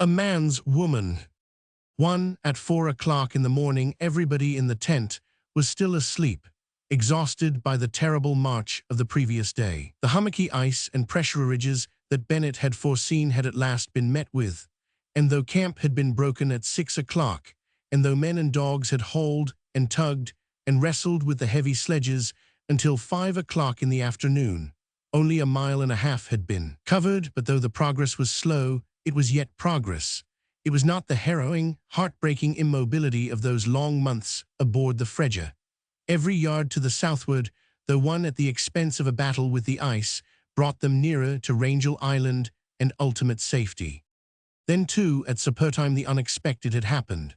A man's woman. 1. At 4 o'clock in the morning, everybody in the tent was still asleep, exhausted by the terrible march of the previous day. The hummocky ice and pressure ridges that Bennett had foreseen had at last been met with, and though camp had been broken at 6 o'clock, and though men and dogs had hauled and tugged and wrestled with the heavy sledges until 5 o'clock in the afternoon, only a mile and a half had been covered. But though the progress was slow, it was yet progress. It was not the harrowing, heartbreaking immobility of those long months aboard the Frege. Every yard to the southward, though one at the expense of a battle with the ice, brought them nearer to Rangel Island and ultimate safety. Then, too, at supper time the unexpected had happened.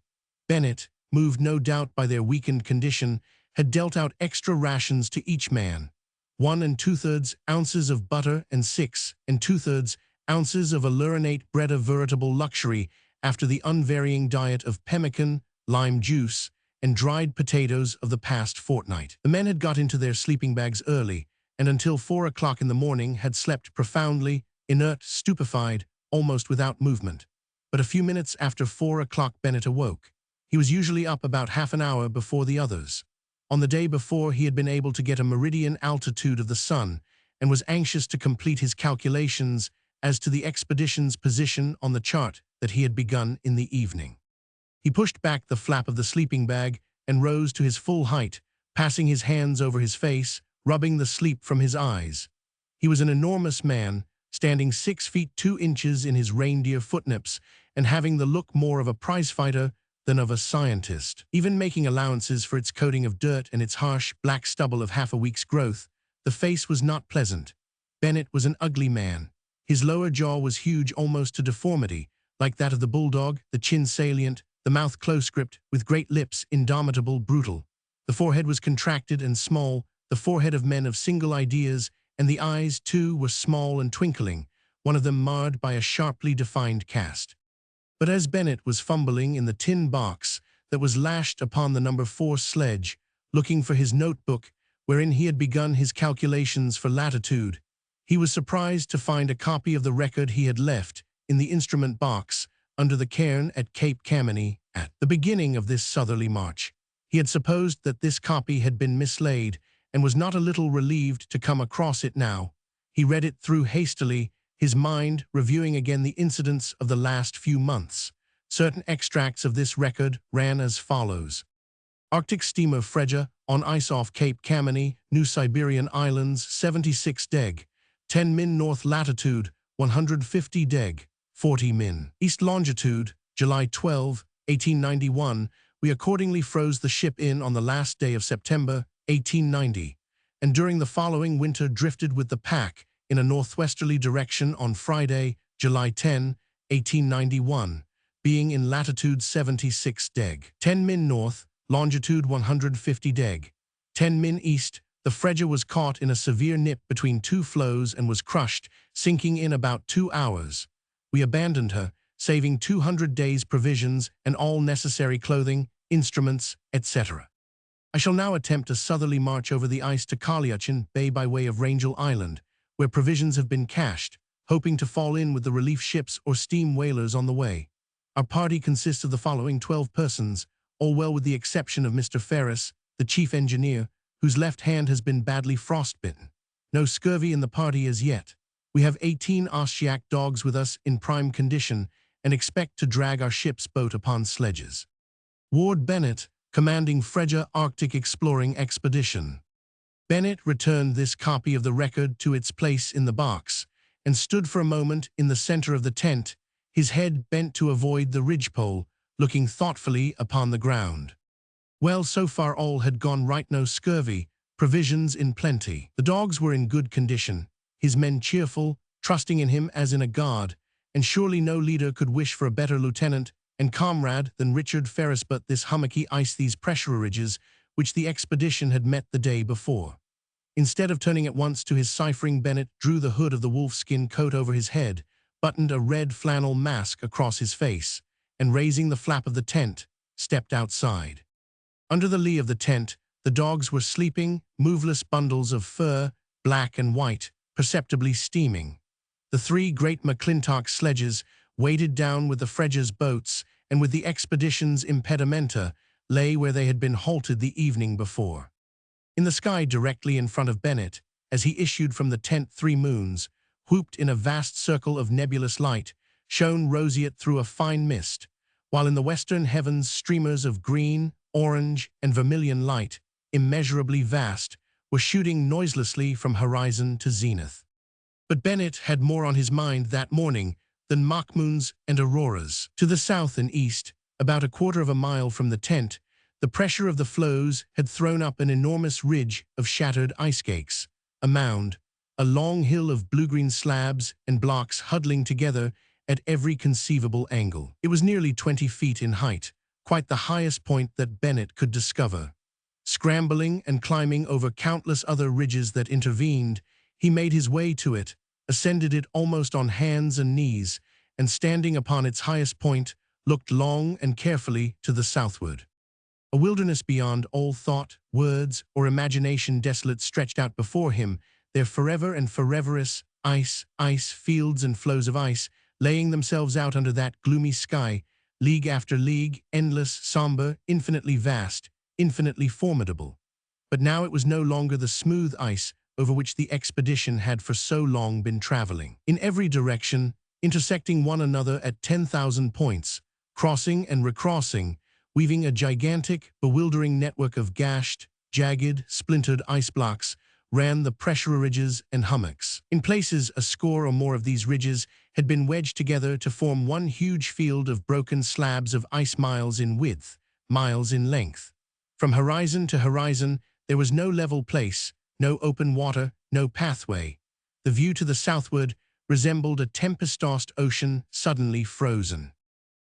Bennett, moved no doubt by their weakened condition, had dealt out extra rations to each man. 1 2/3 ounces of butter and 6 2/3 ounces of illuminate bread, a veritable luxury after the unvarying diet of pemmican, lime juice, and dried potatoes of the past fortnight. The men had got into their sleeping bags early, and until 4 o'clock in the morning had slept profoundly, inert, stupefied, almost without movement. But a few minutes after 4 o'clock Bennett awoke. He was usually up about half an hour before the others. On the day before, he had been able to get a meridian altitude of the sun, and was anxious to complete his calculations as to the expedition's position on the chart that he had begun in the evening. He pushed back the flap of the sleeping bag and rose to his full height, passing his hands over his face, rubbing the sleep from his eyes. He was an enormous man, standing 6 feet 2 inches in his reindeer footnips, and having the look more of a prizefighter than of a scientist. Even making allowances for its coating of dirt and its harsh, black stubble of half a week's growth, the face was not pleasant. Bennett was an ugly man. His lower jaw was huge almost to deformity, like that of the bulldog, the chin salient, the mouth close-gripped, with great lips, indomitable, brutal. The forehead was contracted and small, the forehead of men of single ideas, and the eyes, too, were small and twinkling, one of them marred by a sharply defined cast. But as Bennett was fumbling in the tin box that was lashed upon the number 4 sledge, looking for his notebook wherein he had begun his calculations for latitude, he was surprised to find a copy of the record he had left in the instrument box under the cairn at Cape Kamini at the beginning of this southerly march. He had supposed that this copy had been mislaid, and was not a little relieved to come across it now. He read it through hastily, his mind reviewing again the incidents of the last few months. Certain extracts of this record ran as follows. Arctic steamer Frege, on ice off Cape Kamini, New Siberian Islands, 76 deg. 10 min north latitude, 150 deg. 40 min. East longitude, July 12, 1891, we accordingly froze the ship in on the last day of September, 1890, and during the following winter drifted with the pack in a northwesterly direction on Friday, July 10, 1891, being in latitude 76 deg. 10 min north, longitude 150 deg. 10 min east, the Frege was caught in a severe nip between 2 floes and was crushed, sinking in about 2 hours. We abandoned her, saving 200 days' provisions and all necessary clothing, instruments, etc. I shall now attempt a southerly march over the ice to Kaliachin Bay by way of Rangel Island, where provisions have been cached, hoping to fall in with the relief ships or steam whalers on the way. Our party consists of the following 12 persons, all well with the exception of Mr. Ferris, the chief engineer, whose left hand has been badly frostbitten. No scurvy in the party as yet. We have 18 Ostiak dogs with us in prime condition and expect to drag our ship's boat upon sledges. Ward Bennett, commanding Frege Arctic Exploring Expedition. Bennett returned this copy of the record to its place in the box and stood for a moment in the center of the tent, his head bent to avoid the ridgepole, looking thoughtfully upon the ground. Well, so far all had gone right, no scurvy, provisions in plenty. The dogs were in good condition, his men cheerful, trusting in him as in a god, and surely no leader could wish for a better lieutenant and comrade than Richard Ferris. But this hummocky ice, these pressure ridges, which the expedition had met the day before. Instead of turning at once to his ciphering, Bennett drew the hood of the wolfskin coat over his head, buttoned a red flannel mask across his face, and raising the flap of the tent, stepped outside. Under the lee of the tent, the dogs were sleeping, moveless bundles of fur, black and white, perceptibly steaming. The 3 great McClintock sledges weighted down with the Frege's boats and with the expedition's impedimenta, lay where they had been halted the evening before. In the sky directly in front of Bennett, as he issued from the tent, 3 moons, whooped in a vast circle of nebulous light, shone roseate through a fine mist, while in the western heavens streamers of green, orange, and vermilion light, immeasurably vast, were shooting noiselessly from horizon to zenith. But Bennett had more on his mind that morning than mock-moons and auroras. To the south and east, about a quarter of a mile from the tent, the pressure of the floes had thrown up an enormous ridge of shattered ice cakes, a mound, a long hill of blue-green slabs and blocks huddling together at every conceivable angle. It was nearly 20 feet in height, quite the highest point that Bennett could discover. Scrambling and climbing over countless other ridges that intervened, he made his way to it, ascended it almost on hands and knees, and standing upon its highest point, looked long and carefully to the southward. A wilderness beyond all thought, words, or imagination desolate stretched out before him, their forever and foreverous ice, fields and floes of ice, laying themselves out under that gloomy sky, league after league, endless, somber, infinitely vast, infinitely formidable. But now it was no longer the smooth ice over which the expedition had for so long been traveling. In every direction, intersecting one another at 10,000 points, crossing and recrossing, weaving a gigantic, bewildering network of gashed, jagged, splintered ice blocks, ran the pressure ridges and hummocks. In places, a score or more of these ridges had been wedged together to form one huge field of broken slabs of ice, miles in width, miles in length. From horizon to horizon, there was no level place, no open water, no pathway. The view to the southward resembled a tempest-tossed ocean suddenly frozen.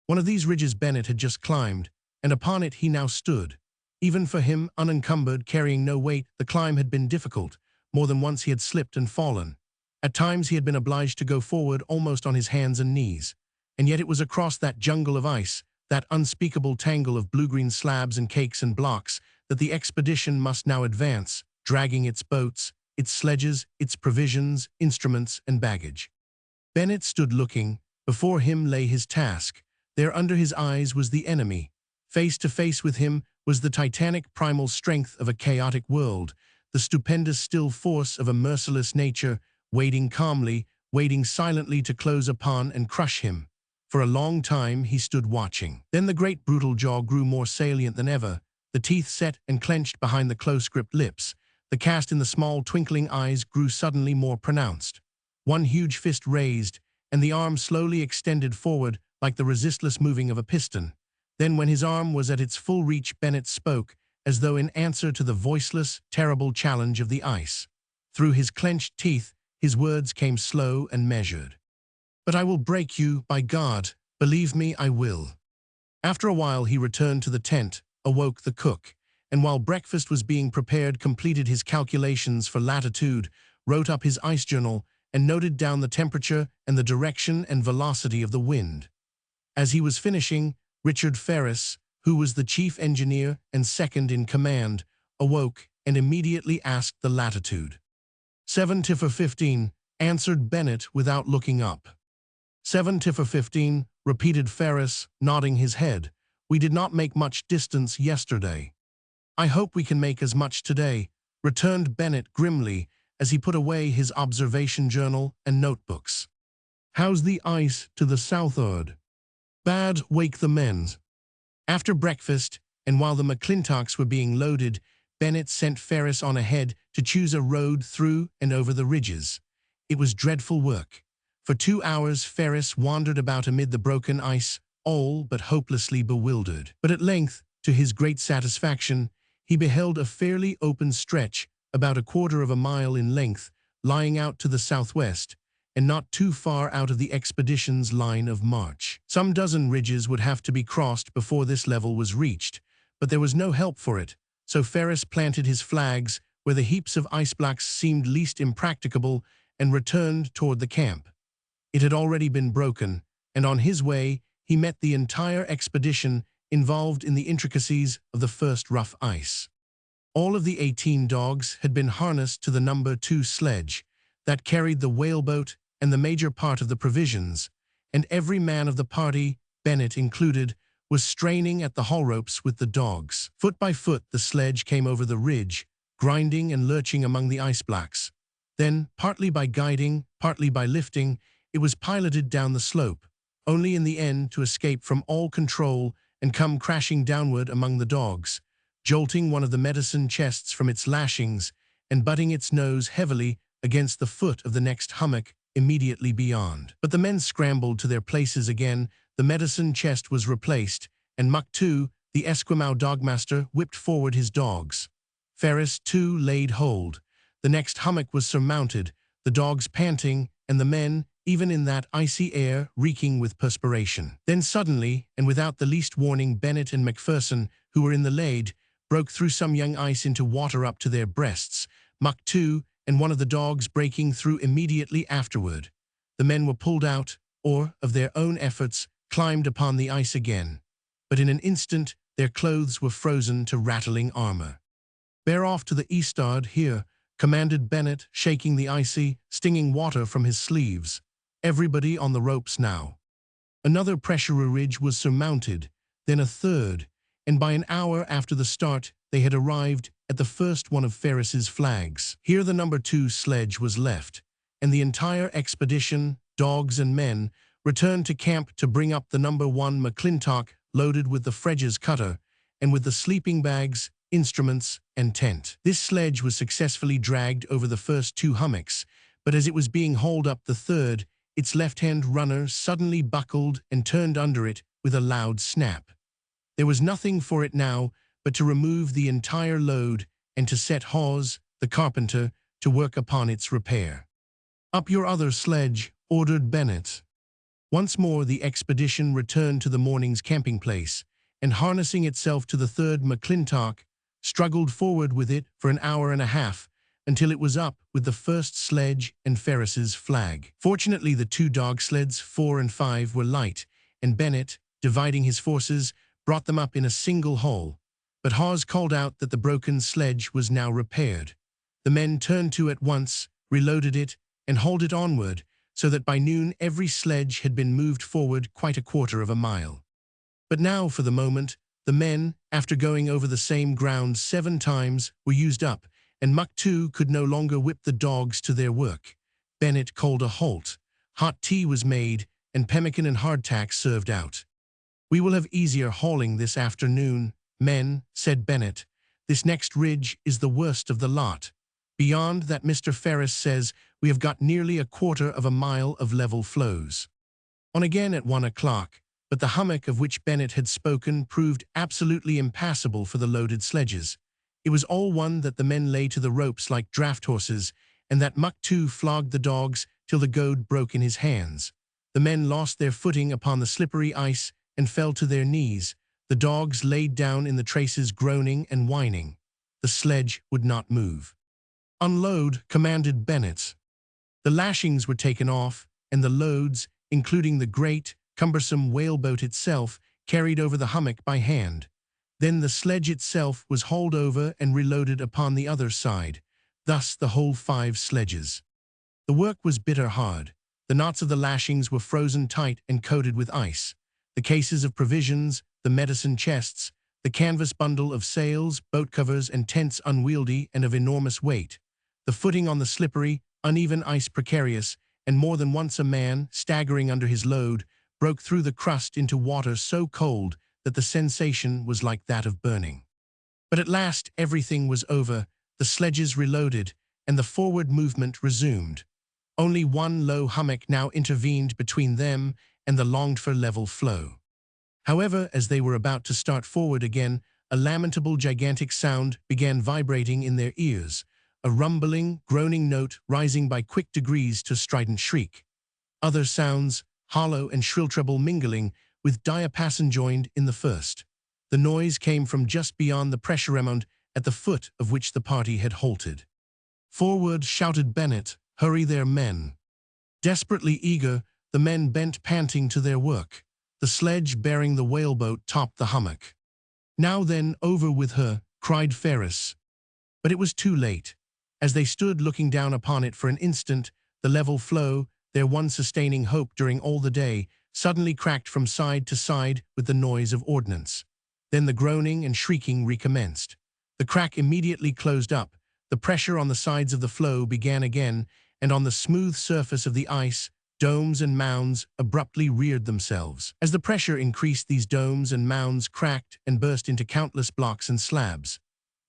One of these ridges Bennett had just climbed, and upon it he now stood. Even for him, unencumbered, carrying no weight, the climb had been difficult. More than once he had slipped and fallen. At times he had been obliged to go forward almost on his hands and knees. And yet it was across that jungle of ice, that unspeakable tangle of blue-green slabs and cakes and blocks, that the expedition must now advance, dragging its boats, its sledges, its provisions, instruments, and baggage. Bennett stood looking. Before him lay his task. There under his eyes was the enemy. Face to face with him was the titanic primal strength of a chaotic world, the stupendous still force of a merciless nature, waiting calmly, waiting silently to close upon and crush him. For a long time he stood watching. Then the great brutal jaw grew more salient than ever, the teeth set and clenched behind the close-gripped lips. The cast in the small twinkling eyes grew suddenly more pronounced. One huge fist raised, and the arm slowly extended forward like the resistless moving of a piston. Then when his arm was at its full reach, Bennett spoke, as though in answer to the voiceless, terrible challenge of the ice. Through his clenched teeth, his words came slow and measured. "But I will break you, by God, believe me, I will." After a while he returned to the tent, awoke the cook, and while breakfast was being prepared completed his calculations for latitude, wrote up his ice journal, and noted down the temperature and the direction and velocity of the wind. As he was finishing, Richard Ferris, who was the chief engineer and second in command, awoke and immediately asked the latitude. 7-15, answered Bennett without looking up. 7-15, repeated Ferris, nodding his head. "We did not make much distance yesterday." "I hope we can make as much today," returned Bennett grimly as he put away his observation journal and notebooks. "How's the ice to the southward?" "Bad, wake the men." After breakfast, and while the McClintocks were being loaded, Bennett sent Ferris on ahead to choose a road through and over the ridges. It was dreadful work. For 2 hours Ferris wandered about amid the broken ice, all but hopelessly bewildered. But at length, to his great satisfaction, he beheld a fairly open stretch, about a quarter of a mile in length, lying out to the southwest, and not too far out of the expedition's line of march. Some dozen ridges would have to be crossed before this level was reached, but there was no help for it, so Ferris planted his flags where the heaps of ice blocks seemed least impracticable and returned toward the camp. It had already been broken, and on his way he met the entire expedition involved in the intricacies of the first rough ice. All of the 18 dogs had been harnessed to the No. 2 sledge that carried the whaleboat and the major part of the provisions, and every man of the party, Bennett included, was straining at the haul ropes with the dogs. Foot by foot, the sledge came over the ridge, grinding and lurching among the ice blocks. Then, partly by guiding, partly by lifting, it was piloted down the slope, only in the end to escape from all control and come crashing downward among the dogs, jolting one of the medicine chests from its lashings and butting its nose heavily against the foot of the next hummock immediately beyond. But the men scrambled to their places again, the medicine chest was replaced, and Muck too, the Esquimau dogmaster, whipped forward his dogs. Ferris too laid hold. The next hummock was surmounted, the dogs panting, and the men, even in that icy air, reeking with perspiration. Then suddenly, and without the least warning, Bennett and Macpherson, who were in the lead, broke through some young ice into water up to their breasts, Muck too, and one of the dogs breaking through immediately afterward. The men were pulled out, or, of their own efforts, climbed upon the ice again. But in an instant, their clothes were frozen to rattling armor. "Bear off to the east'ard here," commanded Bennett, shaking the icy, stinging water from his sleeves. "Everybody on the ropes now." Another pressure ridge was surmounted, then a third, and by an hour after the start, they had arrived at the first one of Ferris's flags. Here the number 2 sledge was left, and the entire expedition, dogs and men, returned to camp to bring up the number 1 McClintock loaded with the Fredge's cutter and with the sleeping bags, instruments, and tent. This sledge was successfully dragged over the first 2 hummocks, but as it was being hauled up the third, its left-hand runner suddenly buckled and turned under it with a loud snap. There was nothing for it now but to remove the entire load and to set Hawes, the carpenter, to work upon its repair. "Up your other sledge," ordered Bennett. Once more the expedition returned to the morning's camping place, and harnessing itself to the third McClintock, struggled forward with it for an hour and a half, until it was up with the first sledge and Ferris's flag. Fortunately, the 2 dog sleds, 4 and 5, were light, and Bennett, dividing his forces, brought them up in a single haul. But Hawes called out that the broken sledge was now repaired. The men turned to at once, reloaded it, and hauled it onward, so that by noon every sledge had been moved forward quite a quarter of a mile. But now, for the moment, the men, after going over the same ground 7 times, were used up, and Muck too could no longer whip the dogs to their work. Bennett called a halt. Hot tea was made, and pemmican and hardtack served out. "We will have easier hauling this afternoon, men," said Bennett. "This next ridge is the worst of the lot. Beyond that, Mr. Ferris says we have got nearly a quarter of a mile of level floes." On again at 1 o'clock, but the hummock of which Bennett had spoken proved absolutely impassable for the loaded sledges. It was all one that the men lay to the ropes like draft horses, and that Muck too flogged the dogs till the goad broke in his hands. The men lost their footing upon the slippery ice and fell to their knees. The dogs laid down in the traces groaning and whining. The sledge would not move. "Unload," commanded Bennett. The lashings were taken off, and the loads, including the great, cumbersome whaleboat itself, carried over the hummock by hand. Then the sledge itself was hauled over and reloaded upon the other side, thus the whole 5 sledges. The work was bitter hard. The knots of the lashings were frozen tight and coated with ice. The cases of provisions, the medicine chests, the canvas bundle of sails, boat covers, and tents unwieldy and of enormous weight. The footing on the slippery, uneven ice precarious, and more than once a man, staggering under his load, broke through the crust into water so cold that the sensation was like that of burning. But at last everything was over, the sledges reloaded, and the forward movement resumed. Only one low hummock now intervened between them and the longed-for level flow. However, as they were about to start forward again, a lamentable gigantic sound began vibrating in their ears, a rumbling, groaning note rising by quick degrees to strident shriek. Other sounds, hollow and shrill treble mingling, with diapason joined in the first. The noise came from just beyond the pressure remount at the foot of which the party had halted. "Forward," shouted Bennett, "hurry their men." Desperately eager, the men bent panting to their work. The sledge bearing the whaleboat topped the hummock. "Now then, over with her," cried Ferris. But it was too late. As they stood looking down upon it for an instant, the level flow, their one sustaining hope during all the day, suddenly cracked from side to side with the noise of ordnance. Then the groaning and shrieking recommenced. The crack immediately closed up, the pressure on the sides of the floe began again, and on the smooth surface of the ice, domes and mounds abruptly reared themselves. As the pressure increased, these domes and mounds cracked and burst into countless blocks and slabs.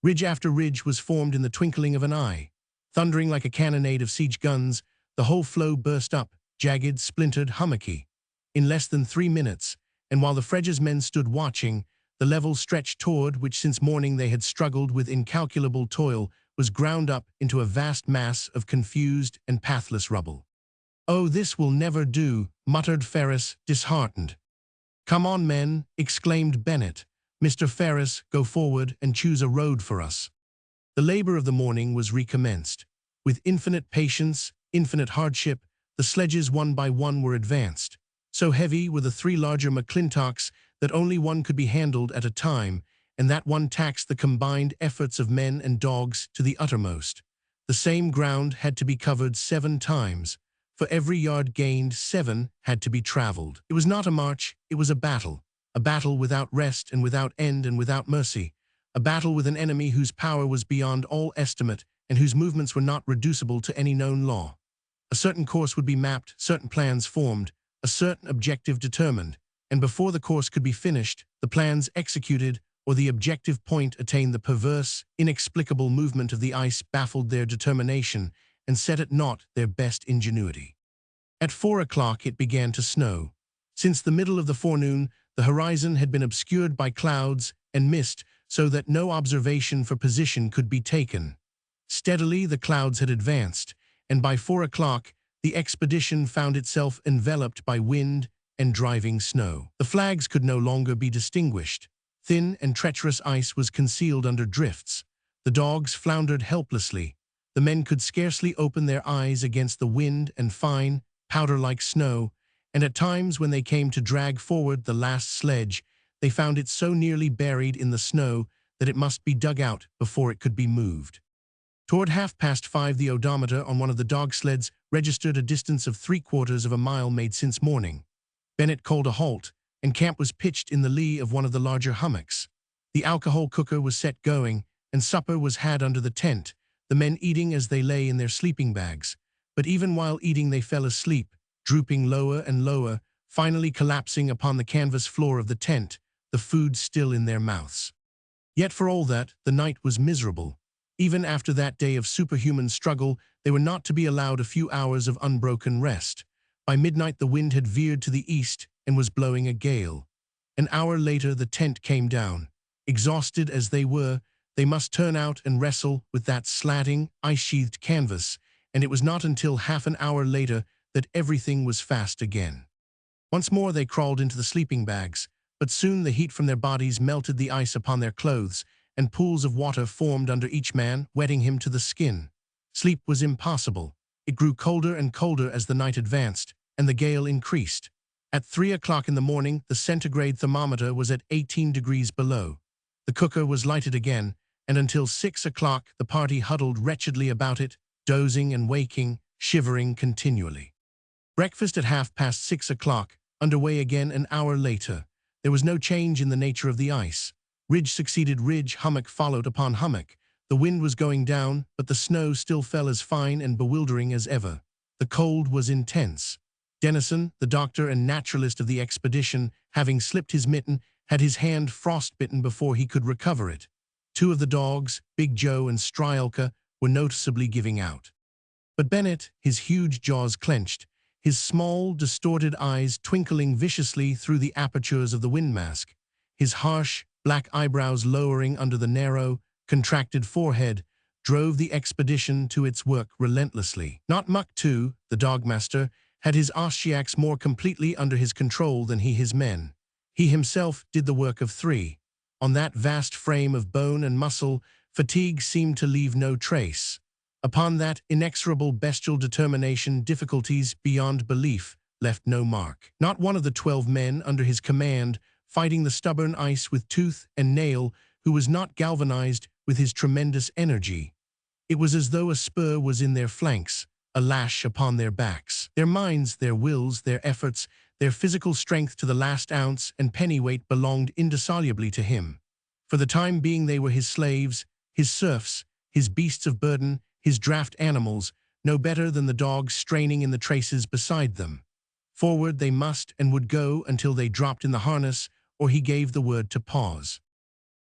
Ridge after ridge was formed in the twinkling of an eye. Thundering like a cannonade of siege guns, the whole floe burst up, jagged, splintered, hummocky. In less than 3 minutes, and while the Fredge's men stood watching, the level stretch toward which since morning they had struggled with incalculable toil was ground up into a vast mass of confused and pathless rubble. "Oh, this will never do," muttered Ferris, disheartened. "Come on, men," exclaimed Bennett. "Mr. Ferris, go forward and choose a road for us." The labor of the morning was recommenced. With infinite patience, infinite hardship, the sledges one by one were advanced. So heavy were the 3 larger McClintocks that only one could be handled at a time, and that one taxed the combined efforts of men and dogs to the uttermost. The same ground had to be covered 7 times. For every yard gained, 7 had to be traveled. It was not a march, it was a battle without rest and without end and without mercy, a battle with an enemy whose power was beyond all estimate and whose movements were not reducible to any known law. A certain course would be mapped, certain plans formed, a certain objective determined, and before the course could be finished, the plans executed, or the objective point attained, the perverse, inexplicable movement of the ice baffled their determination and set at naught their best ingenuity. At 4 o'clock it began to snow. Since the middle of the forenoon, the horizon had been obscured by clouds and mist so that no observation for position could be taken. Steadily the clouds had advanced, and by 4 o'clock the expedition found itself enveloped by wind and driving snow. The flags could no longer be distinguished. Thin and treacherous ice was concealed under drifts. The dogs floundered helplessly. The men could scarcely open their eyes against the wind and fine, powder-like snow, and at times when they came to drag forward the last sledge, they found it so nearly buried in the snow that it must be dug out before it could be moved. Toward 5:30 the odometer on one of the dog sleds registered a distance of 3/4 of a mile made since morning. Bennett called a halt, and camp was pitched in the lee of one of the larger hummocks. The alcohol cooker was set going, and supper was had under the tent, the men eating as they lay in their sleeping bags. But even while eating they fell asleep, drooping lower and lower, finally collapsing upon the canvas floor of the tent, the food still in their mouths. Yet for all that, the night was miserable. Even after that day of superhuman struggle, they were not to be allowed a few hours of unbroken rest. By midnight the wind had veered to the east and was blowing a gale. An hour later the tent came down. Exhausted as they were, they must turn out and wrestle with that slatting, ice-sheathed canvas, and it was not until half an hour later that everything was fast again. Once more they crawled into the sleeping bags, but soon the heat from their bodies melted the ice upon their clothes, and pools of water formed under each man, wetting him to the skin. Sleep was impossible. It grew colder and colder as the night advanced, and the gale increased. At 3 o'clock in the morning, the centigrade thermometer was at 18 degrees below. The cooker was lighted again, and until 6 o'clock the party huddled wretchedly about it, dozing and waking, shivering continually. Breakfast at 6:30 o'clock, underway again an hour later. There was no change in the nature of the ice. Ridge succeeded ridge, hummock followed upon hummock. The wind was going down, but the snow still fell as fine and bewildering as ever. The cold was intense. Dennison, the doctor and naturalist of the expedition, having slipped his mitten, had his hand frostbitten before he could recover it. 2 of the dogs, Big Joe and Stryelka, were noticeably giving out. But Bennett, his huge jaws clenched, his small, distorted eyes twinkling viciously through the apertures of the windmask, his harsh, black eyebrows lowering under the narrow, contracted forehead, drove the expedition to its work relentlessly. Not Muck, too, the dogmaster, had his Ostiaks more completely under his control than his men. He himself did the work of 3. On that vast frame of bone and muscle, fatigue seemed to leave no trace. Upon that inexorable bestial determination, difficulties beyond belief left no mark. Not one of the 12 men under his command, fighting the stubborn ice with tooth and nail, who was not galvanized with his tremendous energy. It was as though a spur was in their flanks, a lash upon their backs. Their minds, their wills, their efforts, Their physical strength to the last ounce and pennyweight belonged indissolubly to him. For the time being they were his slaves, his serfs, his beasts of burden, his draft animals, no better than the dogs straining in the traces beside them. Forward they must and would go until they dropped in the harness or he gave the word to pause.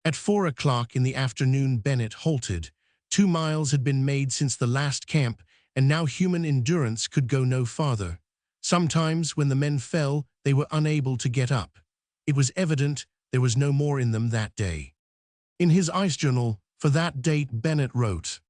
At 4 o'clock in the afternoon Bennett halted. 2 miles had been made since the last camp, and now human endurance could go no farther. Sometimes when the men fell, they were unable to get up. It was evident there was no more in them that day. In his ice journal for that date Bennett wrote,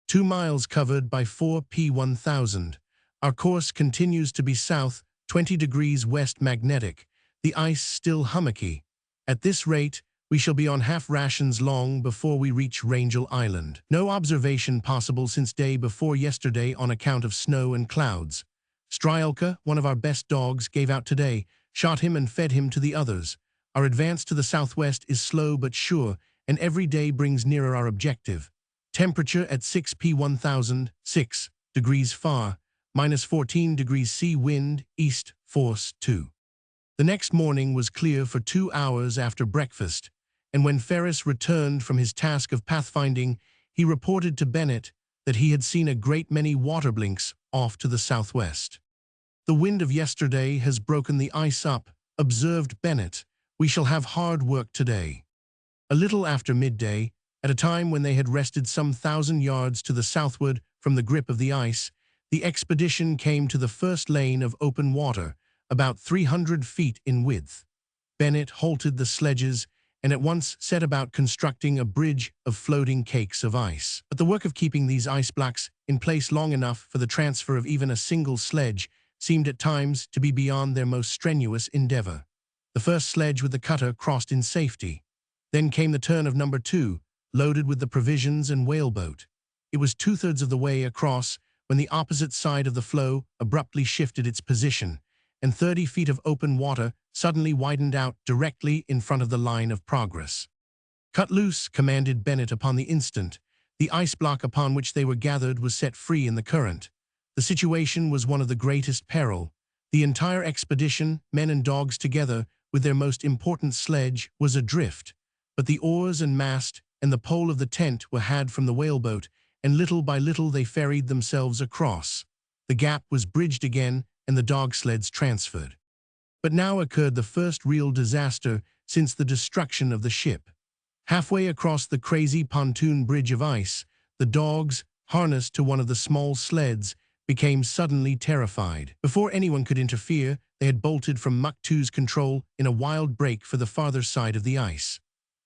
2 miles covered by 4p1000. Our course continues to be south, 20 degrees west magnetic, the ice still hummocky. At this rate, we shall be on half rations long before we reach Rangel Island. No observation possible since day before yesterday on account of snow and clouds. Stryelka, one of our best dogs, gave out today, shot him and fed him to the others. Our advance to the southwest is slow but sure, and every day brings nearer our objective. Temperature at 6p1000, 6 degrees far, minus 14 degrees C, wind, east, force 2. The next morning was clear for 2 hours after breakfast, and when Ferris returned from his task of pathfinding, he reported to Bennett that he had seen a great many water blinks off to the southwest. The wind of yesterday has broken the ice up, observed Bennett. We shall have hard work today. A little after midday, at a time when they had rested some 1,000 yards to the southward from the grip of the ice, the expedition came to the first lane of open water, about 300 feet in width. Bennett halted the sledges and at once set about constructing a bridge of floating cakes of ice. But the work of keeping these ice blocks in place long enough for the transfer of even a single sledge seemed at times to be beyond their most strenuous endeavor. The first sledge with the cutter crossed in safety. Then came the turn of number 2, loaded with the provisions and whaleboat. It was 2/3 of the way across when the opposite side of the floe abruptly shifted its position, and 30 feet of open water suddenly widened out directly in front of the line of progress. Cut loose, commanded Bennett upon the instant. The ice block upon which they were gathered was set free in the current. The situation was one of the greatest peril. The entire expedition, men and dogs together, with their most important sledge, was adrift. But the oars and mast and the pole of the tent were had from the whaleboat, and little by little they ferried themselves across. The gap was bridged again, and the dog sleds transferred. But now occurred the first real disaster since the destruction of the ship. Halfway across the crazy pontoon bridge of ice, the dogs, harnessed to one of the small sleds, became suddenly terrified. Before anyone could interfere, they had bolted from Mach 2's control in a wild break for the farther side of the ice.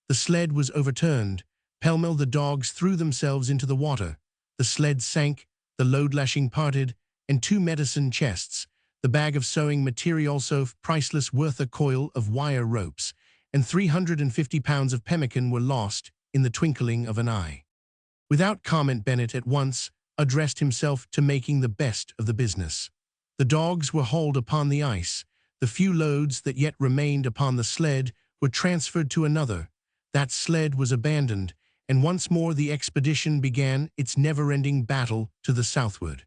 The sled was overturned. Pell-mell the dogs threw themselves into the water. The sled sank, the load lashing parted, and 2 medicine chests, the bag of sewing material so priceless worth a coil of wire ropes, and 350 pounds of pemmican were lost in the twinkling of an eye. Without comment, Bennett at once addressed himself to making the best of the business. The dogs were hauled upon the ice. The few loads that yet remained upon the sled were transferred to another. That sled was abandoned, and once more the expedition began its never-ending battle to the southward.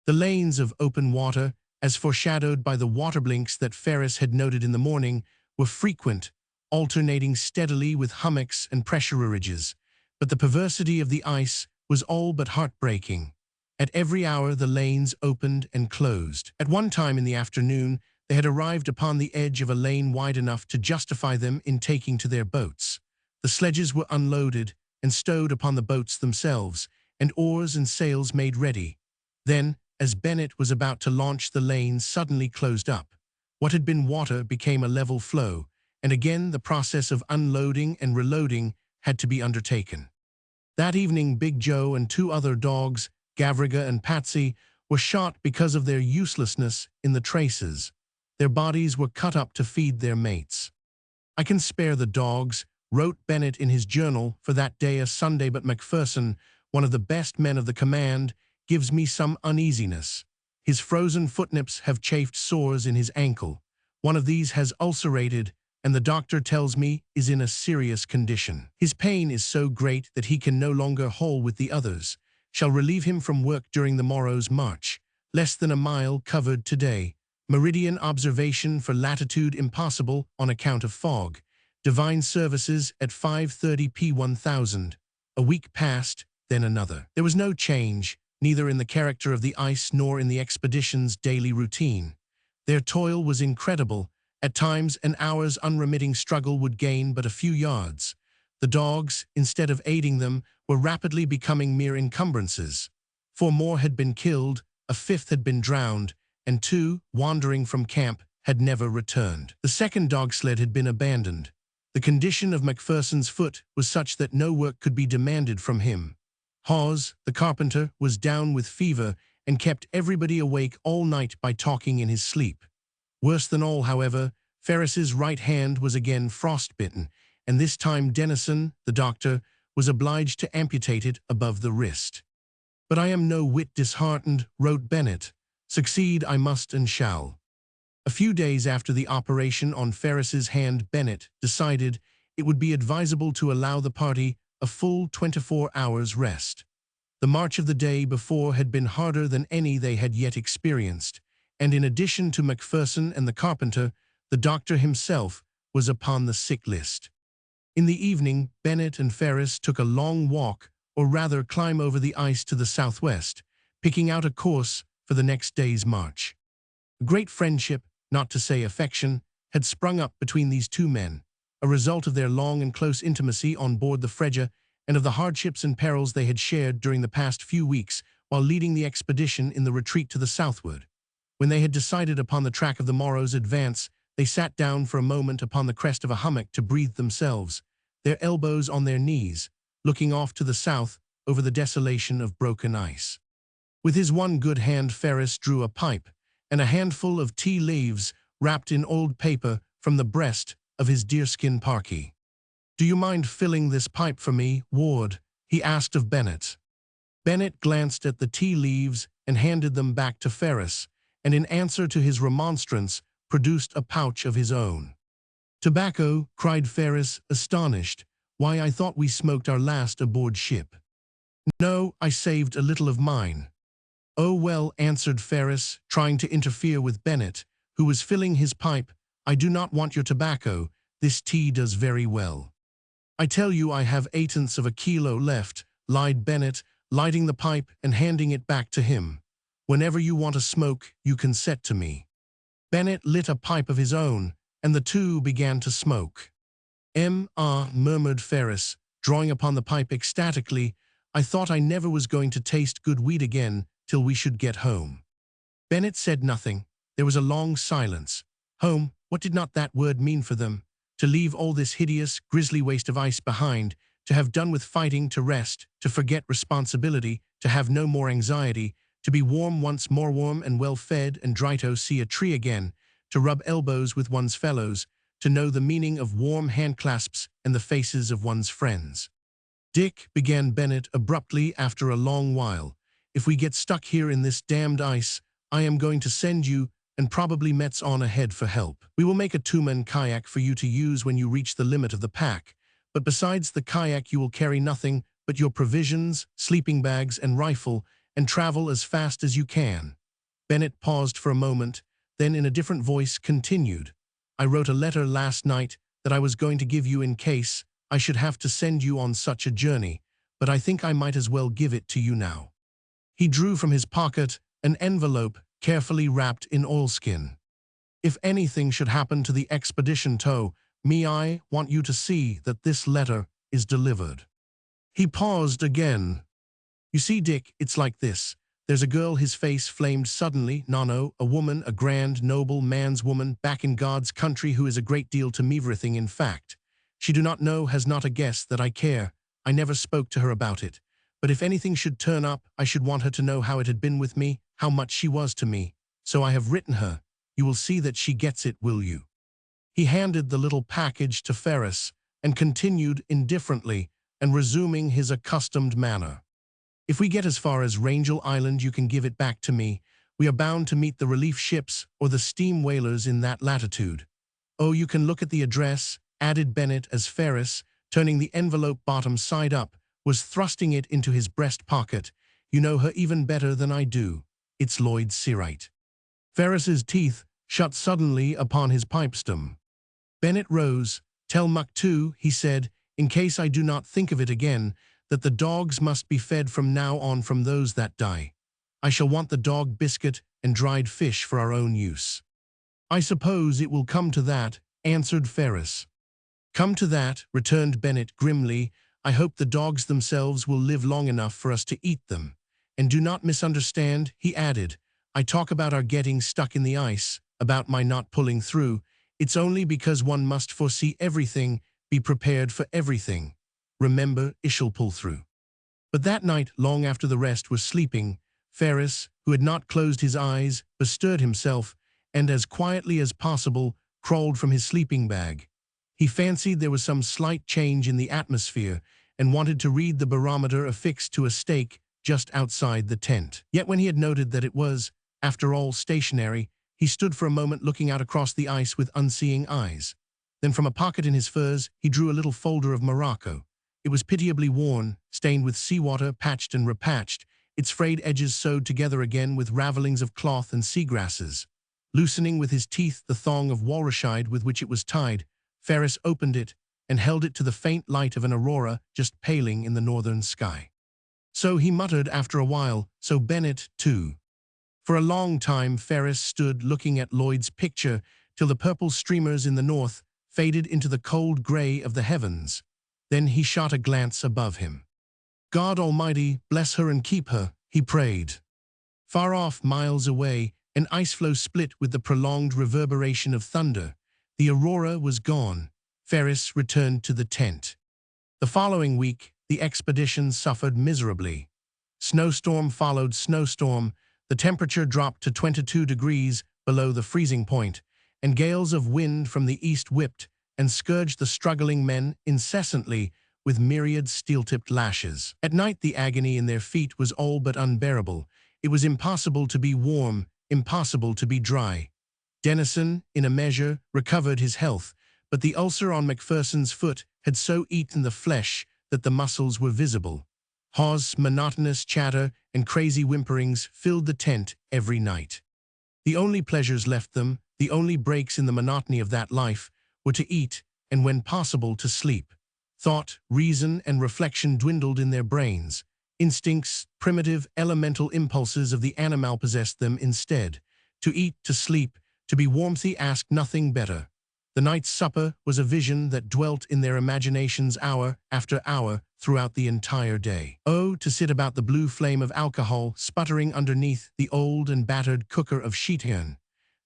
The lanes of open water, as foreshadowed by the water blinks that Ferris had noted in the morning, were frequent, alternating steadily with hummocks and pressure ridges. But the perversity of the ice was all but heartbreaking. At every hour the lanes opened and closed. At one time in the afternoon, they had arrived upon the edge of a lane wide enough to justify them in taking to their boats. The sledges were unloaded and stowed upon the boats themselves, and oars and sails made ready. Then, as Bennett was about to launch, the lanes suddenly closed up. What had been water became a level flow, and again the process of unloading and reloading had to be undertaken. That evening Big Joe and 2 other dogs, Gavriga and Patsy, were shot because of their uselessness in the traces. Their bodies were cut up to feed their mates. "I can spare the dogs," wrote Bennett in his journal for that day, a Sunday, "but Macpherson, one of the best men of the command, gives me some uneasiness. His frozen footnips have chafed sores in his ankle. One of these has ulcerated, and the doctor tells me is in a serious condition. His pain is so great that he can no longer haul with the others. Shall relieve him from work during the morrow's march. Less than a mile covered today. Meridian observation for latitude impossible on account of fog. Divine services at 5:30 p. 1000. A week passed, then another. There was no change, neither in the character of the ice nor in the expedition's daily routine. Their toil was incredible. At times, an hour's unremitting struggle would gain but a few yards. The dogs, instead of aiding them, were rapidly becoming mere encumbrances. 4 more had been killed, a 5th had been drowned, and 2, wandering from camp, had never returned. The second dog sled had been abandoned. The condition of Macpherson's foot was such that no work could be demanded from him. Hawes, the carpenter, was down with fever and kept everybody awake all night by talking in his sleep. Worse than all, however, Ferris's right hand was again frostbitten, and this time Dennison, the doctor, was obliged to amputate it above the wrist. "But I am no whit disheartened," wrote Bennett. "Succeed I must and shall." A few days after the operation on Ferris's hand, Bennett decided it would be advisable to allow the party a full 24 hours rest. The march of the day before had been harder than any they had yet experienced, and in addition to Macpherson and the carpenter, the doctor himself was upon the sick list. In the evening, Bennett and Ferris took a long walk, or rather climb over the ice to the southwest, picking out a course for the next day's march. A great friendship, not to say affection, had sprung up between these two men, a result of their long and close intimacy on board the Freja and of the hardships and perils they had shared during the past few weeks while leading the expedition in the retreat to the southward. When they had decided upon the track of the morrow's advance, they sat down for a moment upon the crest of a hummock to breathe themselves, their elbows on their knees, looking off to the south over the desolation of broken ice. With his one good hand, Ferris drew a pipe and a handful of tea leaves wrapped in old paper from the breast of his deerskin parkie. "Do you mind filling this pipe for me, Ward?" he asked of Bennett. Bennett glanced at the tea leaves and handed them back to Ferris, and in answer to his remonstrance, produced a pouch of his own. "Tobacco?" cried Ferris, astonished. "Why, I thought we smoked our last aboard ship." "No, I saved a little of mine." "Oh well," answered Ferris, trying to interfere with Bennett, who was filling his pipe. "I do not want your tobacco. This tea does very well." "I tell you I have 1/8 of a kilo left," lied Bennett, lighting the pipe and handing it back to him. "Whenever you want a smoke, you can set to me." Bennett lit a pipe of his own, and the two began to smoke. Murmured Ferris, drawing upon the pipe ecstatically. "I thought I never was going to taste good weed again till we should get home." Bennett said nothing. There was a long silence. Home, what did not that word mean for them? To leave all this hideous, grisly waste of ice behind, to have done with fighting, to rest, to forget responsibility, to have no more anxiety, to be warm once more, warm and well-fed and dry, to see a tree again, to rub elbows with one's fellows, to know the meaning of warm handclasps and the faces of one's friends. "Dick," began Bennett abruptly after a long while, "if we get stuck here in this damned ice, I am going to send you and probably Metz on ahead for help. We will make a 2-man kayak for you to use when you reach the limit of the pack, but besides the kayak you will carry nothing but your provisions, sleeping bags, and rifle, and travel as fast as you can." Bennett paused for a moment, then in a different voice continued, "I wrote a letter last night that I was going to give you in case I should have to send you on such a journey, but I think I might as well give it to you now." He drew from his pocket an envelope carefully wrapped in oilskin. "If anything should happen to the expedition tow me, I want you to see that this letter is delivered." He paused again. "You see, Dick, it's like this. There's a girl," his face flamed suddenly, "no, a woman, a grand, noble man's woman, back in God's country, who is a great deal to me, everything in fact. She do not know, has not a guess that I care. I never spoke to her about it. But if anything should turn up, I should want her to know how it had been with me, how much she was to me. So I have written her. You will see that she gets it, will you?" He handed the little package to Ferris and continued indifferently and resuming his accustomed manner. "If we get as far as Rangel Island, you can give it back to me. We are bound to meet the relief ships or the steam whalers in that latitude. Oh, you can look at the address," added Bennett as Ferris, turning the envelope bottom side up, was thrusting it into his breast pocket. "You know her even better than I do. It's Lloyd Seawright." Ferris's teeth shut suddenly upon his pipestem. Bennett rose. "Tell Muck-2," he said, "in case I do not think of it again, that the dogs must be fed from now on from those that die. I shall want the dog biscuit and dried fish for our own use." "I suppose it will come to that," answered Ferris. "Come to that," returned Bennett grimly. "I hope the dogs themselves will live long enough for us to eat them. And do not misunderstand," he added. "I talk about our getting stuck in the ice, about my not pulling through. It's only because one must foresee everything, be prepared for everything. Remember, I shall pull through." But that night, long after the rest was sleeping, Ferris, who had not closed his eyes, bestirred himself, and as quietly as possible crawled from his sleeping bag. He fancied there was some slight change in the atmosphere and wanted to read the barometer affixed to a stake just outside the tent. Yet when he had noted that it was, after all, stationary, he stood for a moment looking out across the ice with unseeing eyes. Then from a pocket in his furs he drew a little folder of morocco. It was pitiably worn, stained with seawater, patched and repatched, its frayed edges sewed together again with ravelings of cloth and seagrasses. Loosening with his teeth the thong of walrushhide with which it was tied, Ferris opened it and held it to the faint light of an aurora just paling in the northern sky. "So," he muttered after a while, "so Bennett, too." For a long time Ferris stood looking at Lloyd's picture till the purple streamers in the north faded into the cold grey of the heavens. Then he shot a glance above him. "God Almighty, bless her and keep her," he prayed. Far off, miles away, an ice floe split with the prolonged reverberation of thunder. The aurora was gone. Ferris returned to the tent. The following week, the expedition suffered miserably. Snowstorm followed snowstorm. The temperature dropped to 22 degrees below the freezing point, and gales of wind from the east whipped and scourged the struggling men incessantly with myriad steel-tipped lashes. At night the agony in their feet was all but unbearable. It was impossible to be warm, impossible to be dry. Dennison, in a measure, recovered his health, but the ulcer on Macpherson's foot had so eaten the flesh that the muscles were visible. Hawes' monotonous chatter and crazy whimperings filled the tent every night. The only pleasures left them, the only breaks in the monotony of that life, were to eat and, when possible, to sleep. Thought, reason, and reflection dwindled in their brains. Instincts, primitive, elemental impulses of the animal possessed them instead. To eat, to sleep, to be warmthy asked nothing better. The night's supper was a vision that dwelt in their imaginations hour after hour throughout the entire day. Oh, to sit about the blue flame of alcohol sputtering underneath the old and battered cooker of sheet iron.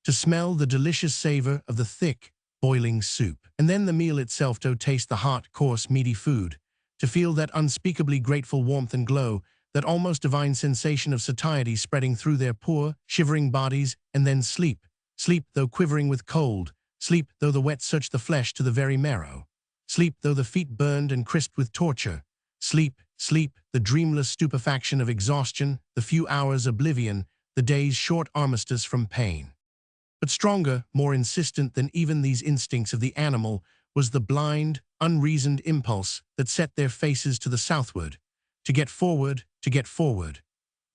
To smell the delicious savor of the thick, boiling soup. And then the meal itself, to taste the hot, coarse, meaty food. To feel that unspeakably grateful warmth and glow, that almost divine sensation of satiety spreading through their poor, shivering bodies, and then sleep. Sleep, though quivering with cold. Sleep, though the wet searched the flesh to the very marrow. Sleep, though the feet burned and crisped with torture. Sleep, sleep, the dreamless stupefaction of exhaustion, the few hours' oblivion, the day's short armistice from pain. But stronger, more insistent than even these instincts of the animal, was the blind, unreasoned impulse that set their faces to the southward. To get forward, to get forward.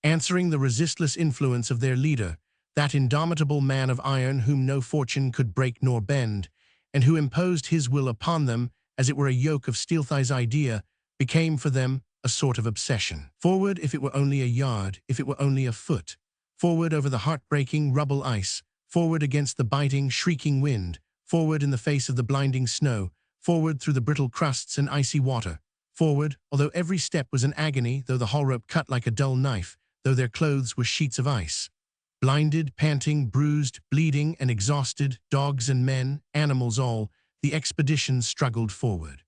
Answering the resistless influence of their leader, that indomitable man of iron whom no fortune could break nor bend, and who imposed his will upon them as it were a yoke of Steelthigh's idea, became for them a sort of obsession. Forward, if it were only a yard, if it were only a foot. Forward over the heart-breaking rubble ice, forward against the biting, shrieking wind, forward in the face of the blinding snow, forward through the brittle crusts and icy water. Forward, although every step was an agony, though the haul rope cut like a dull knife, though their clothes were sheets of ice. Blinded, panting, bruised, bleeding, and exhausted, dogs and men, animals all, the expedition struggled forward.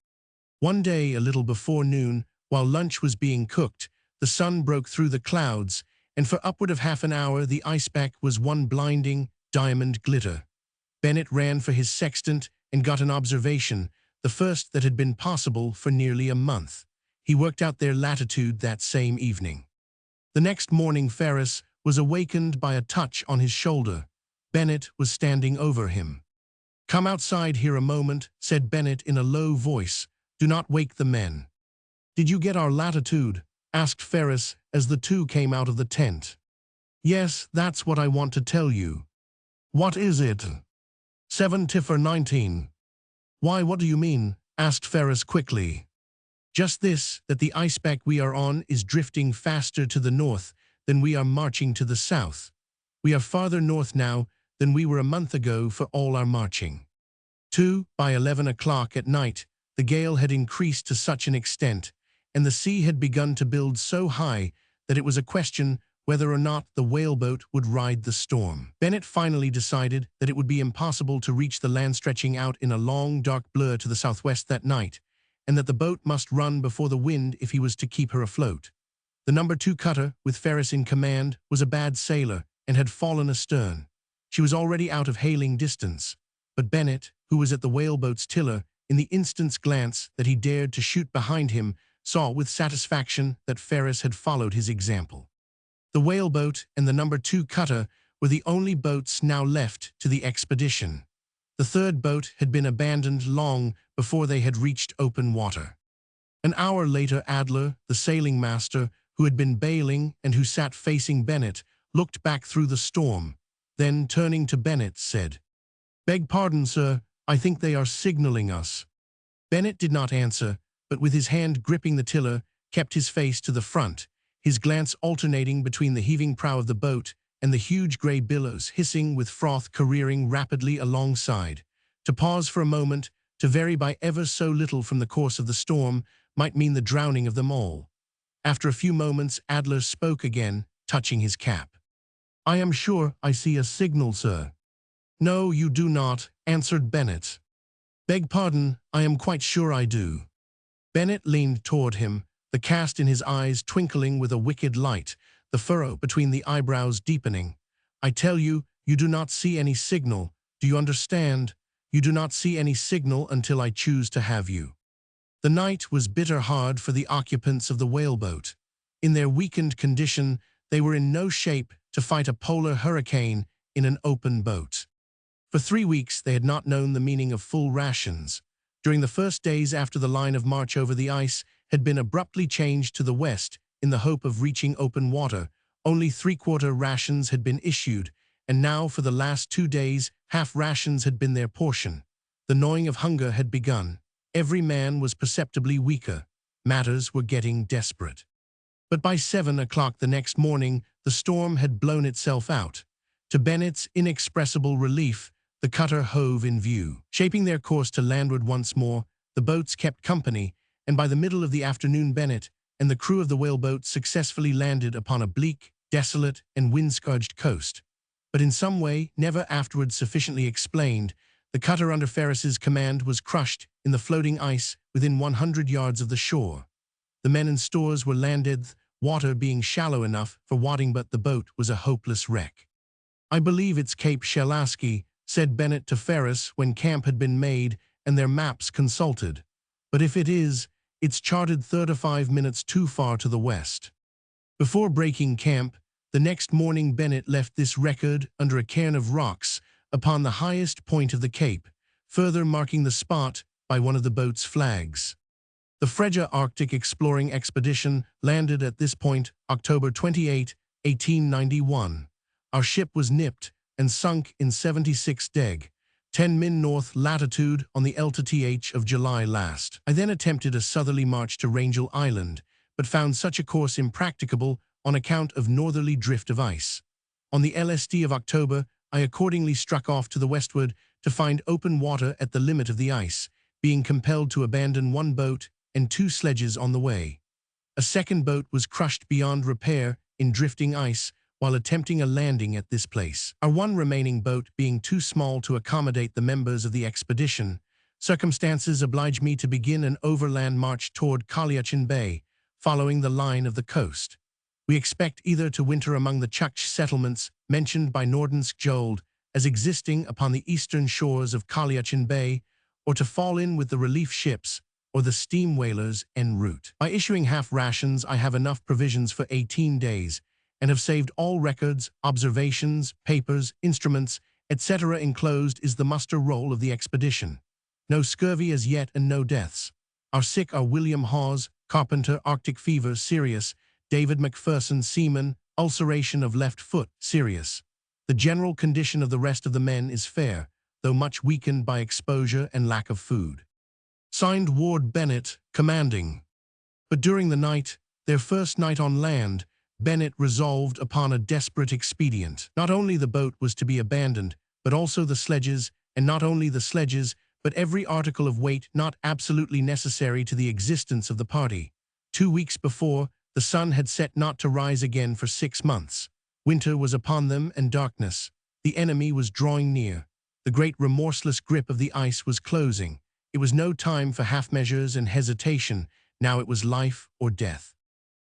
One day, a little before noon, while lunch was being cooked, the sun broke through the clouds, and for upward of half an hour the icepack was one blinding, diamond glitter. Bennett ran for his sextant and got an observation, the first that had been possible for nearly a month. He worked out their latitude that same evening. The next morning Ferris was awakened by a touch on his shoulder. Bennett was standing over him. "Come outside here a moment," said Bennett in a low voice. "Do not wake the men." "Did you get our latitude?" asked Ferris as the two came out of the tent. "Yes, that's what I want to tell you." What is it? 7 Tiffer 19. Why, what do you mean? Asked Ferris quickly. Just this, that the icepack we are on is drifting faster to the north than we are marching to the south. We are farther north now than we were a month ago for all our marching. 2. By 11 o'clock at night, the gale had increased to such an extent, and the sea had begun to build so high that it was a question whether or not the whaleboat would ride the storm. Bennett finally decided that it would be impossible to reach the land stretching out in a long, dark blur to the southwest that night, and that the boat must run before the wind if he was to keep her afloat. The number 2 cutter, with Ferris in command, was a bad sailor and had fallen astern. She was already out of hailing distance, but Bennett, who was at the whaleboat's tiller, in the instant's glance that he dared to shoot behind him, saw with satisfaction that Ferris had followed his example. The whaleboat and the number 2 cutter were the only boats now left to the expedition. The 3rd boat had been abandoned long before they had reached open water. An hour later, Adler, the sailing master, who had been bailing and who sat facing Bennett, looked back through the storm. Then, turning to Bennett, said, "Beg pardon, sir, I think they are signaling us." Bennett did not answer, but with his hand gripping the tiller, kept his face to the front, his glance alternating between the heaving prow of the boat and the huge gray billows hissing with froth careering rapidly alongside. To pause for a moment, to vary by ever so little from the course of the storm, might mean the drowning of them all. After a few moments, Adler spoke again, touching his cap. "I am sure I see a signal, sir." "No, you do not," answered Bennett. "Beg pardon, I am quite sure I do." Bennett leaned toward him, the cast in his eyes twinkling with a wicked light, the furrow between the eyebrows deepening. "I tell you, you do not see any signal. Do you understand? You do not see any signal until I choose to have you." The night was bitter hard for the occupants of the whaleboat. In their weakened condition, they were in no shape to fight a polar hurricane in an open boat. For 3 weeks they had not known the meaning of full rations. During the first days after the line of march over the ice had been abruptly changed to the west in the hope of reaching open water, only 3/4 rations had been issued, and now for the last 2 days half rations had been their portion. The gnawing of hunger had begun. Every man was perceptibly weaker. Matters were getting desperate. But by 7 o'clock the next morning, the storm had blown itself out. To Bennett's inexpressible relief, the cutter hove in view. Shaping their course to landward once more, the boats kept company, and by the middle of the afternoon Bennett and the crew of the whaleboat successfully landed upon a bleak, desolate, and wind-scourged coast. But in some way, never afterwards sufficiently explained, the cutter under Ferris's command was crushed in the floating ice within 100 yards of the shore. The men and stores were landed, water being shallow enough for wading, but the boat was a hopeless wreck. "I believe it's Cape Shelaski," said Bennett to Ferris when camp had been made and their maps consulted. "But if it is, it's charted 35 minutes too far to the west." Before breaking camp, the next morning Bennett left this record under a cairn of rocks upon the highest point of the cape, further marking the spot by one of the boat's flags. The Freja Arctic Exploring Expedition landed at this point October 28, 1891. Our ship was nipped and sunk in 76 deg, 10 min north latitude on the LTTH of July last. I then attempted a southerly march to Rangel Island, but found such a course impracticable on account of northerly drift of ice. On the LSD of October, I accordingly struck off to the westward to find open water at the limit of the ice, being compelled to abandon 1 boat and 2 sledges on the way. A second boat was crushed beyond repair in drifting ice while attempting a landing at this place. Our 1 remaining boat being too small to accommodate the members of the expedition, circumstances obliged me to begin an overland march toward Kaliachin Bay, following the line of the coast. We expect either to winter among the Chukch settlements mentioned by Nordensk Jold as existing upon the eastern shores of Kaliachin Bay, or to fall in with the relief ships or the steam whalers en route. By issuing half rations, I have enough provisions for 18 days, and have saved all records, observations, papers, instruments, etc. Enclosed is the muster roll of the expedition. No scurvy as yet and no deaths. Our sick are William Hawes, carpenter, Arctic fever, serious. David McPherson, seaman, ulceration of left foot, serious. The general condition of the rest of the men is fair, though much weakened by exposure and lack of food. Signed Ward Bennett, commanding. But during the night, their first night on land, Bennett resolved upon a desperate expedient. Not only the boat was to be abandoned, but also the sledges, and not only the sledges, but every article of weight not absolutely necessary to the existence of the party. 2 weeks before, the sun had set not to rise again for 6 months. Winter was upon them and darkness. The enemy was drawing near. The great remorseless grip of the ice was closing. It was no time for half-measures and hesitation. Now it was life or death.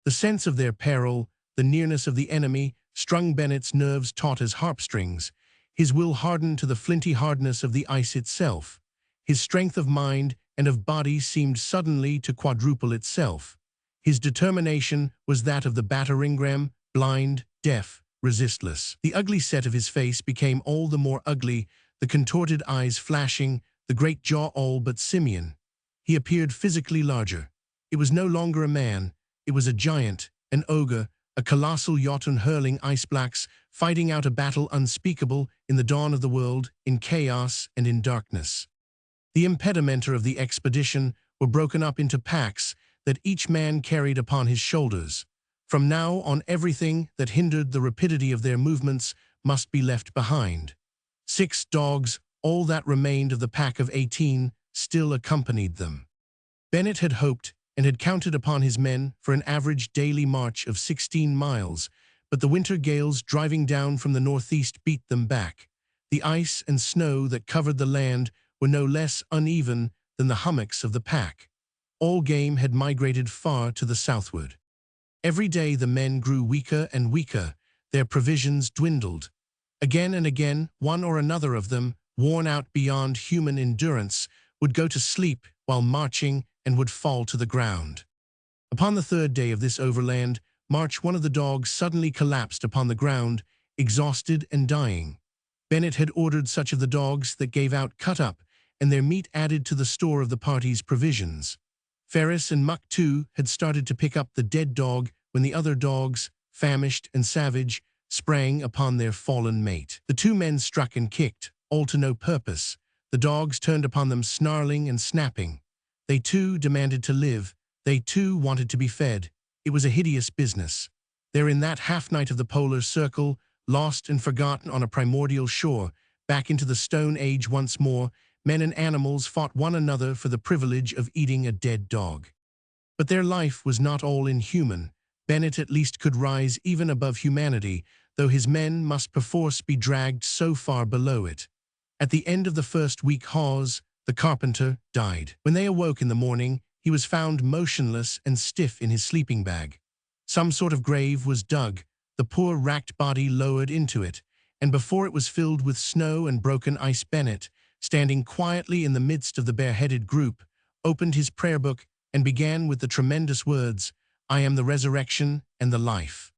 The sense of their peril, the nearness of the enemy, strung Bennett's nerves taut as harp-strings. His will hardened to the flinty hardness of the ice itself. His strength of mind and of body seemed suddenly to quadruple itself. His determination was that of the battering-ram, blind, deaf, resistless. The ugly set of his face became all the more ugly, the contorted eyes flashing, the great jaw all but simian. He appeared physically larger. It was no longer a man, it was a giant, an ogre, a colossal Jotun hurling ice-blacks, fighting out a battle unspeakable in the dawn of the world, in chaos and in darkness. The impedimenta of the expedition were broken up into packs that each man carried upon his shoulders. From now on, everything that hindered the rapidity of their movements must be left behind. 6 dogs, all that remained of the pack of 18, still accompanied them. Bennett had hoped and had counted upon his men for an average daily march of 16 miles, but the winter gales driving down from the northeast beat them back. The ice and snow that covered the land were no less uneven than the hummocks of the pack. All game had migrated far to the southward. Every day the men grew weaker and weaker, their provisions dwindled. Again and again, one or another of them, worn out beyond human endurance, would go to sleep while marching and would fall to the ground. Upon the 3rd day of this overland march, one of the dogs suddenly collapsed upon the ground, exhausted and dying. Bennett had ordered such of the dogs that gave out cut up, and their meat added to the store of the party's provisions. Ferris and Muck, too, had started to pick up the dead dog when the other dogs, famished and savage, sprang upon their fallen mate. The 2 men struck and kicked, all to no purpose. The dogs turned upon them snarling and snapping. They too demanded to live. They too wanted to be fed. It was a hideous business. There in that half-night of the polar circle, lost and forgotten on a primordial shore, back into the Stone Age once more, men and animals fought one another for the privilege of eating a dead dog. But their life was not all inhuman. Bennett at least could rise even above humanity, though his men must perforce be dragged so far below it. At the end of the first week, Hawes, the carpenter, died. When they awoke in the morning, he was found motionless and stiff in his sleeping bag. Some sort of grave was dug, the poor racked body lowered into it, and before it was filled with snow and broken ice, Bennett, standing quietly in the midst of the bareheaded group, opened his prayer book and began with the tremendous words, "I am the resurrection and the life."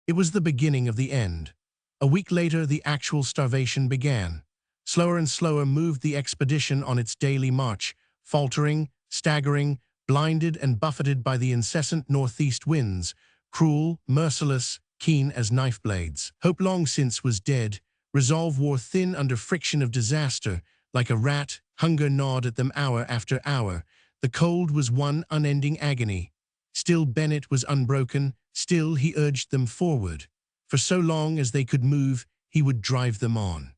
It was the beginning of the end. A week later, the actual starvation began. Slower and slower moved the expedition on its daily march, faltering, staggering, blinded and buffeted by the incessant northeast winds, cruel, merciless, keen as knife blades. Hope long since was dead. Resolve wore thin under friction of disaster. Like a rat, hunger gnawed at them hour after hour. The cold was one unending agony. Still Bennett was unbroken. Still he urged them forward. For so long as they could move, he would drive them on.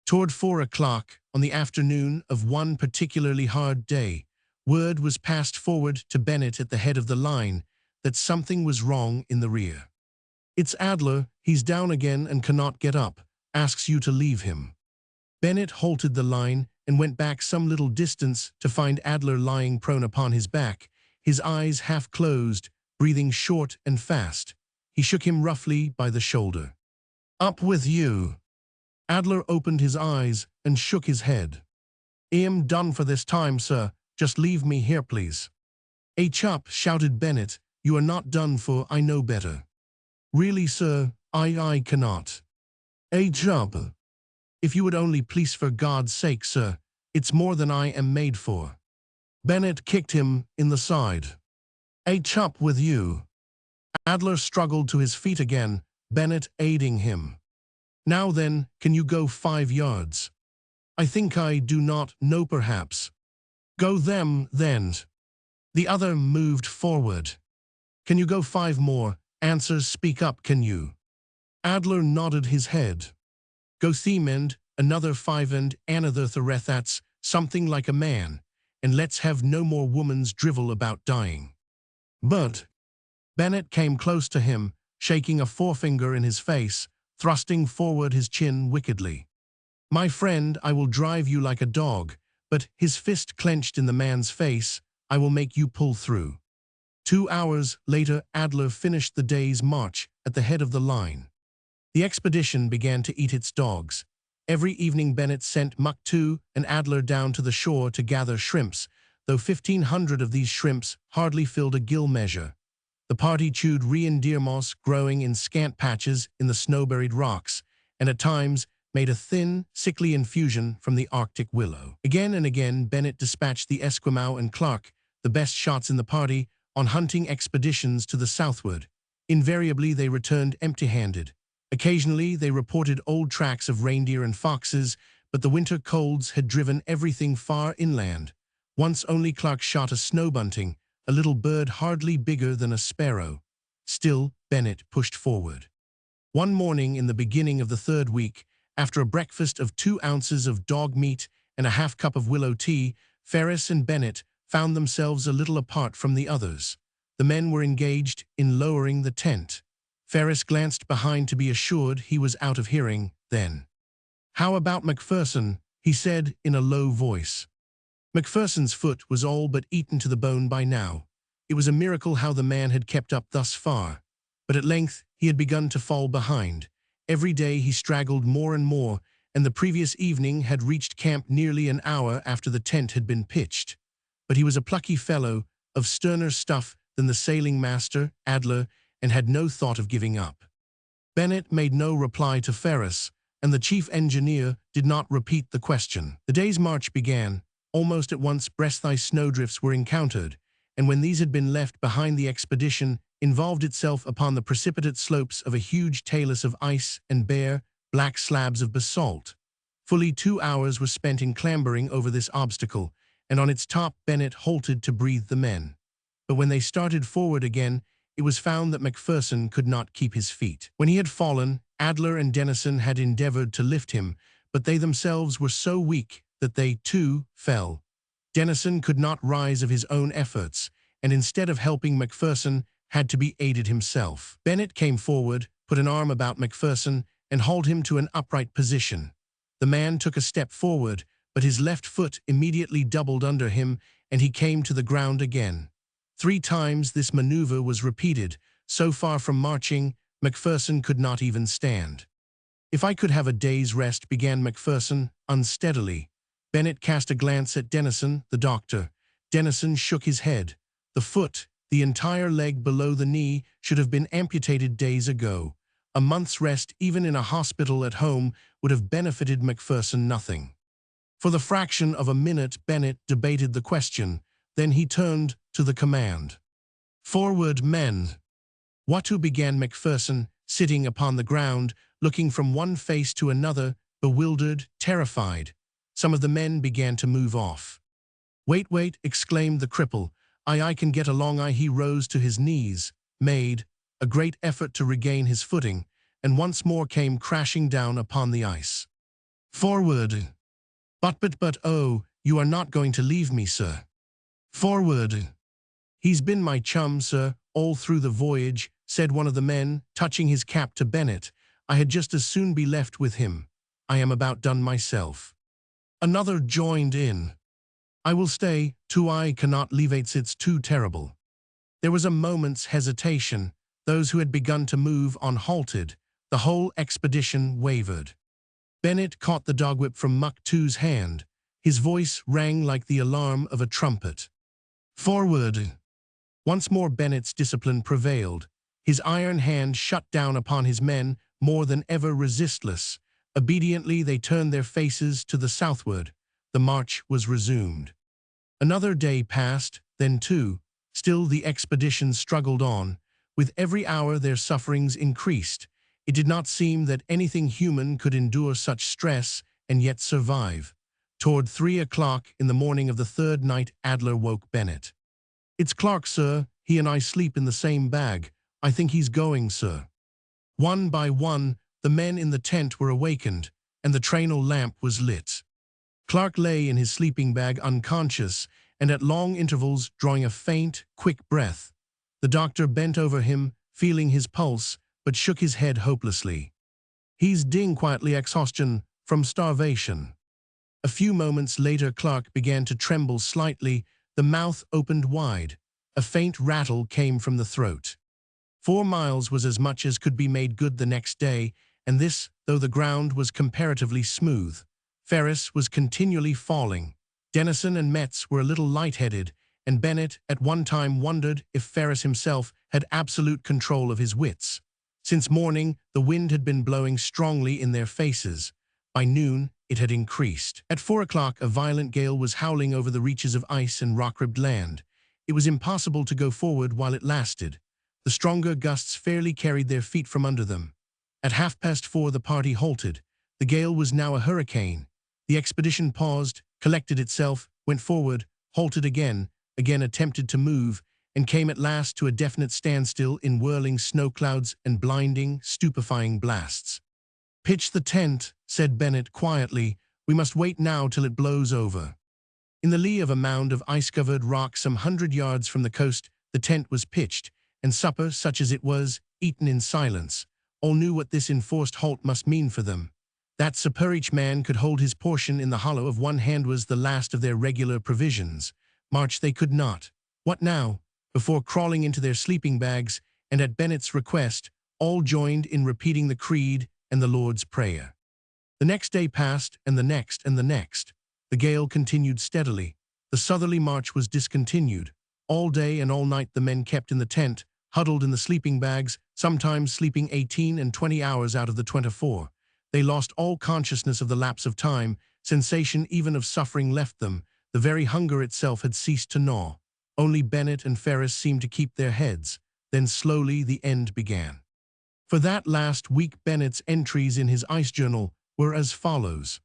Toward 4 o'clock, on the afternoon of one particularly hard day, word was passed forward to Bennett at the head of the line that something was wrong in the rear. "It's Adler, he's down again and cannot get up, asks you to leave him." Bennett halted the line and went back some little distance to find Adler lying prone upon his back, his eyes half closed, breathing short and fast. He shook him roughly by the shoulder. "Up with you." Adler opened his eyes and shook his head. "I'm done for this time, sir. Just leave me here, please." "A chap," shouted Bennett. "You are not done for, I know better." "Really, sir, I cannot." "A chap. If you would only please, for God's sake, sir, it's more than I am made for." Bennett kicked him in the side. "A chap with you." Adler struggled to his feet again, Bennett aiding him. Now then, can you go 5 yards? I think I do not know perhaps. Go them, then. The other moved forward. Can you go 5 more? Answers, speak up, can you? Adler nodded his head. Go theme and another 5 and another three, that's something like a man, and let's have no more woman's drivel about dying. But Bennett came close to him, shaking a forefinger in his face, thrusting forward his chin wickedly. My friend, I will drive you like a dog, but his fist clenched in the man's face, I will make you pull through. 2 hours later, Adler finished the day's march at the head of the line. The expedition began to eat its dogs. Every evening Bennett sent Muck 2 and Adler down to the shore to gather shrimps, though 1,500 of these shrimps hardly filled a gill measure. The party chewed reindeer moss growing in scant patches in the snow-buried rocks, and at times made a thin, sickly infusion from the Arctic willow. Again and again Bennett dispatched the Esquimaux and Clark, the best shots in the party, on hunting expeditions to the southward. Invariably they returned empty-handed. Occasionally they reported old tracks of reindeer and foxes, but the winter colds had driven everything far inland. Once only Clark shot a snowbunting, a little bird hardly bigger than a sparrow. Still, Bennett pushed forward. One morning in the beginning of the 3rd week, after a breakfast of 2 ounces of dog meat and a half cup of willow tea, Ferris and Bennett found themselves a little apart from the others. The men were engaged in lowering the tent. Ferris glanced behind to be assured he was out of hearing, then. How about Macpherson? He said in a low voice. Macpherson's foot was all but eaten to the bone by now. It was a miracle how the man had kept up thus far. But at length he had begun to fall behind. Every day he straggled more and more, and the previous evening had reached camp nearly an hour after the tent had been pitched. But he was a plucky fellow, of sterner stuff than the sailing master, Adler, and had no thought of giving up. Bennett made no reply to Ferris, and the chief engineer did not repeat the question. The day's march began. Almost at once breast-high snowdrifts were encountered, and when these had been left behind, the expedition involved itself upon the precipitate slopes of a huge talus of ice and bare, black slabs of basalt. Fully 2 hours were spent in clambering over this obstacle, and on its top Bennett halted to breathe the men. But when they started forward again, it was found that Macpherson could not keep his feet. When he had fallen, Adler and Dennison had endeavored to lift him, but they themselves were so weak that they, too, fell. Dennison could not rise of his own efforts, and instead of helping Macpherson, had to be aided himself. Bennett came forward, put an arm about Macpherson, and hauled him to an upright position. The man took a step forward, but his left foot immediately doubled under him, and he came to the ground again. 3 times this maneuver was repeated. So far from marching, Macpherson could not even stand. If I could have a day's rest, began Macpherson, unsteadily. Bennett cast a glance at Dennison, the doctor. Dennison shook his head. The foot, the entire leg below the knee, should have been amputated days ago. A month's rest, even in a hospital at home, would have benefited Macpherson nothing. For the fraction of a minute, Bennett debated the question. Then he turned to the command. Forward, men! What began Macpherson, sitting upon the ground, looking from one face to another, bewildered, terrified. Some of the men began to move off. Wait, exclaimed the cripple. I can get along. He rose to his knees, made a great effort to regain his footing, and once more came crashing down upon the ice. Forward! But, oh, you are not going to leave me, sir. Forward! He's been my chum, sir, all through the voyage, said one of the men, touching his cap to Bennett. I had just as soon be left with him. I am about done myself. Another joined in. I will stay, too. I cannot leave it. It's too terrible. There was a moment's hesitation. Those who had begun to move on halted. The whole expedition wavered. Bennett caught the dogwhip from Muck 2's hand. His voice rang like the alarm of a trumpet. Forward! Once more Bennett's discipline prevailed. His iron hand shut down upon his men, more than ever resistless. Obediently they turned their faces to the southward. The march was resumed. Another day passed, then 2. Still the expedition struggled on. With every hour their sufferings increased. It did not seem that anything human could endure such stress and yet survive. Toward 3 o'clock in the morning of the third night, Adler woke Bennett. "It's Clark, sir. He and I sleep in the same bag. I think he's going, sir." One by one, the men in the tent were awakened, and the trainal lamp was lit. Clark lay in his sleeping bag unconscious, and at long intervals drawing a faint, quick breath. The doctor bent over him, feeling his pulse, but shook his head hopelessly. "He's dying quietly, exhaustion, from starvation." A few moments later, Clark began to tremble slightly, the mouth opened wide. A faint rattle came from the throat. 4 miles was as much as could be made good the next day, and this, though the ground was comparatively smooth. Ferris was continually falling. Dennison and Metz were a little lightheaded, and Bennett at one time wondered if Ferris himself had absolute control of his wits. Since morning, the wind had been blowing strongly in their faces. By noon, it had increased. At 4 o'clock, a violent gale was howling over the reaches of ice and rock-ribbed land. It was impossible to go forward while it lasted. The stronger gusts fairly carried their feet from under them. At 4:30, the party halted. The gale was now a hurricane. The expedition paused, collected itself, went forward, halted again attempted to move, and came at last to a definite standstill in whirling snow clouds and blinding, stupefying blasts. "Pitch the tent," said Bennett quietly. "We must wait now till it blows over." In the lee of a mound of ice-covered rock some 100 yards from the coast, the tent was pitched, and supper, such as it was, eaten in silence. All knew what this enforced halt must mean for them. That supper each man could hold his portion in the hollow of one hand was the last of their regular provisions. March they could not. What now? Before crawling into their sleeping bags, and at Bennett's request, all joined in repeating the creed and the Lord's Prayer. The next day passed, and the next, and the next. The gale continued steadily. The southerly march was discontinued. All day and all night the men kept in the tent, huddled in the sleeping bags, sometimes sleeping 18 and 20 hours out of the 24. They lost all consciousness of the lapse of time. Sensation even of suffering left them. The very hunger itself had ceased to gnaw. Only Bennett and Ferris seemed to keep their heads. Then slowly the end began. For that last week, Bennett's entries in his ice journal were as follows.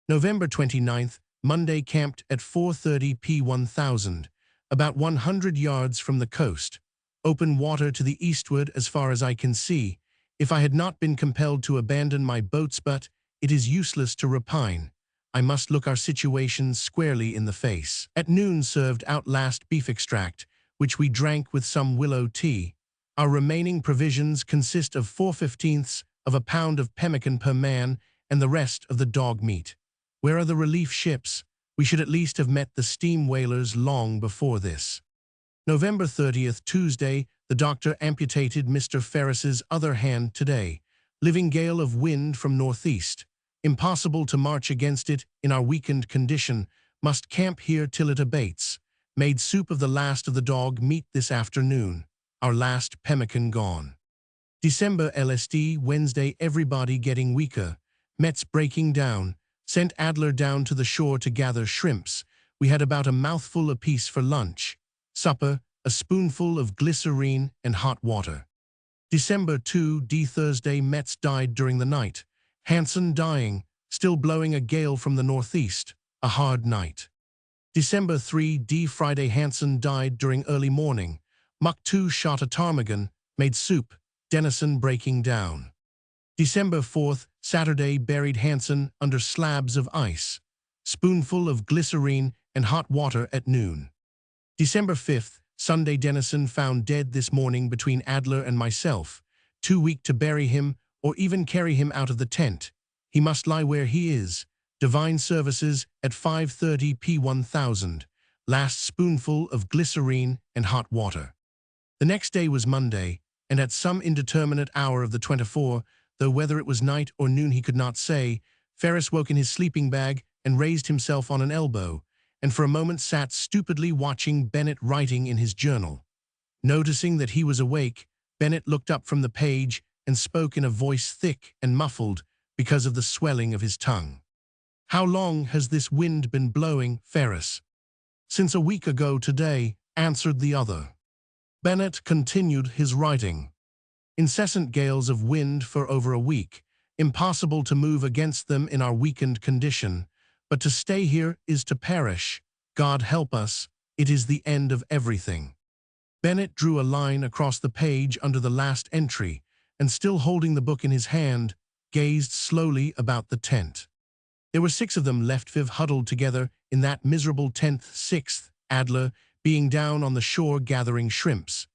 November 29th, Monday, camped at 4:30 p. 1000, about 100 yards from the coast. Open water to the eastward as far as I can see. If I had not been compelled to abandon my boats, but it is useless to repine. I must look our situation squarely in the face. At noon served out last beef extract, which we drank with some willow tea. Our remaining provisions consist of 4/15 of a pound of pemmican per man and the rest of the dog meat. Where are the relief ships? We should at least have met the steam whalers long before this. November 30th, Tuesday, the doctor amputated Mr. Ferris's other hand today. Living gale of wind from northeast. Impossible to march against it in our weakened condition. Must camp here till it abates. Made soup of the last of the dog meat this afternoon. Our last pemmican gone. December LSD, Wednesday, everybody getting weaker. Metz breaking down. Sent Adler down to the shore to gather shrimps. We had about a mouthful apiece for lunch. Supper, a spoonful of glycerine and hot water. December 2d, Thursday, Metz died during the night. Hansen dying, still blowing a gale from the northeast. A hard night. December 3d, Friday, Hansen died during early morning. Muck 2 shot a ptarmigan, made soup, Dennison breaking down. December 4th, Saturday, buried Hansen under slabs of ice. Spoonful of glycerine and hot water at noon. December 5th, Sunday, Dennison found dead this morning between Adler and myself. Too weak to bury him or even carry him out of the tent. He must lie where he is. Divine services at 5:30 p. 1000. Last spoonful of glycerine and hot water. The next day was Monday, and at some indeterminate hour of the 24, though whether it was night or noon he could not say, Ferris woke in his sleeping bag and raised himself on an elbow, and for a moment sat stupidly watching Bennett writing in his journal. Noticing that he was awake, Bennett looked up from the page and spoke in a voice thick and muffled because of the swelling of his tongue. "How long has this wind been blowing, Ferris?" "Since a week ago today," answered the other. Bennett continued his writing. Incessant gales of wind for over a week. Impossible to move against them in our weakened condition. But to stay here is to perish. God help us, it is the end of everything. Bennett drew a line across the page under the last entry, and still holding the book in his hand, gazed slowly about the tent. There were 6 of them left, 5 huddled together in that miserable 10th, 6th, Adler, being down on the shore gathering shrimps.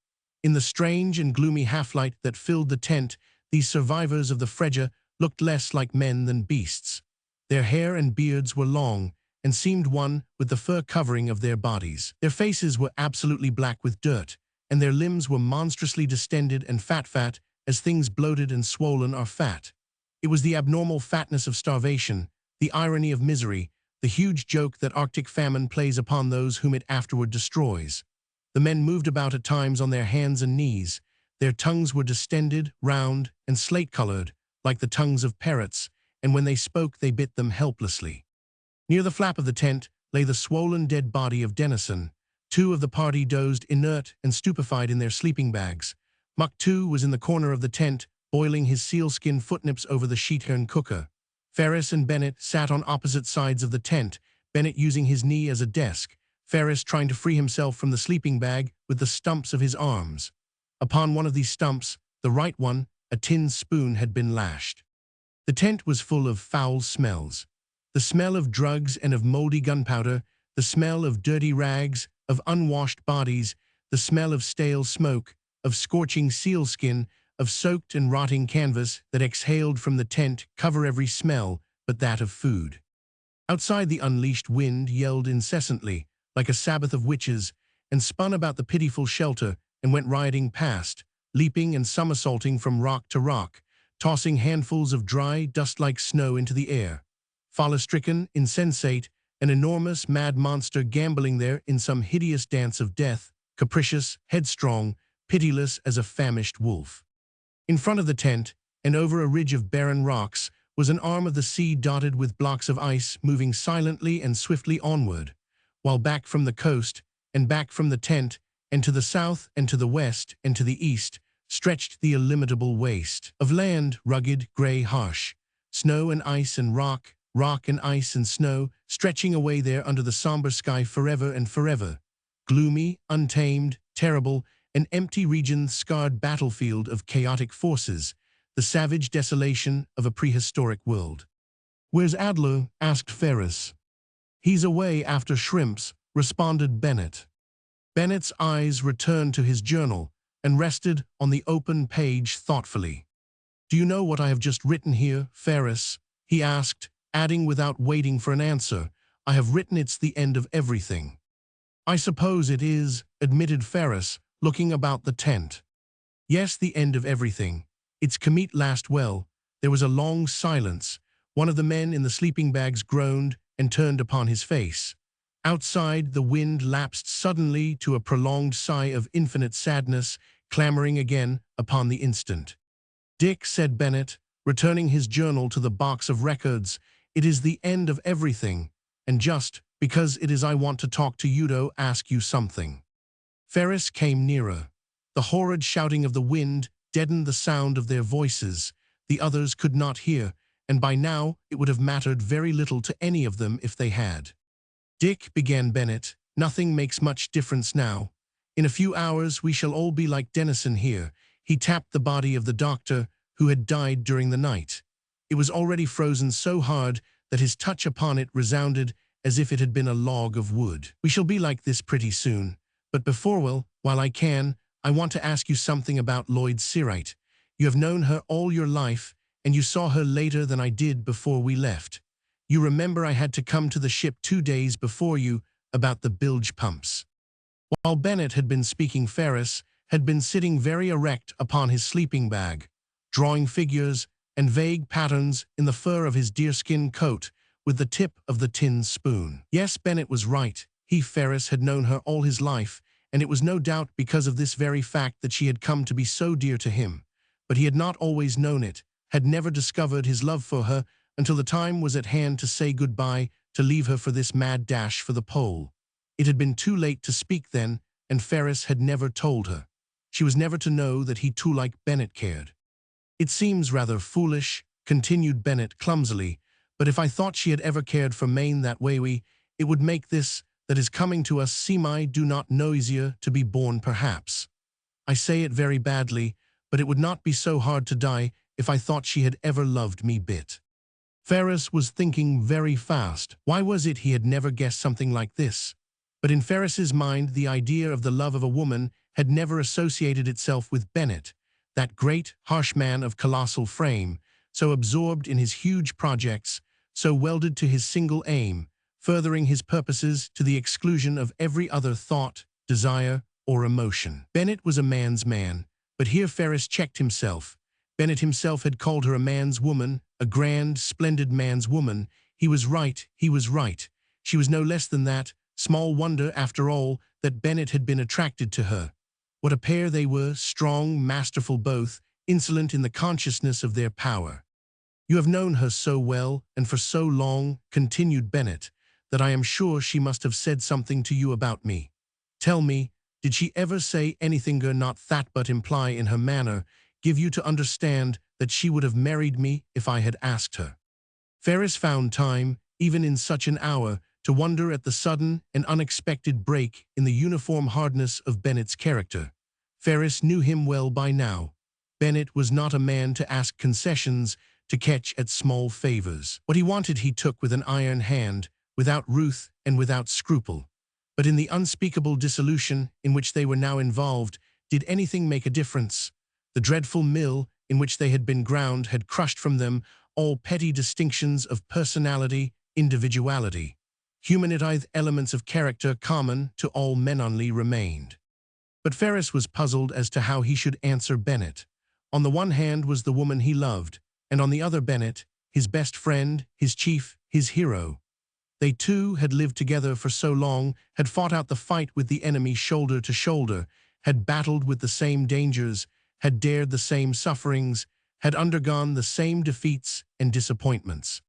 In the strange and gloomy half-light that filled the tent, these survivors of the Freja looked less like men than beasts. Their hair and beards were long, and seemed one with the fur covering of their bodies. Their faces were absolutely black with dirt, and their limbs were monstrously distended and fat, as things bloated and swollen are fat. It was the abnormal fatness of starvation, the irony of misery, the huge joke that Arctic famine plays upon those whom it afterward destroys. The men moved about at times on their hands and knees. Their tongues were distended, round, and slate-colored, like the tongues of parrots, and when they spoke they bit them helplessly. Near the flap of the tent lay the swollen dead body of Dennison. 2 of the party dozed inert and stupefied in their sleeping bags. Muck, too, was in the corner of the tent, boiling his sealskin footnips over the sheet-iron cooker. Ferris and Bennett sat on opposite sides of the tent, Bennett using his knee as a desk, Ferris trying to free himself from the sleeping bag with the stumps of his arms. Upon one of these stumps, the right one, a tin spoon had been lashed. The tent was full of foul smells. The smell of drugs and of moldy gunpowder, the smell of dirty rags, of unwashed bodies, the smell of stale smoke, of scorching sealskin, of soaked and rotting canvas that exhaled from the tent cover every smell but that of food. Outside, the unleashed wind yelled incessantly, like a sabbath of witches, and spun about the pitiful shelter and went rioting past, leaping and somersaulting from rock to rock, tossing handfuls of dry, dust-like snow into the air. Folly-stricken, insensate, an enormous, mad monster gamboling there in some hideous dance of death, capricious, headstrong, pitiless as a famished wolf. In front of the tent, and over a ridge of barren rocks, was an arm of the sea dotted with blocks of ice moving silently and swiftly onward, while back from the coast, and back from the tent, and to the south and to the west and to the east, stretched the illimitable waste of land, rugged, gray, harsh, snow and ice and rock, rock and ice and snow, stretching away there under the somber sky forever and forever, gloomy, untamed, terrible, an empty region, scarred battlefield of chaotic forces, the savage desolation of a prehistoric world. "Where's Adler?" asked Ferris. "He's away after shrimps," responded Bennett. Bennett's eyes returned to his journal and rested on the open page thoughtfully. "Do you know what I have just written here, Ferris?" he asked, adding without waiting for an answer, "I have written it's the end of everything." "I suppose it is," admitted Ferris, looking about the tent. "Yes, the end of everything. Its commit last well." There was a long silence. One of the men in the sleeping bags groaned and turned upon his face. Outside, the wind lapsed suddenly to a prolonged sigh of infinite sadness, clamoring again upon the instant. "Dick," said Bennett, returning his journal to the box of records, "it is the end of everything, and just because it is I want to talk to you to ask you something." Ferris came nearer. The horrid shouting of the wind deadened the sound of their voices. The others could not hear, and by now it would have mattered very little to any of them if they had. "Dick," began Bennett, "nothing makes much difference now. In a few hours we shall all be like Dennison here." He tapped the body of the doctor who had died during the night. It was already frozen so hard that his touch upon it resounded as if it had been a log of wood. "We shall be like this pretty soon. But before, well, while I can, I want to ask you something about Lloyd Searight. You have known her all your life, and you saw her later than I did before we left. You remember I had to come to the ship 2 days before you about the bilge pumps." While Bennett had been speaking, Ferris had been sitting very erect upon his sleeping bag, drawing figures and vague patterns in the fur of his deerskin coat with the tip of the tin spoon. Yes, Bennett was right. He, Ferris, had known her all his life, and it was no doubt because of this very fact that she had come to be so dear to him. But he had not always known it, had never discovered his love for her until the time was at hand to say goodbye, to leave her for this mad dash for the pole. It had been too late to speak then, and Ferris had never told her. she was never to know that he too like Bennett cared. It seems rather foolish, continued Bennett clumsily, but if I thought she had ever cared for Maine that way, it would make this that is coming to us seem I do not know easier to be born perhaps. I say it very badly, but it would not be so hard to die if I thought she had ever loved me bit. Ferris was thinking very fast. Why was it he had never guessed something like this? But in Ferris's mind the idea of the love of a woman had never associated itself with Bennett, that great, harsh man of colossal frame, so absorbed in his huge projects, so welded to his single aim, furthering his purposes to the exclusion of every other thought, desire, or emotion. Bennett was a man's man, but here Ferris checked himself. Bennett himself had called her a man's woman, a grand, splendid man's woman. He was right, he was right. She was no less than that. Small wonder, after all, that Bennett had been attracted to her. What a pair they were, strong, masterful both, insolent in the consciousness of their power. You have known her so well, and for so long, continued Bennett, that I am sure she must have said something to you about me. Tell me, did she ever say anything not that but imply in her manner, give you to understand that she would have married me if I had asked her? Ferris found time, even in such an hour, to wonder at the sudden and unexpected break in the uniform hardness of Bennett's character. Ferris knew him well by now. Bennett was not a man to ask concessions, to catch at small favors. What he wanted he took with an iron hand, without ruth and without scruple. But in the unspeakable dissolution in which they were now involved, did anything make a difference? The dreadful mill in which they had been ground had crushed from them all petty distinctions of personality, individuality. Humanitized elements of character common to all men only remained. But Ferris was puzzled as to how he should answer Bennett. On the one hand was the woman he loved, and on the other Bennett, his best friend, his chief, his hero. They two had lived together for so long, had fought out the fight with the enemy shoulder to shoulder, had battled with the same dangers, had dared the same sufferings, had undergone the same defeats and disappointments.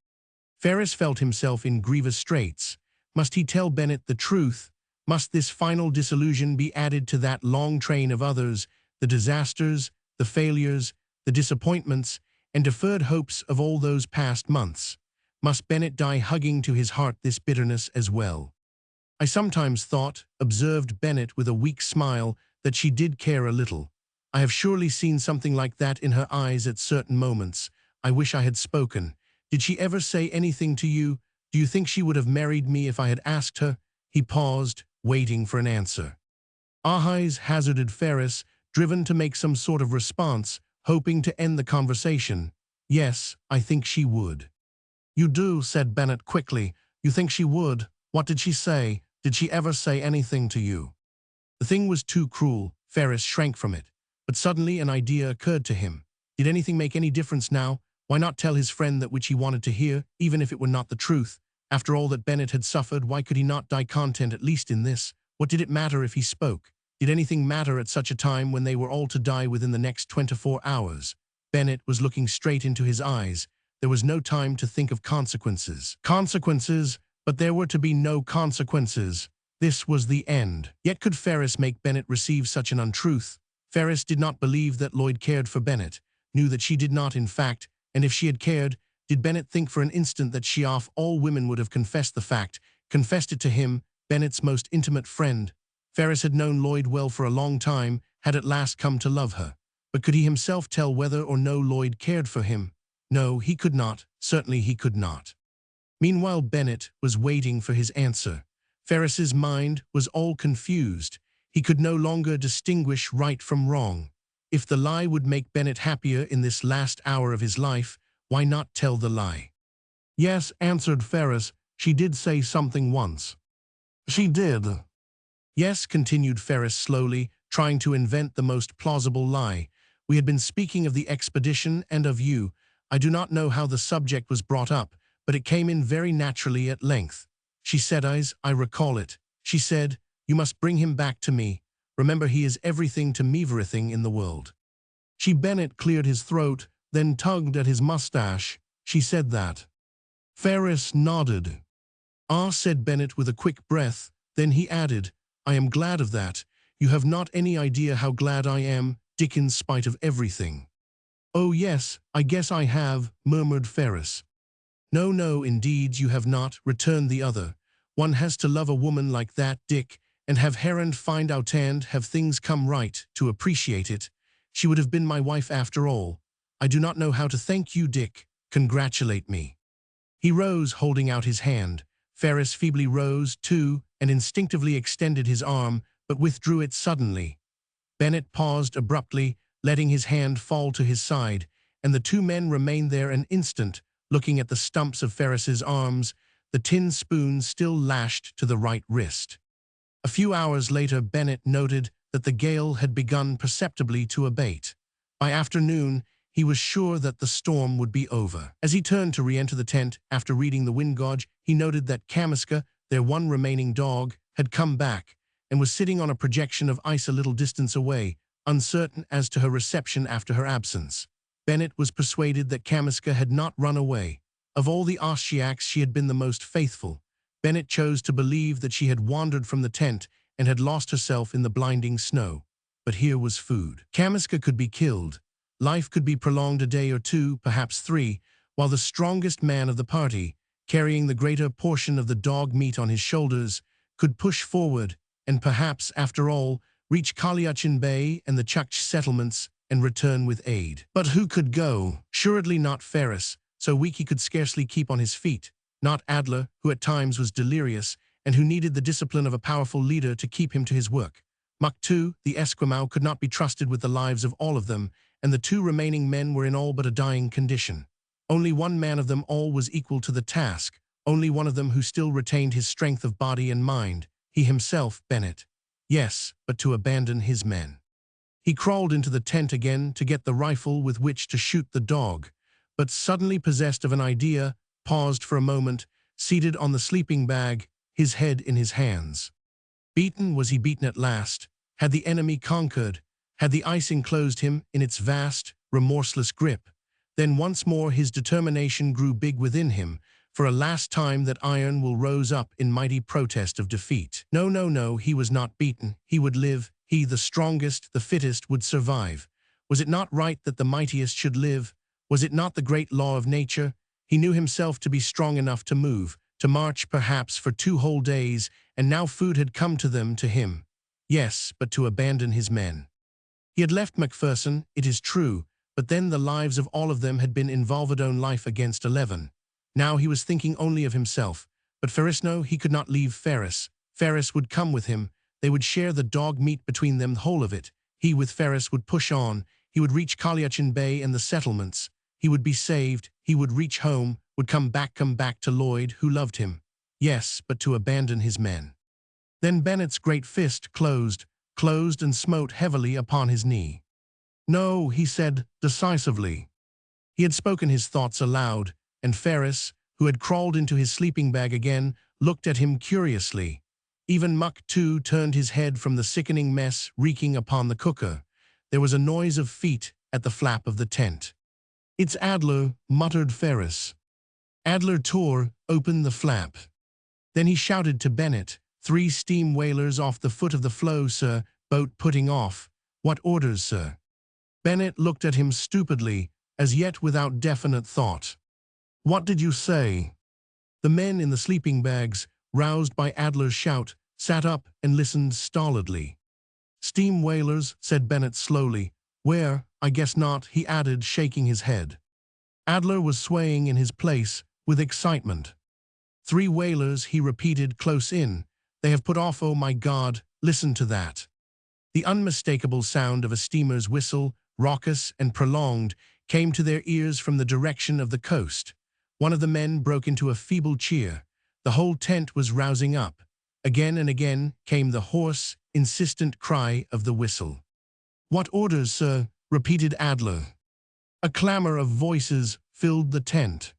Ferris felt himself in grievous straits. Must he tell Bennett the truth? Must this final disillusion be added to that long train of others, the disasters, the failures, the disappointments, and deferred hopes of all those past months? Must Bennett die hugging to his heart this bitterness as well? I sometimes thought, observed Bennett with a weak smile, that she did care a little. I have surely seen something like that in her eyes at certain moments. I wish I had spoken. Did she ever say anything to you? Do you think she would have married me if I had asked her? He paused, waiting for an answer. Ahais hazarded Ferris, driven to make some sort of response, hoping to end the conversation. Yes, I think she would. You do, said Bennett quickly. You think she would? What did she say? Did she ever say anything to you? The thing was too cruel. Ferris shrank from it. But suddenly an idea occurred to him. Did anything make any difference now? Why not tell his friend that which he wanted to hear, even if it were not the truth? After all that Bennett had suffered, why could he not die content at least in this? What did it matter if he spoke? Did anything matter at such a time when they were all to die within the next 24 hours? Bennett was looking straight into his eyes. There was no time to think of consequences. Consequences, but there were to be no consequences. This was the end. Yet could Ferris make Bennett receive such an untruth? Ferris did not believe that Lloyd cared for Bennett, knew that she did not in fact, and if she had cared, did Bennett think for an instant that she of all women would have confessed the fact, confessed it to him, Bennett's most intimate friend? Ferris had known Lloyd well for a long time, had at last come to love her. But could he himself tell whether or no Lloyd cared for him? No, he could not. Certainly he could not. Meanwhile Bennett was waiting for his answer. Ferris's mind was all confused. He could no longer distinguish right from wrong. If the lie would make Bennett happier in this last hour of his life, why not tell the lie? Yes, answered Ferris, she did say something once. She did. Yes, continued Ferris slowly, trying to invent the most plausible lie. We had been speaking of the expedition and of you. I do not know how the subject was brought up, but it came in very naturally at length. She said, I recall it. She said, you must bring him back to me. Remember, he is everything to me, everything in the world. Bennett cleared his throat, then tugged at his mustache. She said that. Ferris nodded. Ah, said Bennett with a quick breath. Then he added, I am glad of that. You have not any idea how glad I am, Dick, in spite of everything." "Oh yes, I guess I have," murmured Ferris. "No, no, indeed you have not," returned the other. "One has to love a woman like that, Dick, and have her and find out and have things come right, to appreciate it. She would have been my wife after all. I do not know how to thank you, Dick. Congratulate me." He rose, holding out his hand. Ferris feebly rose, too, and instinctively extended his arm, but withdrew it suddenly. Bennett paused abruptly, letting his hand fall to his side, and the two men remained there an instant, looking at the stumps of Ferris's arms, the tin spoon still lashed to the right wrist. A few hours later, Bennett noted that the gale had begun perceptibly to abate. By afternoon, he was sure that the storm would be over. As he turned to re-enter the tent after reading the wind gauge, he noted that Kamiska, their one remaining dog, had come back and was sitting on a projection of ice a little distance away, uncertain as to her reception after her absence. Bennett was persuaded that Kamiska had not run away. Of all the Ostiaks, she had been the most faithful. Bennett chose to believe that she had wandered from the tent and had lost herself in the blinding snow. But here was food. Kamiska could be killed. Life could be prolonged a day or two, perhaps 3, while the strongest man of the party, carrying the greater portion of the dog meat on his shoulders, could push forward and perhaps, after all, reach Kalyachin Bay and the Chukch settlements and return with aid. But who could go? Assuredly not Ferris, so weak he could scarcely keep on his feet. Not Adler, who at times was delirious and who needed the discipline of a powerful leader to keep him to his work. Muck, too, the Esquimau, could not be trusted with the lives of all of them, and the 2 remaining men were in all but a dying condition. Only one man of them all was equal to the task, only one of them who still retained his strength of body and mind, he himself, Bennett. Yes, but to abandon his men. He crawled into the tent again to get the rifle with which to shoot the dog, but suddenly possessed of an idea, paused for a moment, seated on the sleeping bag, his head in his hands. Beaten, was he beaten at last? Had the enemy conquered? Had the ice enclosed him in its vast, remorseless grip? Then once more his determination grew big within him. For a last time that iron will rose up in mighty protest of defeat. No, no, no, he was not beaten. He would live. He, the strongest, the fittest, would survive. Was it not right that the mightiest should live? Was it not the great law of nature? He knew himself to be strong enough to move, to march perhaps for 2 whole days, and now food had come to them, to him. Yes, but to abandon his men. He had left Macpherson, it is true, but then the lives of all of them had been in Volverdone life against 11. Now he was thinking only of himself. But Ferris, he could not leave Ferris. Ferris would come with him. They would share the dog meat between them, the whole of it. He with Ferris would push on. He would reach Kalyachin Bay and the settlements. He would be saved. He would reach home, would come back to Lloyd, who loved him. Yes, but to abandon his men. Then Bennett's great fist closed and smote heavily upon his knee. "No," he said decisively. He had spoken his thoughts aloud, and Ferris, who had crawled into his sleeping bag again, looked at him curiously. Even Muck, too, turned his head from the sickening mess reeking upon the cooker. There was a noise of feet at the flap of the tent. "It's Adler," muttered Ferris. Adler tore open the flap. Then he shouted to Bennett, "3 steam whalers off the foot of the floe, sir, boat putting off. What orders, sir?" Bennett looked at him stupidly, as yet without definite thought. "What did you say?" The men in the sleeping bags, roused by Adler's shout, sat up and listened stolidly. "Steam whalers," said Bennett slowly. "Where? I guess not," he added, shaking his head. Adler was swaying in his place with excitement. "3 whalers," he repeated, "close in. They have put off. Oh my God, listen to that." The unmistakable sound of a steamer's whistle, raucous and prolonged, came to their ears from the direction of the coast. One of the men broke into a feeble cheer. The whole tent was rousing up. Again and again came the hoarse, insistent cry of the whistle. "What orders, sir?" repeated Adler. A clamor of voices filled the tent.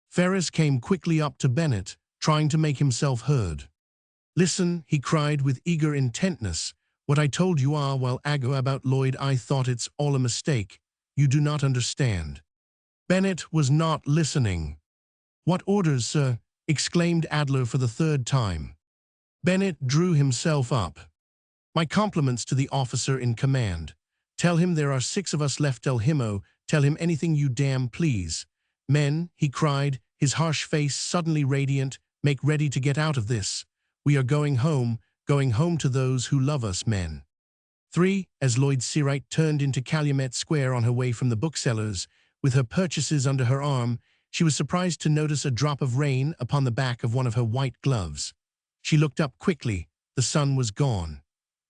Ferris came quickly up to Bennett, trying to make himself heard. "Listen," he cried with eager intentness. "What I told you a while ago about Lloyd, I thought it's all a mistake. You do not understand." Bennett was not listening. "What orders, sir?" exclaimed Adler for the 3rd time. Bennett drew himself up. My compliments to the officer in command. Tell him there are 6 of us left, El Himo. Tell him anything you damn please. Men, he cried, his harsh face suddenly radiant, make ready to get out of this. We are going home to those who love us, men. 3. As Lloyd Seawright turned into Calumet Square on her way from the bookseller's, with her purchases under her arm, she was surprised to notice a drop of rain upon the back of one of her white gloves. She looked up quickly. The sun was gone.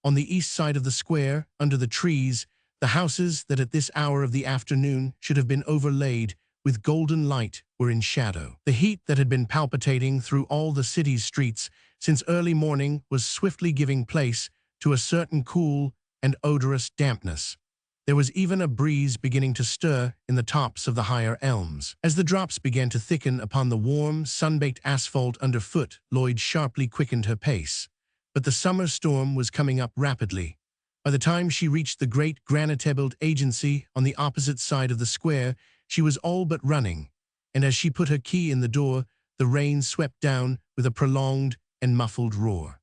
On the east side of the square, under the trees, the houses that at this hour of the afternoon should have been overlaid with golden light were in shadow. The heat that had been palpitating through all the city's streets since early morning was swiftly giving place to a certain cool and odorous dampness. There was even a breeze beginning to stir in the tops of the higher elms. As the drops began to thicken upon the warm, sun-baked asphalt underfoot, Lloyd sharply quickened her pace. But the summer storm was coming up rapidly. By the time she reached the great granite-tabled agency on the opposite side of the square, she was all but running, and as she put her key in the door, the rain swept down with a prolonged and muffled roar.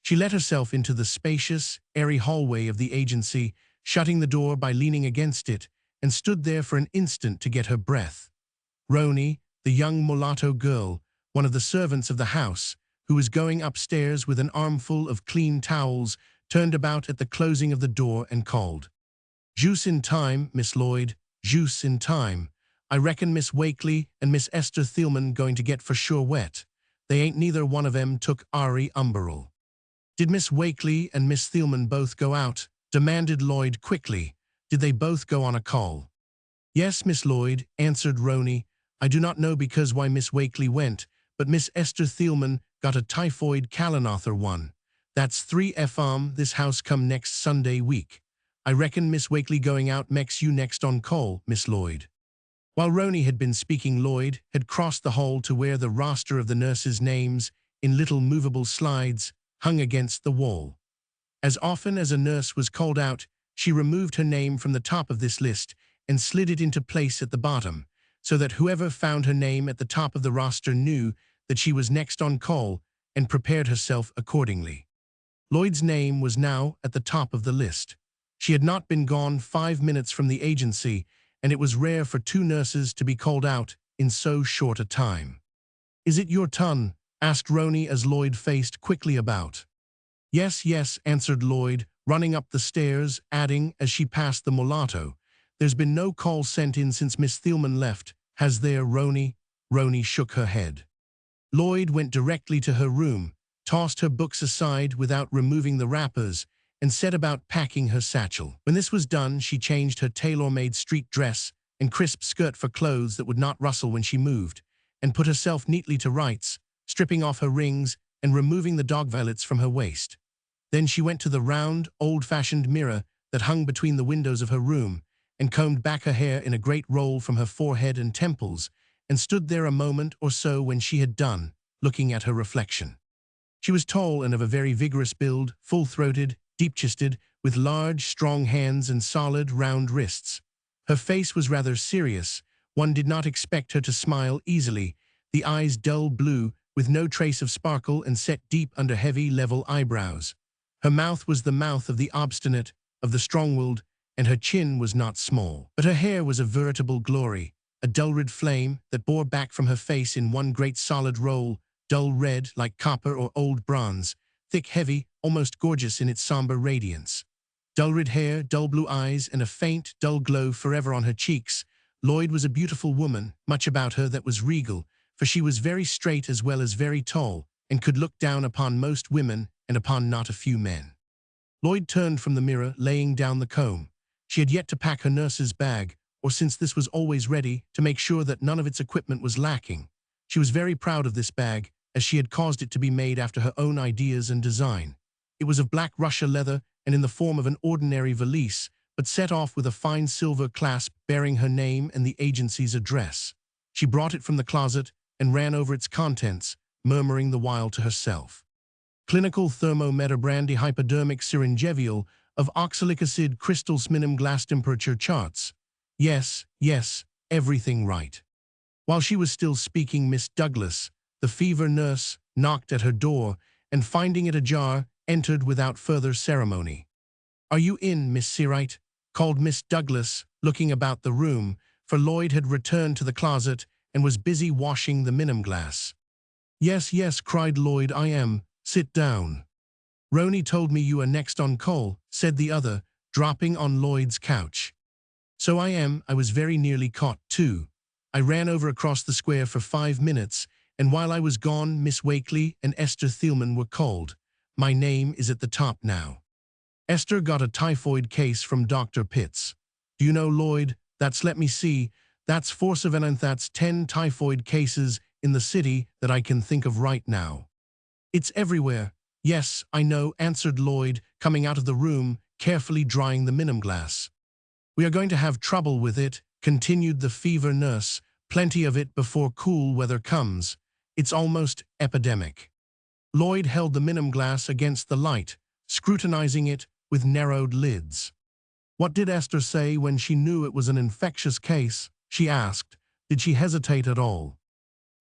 She let herself into the spacious, airy hallway of the agency, shutting the door by leaning against it, and stood there for an instant to get her breath. Roni, the young mulatto girl, one of the servants of the house, who was going upstairs with an armful of clean towels, turned about at the closing of the door and called, "Juice in time, Miss Lloyd, juice in time. I reckon Miss Wakely and Miss Esther Thielman going to get for sure wet. They ain't neither one of 'em took Ari Umberell." "Did Miss Wakely and Miss Thielman both go out?" demanded Lloyd quickly. "Did they both go on a call?" "Yes, Miss Lloyd," answered Roni. "I do not know because why Miss Wakely went, but Miss Esther Thielman got a typhoid Kalanother one. That's 3 this house come next Sunday week. I reckon Miss Wakely going out makes you next on call, Miss Lloyd." While Roni had been speaking, Lloyd had crossed the hall to where the roster of the nurses' names, in little movable slides, hung against the wall. As often as a nurse was called out, she removed her name from the top of this list and slid it into place at the bottom, so that whoever found her name at the top of the roster knew that she was next on call and prepared herself accordingly. Lloyd's name was now at the top of the list. She had not been gone 5 minutes from the agency, and it was rare for 2 nurses to be called out in so short a time. "Is it your turn?" asked Roni as Lloyd faced quickly about. "Yes, yes," answered Lloyd, running up the stairs, adding as she passed the mulatto, "There's been no call sent in since Miss Thielman left, has there, Roni?" Roni shook her head. Lloyd went directly to her room, tossed her books aside without removing the wrappers, and set about packing her satchel. When this was done, she changed her tailor-made street dress and crisp skirt for clothes that would not rustle when she moved, and put herself neatly to rights, stripping off her rings and removing the dog violets from her waist. Then she went to the round, old-fashioned mirror that hung between the windows of her room, and combed back her hair in a great roll from her forehead and temples, and stood there a moment or so when she had done, looking at her reflection. She was tall and of a very vigorous build, full-throated, deep-chested, with large, strong hands and solid, round wrists. Her face was rather serious. One did not expect her to smile easily, the eyes dull blue, with no trace of sparkle and set deep under heavy, level eyebrows. Her mouth was the mouth of the obstinate, of the strong-willed, and her chin was not small. But her hair was a veritable glory, a dull red flame that bore back from her face in one great solid roll, dull red like copper or old bronze, thick, heavy, almost gorgeous in its somber radiance. Dull red hair, dull blue eyes, and a faint, dull glow forever on her cheeks. Lloyd was a beautiful woman, much about her that was regal, for she was very straight as well as very tall, and could look down upon most women and upon not a few men. Lloyd turned from the mirror, laying down the comb. She had yet to pack her nurse's bag, or since this was always ready, to make sure that none of its equipment was lacking. She was very proud of this bag, as she had caused it to be made after her own ideas and design. It was of black Russia leather and in the form of an ordinary valise, but set off with a fine silver clasp bearing her name and the agency's address. She brought it from the closet and ran over its contents, murmuring the while to herself. Clinical thermometabrandy hypodermic syringevial of oxalic acid crystals minimum glass temperature charts. Yes, yes, everything right. While she was still speaking, Miss Douglas, the fever nurse, knocked at her door, and finding it ajar, entered without further ceremony. "Are you in, Miss Seawright?" called Miss Douglas, looking about the room, for Lloyd had returned to the closet and was busy washing the minim glass. "Yes, yes," cried Lloyd, "I am. Sit down." "Roni told me you are next on call," said the other, dropping on Lloyd's couch. "So I am. I was very nearly caught, too. I ran over across the square for 5 minutes, and while I was gone, Miss Wakely and Esther Thielman were called. My name is at the top now. Esther got a typhoid case from Dr. Pitts. Do you know, Lloyd, let me see, that's 4 and that's 10 typhoid cases in the city that I can think of right now." "It's everywhere." "Yes, I know," answered Lloyd, coming out of the room, carefully drying the minim glass. "We are going to have trouble with it," continued the fever nurse. "Plenty of it before cool weather comes. It's almost epidemic." Lloyd held the minim glass against the light, scrutinizing it with narrowed lids. "What did Esther say when she knew it was an infectious case?" she asked. "Did she hesitate at all?"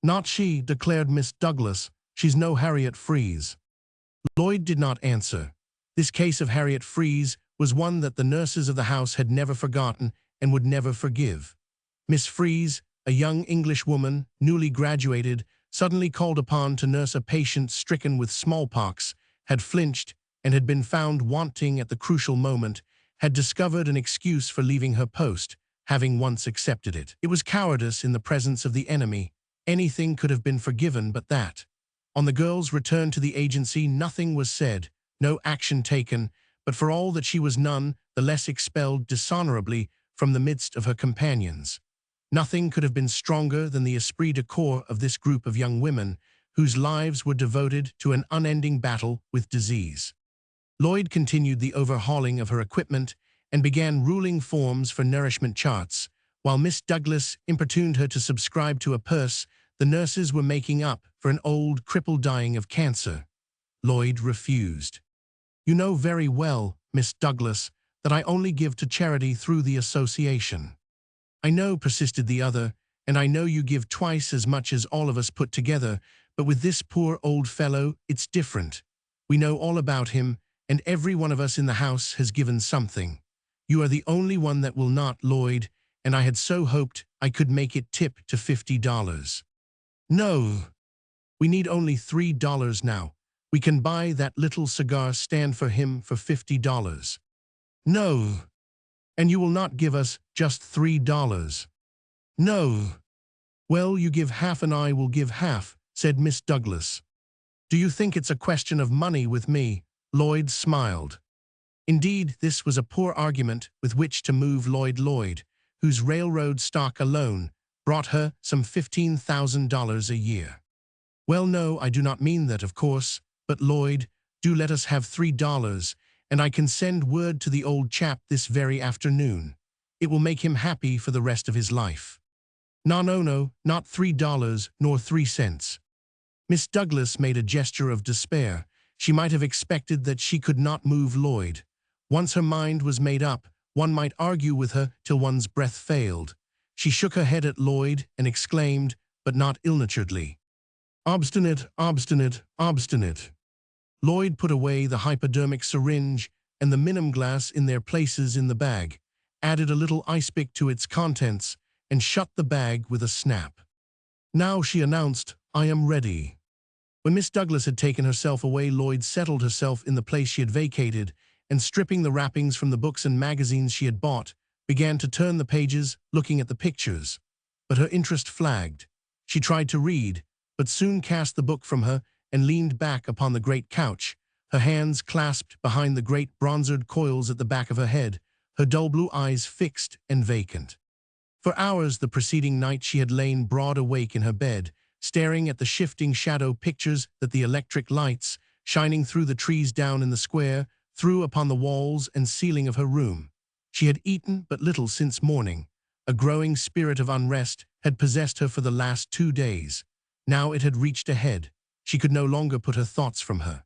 "Not she," declared Miss Douglas. "She's no Harriet Freeze." Lloyd did not answer. This case of Harriet Freeze was one that the nurses of the house had never forgotten and would never forgive. Miss Freeze, a young English woman, newly graduated, suddenly called upon to nurse a patient stricken with smallpox, had flinched and had been found wanting at the crucial moment, had discovered an excuse for leaving her post, having once accepted it. It was cowardice in the presence of the enemy. Anything could have been forgiven but that. On the girl's return to the agency, nothing was said, no action taken, but for all that she was none the less expelled dishonorably from the midst of her companions. Nothing could have been stronger than the esprit de corps of this group of young women, whose lives were devoted to an unending battle with disease. Lloyd continued the overhauling of her equipment and began ruling forms for nourishment charts, while Miss Douglas importuned her to subscribe to a purse the nurses were making up for an old cripple dying of cancer. Lloyd refused. "You know very well, Miss Douglas, that I only give to charity through the association." "I know," persisted the other, "and I know you give twice as much as all of us put together, but with this poor old fellow, it's different. We know all about him, and every one of us in the house has given something. You are the only one that will not, Lloyd, and I had so hoped I could make it tip to $50. "No. We need only $3 now. We can buy that little cigar stand for him for $50. "No. And you will not give us just $3. "No. "Well, you give half and I will give half," said Miss Douglas. "Do you think it's a question of money with me?" Lloyd smiled. Indeed, this was a poor argument with which to move Lloyd, whose railroad stock alone brought her some $15,000 a year. "Well, no, I do not mean that, of course, but Lloyd, do let us have $3, and I can send word to the old chap this very afternoon. It will make him happy for the rest of his life." No, not $3 nor 3 cents. Miss Douglas made a gesture of despair. She might have expected that she could not move Lloyd. Once her mind was made up, one might argue with her till one's breath failed. She shook her head at Lloyd and exclaimed, but not ill-naturedly, "Obstinate, obstinate, obstinate." Lloyd put away the hypodermic syringe and the minim glass in their places in the bag, added a little ice pick to its contents, and shut the bag with a snap. "Now," she announced, "I am ready." When Miss Douglas had taken herself away, Lloyd settled herself in the place she had vacated, and stripping the wrappings from the books and magazines she had bought, began to turn the pages, looking at the pictures. But her interest flagged. She tried to read, but soon cast the book from her and leaned back upon the great couch, her hands clasped behind the great bronzered coils at the back of her head, her dull blue eyes fixed and vacant. For hours the preceding night she had lain broad awake in her bed, staring at the shifting shadow pictures that the electric lights, shining through the trees down in the square, threw upon the walls and ceiling of her room. She had eaten but little since morning. A growing spirit of unrest had possessed her for the last 2 days. Now it had reached a head. She could no longer put her thoughts from her.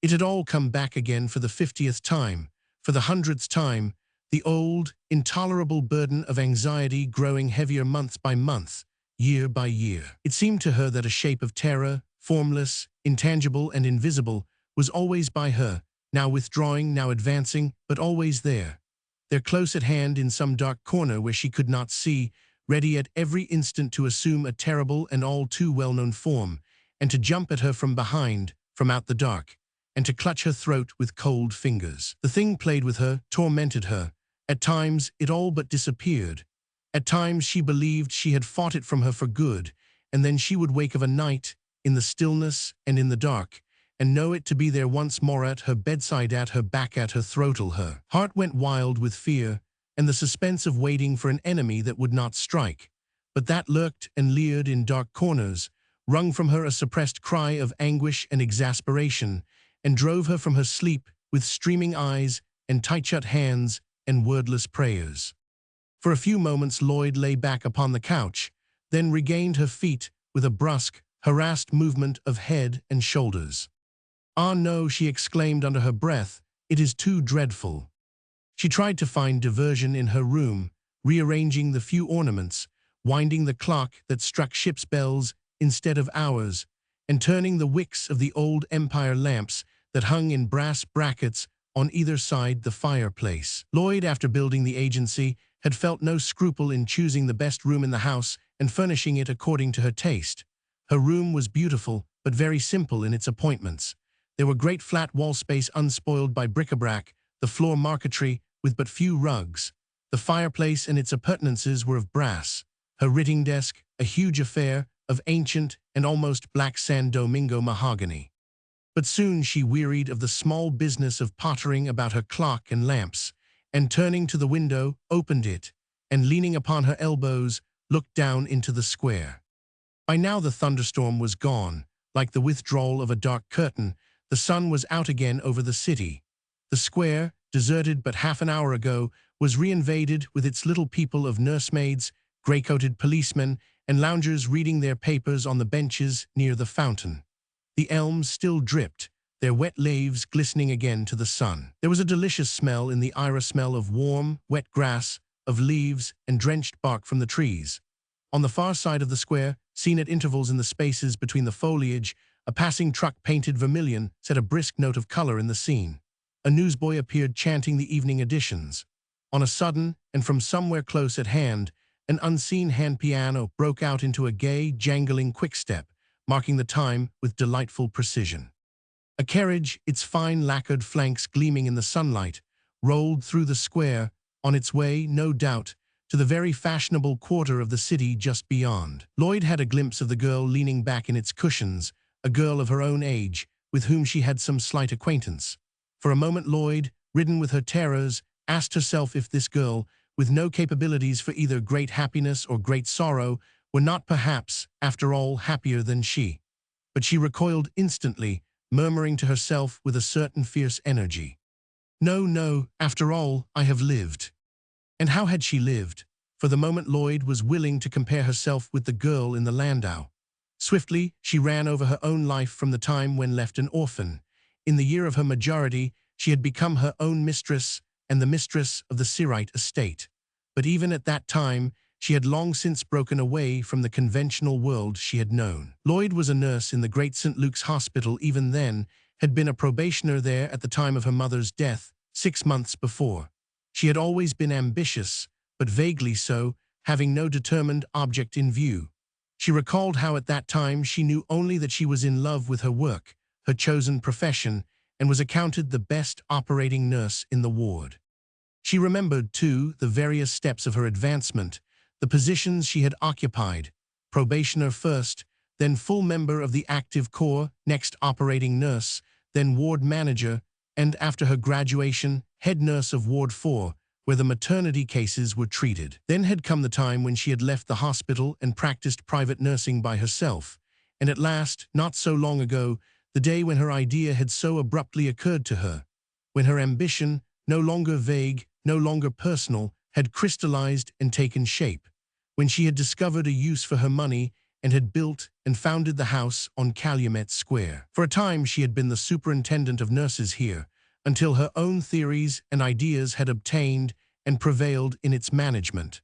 It had all come back again for the 50th time, for the 100th time, the old, intolerable burden of anxiety growing heavier month by month, year by year. It seemed to her that a shape of terror, formless, intangible, and invisible, was always by her, now withdrawing, now advancing, but always there. There close at hand in some dark corner where she could not see, ready at every instant to assume a terrible and all too well-known form, and to jump at her from behind, from out the dark, and to clutch her throat with cold fingers. The thing played with her, tormented her. At times, it all but disappeared. At times, she believed she had fought it from her for good, and then she would wake of a night, in the stillness and in the dark, and know it to be there once more at her bedside, at her back, at her throatle. Her heart went wild with fear, and the suspense of waiting for an enemy that would not strike, but that lurked and leered in dark corners, wrung from her a suppressed cry of anguish and exasperation, and drove her from her sleep with streaming eyes and tight-shut hands and wordless prayers. For a few moments Lloyd lay back upon the couch, then regained her feet with a brusque, harassed movement of head and shoulders. "Ah, no," she exclaimed under her breath, "it is too dreadful." She tried to find diversion in her room, rearranging the few ornaments, winding the clock that struck ship's bells instead of hours, and turning the wicks of the old Empire lamps that hung in brass brackets on either side the fireplace. Lloyd, after building the agency, had felt no scruple in choosing the best room in the house and furnishing it according to her taste. Her room was beautiful, but very simple in its appointments. There were great flat wall space unspoiled by bric-a-brac, the floor marquetry with but few rugs. The fireplace and its appurtenances were of brass. Her writing desk, a huge affair, of ancient and almost black San Domingo mahogany. But soon she wearied of the small business of pottering about her clock and lamps, and turning to the window, opened it, and leaning upon her elbows, looked down into the square. By now the thunderstorm was gone. Like the withdrawal of a dark curtain, the sun was out again over the city. The square, deserted but half an hour ago, was reinvaded with its little people of nursemaids, grey-coated policemen, and loungers reading their papers on the benches near the fountain. The elms still dripped, their wet leaves glistening again to the sun. There was a delicious smell in the air, a smell of warm, wet grass, of leaves and drenched bark from the trees. On the far side of the square, seen at intervals in the spaces between the foliage, a passing truck painted vermilion set a brisk note of color in the scene. A newsboy appeared chanting the evening editions. On a sudden, and from somewhere close at hand, an unseen hand piano broke out into a gay, jangling quickstep, marking the time with delightful precision. A carriage, its fine lacquered flanks gleaming in the sunlight, rolled through the square, on its way, no doubt, to the very fashionable quarter of the city just beyond. Lloyd had a glimpse of the girl leaning back in its cushions, a girl of her own age, with whom she had some slight acquaintance. For a moment Lloyd, ridden with her terrors, asked herself if this girl, with no capabilities for either great happiness or great sorrow, were not perhaps, after all, happier than she. But she recoiled instantly, murmuring to herself with a certain fierce energy, "No, no, after all, I have lived." And how had she lived? For the moment Lloyd was willing to compare herself with the girl in the landau. Swiftly, she ran over her own life from the time when left an orphan. In the year of her majority, she had become her own mistress and the mistress of the Searite estate. But even at that time, she had long since broken away from the conventional world she had known. Lloyd was a nurse in the great St. Luke's Hospital even then, had been a probationer there at the time of her mother's death, 6 months before. She had always been ambitious, but vaguely so, having no determined object in view. She recalled how at that time she knew only that she was in love with her work, her chosen profession, and was accounted the best operating nurse in the ward. She remembered, too, the various steps of her advancement, the positions she had occupied, probationer first, then full member of the active corps, next operating nurse, then ward manager, and after her graduation, head nurse of Ward 4, where the maternity cases were treated. Then had come the time when she had left the hospital and practiced private nursing by herself, and at last, not so long ago, the day when her idea had so abruptly occurred to her, when her ambition, no longer vague, no longer personal, had crystallized and taken shape, when she had discovered a use for her money and had built and founded the house on Calumet Square. For a time she had been the superintendent of nurses here, until her own theories and ideas had obtained and prevailed in its management.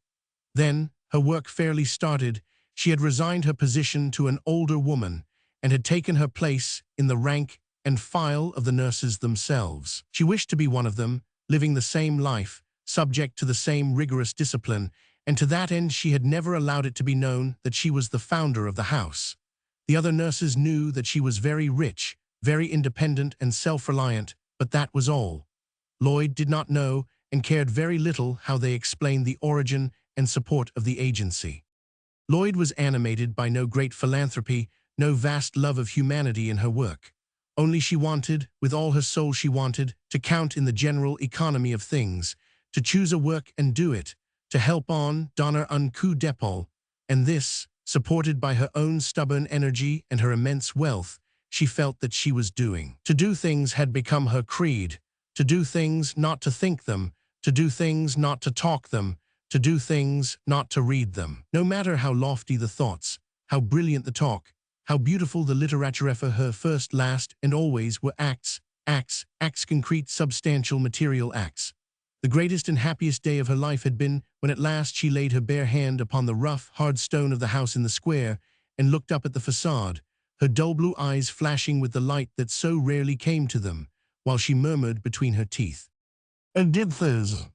Then, her work fairly started, she had resigned her position to an older woman and had taken her place in the rank and file of the nurses themselves. She wished to be one of them, living the same life, subject to the same rigorous discipline, and to that end she had never allowed it to be known that she was the founder of the house. The other nurses knew that she was very rich, very independent and self-reliant, but that was all. Lloyd did not know and cared very little how they explained the origin and support of the agency. Lloyd was animated by no great philanthropy, no vast love of humanity in her work. Only she wanted, with all her soul she wanted, to count in the general economy of things, to choose a work and do it, to help on, donner un coup d'épaule, and this, supported by her own stubborn energy and her immense wealth, she felt that she was doing. To do things had become her creed, to do things, not to think them, to do things, not to talk them, to do things, not to read them. No matter how lofty the thoughts, how brilliant the talk, how beautiful the literature for her first, last, and always were acts, concrete, substantial, material acts. The greatest and happiest day of her life had been when at last she laid her bare hand upon the rough, hard stone of the house in the square and looked up at the facade, her dull blue eyes flashing with the light that so rarely came to them, while she murmured between her teeth, "And did this."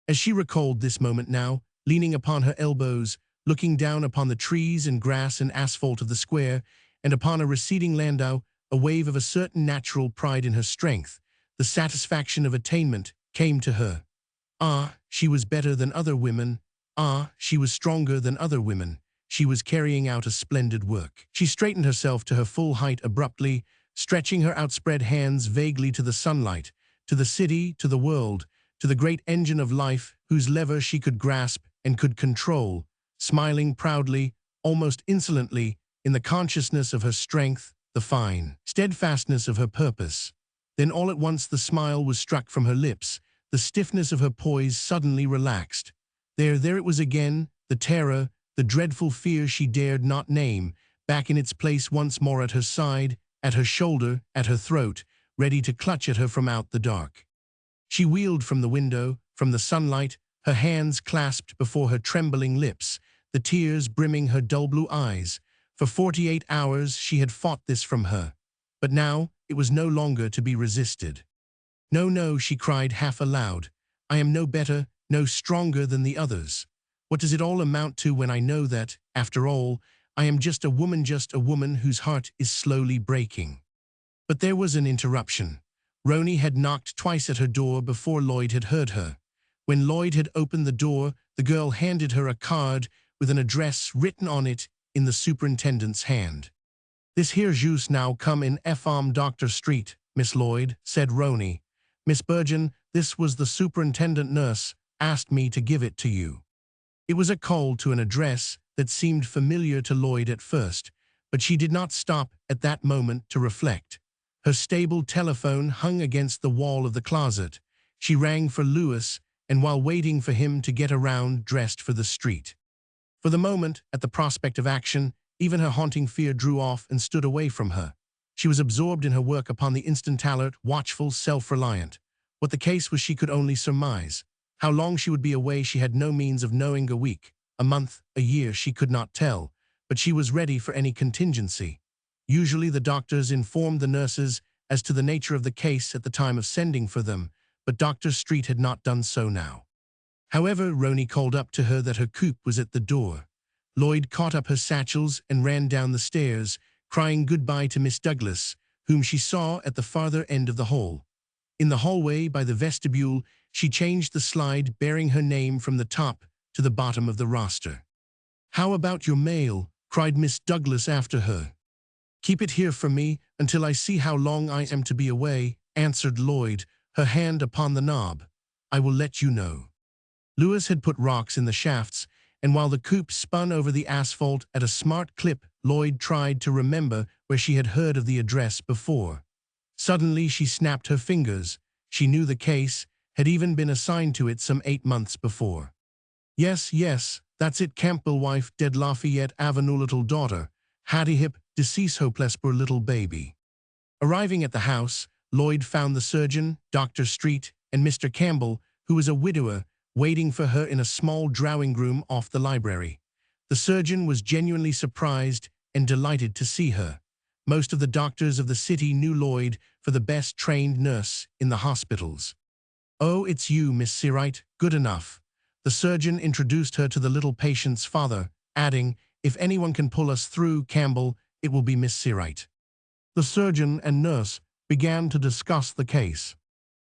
As she recalled this moment now, leaning upon her elbows, looking down upon the trees and grass and asphalt of the square, and upon a receding landau, a wave of a certain natural pride in her strength, the satisfaction of attainment, came to her. Ah, she was better than other women. Ah, she was stronger than other women. She was carrying out a splendid work. She straightened herself to her full height abruptly, stretching her outspread hands vaguely to the sunlight, to the city, to the world, to the great engine of life whose lever she could grasp and could control, smiling proudly, almost insolently, in the consciousness of her strength, the fine steadfastness of her purpose. Then all at once the smile was struck from her lips, the stiffness of her poise suddenly relaxed. There it was again, the terror, the dreadful fear she dared not name, back in its place once more at her side, at her shoulder, at her throat, ready to clutch at her from out the dark. She wheeled from the window, from the sunlight, her hands clasped before her trembling lips, the tears brimming her dull blue eyes. For 48 hours she had fought this from her, but now it was no longer to be resisted. "No, no," she cried half aloud. "I am no better, no stronger than the others. What does it all amount to when I know that, after all, I am just a woman whose heart is slowly breaking?" But there was an interruption. Roni had knocked twice at her door before Lloyd had heard her. When Lloyd had opened the door, the girl handed her a card with an address written on it in the superintendent's hand. "This here juice now come in Dr. Street, Miss Lloyd," said Roni. "Miss Burgeon, this was the superintendent nurse, asked me to give it to you." It was a call to an address that seemed familiar to Lloyd at first, but she did not stop at that moment to reflect. Her stable telephone hung against the wall of the closet. She rang for Lewis, and while waiting for him to get around, dressed for the street. For the moment, at the prospect of action, even her haunting fear drew off and stood away from her. She was absorbed in her work upon the instant, alert, watchful, self-reliant. What the case was she could only surmise. How long she would be away she had no means of knowing. A week, a month, a year, she could not tell, but she was ready for any contingency. Usually the doctors informed the nurses as to the nature of the case at the time of sending for them, but Dr. Street had not done so now. However, Roni called up to her that her coupe was at the door. Lloyd caught up her satchels and ran down the stairs, crying goodbye to Miss Douglas, whom she saw at the farther end of the hall. In the hallway by the vestibule, she changed the slide bearing her name from the top to the bottom of the roster. "How about your mail?" cried Miss Douglas after her. "Keep it here for me until I see how long I am to be away," answered Lloyd, her hand upon the knob. "I will let you know." Lewis had put rocks in the shafts, and while the coupe spun over the asphalt at a smart clip, Lloyd tried to remember where she had heard of the address before. Suddenly she snapped her fingers. She knew the case, had even been assigned to it some 8 months before. Yes, that's it, Campbell wife, dead Lafayette Avenue, little daughter, Hattie hip, deceased hopeless poor little baby. Arriving at the house, Lloyd found the surgeon, Dr. Street, and Mr. Campbell, who was a widower, waiting for her in a small drawing-room off the library. The surgeon was genuinely surprised and delighted to see her. Most of the doctors of the city knew Lloyd for the best trained nurse in the hospitals. "Oh, it's you, Miss Searight. Good enough." The surgeon introduced her to the little patient's father, adding, "If anyone can pull us through, Campbell, it will be Miss Searight." The surgeon and nurse began to discuss the case.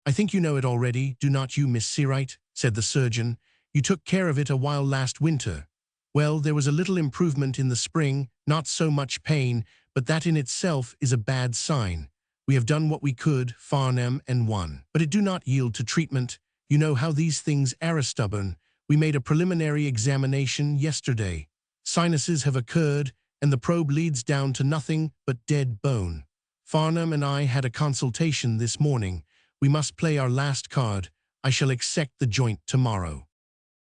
"I think you know it already, do not you, Miss Searight?" said the surgeon. "You took care of it a while last winter. Well, there was a little improvement in the spring, not so much pain, but that in itself is a bad sign. We have done what we could, Farnham and one. But it do not yield to treatment. You know how these things are stubborn. We made a preliminary examination yesterday. Sinuses have occurred, and the probe leads down to nothing but dead bone. Farnham and I had a consultation this morning. We must play our last card. I shall exsect the joint tomorrow."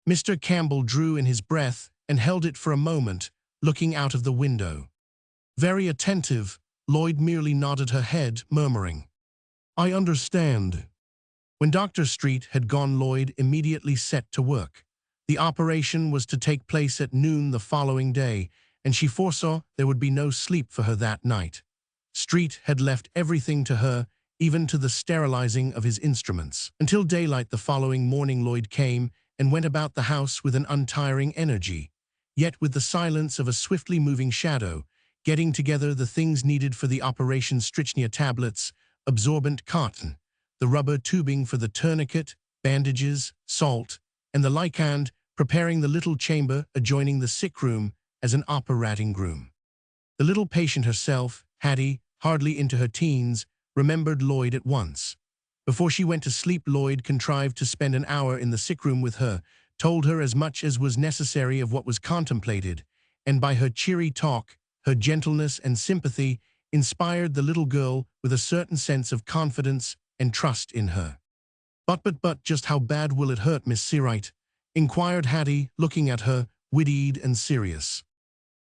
Mr. Campbell drew in his breath and held it for a moment, looking out of the window. Very attentive, Lloyd merely nodded her head, murmuring, "I understand." When Dr. Street had gone, Lloyd immediately set to work. The operation was to take place at noon the following day, and she foresaw there would be no sleep for her that night. Street had left everything to her, even to the sterilizing of his instruments. Until daylight the following morning Lloyd came and went about the house with an untiring energy, yet with the silence of a swiftly moving shadow, getting together the things needed for the operation: strychnia tablets, absorbent cotton, the rubber tubing for the tourniquet, bandages, salt, and the like, and preparing the little chamber adjoining the sick room as an operating room. The little patient herself, Hattie, hardly into her teens, remembered Lloyd at once. Before she went to sleep, Lloyd contrived to spend an hour in the sick room with her, told her as much as was necessary of what was contemplated, and by her cheery talk, her gentleness and sympathy, inspired the little girl with a certain sense of confidence and trust in her. But just how bad will it hurt, Miss Searight?" inquired Hattie, looking at her, witty and serious.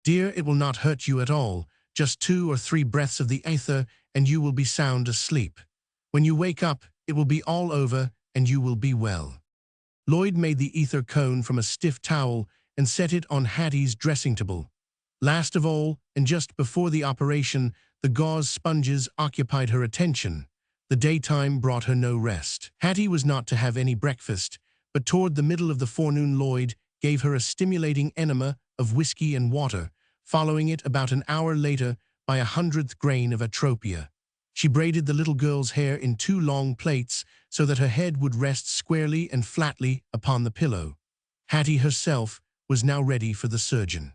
"Dear, it will not hurt you at all. Just 2 or 3 breaths of the ether, and you will be sound asleep. When you wake up, it will be all over, and you will be well." Lloyd made the ether cone from a stiff towel and set it on Hattie's dressing table. Last of all, and just before the operation, the gauze sponges occupied her attention. The daytime brought her no rest. Hattie was not to have any breakfast, but toward the middle of the forenoon Lloyd gave her a stimulating enema of whiskey and water, following it about an hour later by a 100th grain of atropia. She braided the little girl's hair in 2 long plaits so that her head would rest squarely and flatly upon the pillow. Hattie herself was now ready for the surgeon.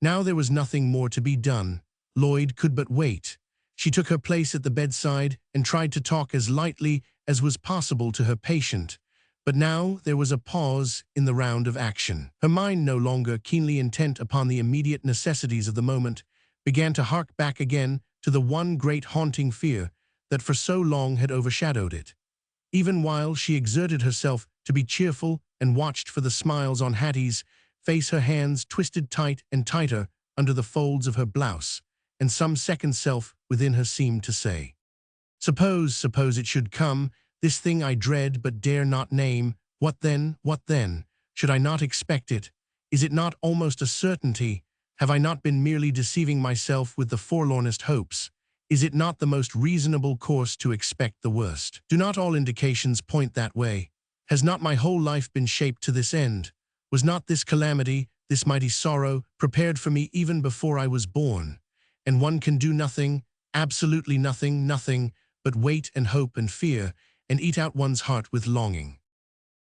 Now there was nothing more to be done. Lloyd could but wait. She took her place at the bedside and tried to talk as lightly as was possible to her patient. But now there was a pause in the round of action. Her mind, no longer keenly intent upon the immediate necessities of the moment, began to hark back again to the one great haunting fear that for so long had overshadowed it. Even while she exerted herself to be cheerful and watched for the smiles on Hattie's face, her hands twisted tight and tighter under the folds of her blouse, and some second self within her seemed to say, suppose it should come, this thing I dread but dare not name, what then, what then? Should I not expect it? Is it not almost a certainty? Have I not been merely deceiving myself with the forlornest hopes? Is it not the most reasonable course to expect the worst? Do not all indications point that way? Has not my whole life been shaped to this end? Was not this calamity, this mighty sorrow, prepared for me even before I was born? And one can do nothing, absolutely nothing, but wait and hope and fear, and eat out one's heart with longing.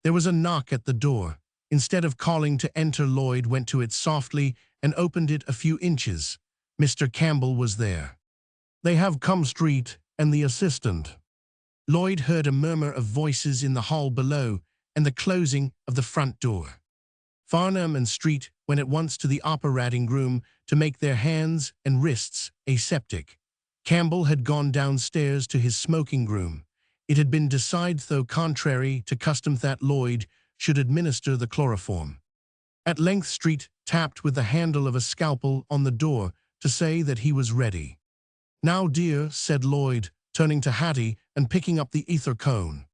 There was a knock at the door. Instead of calling to enter, Lloyd went to it softly and opened it a few inches. Mr. Campbell was there. "They have come, Street, and the assistant." Lloyd heard a murmur of voices in the hall below and the closing of the front door. Farnham and Street went at once to the operating room to make their hands and wrists aseptic. Campbell had gone downstairs to his smoking room. It had been decided, though contrary to custom, that Lloyd should administer the chloroform. At length Street tapped with the handle of a scalpel on the door to say that he was ready. "Now, dear," said Lloyd, turning to Hattie and picking up the ether cone.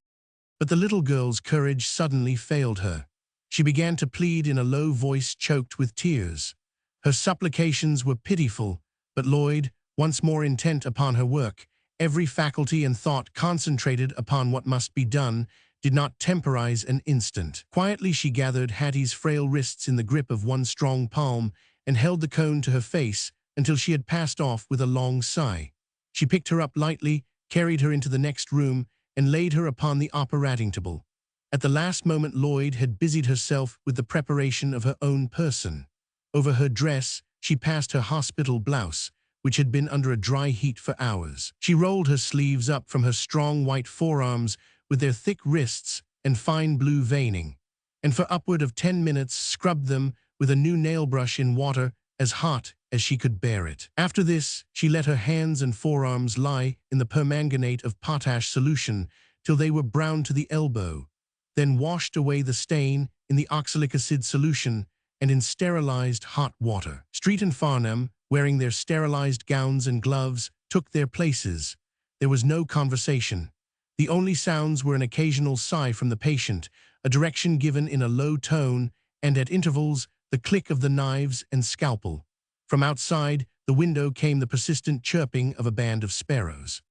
But the little girl's courage suddenly failed her. She began to plead in a low voice choked with tears. Her supplications were pitiful, but Lloyd, once more intent upon her work, every faculty and thought concentrated upon what must be done, did not temporize an instant. Quietly she gathered Hattie's frail wrists in the grip of one strong palm and held the cone to her face until she had passed off with a long sigh. She picked her up lightly, carried her into the next room, and laid her upon the operating table. At the last moment Lloyd had busied herself with the preparation of her own person. Over her dress, she passed her hospital blouse, which had been under a dry heat for hours. She rolled her sleeves up from her strong white forearms with their thick wrists and fine blue veining, and for upward of 10 minutes scrubbed them with a new nail brush in water as hot as she could bear it. After this, she let her hands and forearms lie in the permanganate of potash solution till they were brown to the elbow, then washed away the stain in the oxalic acid solution and in sterilized hot water. Street and Farnham, wearing their sterilized gowns and gloves, took their places. There was no conversation. The only sounds were an occasional sigh from the patient, a direction given in a low tone, and at intervals, the click of the knives and scalpel. From outside the window came the persistent chirping of a band of sparrows.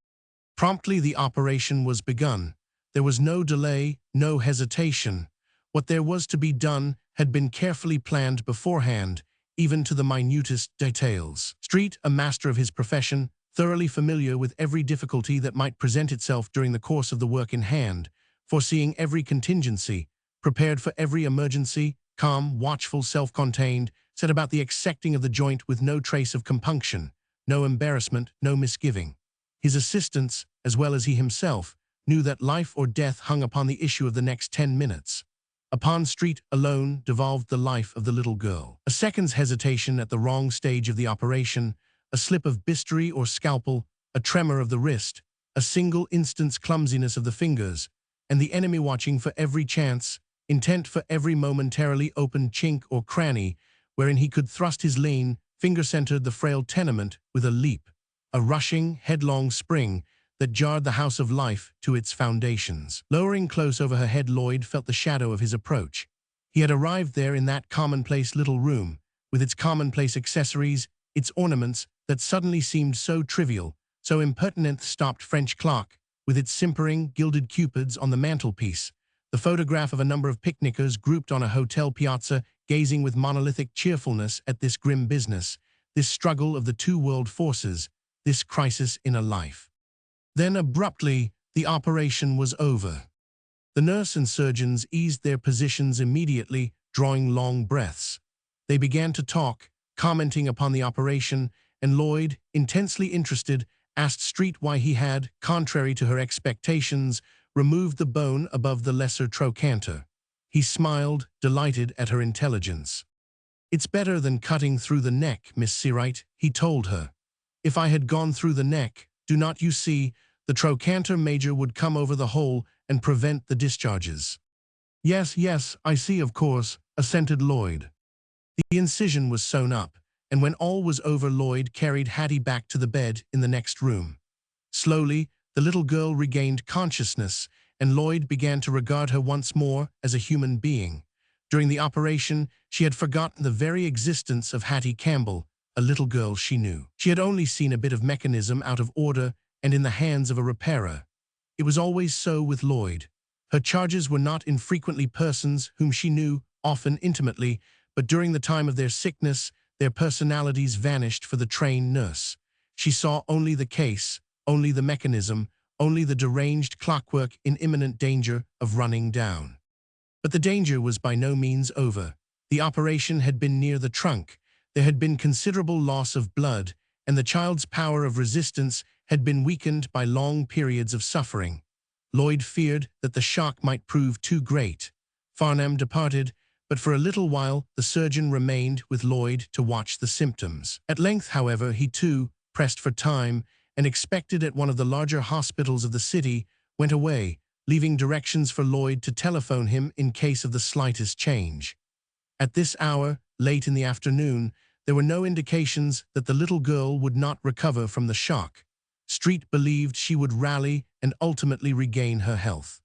Promptly the operation was begun. There was no delay, no hesitation. What there was to be done had been carefully planned beforehand, even to the minutest details. Street, a master of his profession, thoroughly familiar with every difficulty that might present itself during the course of the work in hand, foreseeing every contingency, prepared for every emergency, calm, watchful, self-contained, set about the exacting of the joint with no trace of compunction, no embarrassment, no misgiving. His assistants, as well as he himself, knew that life or death hung upon the issue of the next 10 minutes. Upon Street alone devolved the life of the little girl. A second's hesitation at the wrong stage of the operation, a slip of bistoury or scalpel, a tremor of the wrist, a single instant's clumsiness of the fingers, and the enemy watching for every chance, intent for every momentarily opened chink or cranny, wherein he could thrust his lean, finger-centered the frail tenement with a leap, a rushing, headlong spring that jarred the house of life to its foundations. Lowering close over her head, Lloyd felt the shadow of his approach. He had arrived there in that commonplace little room, with its commonplace accessories, its ornaments that suddenly seemed so trivial, so impertinent. The stopped French clock, with its simpering, gilded cupids on the mantelpiece, the photograph of a number of picnickers grouped on a hotel piazza, gazing with monolithic cheerfulness at this grim business, this struggle of the two world forces, this crisis in a life. Then abruptly, the operation was over. The nurse and surgeons eased their positions immediately, drawing long breaths. They began to talk, commenting upon the operation, and Lloyd, intensely interested, asked Street why he had, contrary to her expectations, removed the bone above the lesser trochanter. He smiled, delighted at her intelligence. "It's better than cutting through the neck, Miss Seawright," he told her. "If I had gone through the neck, do not you see, the trochanter major would come over the hole and prevent the discharges." Yes, I see, of course," assented Lloyd. The incision was sewn up, and when all was over, Lloyd carried Hattie back to the bed in the next room. Slowly, the little girl regained consciousness, and Lloyd began to regard her once more as a human being. During the operation, she had forgotten the very existence of Hattie Campbell, a little girl she knew. She had only seen a bit of mechanism out of order and in the hands of a repairer. It was always so with Lloyd. Her charges were not infrequently persons whom she knew, often intimately, but during the time of their sickness, their personalities vanished for the trained nurse. She saw only the case, only the mechanism, only the deranged clockwork in imminent danger of running down. But the danger was by no means over. The operation had been near the trunk. There had been considerable loss of blood, and the child's power of resistance had been weakened by long periods of suffering. Lloyd feared that the shock might prove too great. Farnham departed, but for a little while the surgeon remained with Lloyd to watch the symptoms. At length, however, he too, pressed for time, and expected at one of the larger hospitals of the city, went away, leaving directions for Lloyd to telephone him in case of the slightest change. At this hour, late in the afternoon, there were no indications that the little girl would not recover from the shock. Street believed she would rally and ultimately regain her health.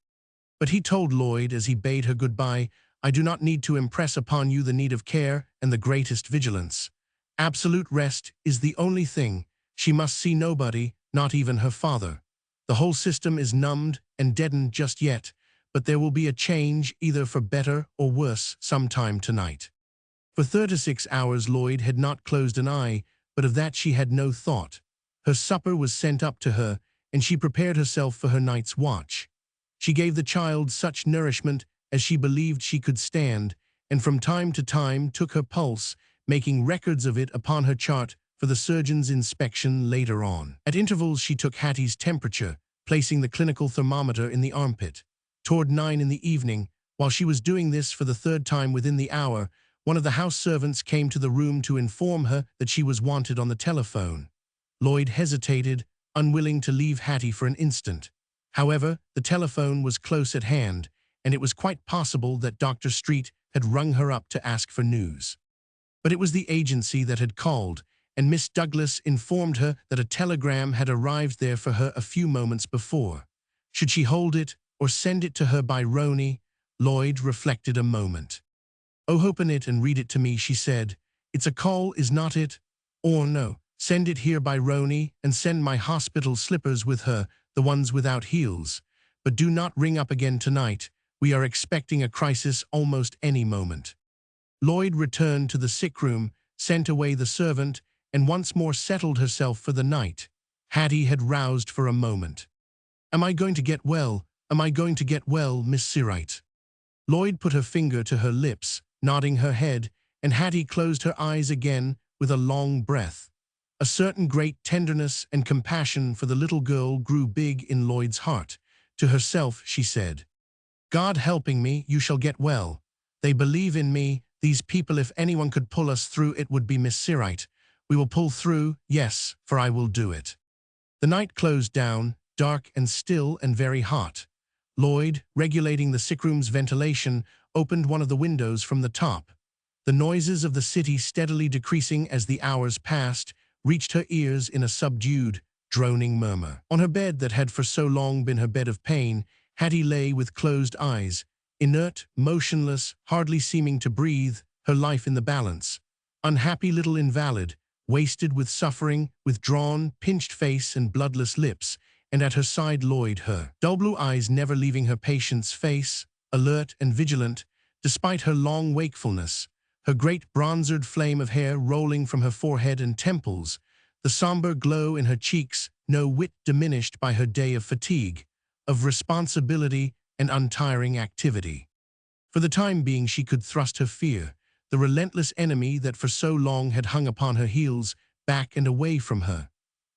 But he told Lloyd as he bade her goodbye, "I do not need to impress upon you the need of care and the greatest vigilance. Absolute rest is the only thing," She must see nobody, not even her father. The whole system is numbed and deadened just yet, but there will be a change either for better or worse sometime tonight. For 36 hours Lloyd had not closed an eye, but of that she had no thought. Her supper was sent up to her, and she prepared herself for her night's watch. She gave the child such nourishment as she believed she could stand, and from time to time took her pulse, making records of it upon her chart for the surgeon's inspection later on. At intervals she took Hattie's temperature, placing the clinical thermometer in the armpit. Toward 9 in the evening, while she was doing this for the third time within the hour, one of the house servants came to the room to inform her that she was wanted on the telephone. Lloyd hesitated, unwilling to leave Hattie for an instant. However, the telephone was close at hand, and it was quite possible that Dr. Street had rung her up to ask for news. But it was the agency that had called, and Miss Douglas informed her that a telegram had arrived there for her a few moments before. Should she hold it or send it to her by Roni? Lloyd reflected a moment. "Oh, open it and read it to me," she said. "It's a call, is not it? Or no, send it here by Roni, and send my hospital slippers with her, the ones without heels. But do not ring up again tonight. We are expecting a crisis almost any moment." Lloyd returned to the sick room, sent away the servant, and once more settled herself for the night. Hattie had roused for a moment. "Am I going to get well? Am I going to get well, Miss Searight?" Lloyd put her finger to her lips, nodding her head, and Hattie closed her eyes again with a long breath. A certain great tenderness and compassion for the little girl grew big in Lloyd's heart. To herself she said, "God helping me, you shall get well. They believe in me, these people. If anyone could pull us through, it would be Miss Searight. We will pull through, yes, for I will do it." The night closed down, dark and still and very hot. Lloyd, regulating the sickroom's ventilation, opened one of the windows from the top. The noises of the city, steadily decreasing as the hours passed, reached her ears in a subdued, droning murmur. On her bed that had for so long been her bed of pain, Hattie lay with closed eyes, inert, motionless, hardly seeming to breathe, her life in the balance. Unhappy little invalid, wasted with suffering, with drawn, pinched face and bloodless lips, and at her side Lloyd, her dull blue eyes never leaving her patient's face, alert and vigilant, despite her long wakefulness, her great bronzered flame of hair rolling from her forehead and temples, the somber glow in her cheeks no whit diminished by her day of fatigue, of responsibility and untiring activity. For the time being she could thrust her fear, the relentless enemy that for so long had hung upon her heels, back and away from her.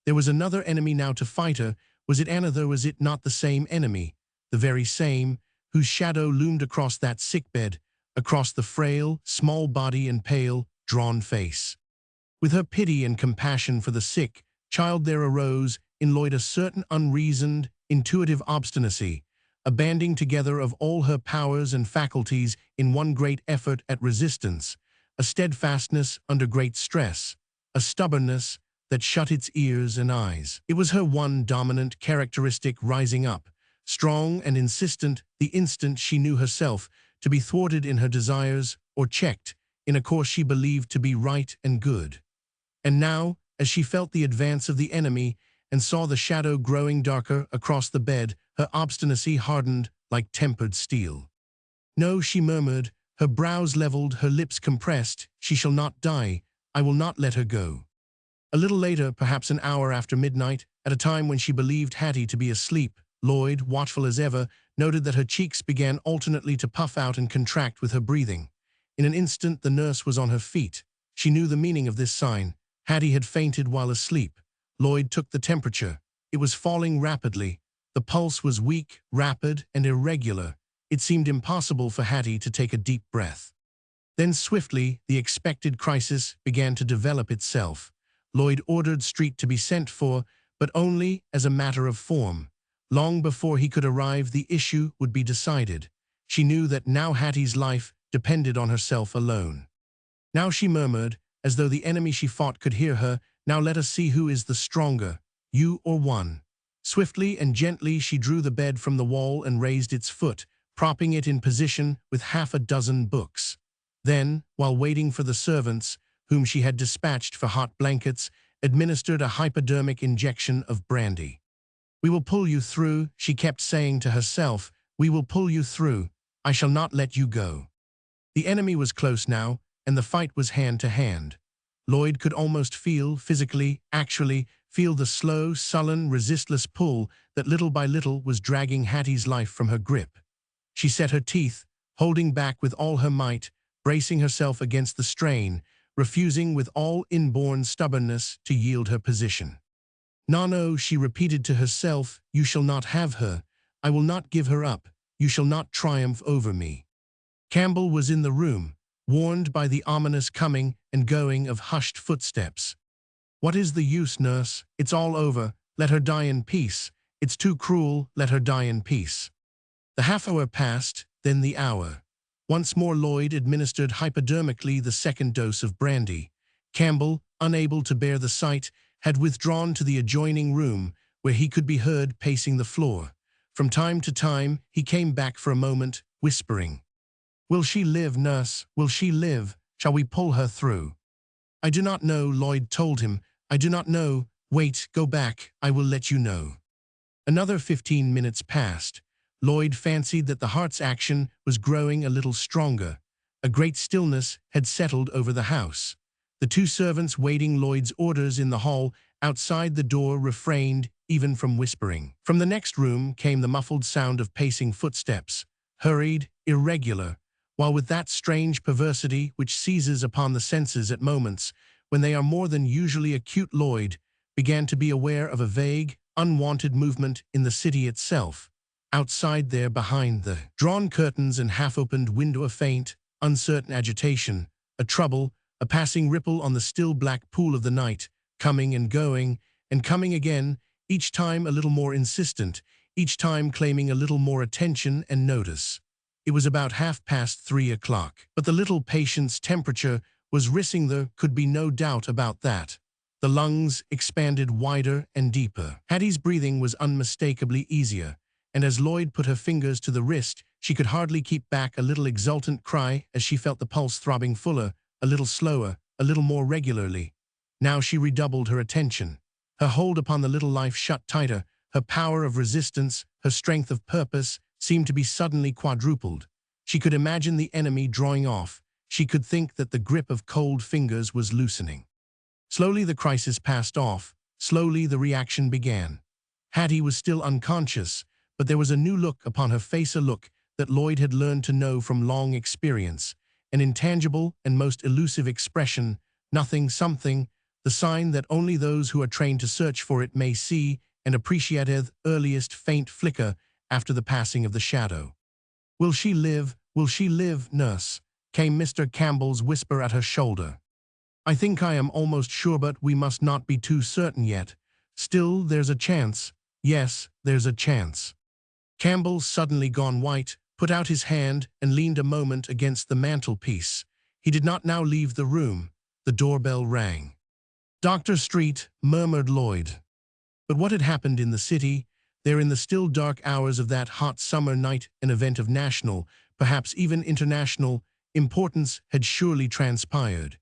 There was another enemy now to fight her. Was it another? Was it not the same enemy, the very same, whose shadow loomed across that sickbed, across the frail, small body and pale, drawn face? With her pity and compassion for the sick child there arose in Lloyd a certain unreasoned, intuitive obstinacy, a banding together of all her powers and faculties in one great effort at resistance, a steadfastness under great stress, a stubbornness that shut its ears and eyes. It was her one dominant characteristic, rising up, strong and insistent, the instant she knew herself to be thwarted in her desires or checked in a course she believed to be right and good. And now, as she felt the advance of the enemy and saw the shadow growing darker across the bed, her obstinacy hardened like tempered steel. "No," she murmured, her brows leveled, her lips compressed, "she shall not die. I will not let her go." A little later, perhaps an hour after midnight, at a time when she believed Hattie to be asleep, Lloyd, watchful as ever, noted that her cheeks began alternately to puff out and contract with her breathing. In an instant the nurse was on her feet. She knew the meaning of this sign. Hattie had fainted while asleep. Lloyd took the temperature. It was falling rapidly. The pulse was weak, rapid, and irregular. It seemed impossible for Hattie to take a deep breath. Then swiftly, the expected crisis began to develop itself. Lloyd ordered Street to be sent for, but only as a matter of form. Long before he could arrive, the issue would be decided. She knew that now Hattie's life depended on herself alone. Now, she murmured, as though the enemy she fought could hear her, "Now let us see who is the stronger, you or one." Swiftly and gently she drew the bed from the wall and raised its foot, propping it in position with half a dozen books. Then, while waiting for the servants, whom she had dispatched for hot blankets administered a hypodermic injection of brandy. "We will pull you through," she kept saying to herself. "We will pull you through. I shall not let you go." The enemy was close now, and the fight was hand to hand. Lloyd could almost feel, physically, actually, feel the slow, sullen, resistless pull that little by little was dragging Hattie's life from her grip. She set her teeth, holding back with all her might, bracing herself against the strain, refusing with all inborn stubbornness to yield her position. "No," she repeated to herself, "you shall not have her. I will not give her up. You shall not triumph over me." Campbell was in the room, warned by the ominous coming and going of hushed footsteps. "What is the use, nurse? It's all over. Let her die in peace. It's too cruel. Let her die in peace." The half-hour passed, then the hour. Once more Lloyd administered hypodermically the second dose of brandy. Campbell, unable to bear the sight, had withdrawn to the adjoining room, where he could be heard pacing the floor. From time to time, he came back for a moment, whispering, "Will she live, nurse? Will she live? Shall we pull her through?" "I do not know," Lloyd told him. "I do not know. Wait, go back. I will let you know." Another 15 minutes passed. Lloyd fancied that the heart's action was growing a little stronger. A great stillness had settled over the house. The two servants waiting Lloyd's orders in the hall outside the door refrained even from whispering. From the next room came the muffled sound of pacing footsteps, hurried, irregular, while with that strange perversity which seizes upon the senses at moments when they are more than usually acute, Lloyd began to be aware of a vague, unwanted movement in the city itself. Outside there, behind the drawn curtains and half-opened window, a faint, uncertain agitation, a trouble, a passing ripple on the still black pool of the night, coming and coming again, each time a little more insistent, each time claiming a little more attention and notice. It was about 3:30 o'clock, but the little patient's temperature was rising. There could be no doubt about that. The lungs expanded wider and deeper. Hattie's breathing was unmistakably easier, and as Lloyd put her fingers to the wrist, she could hardly keep back a little exultant cry as she felt the pulse throbbing fuller, a little slower, a little more regularly. Now she redoubled her attention. Her hold upon the little life shut tighter. Her power of resistance, her strength of purpose, seemed to be suddenly quadrupled. She could imagine the enemy drawing off. She could think that the grip of cold fingers was loosening. Slowly the crisis passed off. Slowly the reaction began. Hattie was still unconscious, but there was a new look upon her face, a look that Lloyd had learned to know from long experience, an intangible and most elusive expression, nothing, something, the sign that only those who are trained to search for it may see and appreciate the earliest faint flicker after the passing of the shadow. "Will she live? Will she live, nurse?" came Mr. Campbell's whisper at her shoulder. "I think I am almost sure, but we must not be too certain yet. Still, there's a chance. Yes, there's a chance." Campbell, suddenly gone white, put out his hand and leaned a moment against the mantelpiece. He did not now leave the room. The doorbell rang. "Dr. Street," murmured Lloyd. But what had happened in the city, there in the still dark hours of that hot summer night, an event of national, perhaps even international, importance had surely transpired.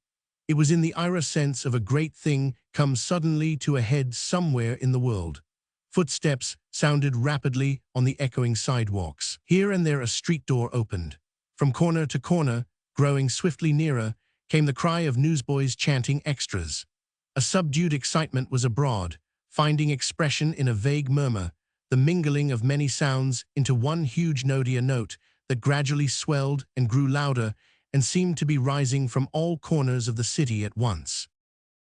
It was in the Ira sense of a great thing come suddenly to a head somewhere in the world. Footsteps sounded rapidly on the echoing sidewalks. Here and there a street door opened. From corner to corner, growing swiftly nearer, came the cry of newsboys chanting extras. A subdued excitement was abroad, finding expression in a vague murmur, the mingling of many sounds into one huge note that gradually swelled and grew louder and seemed to be rising from all corners of the city at once.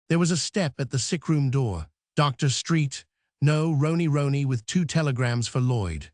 There was a step at the sickroom door. "Dr. Street?" "No, Roni with 2 telegrams for Lloyd."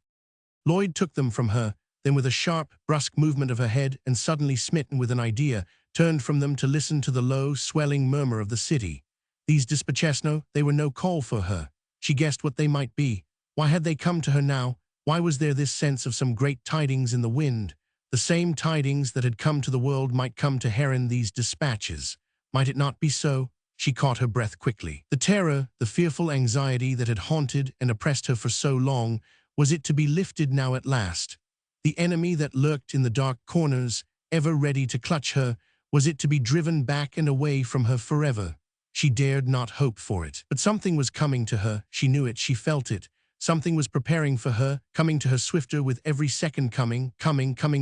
Lloyd took them from her, then with a sharp, brusque movement of her head and suddenly smitten with an idea, turned from them to listen to the low, swelling murmur of the city. These dispatches, no, they were no call for her. She guessed what they might be. Why had they come to her now? Why was there this sense of some great tidings in the wind? The same tidings that had come to the world might come to her in these dispatches. Might it not be so? She caught her breath quickly. The terror, the fearful anxiety that had haunted and oppressed her for so long, was it to be lifted now at last? The enemy that lurked in the dark corners, ever ready to clutch her, was it to be driven back and away from her forever? She dared not hope for it. But something was coming to her. She knew it. She felt it. Something was preparing for her, coming to her swifter with every second coming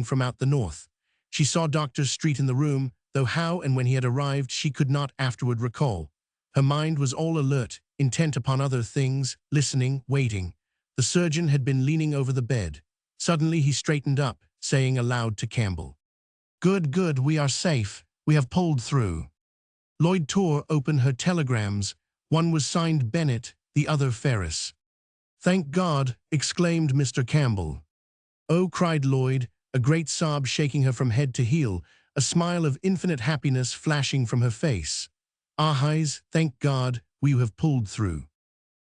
from out the north. She saw Dr. Street in the room, though how and when he had arrived she could not afterward recall. Her mind was all alert, intent upon other things, listening, waiting. The surgeon had been leaning over the bed. Suddenly he straightened up, saying aloud to Campbell, "Good, good, we are safe. We have pulled through." Lloyd tore open her telegrams. One was signed Bennett, the other Ferris. "Thank God," exclaimed Mr. Campbell. "Oh," cried Lloyd, a great sob shaking her from head to heel, a smile of infinite happiness flashing from her face. "Ahis, thank God, we have pulled through.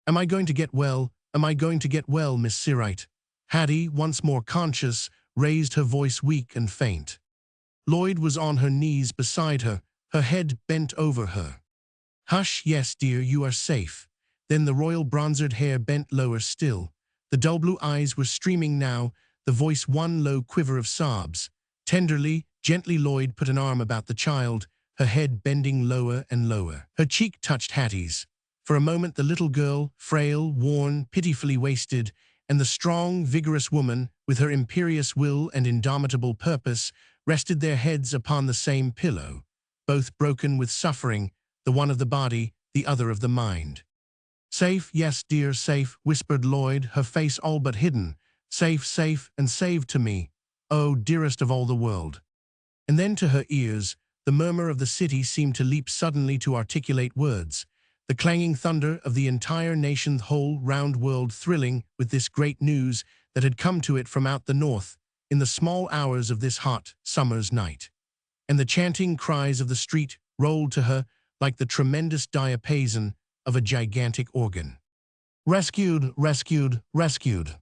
Am I going to get well? Am I going to get well, Miss Searight?" Hattie, once more conscious, raised her voice weak and faint. Lloyd was on her knees beside her, her head bent over her. "Hush, yes, dear, you are safe." Then the royal bronzered hair bent lower still. The dull blue eyes were streaming now, the voice one low quiver of sobs. Tenderly, gently Lloyd put an arm about the child, her head bending lower and lower. Her cheek touched Hattie's. For a moment the little girl, frail, worn, pitifully wasted, and the strong, vigorous woman, with her imperious will and indomitable purpose, rested their heads upon the same pillow, both broken with suffering, the one of the body, the other of the mind. "Safe, yes, dear, safe," whispered Lloyd, her face all but hidden. "Safe, safe, and saved to me. Oh, dearest of all the world." And then to her ears, the murmur of the city seemed to leap suddenly to articulate words, the clanging thunder of the entire nation's whole round world thrilling with this great news that had come to it from out the north in the small hours of this hot summer's night. And the chanting cries of the street rolled to her like the tremendous diapason of a gigantic organ. "Rescued, rescued, rescued."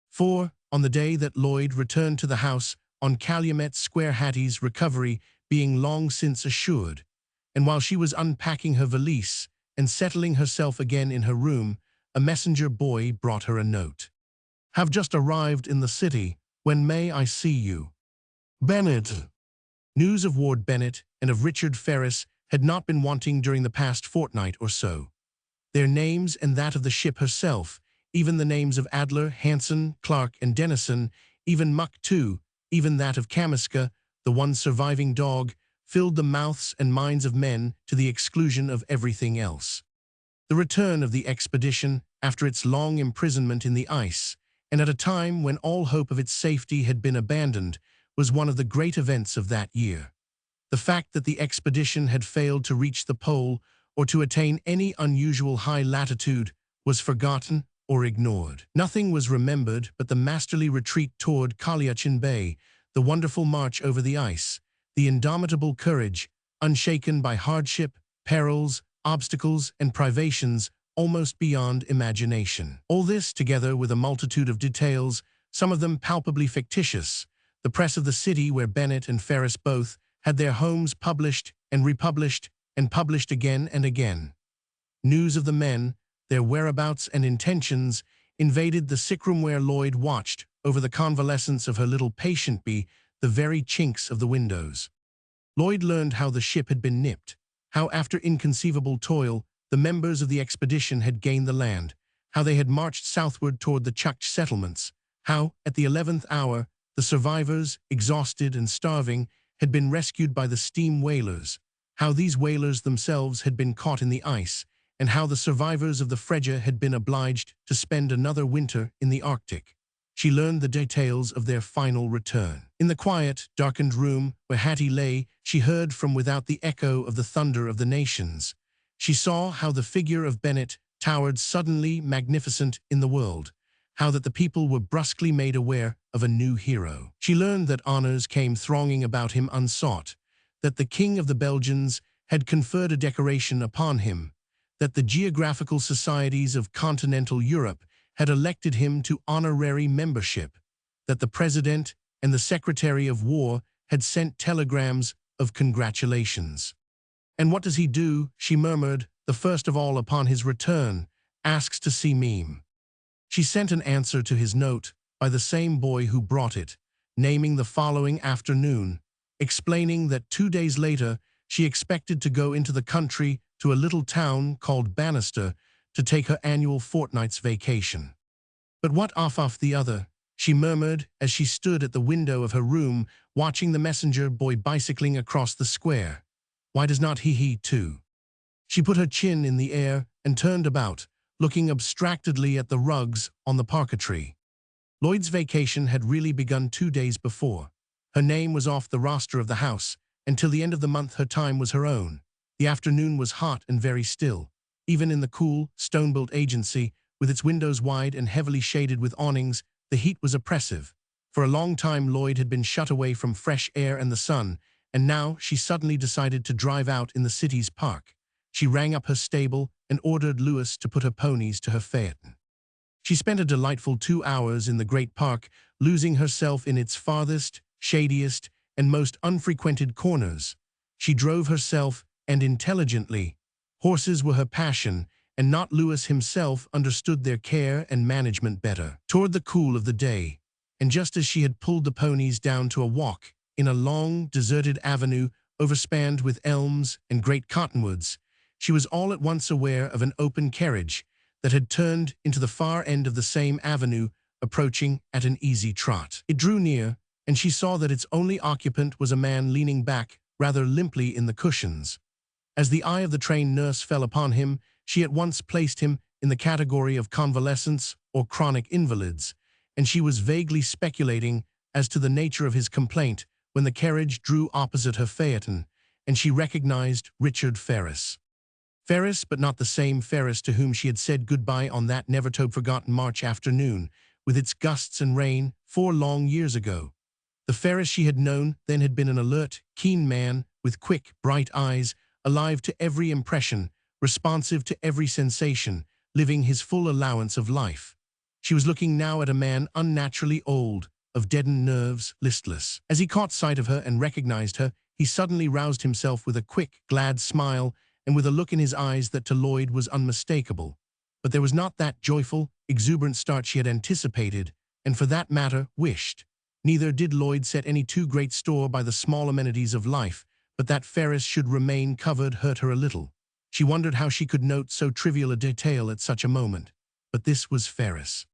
For, on the day that Lloyd returned to the house on Calumet Square, Hattie's recovery being long since assured, and while she was unpacking her valise and settling herself again in her room, a messenger boy brought her a note. "Have just arrived in the city. When may I see you? Bennett." News of Ward Bennett and of Richard Ferris had not been wanting during the past fortnight or so. Their names and that of the ship herself, even the names of Adler, Hansen, Clark, and Dennison, even Muck too, even that of Kamiska, the one surviving dog, filled the mouths and minds of men to the exclusion of everything else. The return of the expedition, after its long imprisonment in the ice, and at a time when all hope of its safety had been abandoned, was one of the great events of that year. The fact that the expedition had failed to reach the pole or to attain any unusual high latitude was forgotten or ignored. Nothing was remembered but the masterly retreat toward Kaliachin Bay, the wonderful march over the ice, the indomitable courage, unshaken by hardship, perils, obstacles, and privations almost beyond imagination. All this, together with a multitude of details, some of them palpably fictitious, the press of the city where Bennett and Ferris both had their homes published and republished and published again and again. News of the men, their whereabouts and intentions, invaded the sickroom where Lloyd watched, over the convalescence of her little patient bee, the very chinks of the windows. Lloyd learned how the ship had been nipped, how after inconceivable toil, the members of the expedition had gained the land, how they had marched southward toward the Chukch settlements, how, at the 11th hour, the survivors, exhausted and starving, had been rescued by the steam whalers, how these whalers themselves had been caught in the ice, and how the survivors of the Freja had been obliged to spend another winter in the Arctic. She learned the details of their final return. In the quiet, darkened room where Hattie lay, she heard from without the echo of the thunder of the nations. She saw how the figure of Bennett towered suddenly magnificent in the world, how that the people were brusquely made aware of a new hero. She learned that honors came thronging about him unsought, that the King of the Belgians had conferred a decoration upon him, that the geographical societies of continental Europe had elected him to honorary membership, that the President and the Secretary of War had sent telegrams of congratulations. "And what does he do?" she murmured, "the first of all upon his return, asks to see me." She sent an answer to his note by the same boy who brought it, naming the following afternoon, explaining that 2 days later she expected to go into the country to a little town called Bannister to take her annual fortnight's vacation. But what off the other, she murmured as she stood at the window of her room watching the messenger boy bicycling across the square. Why does not he too? She put her chin in the air and turned about, looking abstractedly at the rugs on the parquetry. Lloyd's vacation had really begun 2 days before. Her name was off the roster of the house, and till the end of the month her time was her own. The afternoon was hot and very still. Even in the cool, stone-built agency, with its windows wide and heavily shaded with awnings, the heat was oppressive. For a long time Lloyd had been shut away from fresh air and the sun, and now she suddenly decided to drive out in the city's park. She rang up her stable and ordered Lewis to put her ponies to her phaeton. She spent a delightful 2 hours in the great park, losing herself in its farthest, shadiest, and most unfrequented corners. She drove herself, and intelligently. Horses were her passion, and not Lewis himself understood their care and management better. Toward the cool of the day, and just as she had pulled the ponies down to a walk in a long, deserted avenue overspanned with elms and great cottonwoods, she was all at once aware of an open carriage that had turned into the far end of the same avenue, approaching at an easy trot. It drew near, and she saw that its only occupant was a man leaning back rather limply in the cushions. As the eye of the trained nurse fell upon him, she at once placed him in the category of convalescents or chronic invalids, and she was vaguely speculating as to the nature of his complaint when the carriage drew opposite her phaeton, and she recognized Richard Ferris. Ferris, but not the same Ferris to whom she had said goodbye on that never-to-be-forgotten March afternoon, with its gusts and rain, 4 long years ago. The Ferris she had known then had been an alert, keen man, with quick, bright eyes, alive to every impression, responsive to every sensation, living his full allowance of life. She was looking now at a man unnaturally old, of deadened nerves, listless. As he caught sight of her and recognized her, he suddenly roused himself with a quick, glad smile and with a look in his eyes that to Lloyd was unmistakable. But there was not that joyful, exuberant start she had anticipated, and for that matter, wished. Neither did Lloyd set any too great store by the small amenities of life, but that Ferris should remain covered hurt her a little. She wondered how she could note so trivial a detail at such a moment. But this was Ferris.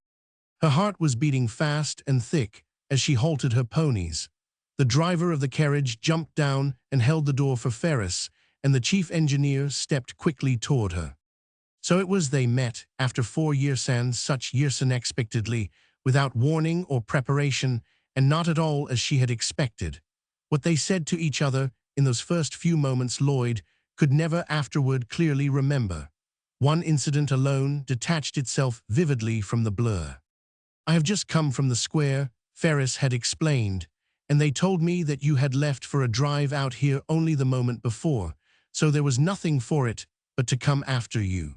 Her heart was beating fast and thick as she halted her ponies. The driver of the carriage jumped down and held the door for Ferris, and the chief engineer stepped quickly toward her. So it was they met, after 4 years and such years unexpectedly, without warning or preparation, and not at all as she had expected. What they said to each other in those first few moments Lloyd could never afterward clearly remember. One incident alone detached itself vividly from the blur. "I have just come from the square," Ferris had explained, "and they told me that you had left for a drive out here only the moment before, so there was nothing for it but to come after you.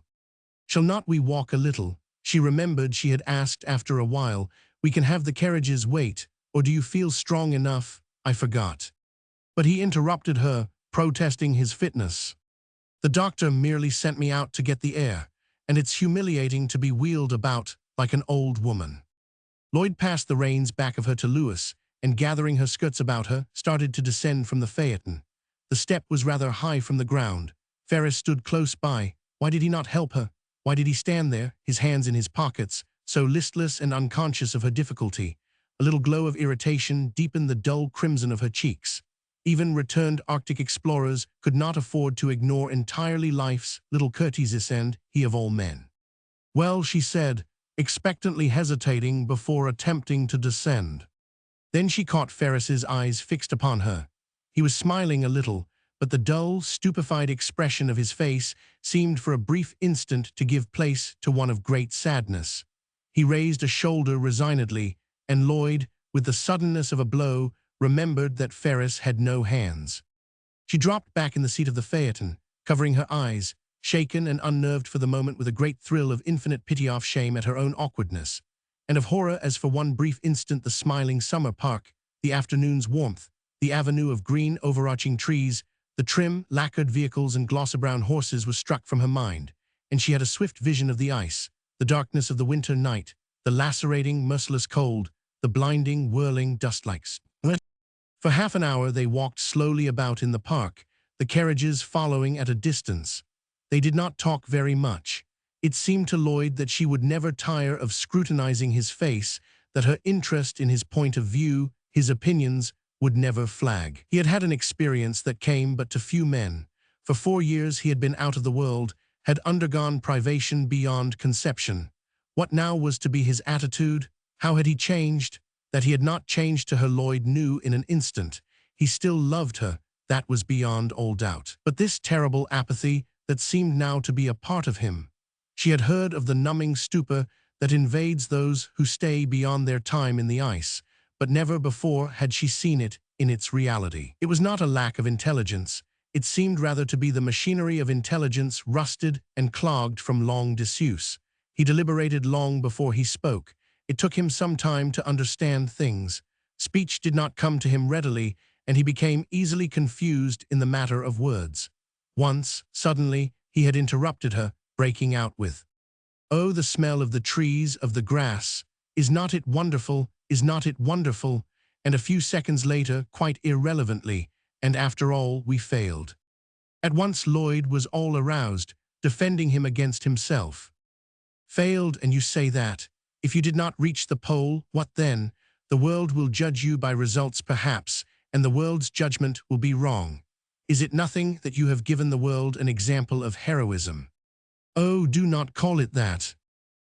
Shall not we walk a little?" She remembered she had asked after a while, "We can have the carriages wait, or do you feel strong enough?" "I forgot." But he interrupted her, protesting his fitness. "The doctor merely sent me out to get the air, and it's humiliating to be wheeled about like an old woman." Lloyd passed the reins back of her to Lewis, and gathering her skirts about her, started to descend from the phaeton. The step was rather high from the ground. Ferris stood close by. Why did he not help her? Why did he stand there, his hands in his pockets, so listless and unconscious of her difficulty? A little glow of irritation deepened the dull crimson of her cheeks. Even returned Arctic explorers could not afford to ignore entirely life's little courtesies, and he of all men. "Well," she said, expectantly hesitating before attempting to descend. Then she caught Ferris's eyes fixed upon her. He was smiling a little, but the dull, stupefied expression of his face seemed for a brief instant to give place to one of great sadness. He raised a shoulder resignedly, and Lloyd, with the suddenness of a blow, remembered that Ferris had no hands. She dropped back in the seat of the phaeton, covering her eyes, shaken and unnerved for the moment with a great thrill of infinite pity of shame at her own awkwardness, and of horror as for one brief instant the smiling summer park, the afternoon's warmth, the avenue of green overarching trees, the trim, lacquered vehicles and glossy-brown horses was struck from her mind, and she had a swift vision of the ice, the darkness of the winter night, the lacerating, merciless cold, the blinding, whirling dust-like sweat. For half an hour they walked slowly about in the park, the carriages following at a distance. They did not talk very much. It seemed to Lloyd that she would never tire of scrutinizing his face, that her interest in his point of view, his opinions, would never flag. He had had an experience that came but to few men. For 4 years he had been out of the world, had undergone privation beyond conception. What now was to be his attitude? How had he changed? That he had not changed to her Lloyd knew in an instant. He still loved her, that was beyond all doubt. But this terrible apathy that seemed now to be a part of him. She had heard of the numbing stupor that invades those who stay beyond their time in the ice, but never before had she seen it in its reality. It was not a lack of intelligence. It seemed rather to be the machinery of intelligence rusted and clogged from long disuse. He deliberated long before he spoke. It took him some time to understand things. Speech did not come to him readily, and he became easily confused in the matter of words. Once, suddenly, he had interrupted her, breaking out with, "Oh, the smell of the trees, of the grass! Is not it wonderful? Is not it wonderful?" And a few seconds later, quite irrelevantly, "And after all, we failed." At once Lloyd was all aroused, defending him against himself. "Failed, and you say that? If you did not reach the pole, what then? The world will judge you by results perhaps, and the world's judgment will be wrong. Is it nothing that you have given the world an example of heroism? Oh, do not call it that.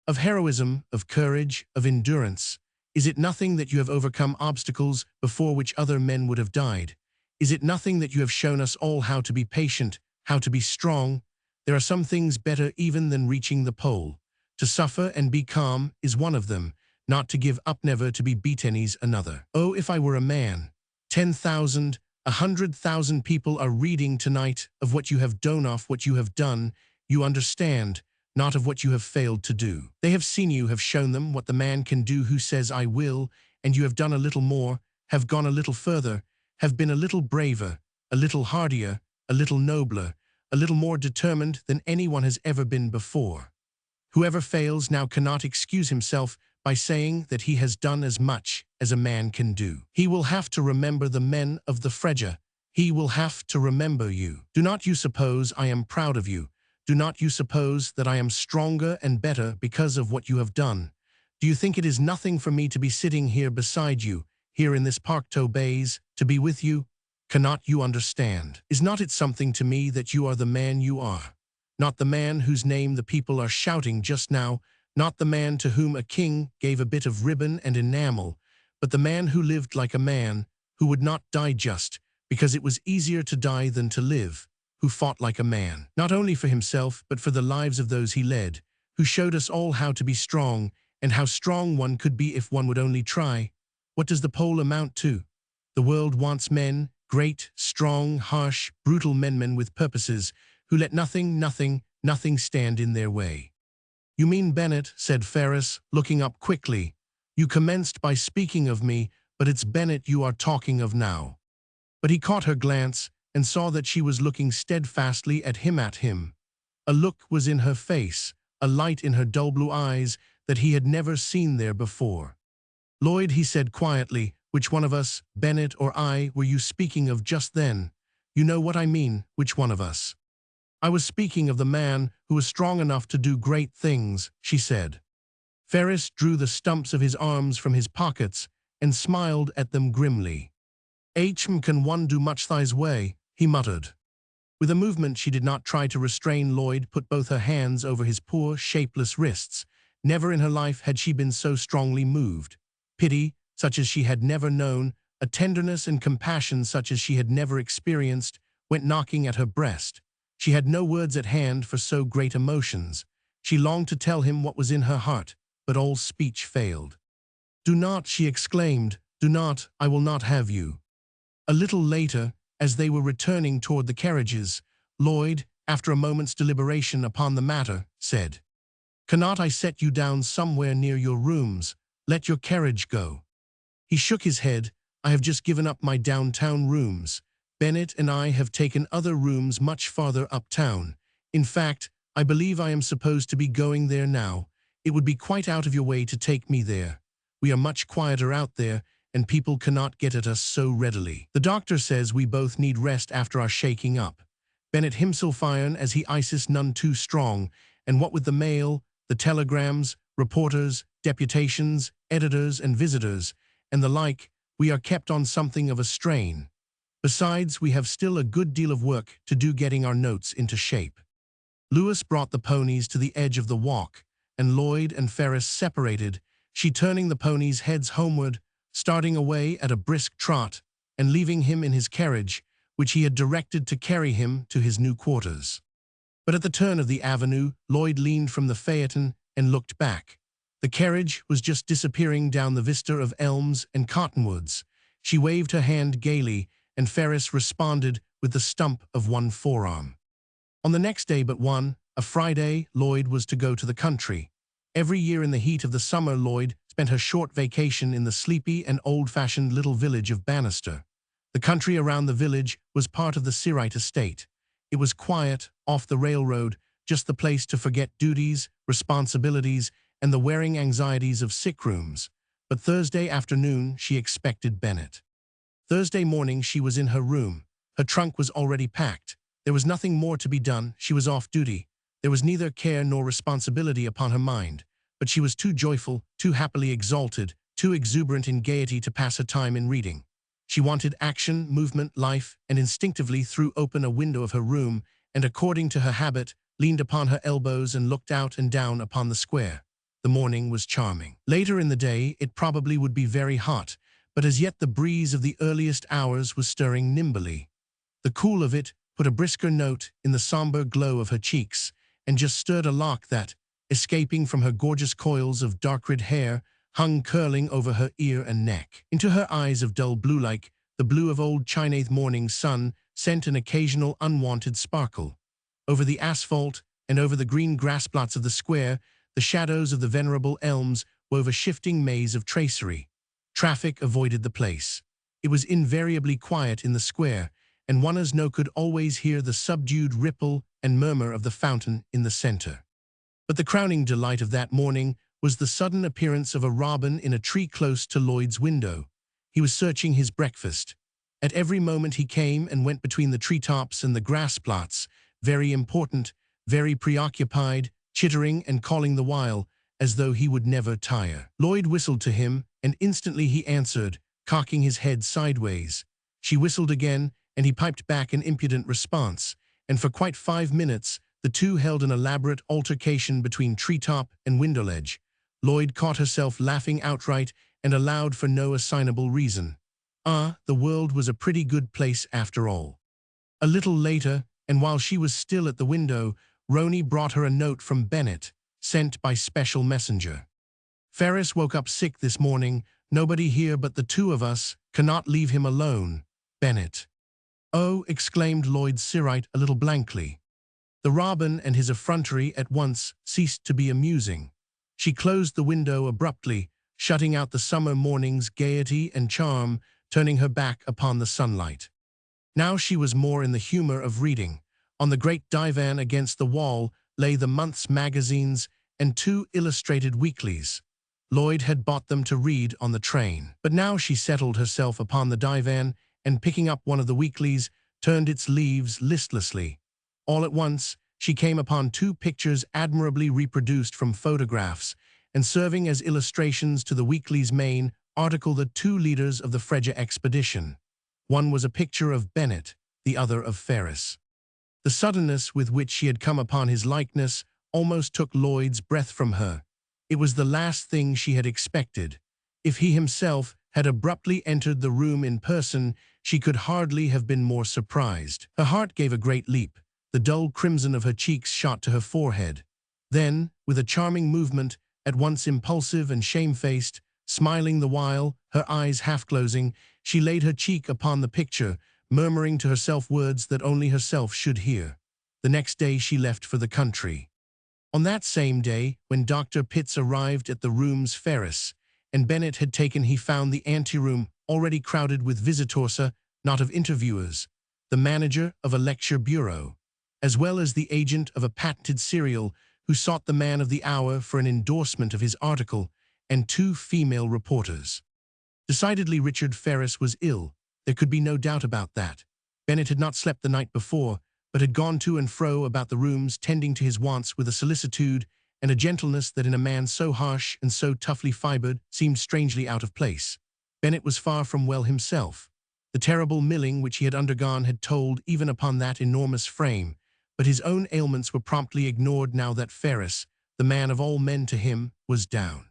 Of heroism, of courage, of endurance. Is it nothing that you have overcome obstacles before which other men would have died? Is it nothing that you have shown us all how to be patient, how to be strong? There are some things better even than reaching the pole. To suffer and be calm is one of them, not to give up, never to be beaten is another. Oh, if I were a man! 10,000, 100,000 people are reading tonight of what you have done, of what you have done, you understand, not of what you have failed to do. They have seen you, have shown them what the man can do who says I will, and you have done a little more, have gone a little further, have been a little braver, a little hardier, a little nobler, a little more determined than anyone has ever been before. Whoever fails now cannot excuse himself by saying that he has done as much as a man can do. He will have to remember the men of the Freja. He will have to remember you. Do not you suppose I am proud of you? Do not you suppose that I am stronger and better because of what you have done? Do you think it is nothing for me to be sitting here beside you, here in this park to bays, to be with you? Cannot you understand? Is not it something to me that you are the man you are? Not the man whose name the people are shouting just now, not the man to whom a king gave a bit of ribbon and enamel, but the man who lived like a man, who would not die just because it was easier to die than to live, who fought like a man, not only for himself but for the lives of those he led, who showed us all how to be strong and how strong one could be if one would only try. What does the pole amount to? The world wants men, great, strong, harsh, brutal men with purposes, who let nothing stand in their way. You mean Bennett, said Ferris, looking up quickly. You commenced by speaking of me, but it's Bennett you are talking of now. But he caught her glance and saw that she was looking steadfastly at him. A look was in her face, a light in her dull blue eyes that he had never seen there before. Lloyd, he said quietly, which one of us, Bennett or I, were you speaking of just then? You know what I mean, which one of us? I was speaking of the man who was strong enough to do great things, she said. Ferris drew the stumps of his arms from his pockets and smiled at them grimly. Can one do much thy's way, he muttered. With a movement she did not try to restrain, Lloyd put both her hands over his poor, shapeless wrists. Never in her life had she been so strongly moved. Pity, such as she had never known, a tenderness and compassion such as she had never experienced, went knocking at her breast. She had no words at hand for so great emotions. She longed to tell him what was in her heart, but all speech failed. Do not, she exclaimed, do not, I will not have you. A little later, as they were returning toward the carriages, Lloyd, after a moment's deliberation upon the matter, said, Cannot I set you down somewhere near your rooms? Let your carriage go. He shook his head. I have just given up my downtown rooms. Bennett and I have taken other rooms much farther uptown. In fact, I believe I am supposed to be going there now. It would be quite out of your way to take me there. We are much quieter out there, and people cannot get at us so readily. The doctor says we both need rest after our shaking up. Bennett himself iron as he ISIS none too strong, and what with the mail, the telegrams, reporters, deputations, editors and visitors, and the like, we are kept on something of a strain. Besides, we have still a good deal of work to do getting our notes into shape. Lewis brought the ponies to the edge of the walk, and Lloyd and Ferris separated, she turning the ponies' heads homeward, starting away at a brisk trot, and leaving him in his carriage, which he had directed to carry him to his new quarters. But at the turn of the avenue, Lloyd leaned from the phaeton and looked back. The carriage was just disappearing down the vista of elms and cottonwoods. She waved her hand gaily, and Ferris responded with the stump of one forearm. On the next day but one, a Friday, Lloyd was to go to the country. Every year in the heat of the summer, Lloyd spent her short vacation in the sleepy and old-fashioned little village of Bannister. The country around the village was part of the Searite estate. It was quiet, off the railroad, just the place to forget duties, responsibilities, and the wearing anxieties of sick rooms. But Thursday afternoon she expected Bennett. Thursday morning she was in her room. Her trunk was already packed. There was nothing more to be done. She was off duty. There was neither care nor responsibility upon her mind. But she was too joyful, too happily exalted, too exuberant in gaiety to pass her time in reading. She wanted action, movement, life, and instinctively threw open a window of her room, and according to her habit, leaned upon her elbows and looked out and down upon the square. The morning was charming. Later in the day it probably would be very hot, but as yet the breeze of the earliest hours was stirring nimbly. The cool of it put a brisker note in the somber glow of her cheeks, and just stirred a lock that, escaping from her gorgeous coils of dark-red hair, hung curling over her ear and neck. Into her eyes of dull blue like the blue of old Chinese morning sun sent an occasional unwanted sparkle. Over the asphalt and over the green grass plots of the square, the shadows of the venerable elms wove a shifting maze of tracery. Traffic avoided the place. It was invariably quiet in the square, and one as no could always hear the subdued ripple and murmur of the fountain in the center. But the crowning delight of that morning was the sudden appearance of a robin in a tree close to Lloyd's window. He was searching his breakfast. At every moment he came and went between the treetops and the grass plots, very important, very preoccupied, chittering and calling the while, as though he would never tire. Lloyd whistled to him, and instantly he answered, cocking his head sideways. She whistled again, and he piped back an impudent response, and for quite 5 minutes the two held an elaborate altercation between treetop and window ledge. Lloyd caught herself laughing outright and aloud for no assignable reason. Ah, the world was a pretty good place after all. A little later, and while she was still at the window, Roni brought her a note from Bennett, sent by special messenger. Ferris woke up sick this morning. Nobody here but the two of us. Cannot leave him alone. Bennett. Oh, exclaimed Lloyd Searite a little blankly. The robin and his effrontery at once ceased to be amusing. She closed the window abruptly, shutting out the summer morning's gaiety and charm, turning her back upon the sunlight. Now she was more in the humor of reading. On the great divan against the wall lay the month's magazines and 2 illustrated weeklies. Lloyd had bought them to read on the train. But now she settled herself upon the divan and, picking up one of the weeklies, turned its leaves listlessly. All at once, she came upon 2 pictures admirably reproduced from photographs and serving as illustrations to the weekly's main article, the 2 leaders of the Freja expedition. One was a picture of Bennett, the other of Ferris. The suddenness with which she had come upon his likeness almost took Lloyd's breath from her. It was the last thing she had expected. If he himself had abruptly entered the room in person, she could hardly have been more surprised. Her heart gave a great leap. The dull crimson of her cheeks shot to her forehead. Then, with a charming movement, at once impulsive and shamefaced, smiling the while, her eyes half-closing, she laid her cheek upon the picture, murmuring to herself words that only herself should hear. The next day she left for the country. On that same day, when Dr. Pitts arrived at the rooms Ferris and Bennett had taken, he found the anteroom already crowded with visitors, not of interviewers, the manager of a lecture bureau, as well as the agent of a patented serial who sought the man of the hour for an endorsement of his article, and 2 female reporters. Decidedly Richard Ferris was ill. There could be no doubt about that. Bennett had not slept the night before, but had gone to and fro about the rooms, tending to his wants with a solicitude and a gentleness that in a man so harsh and so toughly fibered seemed strangely out of place. Bennett was far from well himself. The terrible milling which he had undergone had told even upon that enormous frame, but his own ailments were promptly ignored now that Ferris, the man of all men to him, was down.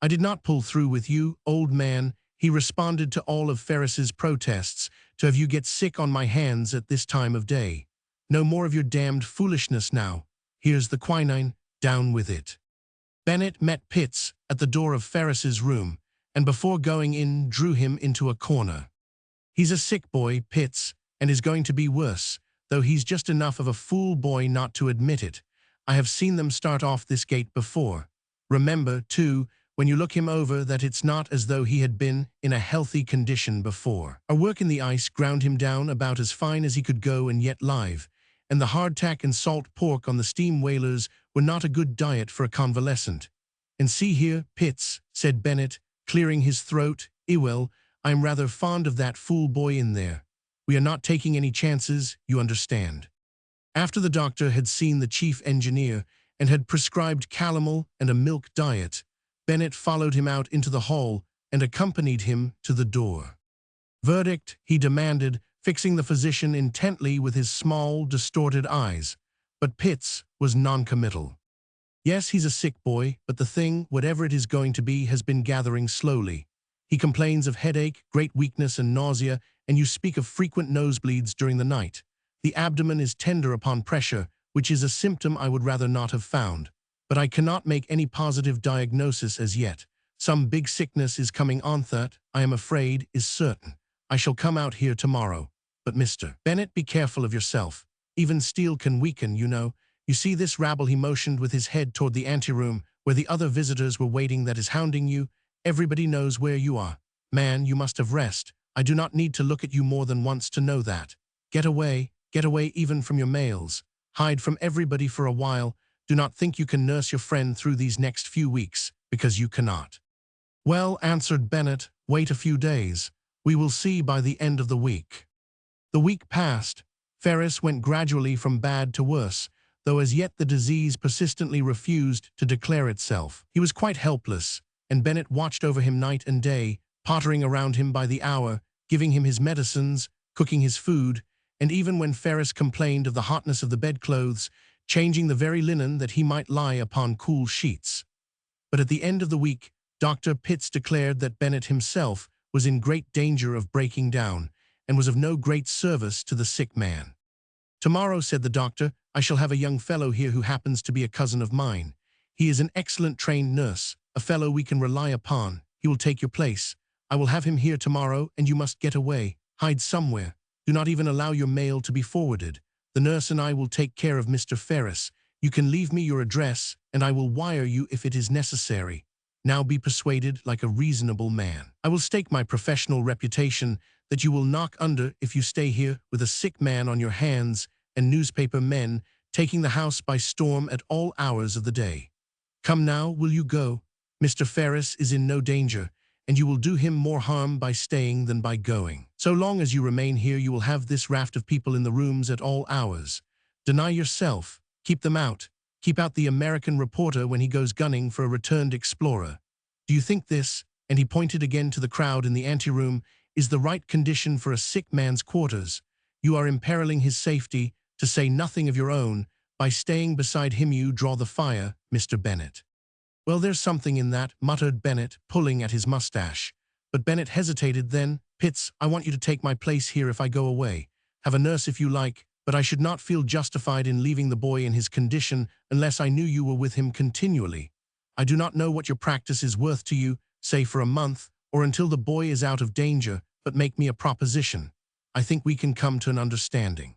"I did not pull through with you, old man," he responded to all of Ferris's protests, "to have you get sick on my hands at this time of day. No more of your damned foolishness now. Here's the quinine, down with it." Bennett met Pitts at the door of Ferris's room, and before going in drew him into a corner. "He's a sick boy, Pitts, and is going to be worse, though he's just enough of a fool boy not to admit it. I have seen them start off this gait before. Remember, too, when you look him over, that it's not as though he had been in a healthy condition before. Our work in the ice ground him down about as fine as he could go and yet live, and the hardtack and salt pork on the steam whalers were not a good diet for a convalescent. And see here, Pitts," said Bennett, clearing his throat, "Ewell, I'm rather fond of that fool boy in there. We are not taking any chances, you understand." After the doctor had seen the chief engineer and had prescribed calomel and a milk diet, Bennett followed him out into the hall and accompanied him to the door. "Verdict," he demanded, fixing the physician intently with his small, distorted eyes. But Pitts was noncommittal. "Yes, he's a sick boy, but the thing, whatever it is going to be, has been gathering slowly. He complains of headache, great weakness and nausea, and you speak of frequent nosebleeds during the night. The abdomen is tender upon pressure, which is a symptom I would rather not have found. But I cannot make any positive diagnosis as yet. Some big sickness is coming on that, I am afraid, is certain. I shall come out here tomorrow. But Mr. Bennett, be careful of yourself. Even steel can weaken, you know. You see this rabble," he motioned with his head toward the anteroom, "where the other visitors were waiting, that is hounding you. Everybody knows where you are. Man, you must have rest. I do not need to look at you more than once to know that. Get away even from your mails. Hide from everybody for a while. Do not think you can nurse your friend through these next few weeks, because you cannot." "Well," answered Bennett, "wait a few days. We will see by the end of the week." The week passed. Ferris went gradually from bad to worse, though as yet the disease persistently refused to declare itself. He was quite helpless, and Bennett watched over him night and day, pottering around him by the hour, giving him his medicines, cooking his food, and even when Ferris complained of the hotness of the bedclothes, changing the very linen that he might lie upon cool sheets. But at the end of the week, Dr. Pitts declared that Bennett himself was in great danger of breaking down, and was of no great service to the sick man. "Tomorrow," said the doctor, "I shall have a young fellow here who happens to be a cousin of mine. He is an excellent trained nurse, a fellow we can rely upon. He will take your place. I will have him here tomorrow, and you must get away. Hide somewhere. Do not even allow your mail to be forwarded. The nurse and I will take care of Mr. Ferris. You can leave me your address, and I will wire you if it is necessary. Now be persuaded like a reasonable man. I will stake my professional reputation that you will knock under if you stay here with a sick man on your hands and newspaper men taking the house by storm at all hours of the day. Come now, will you go? Mr. Ferris is in no danger, and you will do him more harm by staying than by going. So long as you remain here, you will have this raft of people in the rooms at all hours. Deny yourself. Keep them out. Keep out the American reporter when he goes gunning for a returned explorer. Do you think this," and he pointed again to the crowd in the anteroom, "is the right condition for a sick man's quarters? You are imperiling his safety, to say nothing of your own. By staying beside him you draw the fire, Mr. Bennett." "Well, there's something in that," muttered Bennett, pulling at his mustache. But Bennett hesitated then. "Pitts, I want you to take my place here if I go away. Have a nurse if you like, but I should not feel justified in leaving the boy in his condition unless I knew you were with him continually. I do not know what your practice is worth to you, say for a month, or until the boy is out of danger, but make me a proposition. I think we can come to an understanding.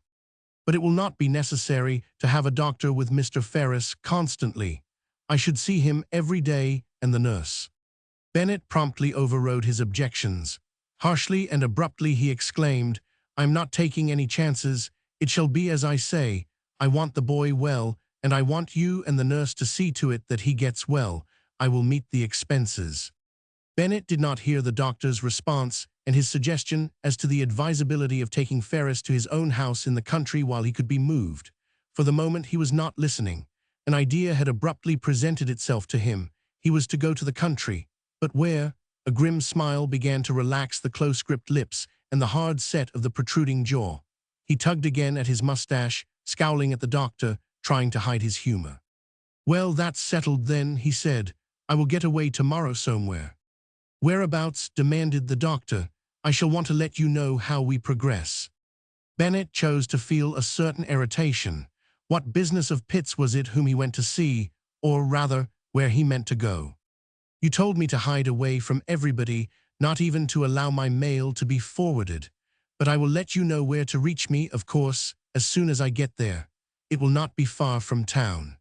But it will not be necessary to have a doctor with Mr. Ferris constantly. I should see him every day and the nurse." Bennett promptly overrode his objections. Harshly and abruptly he exclaimed, "I am not taking any chances. It shall be as I say. I want the boy well, and I want you and the nurse to see to it that he gets well. I will meet the expenses." Bennett did not hear the doctor's response and his suggestion as to the advisability of taking Ferris to his own house in the country while he could be moved. For the moment he was not listening. An idea had abruptly presented itself to him. He was to go to the country. But where? A grim smile began to relax the close-gripped lips and the hard set of the protruding jaw. He tugged again at his mustache, scowling at the doctor, trying to hide his humor. "Well, that's settled then," he said. "I will get away tomorrow somewhere." "Whereabouts?" demanded the doctor. "I shall want to let you know how we progress." Bennett chose to feel a certain irritation. What business of Pitt's was it whom he went to see, or rather, where he meant to go? "You told me to hide away from everybody, not even to allow my mail to be forwarded. But I will let you know where to reach me, of course, as soon as I get there. It will not be far from town.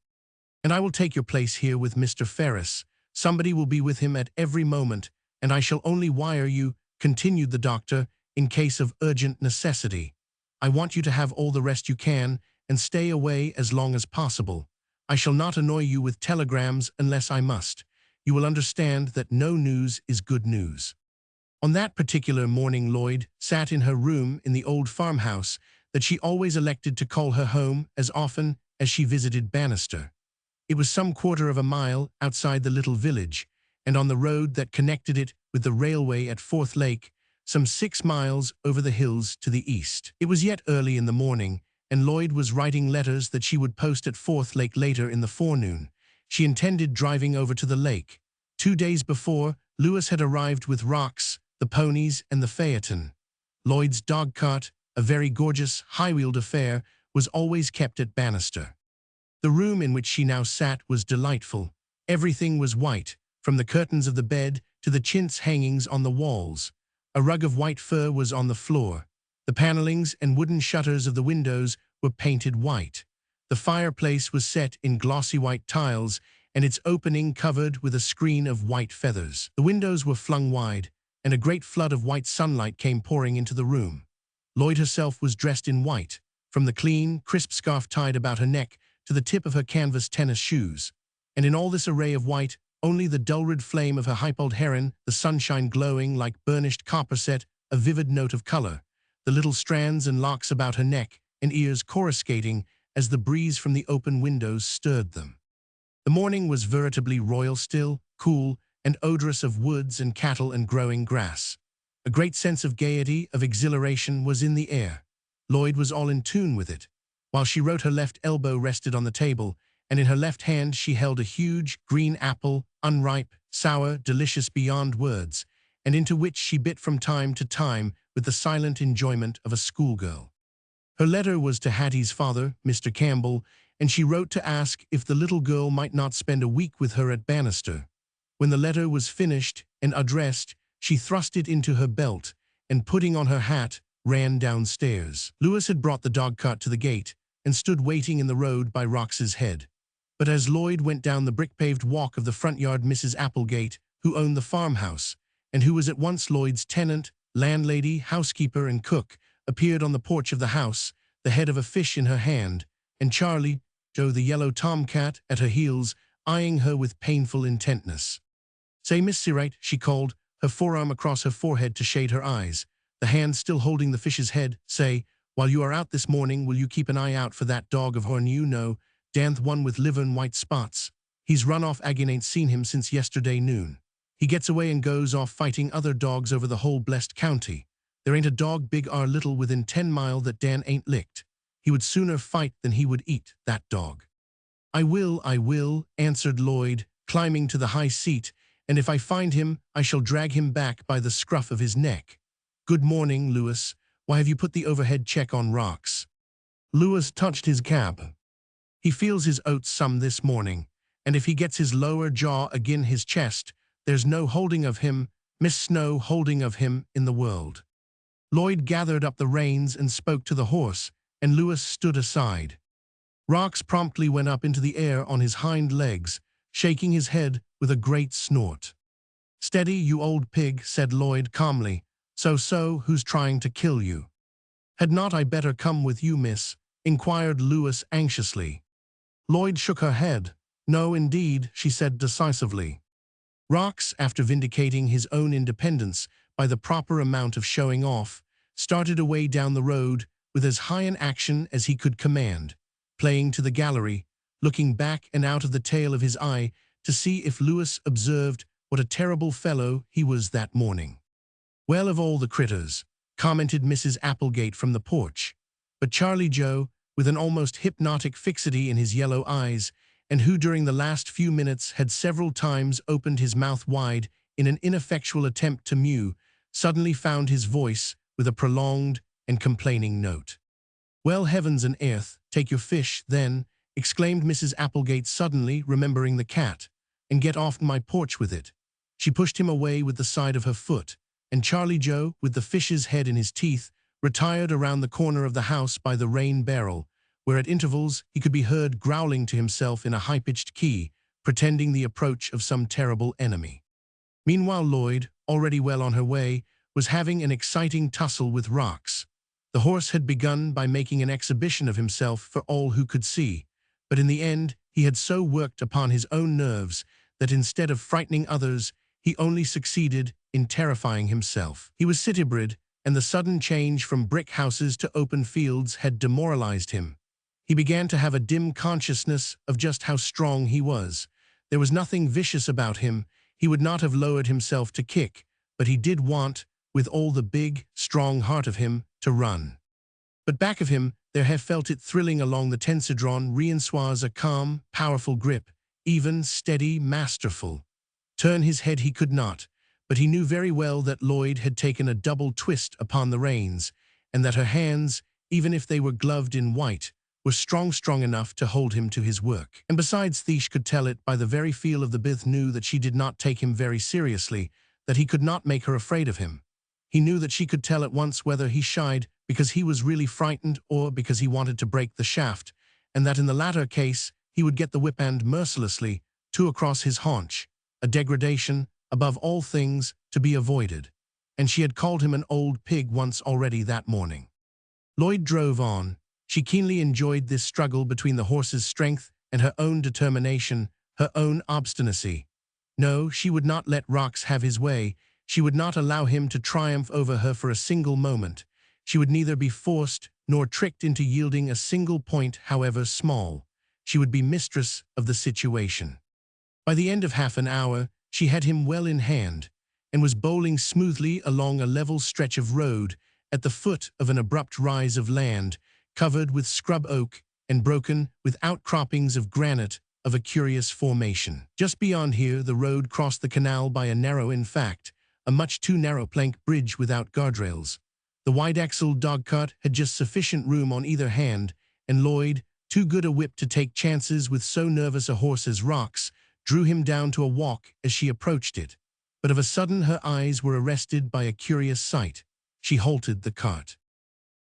And I will take your place here with Mr. Ferris. Somebody will be with him at every moment, and I shall only wire you," continued the doctor, "in case of urgent necessity. I want you to have all the rest you can, and stay away as long as possible. I shall not annoy you with telegrams unless I must. You will understand that no news is good news." On that particular morning Lloyd sat in her room in the old farmhouse that she always elected to call her home as often as she visited Bannister. It was some quarter of a mile outside the little village, and on the road that connected it with the railway at Forth Lake, some 6 miles over the hills to the east. It was yet early in the morning, and Lloyd was writing letters that she would post at Forth Lake later in the forenoon. She intended driving over to the lake. 2 days before, Lewis had arrived with rocks, the ponies, and the phaeton. Lloyd's dog-cart, a very gorgeous, high-wheeled affair, was always kept at Bannister. The room in which she now sat was delightful. Everything was white, from the curtains of the bed to the chintz hangings on the walls. A rug of white fur was on the floor. The panelings and wooden shutters of the windows were painted white. The fireplace was set in glossy white tiles, and its opening covered with a screen of white feathers. The windows were flung wide, and a great flood of white sunlight came pouring into the room. Lloyd herself was dressed in white, from the clean, crisp scarf tied about her neck to the tip of her canvas tennis shoes. And in all this array of white, only the dull-red flame of her hypaled heron, the sunshine glowing like burnished copper, set a vivid note of color, the little strands and locks about her neck and ears coruscating as the breeze from the open windows stirred them. The morning was veritably royal, still, cool, and odorous of woods and cattle and growing grass. A great sense of gaiety, of exhilaration, was in the air. Lloyd was all in tune with it. While she wrote, her left elbow rested on the table, and in her left hand she held a huge green apple, unripe, sour, delicious beyond words, and into which she bit from time to time with the silent enjoyment of a schoolgirl. Her letter was to Hattie's father, Mr. Campbell, and she wrote to ask if the little girl might not spend a week with her at Bannister. When the letter was finished and addressed, she thrust it into her belt, and putting on her hat, ran downstairs. Lewis had brought the dog-cart to the gate, and stood waiting in the road by Rox's head. But as Lloyd went down the brick-paved walk of the front yard, Mrs. Applegate, who owned the farmhouse, and who was at once Lloyd's tenant, landlady, housekeeper, and cook, appeared on the porch of the house, the head of a fish in her hand, and Charlie, Joe the yellow tomcat, at her heels, eyeing her with painful intentness. "Say, Miss Seawright," she called, her forearm across her forehead to shade her eyes, the hand still holding the fish's head, "say, while you are out this morning, will you keep an eye out for that dog of horn you know, Danth, one with liver and white spots. He's run off, Agin ain't seen him since yesterday noon. He gets away and goes off fighting other dogs over the whole blessed county. There ain't a dog, big or little, within 10 mile that Dan ain't licked. He would sooner fight than he would eat, that dog." I will," answered Lloyd, climbing to the high seat, "and if I find him, I shall drag him back by the scruff of his neck. Good morning, Lewis. Why have you put the overhead check on rocks?" Lewis touched his cap. "He feels his oats some this morning, and if he gets his lower jaw agin his chest, there's no holding of him, Miss Snow holding of him, in the world." Lloyd gathered up the reins and spoke to the horse, and Lewis stood aside. Rox promptly went up into the air on his hind legs, shaking his head with a great snort. "Steady, you old pig," said Lloyd calmly. So, who's trying to kill you?" "Had not I better come with you, miss?" inquired Lewis anxiously. Lloyd shook her head. "No, indeed," she said decisively. Rox, after vindicating his own independence by the proper amount of showing off, started away down the road with as high an action as he could command, playing to the gallery, looking back and out of the tail of his eye to see if Lewis observed what a terrible fellow he was that morning. "Well, of all the critters," commented Mrs. Applegate from the porch. But Charlie Joe, with an almost hypnotic fixity in his yellow eyes, and who during the last few minutes had several times opened his mouth wide in an ineffectual attempt to mew, suddenly found his voice with a prolonged and complaining note. "Well, heavens and earth, take your fish, then," exclaimed Mrs. Applegate suddenly, remembering the cat, "and get off my porch with it." She pushed him away with the side of her foot, and Charlie Joe, with the fish's head in his teeth, retired around the corner of the house by the rain barrel, where at intervals he could be heard growling to himself in a high-pitched key, pretending the approach of some terrible enemy. Meanwhile Lloyd, already well on her way, was having an exciting tussle with Rox. The horse had begun by making an exhibition of himself for all who could see, but in the end he had so worked upon his own nerves that instead of frightening others, he only succeeded in terrifying himself. He was city-bred, and the sudden change from brick houses to open fields had demoralized him. He began to have a dim consciousness of just how strong he was. There was nothing vicious about him. He would not have lowered himself to kick, but he did want, with all the big, strong heart of him, to run. But back of him, there had felt it thrilling along the Tensedron Riensoise a calm, powerful grip, even, steady, masterful. Turn his head he could not, but he knew very well that Lloyd had taken a double twist upon the reins, and that her hands, even if they were gloved in white, were strong enough to hold him to his work. And besides, Thish could tell it by the very feel of the bith, knew that she did not take him very seriously, that he could not make her afraid of him. He knew that she could tell at once whether he shied because he was really frightened or because he wanted to break the shaft, and that in the latter case he would get the whip hand mercilessly, two across his haunch, a degradation, above all things, to be avoided. And she had called him an old pig once already that morning. Lloyd drove on. She keenly enjoyed this struggle between the horse's strength and her own determination, her own obstinacy. No, she would not let Rox have his way. She would not allow him to triumph over her for a single moment. She would neither be forced nor tricked into yielding a single point, however small. She would be mistress of the situation. By the end of half an hour, she had him well in hand, and was bowling smoothly along a level stretch of road at the foot of an abrupt rise of land, covered with scrub oak and broken with outcroppings of granite of a curious formation. Just beyond here, the road crossed the canal by a narrow, in fact, a much too narrow plank bridge without guardrails. The wide-axled dogcart had just sufficient room on either hand, and Lloyd, too good a whip to take chances with so nervous a horse as Rox, drew him down to a walk as she approached it. But of a sudden her eyes were arrested by a curious sight. She halted the cart.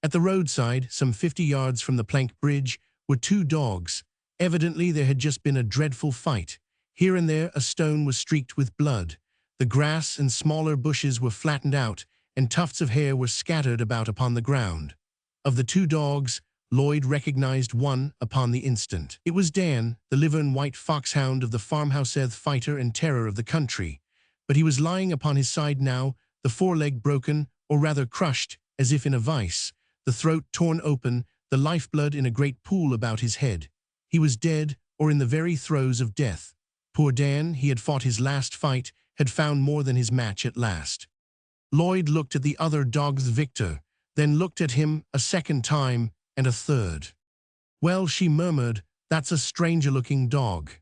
At the roadside, some 50 yards from the plank bridge, were two dogs. Evidently there had just been a dreadful fight. Here and there a stone was streaked with blood. The grass and smaller bushes were flattened out, and tufts of hair were scattered about upon the ground. Of the two dogs, Lloyd recognized one upon the instant. It was Dan, the liver and white foxhound of the farmhouse-eth fighter and terror of the country. But he was lying upon his side now, the foreleg broken, or rather crushed, as if in a vice, the throat torn open, the lifeblood in a great pool about his head. He was dead, or in the very throes of death. Poor Dan, he had fought his last fight, had found more than his match at last. Lloyd looked at the other dog's victor, then looked at him a second time, and a third. "Well," she murmured, "that's a stranger-looking dog."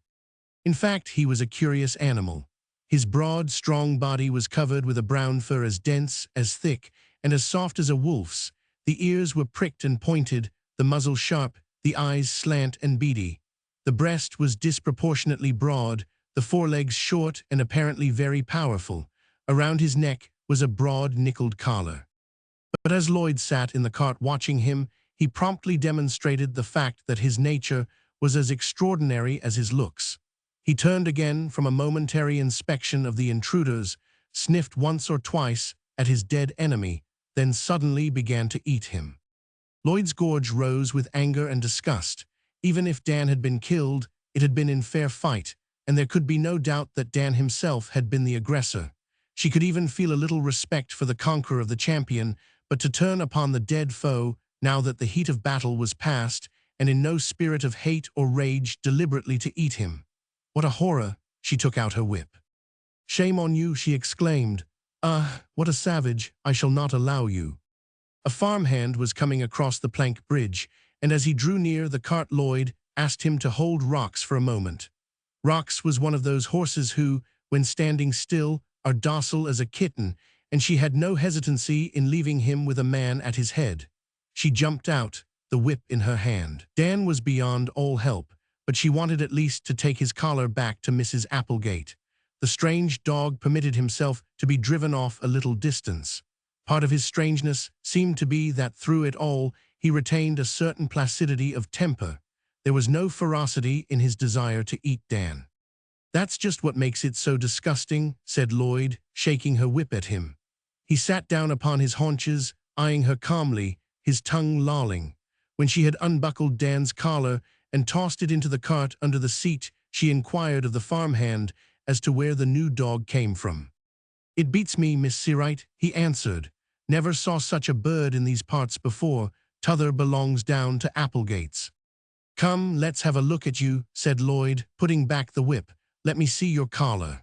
In fact, he was a curious animal. His broad, strong body was covered with a brown fur as dense, as thick, and as soft as a wolf's. The ears were pricked and pointed, the muzzle sharp, the eyes slant and beady. The breast was disproportionately broad, the forelegs short and apparently very powerful. Around his neck was a broad nickeled collar. But as Lloyd sat in the cart watching him, he promptly demonstrated the fact that his nature was as extraordinary as his looks. He turned again from a momentary inspection of the intruders, sniffed once or twice at his dead enemy, then suddenly began to eat him. Lloyd's gorge rose with anger and disgust. Even if Dan had been killed, it had been in fair fight, and there could be no doubt that Dan himself had been the aggressor. She could even feel a little respect for the conqueror of the champion, but to turn upon the dead foe, now that the heat of battle was past, and in no spirit of hate or rage deliberately to eat him. What a horror! She took out her whip. "Shame on you," she exclaimed. "Ah, what a savage! I shall not allow you." A farmhand was coming across the plank bridge, and as he drew near the cart, Lloyd asked him to hold Rox for a moment. Rox was one of those horses who, when standing still, are docile as a kitten, and she had no hesitancy in leaving him with a man at his head. She jumped out, the whip in her hand. Dan was beyond all help, but she wanted at least to take his collar back to Mrs. Applegate. The strange dog permitted himself to be driven off a little distance. Part of his strangeness seemed to be that through it all he retained a certain placidity of temper. There was no ferocity in his desire to eat Dan. "That's just what makes it so disgusting," said Lloyd, shaking her whip at him. He sat down upon his haunches, eyeing her calmly, his tongue lolling. When she had unbuckled Dan's collar and tossed it into the cart under the seat, she inquired of the farmhand as to where the new dog came from. "It beats me, Miss Searight," he answered. "Never saw such a bird in these parts before. T'other belongs down to Applegate's." "Come, let's have a look at you," said Lloyd, putting back the whip. "Let me see your collar."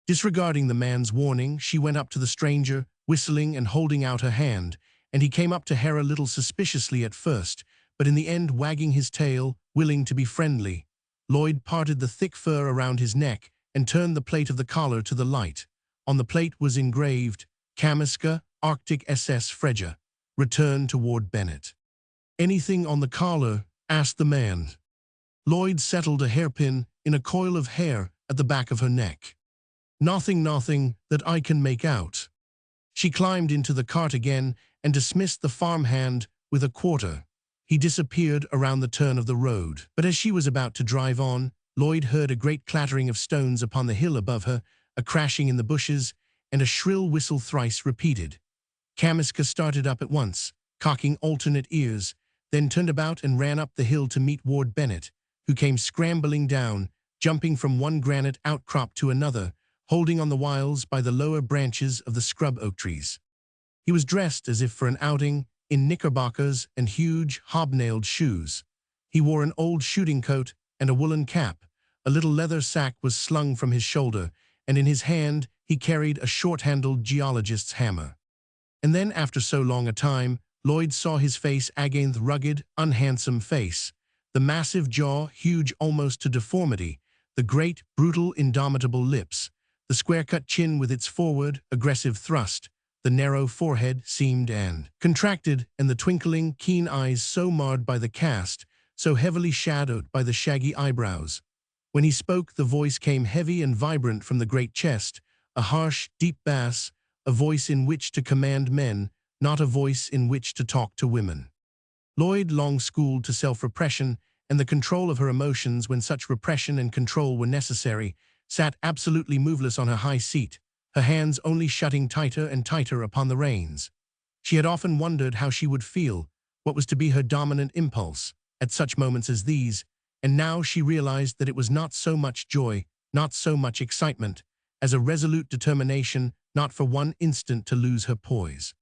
Disregarding the man's warning, she went up to the stranger, whistling and holding out her hand, and he came up to her a little suspiciously at first, but in the end wagging his tail, willing to be friendly. Lloyd parted the thick fur around his neck and turned the plate of the collar to the light. On the plate was engraved, "Kamiska, Arctic SS Freja. Return toward Bennett." "Anything on the collar?" asked the man. Lloyd settled a hairpin in a coil of hair at the back of her neck. Nothing that I can make out." She climbed into the cart again and dismissed the farmhand with a quarter. He disappeared around the turn of the road. But as she was about to drive on, Lloyd heard a great clattering of stones upon the hill above her, a crashing in the bushes, and a shrill whistle thrice repeated. Kamiska started up at once, cocking alternate ears, then turned about and ran up the hill to meet Ward Bennett, who came scrambling down, jumping from one granite outcrop to another, holding on the whiles by the lower branches of the scrub oak trees. He was dressed as if for an outing, in knickerbockers and huge, hobnailed shoes. He wore an old shooting coat and a woolen cap. A little leather sack was slung from his shoulder, and in his hand he carried a short-handled geologist's hammer. And then, after so long a time, Lloyd saw his face again, the rugged, unhandsome face, the massive jaw, huge almost to deformity, the great, brutal, indomitable lips, the square-cut chin with its forward, aggressive thrust, the narrow forehead, seamed and contracted, and the twinkling, keen eyes so marred by the cast, so heavily shadowed by the shaggy eyebrows. When he spoke, the voice came heavy and vibrant from the great chest, a harsh, deep bass, a voice in which to command men, not a voice in which to talk to women. Lloyd, long schooled to self-repression and the control of her emotions when such repression and control were necessary, sat absolutely moveless on her high seat, her hands only shutting tighter and tighter upon the reins. She had often wondered how she would feel, what was to be her dominant impulse, at such moments as these, and now she realized that it was not so much joy, not so much excitement, as a resolute determination not for one instant to lose her poise.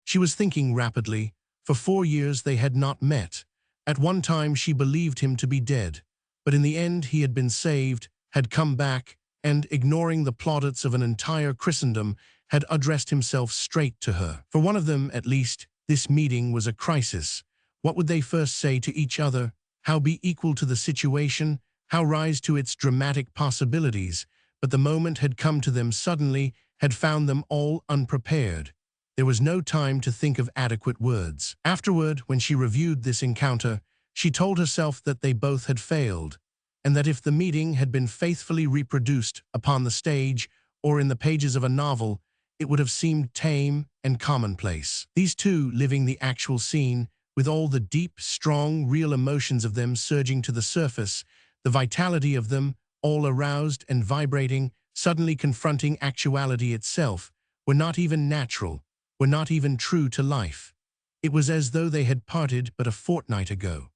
She was thinking rapidly. For 4 years they had not met. At one time she believed him to be dead, but in the end he had been saved, had come back, and, ignoring the plaudits of an entire Christendom, had addressed himself straight to her. For one of them, at least, this meeting was a crisis. What would they first say to each other? How be equal to the situation? How rise to its dramatic possibilities? But the moment had come to them suddenly, had found them all unprepared. There was no time to think of adequate words. Afterward, when she reviewed this encounter, she told herself that they both had failed, and that if the meeting had been faithfully reproduced upon the stage or in the pages of a novel, it would have seemed tame and commonplace. These two living the actual scene, with all the deep, strong, real emotions of them surging to the surface, the vitality of them, all aroused and vibrating, suddenly confronting actuality itself, were not even natural, were not even true to life. It was as though they had parted but a fortnight ago.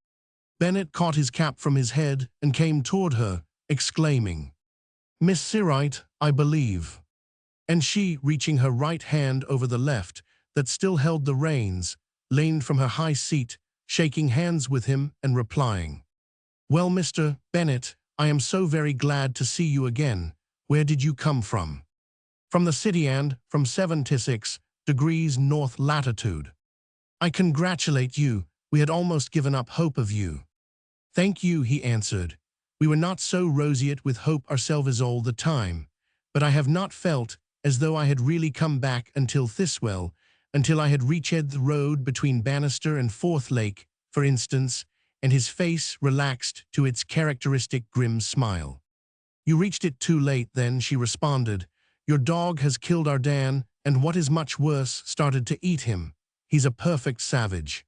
Bennett caught his cap from his head and came toward her, exclaiming, Miss Searight, I believe. And she, reaching her right hand over the left, that still held the reins, leaned from her high seat, shaking hands with him and replying, "Well, Mr. Bennet, I am so very glad to see you again. Where did you come from?" "From the city and from 76 degrees north latitude." "I congratulate you. We had almost given up hope of you." "Thank you," he answered. "We were not so roseate with hope ourselves all the time, but I have not felt as though I had really come back until Thiswell, until I had reached the road between Bannister and Forth Lake, for instance," and his face relaxed to its characteristic grim smile. "You reached it too late then," she responded. "Your dog has killed our Dan, and what is much worse, started to eat him. He's a perfect savage.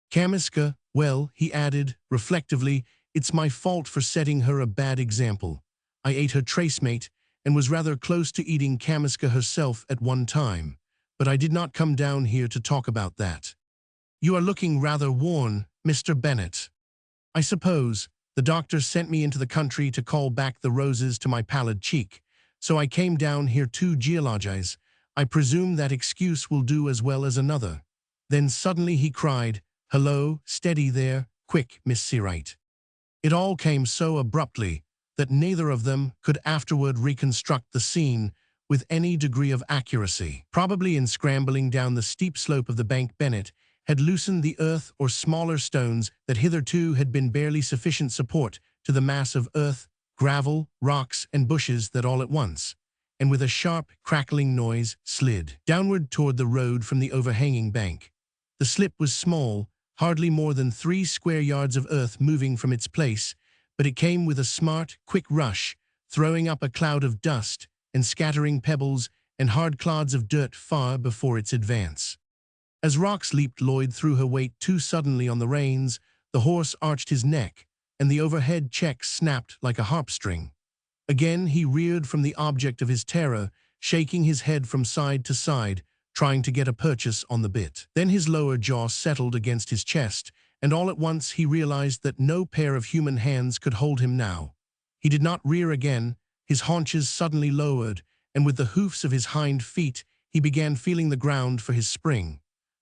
Camiska, well," he added, reflectively, "it's my fault for setting her a bad example. I ate her tracemate, and was rather close to eating Camiska herself at one time, but I did not come down here to talk about that. You are looking rather worn, Mr. Bennet. I suppose the doctor sent me into the country to call back the roses to my pallid cheek, so I came down here to geologize. I presume that excuse will do as well as another." Then suddenly he cried, "Hello, steady there, quick, Miss Searight." It all came so abruptly that neither of them could afterward reconstruct the scene with any degree of accuracy. Probably in scrambling down the steep slope of the bank, Bennet had loosened the earth or smaller stones that hitherto had been barely sufficient support to the mass of earth, gravel, rocks, and bushes that all at once, and with a sharp, crackling noise, slid downward toward the road from the overhanging bank. The slip was small, hardly more than 3 square yards of earth moving from its place, but it came with a smart, quick rush, throwing up a cloud of dust and scattering pebbles and hard clods of dirt far before its advance. As rocks leaped, Lloyd threw her weight too suddenly on the reins, the horse arched his neck, and the overhead check snapped like a harp-string. Again he reared from the object of his terror, shaking his head from side to side, trying to get a purchase on the bit. Then his lower jaw settled against his chest, and all at once he realized that no pair of human hands could hold him now. He did not rear again, his haunches suddenly lowered, and with the hoofs of his hind feet he began feeling the ground for his spring.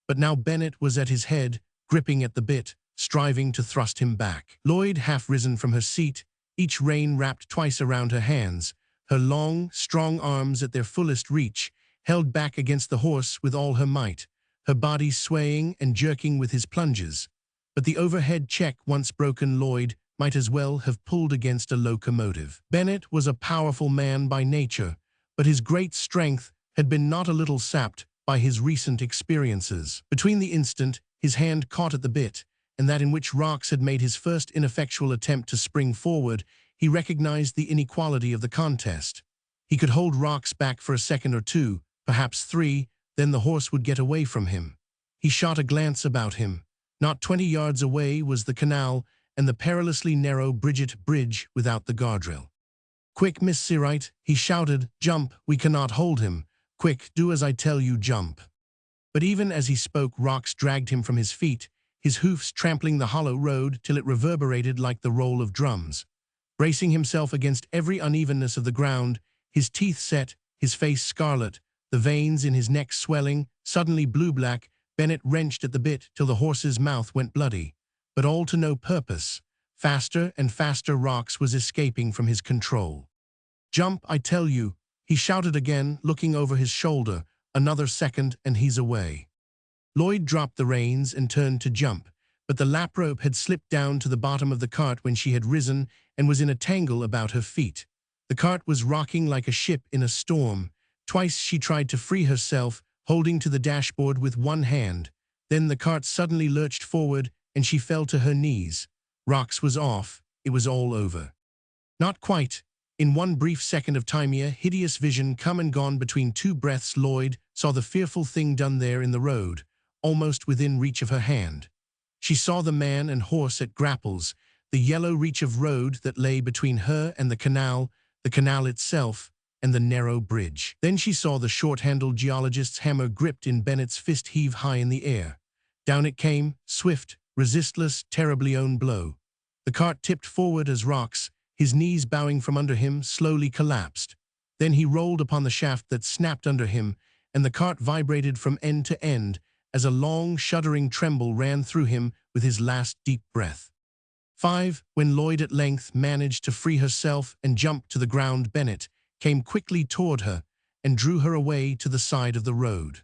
But now Bennet was at his head, gripping at the bit, striving to thrust him back. Lloyd, half risen from her seat, each rein wrapped twice around her hands, her long, strong arms at their fullest reach, held back against the horse with all her might, her body swaying and jerking with his plunges. But the overhead check, once broken, Lloyd might as well have pulled against a locomotive. Bennet was a powerful man by nature, but his great strength had been not a little sapped by his recent experiences. Between the instant his hand caught at the bit and that in which Rocks had made his first ineffectual attempt to spring forward, he recognized the inequality of the contest. He could hold Rocks back for a second or two, perhaps 3, then the horse would get away from him. He shot a glance about him. Not 20 yards away was the canal and the perilously narrow bridge without the guardrail. "Quick, Miss Searight," he shouted, "jump, we cannot hold him. Quick, do as I tell you, jump." But even as he spoke, Rocks dragged him from his feet, his hoofs trampling the hollow road till it reverberated like the roll of drums. Bracing himself against every unevenness of the ground, his teeth set, his face scarlet, the veins in his neck swelling, suddenly blue-black, Bennet wrenched at the bit till the horse's mouth went bloody, but all to no purpose. Faster and faster Rocks was escaping from his control. "Jump, I tell you," he shouted again, looking over his shoulder. "Another second and he's away." Lloyd dropped the reins and turned to jump, but the lap rope had slipped down to the bottom of the cart when she had risen and was in a tangle about her feet. The cart was rocking like a ship in a storm. Twice she tried to free herself, holding to the dashboard with one hand. Then the cart suddenly lurched forward and she fell to her knees. Rocks was off. It was all over. Not quite. In one brief second of time, a hideous vision come and gone between 2 breaths, Lloyd saw the fearful thing done there in the road, almost within reach of her hand. She saw the man and horse at grapples, the yellow reach of road that lay between her and the canal itself, and the narrow bridge. Then she saw the short-handled geologist's hammer gripped in Bennet's fist heave high in the air. Down it came, swift, resistless, terribly own blow. The cart tipped forward as Rocks, his knees bowing from under him, slowly collapsed. Then he rolled upon the shaft that snapped under him, and the cart vibrated from end to end as a long, shuddering tremble ran through him with his last deep breath. 5. When Lloyd at length managed to free herself and jump to the ground, Bennett came quickly toward her and drew her away to the side of the road.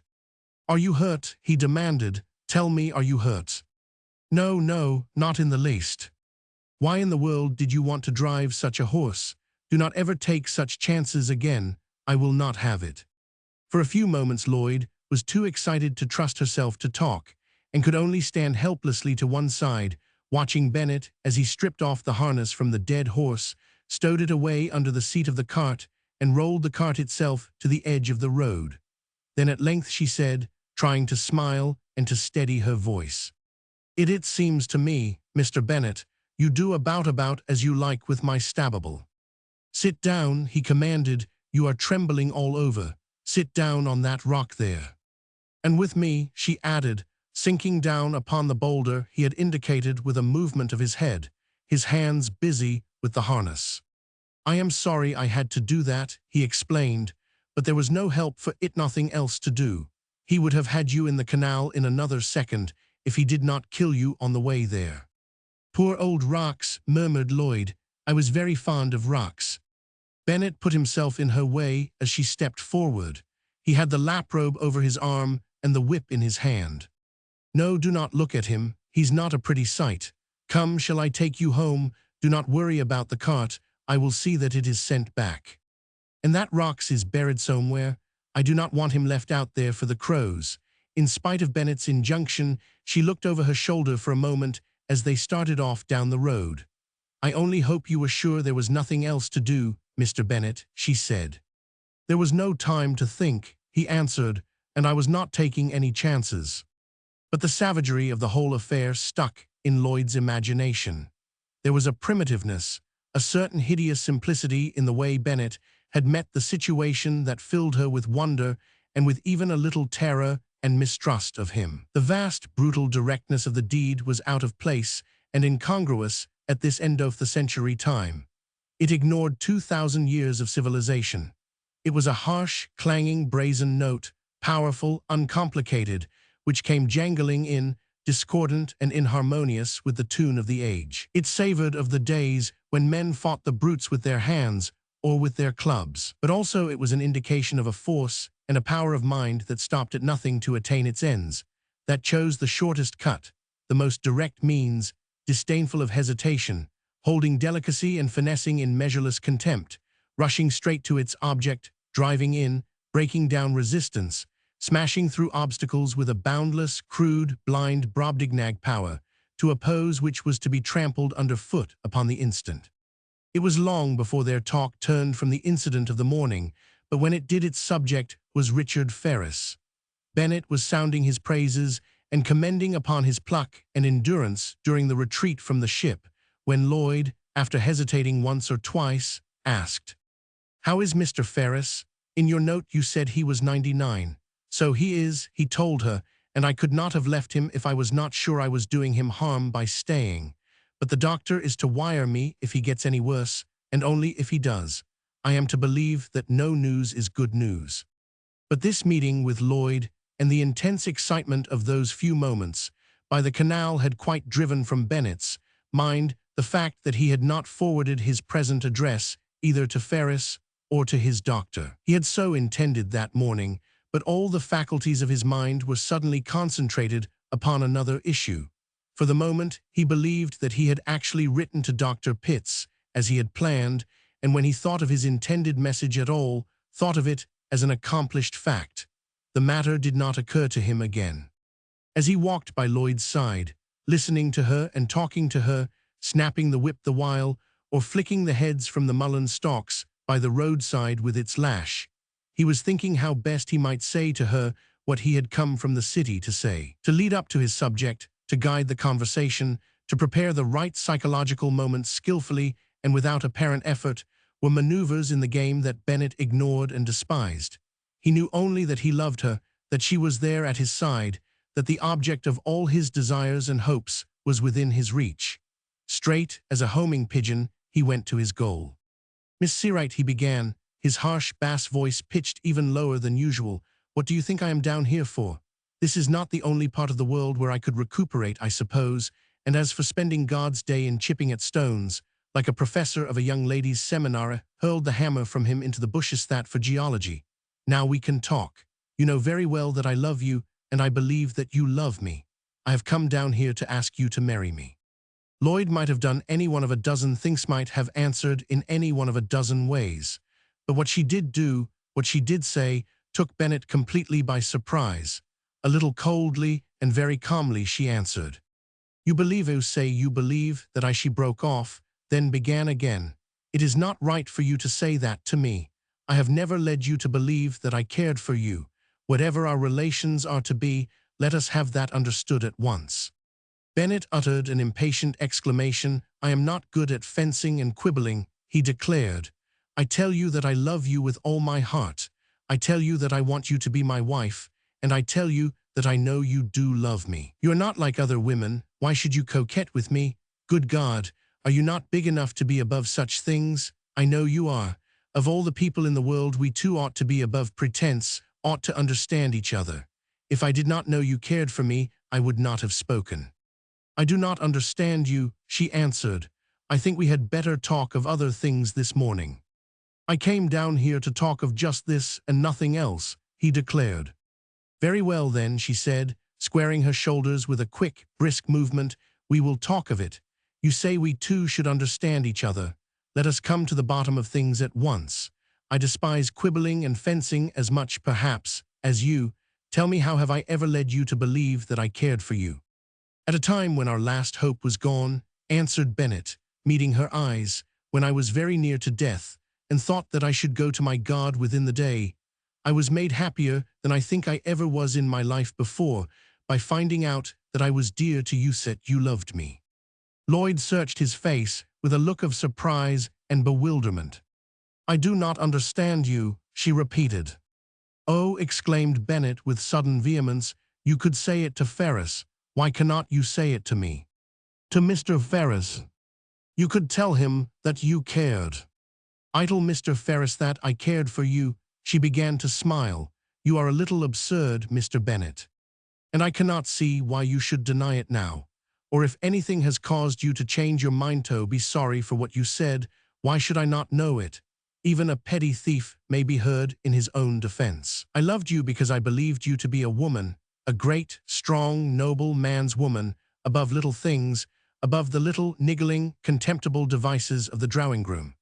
"Are you hurt?" he demanded. "Tell me, are you hurt?" "No, no, not in the least." "Why in the world did you want to drive such a horse? Do not ever take such chances again. I will not have it." For a few moments Lloyd was too excited to trust herself to talk, and could only stand helplessly to one side, watching Bennett as he stripped off the harness from the dead horse, stowed it away under the seat of the cart, and rolled the cart itself to the edge of the road. Then at length she said, trying to smile and to steady her voice, It seems to me, Mr. Bennett, you do about as you like with my stabable." "Sit down," he commanded. "You are trembling all over. Sit down on that rock there." "And with me," she added, sinking down upon the boulder he had indicated with a movement of his head, his hands busy with the harness. "I am sorry I had to do that," he explained, "but there was no help for it, nothing else to do. He would have had you in the canal in another second if he did not kill you on the way there." "Poor old rocks," murmured Lloyd. "I was very fond of rocks." Bennett put himself in her way as she stepped forward. He had the laprobe over his arm and the whip in his hand. "No, do not look at him. He's not a pretty sight. Come, shall I take you home? Do not worry about the cart. I will see that it is sent back. And that rocks is buried somewhere. I do not want him left out there for the crows." In spite of Bennett's injunction, she looked over her shoulder for a moment as they started off down the road. "I only hope you were sure there was nothing else to do, Mr. Bennett," she said. "There was no time to think," he answered, "and I was not taking any chances." But the savagery of the whole affair stuck in Lloyd's imagination. There was a primitiveness, a certain hideous simplicity in the way Bennett had met the situation that filled her with wonder and with even a little terror and mistrust of him. The vast, brutal directness of the deed was out of place and incongruous at this end of the century time. It ignored 2,000 years of civilization. It was a harsh, clanging, brazen note, powerful, uncomplicated, which came jangling in, discordant and inharmonious with the tune of the age. It savored of the days when men fought the brutes with their hands or with their clubs. But also it was an indication of a force and a power of mind that stopped at nothing to attain its ends, that chose the shortest cut, the most direct means, disdainful of hesitation, holding delicacy and finessing in measureless contempt, rushing straight to its object, driving in, breaking down resistance, smashing through obstacles with a boundless, crude, blind Brobdingnag power, to oppose which was to be trampled underfoot upon the instant. It was long before their talk turned from the incident of the morning, but when it did, its subject was Richard Ferris. Bennett was sounding his praises and commending upon his pluck and endurance during the retreat from the ship, when Lloyd, after hesitating once or twice, asked, "How is Mr. Ferris? In your note you said he was 99. So he is," he told her, "and I could not have left him if I was not sure I was doing him harm by staying. But the doctor is to wire me if he gets any worse, and only if he does. I am to believe that no news is good news." But this meeting with Lloyd and the intense excitement of those few moments by the canal had quite driven from Bennett's mind the fact that he had not forwarded his present address either to Ferris or to his doctor. He had so intended that morning, but all the faculties of his mind were suddenly concentrated upon another issue. For the moment, he believed that he had actually written to Dr. Pitts, as he had planned, and when he thought of his intended message at all, thought of it as an accomplished fact. The matter did not occur to him again. As he walked by Lloyd's side, listening to her and talking to her, snapping the whip the while, or flicking the heads from the mullein stalks by the roadside with its lash, he was thinking how best he might say to her what he had come from the city to say. To lead up to his subject, to guide the conversation, to prepare the right psychological moment skillfully and without apparent effort, were maneuvers in the game that Bennett ignored and despised. He knew only that he loved her, that she was there at his side, that the object of all his desires and hopes was within his reach. Straight as a homing pigeon, he went to his goal. "Miss Seawright," he began, his harsh bass voice pitched even lower than usual, "what do you think I am down here for? This is not the only part of the world where I could recuperate, I suppose, and as for spending God's day in chipping at stones, like a professor of a young ladies' seminar hurled the hammer from him into the bushes, that for geology. Now we can talk. You know very well that I love you, and I believe that you love me. I have come down here to ask you to marry me." Lloyd might have done any one of a dozen things, might have answered in any one of a dozen ways. But what she did do, what she did say, took Bennett completely by surprise. A little coldly and very calmly she answered, "You believe, oh say you believe that I," she broke off, then began again. "It is not right for you to say that to me. I have never led you to believe that I cared for you. Whatever our relations are to be, let us have that understood at once." Bennett uttered an impatient exclamation. "I am not good at fencing and quibbling," he declared. "I tell you that I love you with all my heart. I tell you that I want you to be my wife, and I tell you that I know you do love me. You are not like other women. Why should you coquette with me? Good God, are you not big enough to be above such things? I know you are. Of all the people in the world, we two ought to be above pretense, ought to understand each other. If I did not know you cared for me, I would not have spoken." "I do not understand you," she answered. "I think we had better talk of other things this morning." "I came down here to talk of just this and nothing else," he declared. "Very well then," she said, squaring her shoulders with a quick, brisk movement, "we will talk of it. You say we two should understand each other. Let us come to the bottom of things at once. I despise quibbling and fencing as much, perhaps, as you. Tell me, how have I ever led you to believe that I cared for you?" "At a time when our last hope was gone," answered Bennett, meeting her eyes, "when I was very near to death, and thought that I should go to my God within the day. I was made happier than I think I ever was in my life before, by finding out that I was dear to you, that you loved me." Lloyd searched his face with a look of surprise and bewilderment. "I do not understand you," she repeated. "Oh," exclaimed Bennett with sudden vehemence, "you could say it to Ferris. Why cannot you say it to me? To Mr. Ferris. You could tell him that you cared." "I told Mr. Ferris that I cared for you." She began to smile. "You are a little absurd, Mr. Bennett. And I cannot see why you should deny it now. Or if anything has caused you to change your mind, to be sorry for what you said, why should I not know it? Even a petty thief may be heard in his own defense. I loved you because I believed you to be a woman, a great, strong, noble man's woman, above little things, above the little, niggling, contemptible devices of the drawing-room.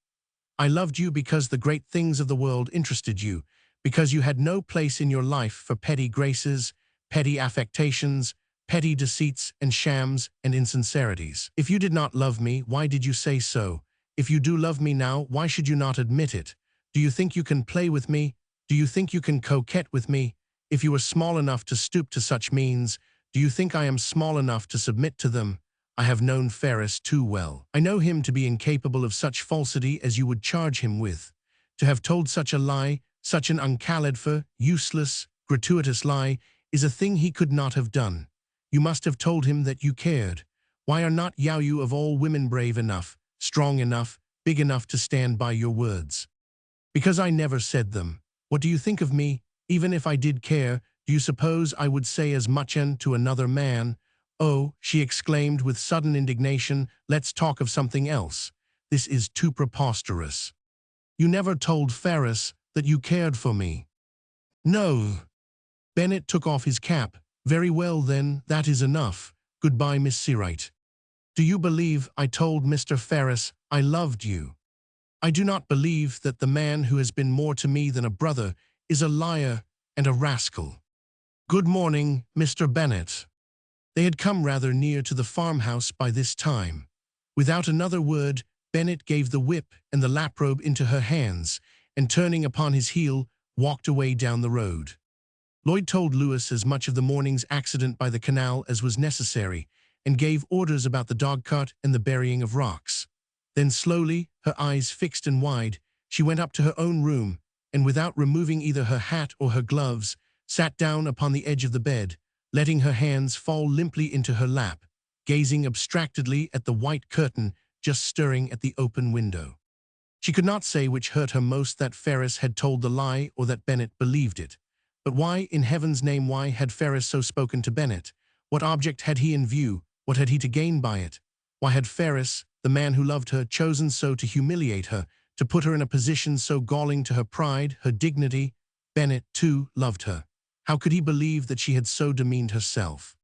I loved you because the great things of the world interested you, because you had no place in your life for petty graces, petty affectations, petty deceits and shams and insincerities. If you did not love me, why did you say so? If you do love me now, why should you not admit it? Do you think you can play with me? Do you think you can coquette with me? If you are small enough to stoop to such means, do you think I am small enough to submit to them? I have known Ferris too well. I know him to be incapable of such falsity as you would charge him with. To have told such a lie, such an uncalled for, useless, gratuitous lie, is a thing he could not have done. You must have told him that you cared. Why are not you of all women brave enough, strong enough, big enough to stand by your words? Because I never said them. What do you think of me? Even if I did care, do you suppose I would say as much to another man? Oh," she exclaimed with sudden indignation, "let's talk of something else. This is too preposterous. You never told Ferris that you cared for me." "No." Bennett took off his cap. "Very well then, that is enough. Goodbye, Miss Seawright. Do you believe I told Mr. Ferris I loved you? I do not believe that the man who has been more to me than a brother is a liar and a rascal. Good morning, Mr. Bennett." They had come rather near to the farmhouse by this time. Without another word, Bennett gave the whip and the laprobe into her hands, and turning upon his heel, walked away down the road. Lloyd told Lewis as much of the morning's accident by the canal as was necessary, and gave orders about the dog-cart and the burying of rocks. Then slowly, her eyes fixed and wide, she went up to her own room, and without removing either her hat or her gloves, sat down upon the edge of the bed, letting her hands fall limply into her lap, gazing abstractedly at the white curtain just stirring at the open window. She could not say which hurt her most, that Ferris had told the lie or that Bennett believed it. But why, in heaven's name, why had Ferris so spoken to Bennett? What object had he in view? What had he to gain by it? Why had Ferris, the man who loved her, chosen so to humiliate her, to put her in a position so galling to her pride, her dignity? Bennett, too, loved her. How could he believe that she had so demeaned herself?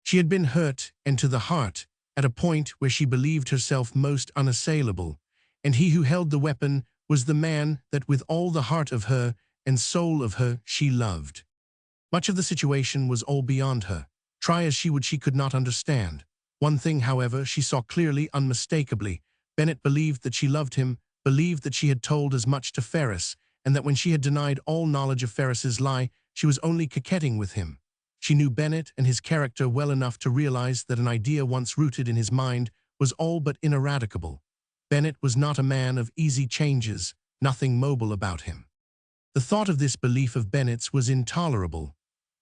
She had been hurt, and to the heart, at a point where she believed herself most unassailable, and he who held the weapon was the man that with all the heart of her and soul of her she loved. Much of the situation was all beyond her. Try as she would, she could not understand. One thing, however, she saw clearly, unmistakably. Bennett believed that she loved him, believed that she had told as much to Ferris, and that when she had denied all knowledge of Ferris's lie, she was only coquetting with him. She knew Bennett and his character well enough to realize that an idea once rooted in his mind was all but ineradicable. Bennett was not a man of easy changes, nothing mobile about him. The thought of this belief of Bennett's was intolerable.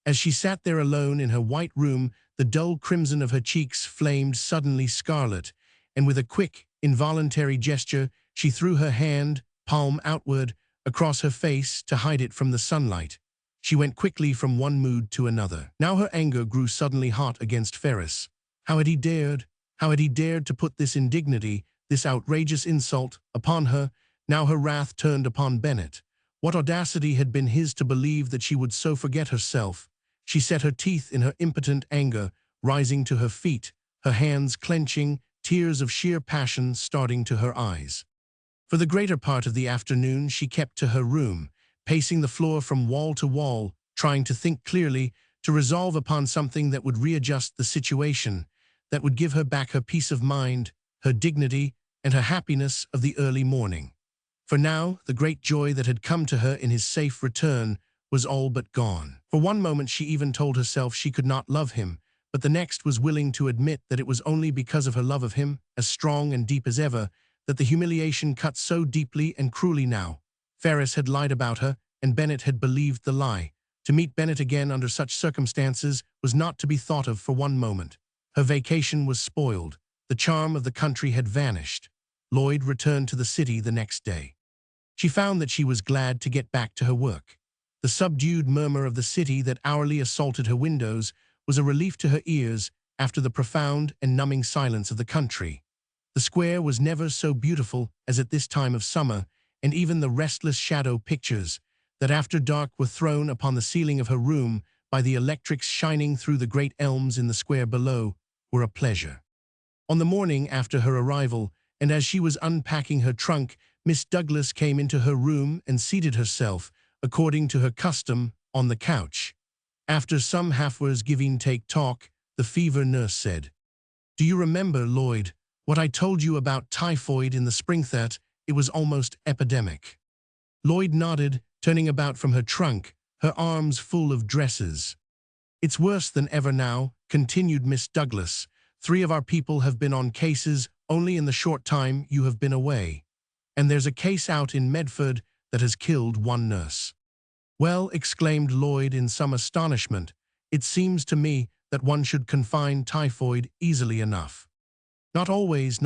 As she sat there alone in her white room, the dull crimson of her cheeks flamed suddenly scarlet, and with a quick, involuntary gesture, she threw her hand, palm outward, across her face to hide it from the sunlight. She went quickly from one mood to another. Now her anger grew suddenly hot against Ferris. How had he dared? How had he dared to put this indignity, this outrageous insult, upon her? Now her wrath turned upon Bennett. What audacity had been his to believe that she would so forget herself? She set her teeth in her impotent anger, rising to her feet, her hands clenching, tears of sheer passion starting to her eyes. For the greater part of the afternoon she kept to her room, pacing the floor from wall to wall, trying to think clearly, to resolve upon something that would readjust the situation, that would give her back her peace of mind, her dignity, and her happiness of the early morning. For now, the great joy that had come to her in his safe return was all but gone. For one moment she even told herself she could not love him, but the next was willing to admit that it was only because of her love of him, as strong and deep as ever, that the humiliation cut so deeply and cruelly now. Ferris had lied about her, and Bennett had believed the lie. To meet Bennett again under such circumstances was not to be thought of for one moment. Her vacation was spoiled. The charm of the country had vanished. Lloyd returned to the city the next day. She found that she was glad to get back to her work. The subdued murmur of the city that hourly assaulted her windows was a relief to her ears after the profound and numbing silence of the country. The square was never so beautiful as at this time of summer, and even the restless shadow pictures that after dark were thrown upon the ceiling of her room by the electrics shining through the great elms in the square below were a pleasure. On the morning after her arrival, and as she was unpacking her trunk, Miss Douglas came into her room and seated herself, according to her custom, on the couch. After some half-hour's give-and-take talk, the fever nurse said, "Do you remember, Lloyd, what I told you about typhoid in the spring, that it was almost epidemic?" Lloyd nodded, turning about from her trunk, her arms full of dresses. "It's worse than ever now," continued Miss Douglas. "3 of our people have been on cases only in the short time you have been away. And there's a case out in Medford that has killed 1 nurse." "Well," exclaimed Lloyd in some astonishment, "it seems to me that one should confine typhoid easily enough." Not always,"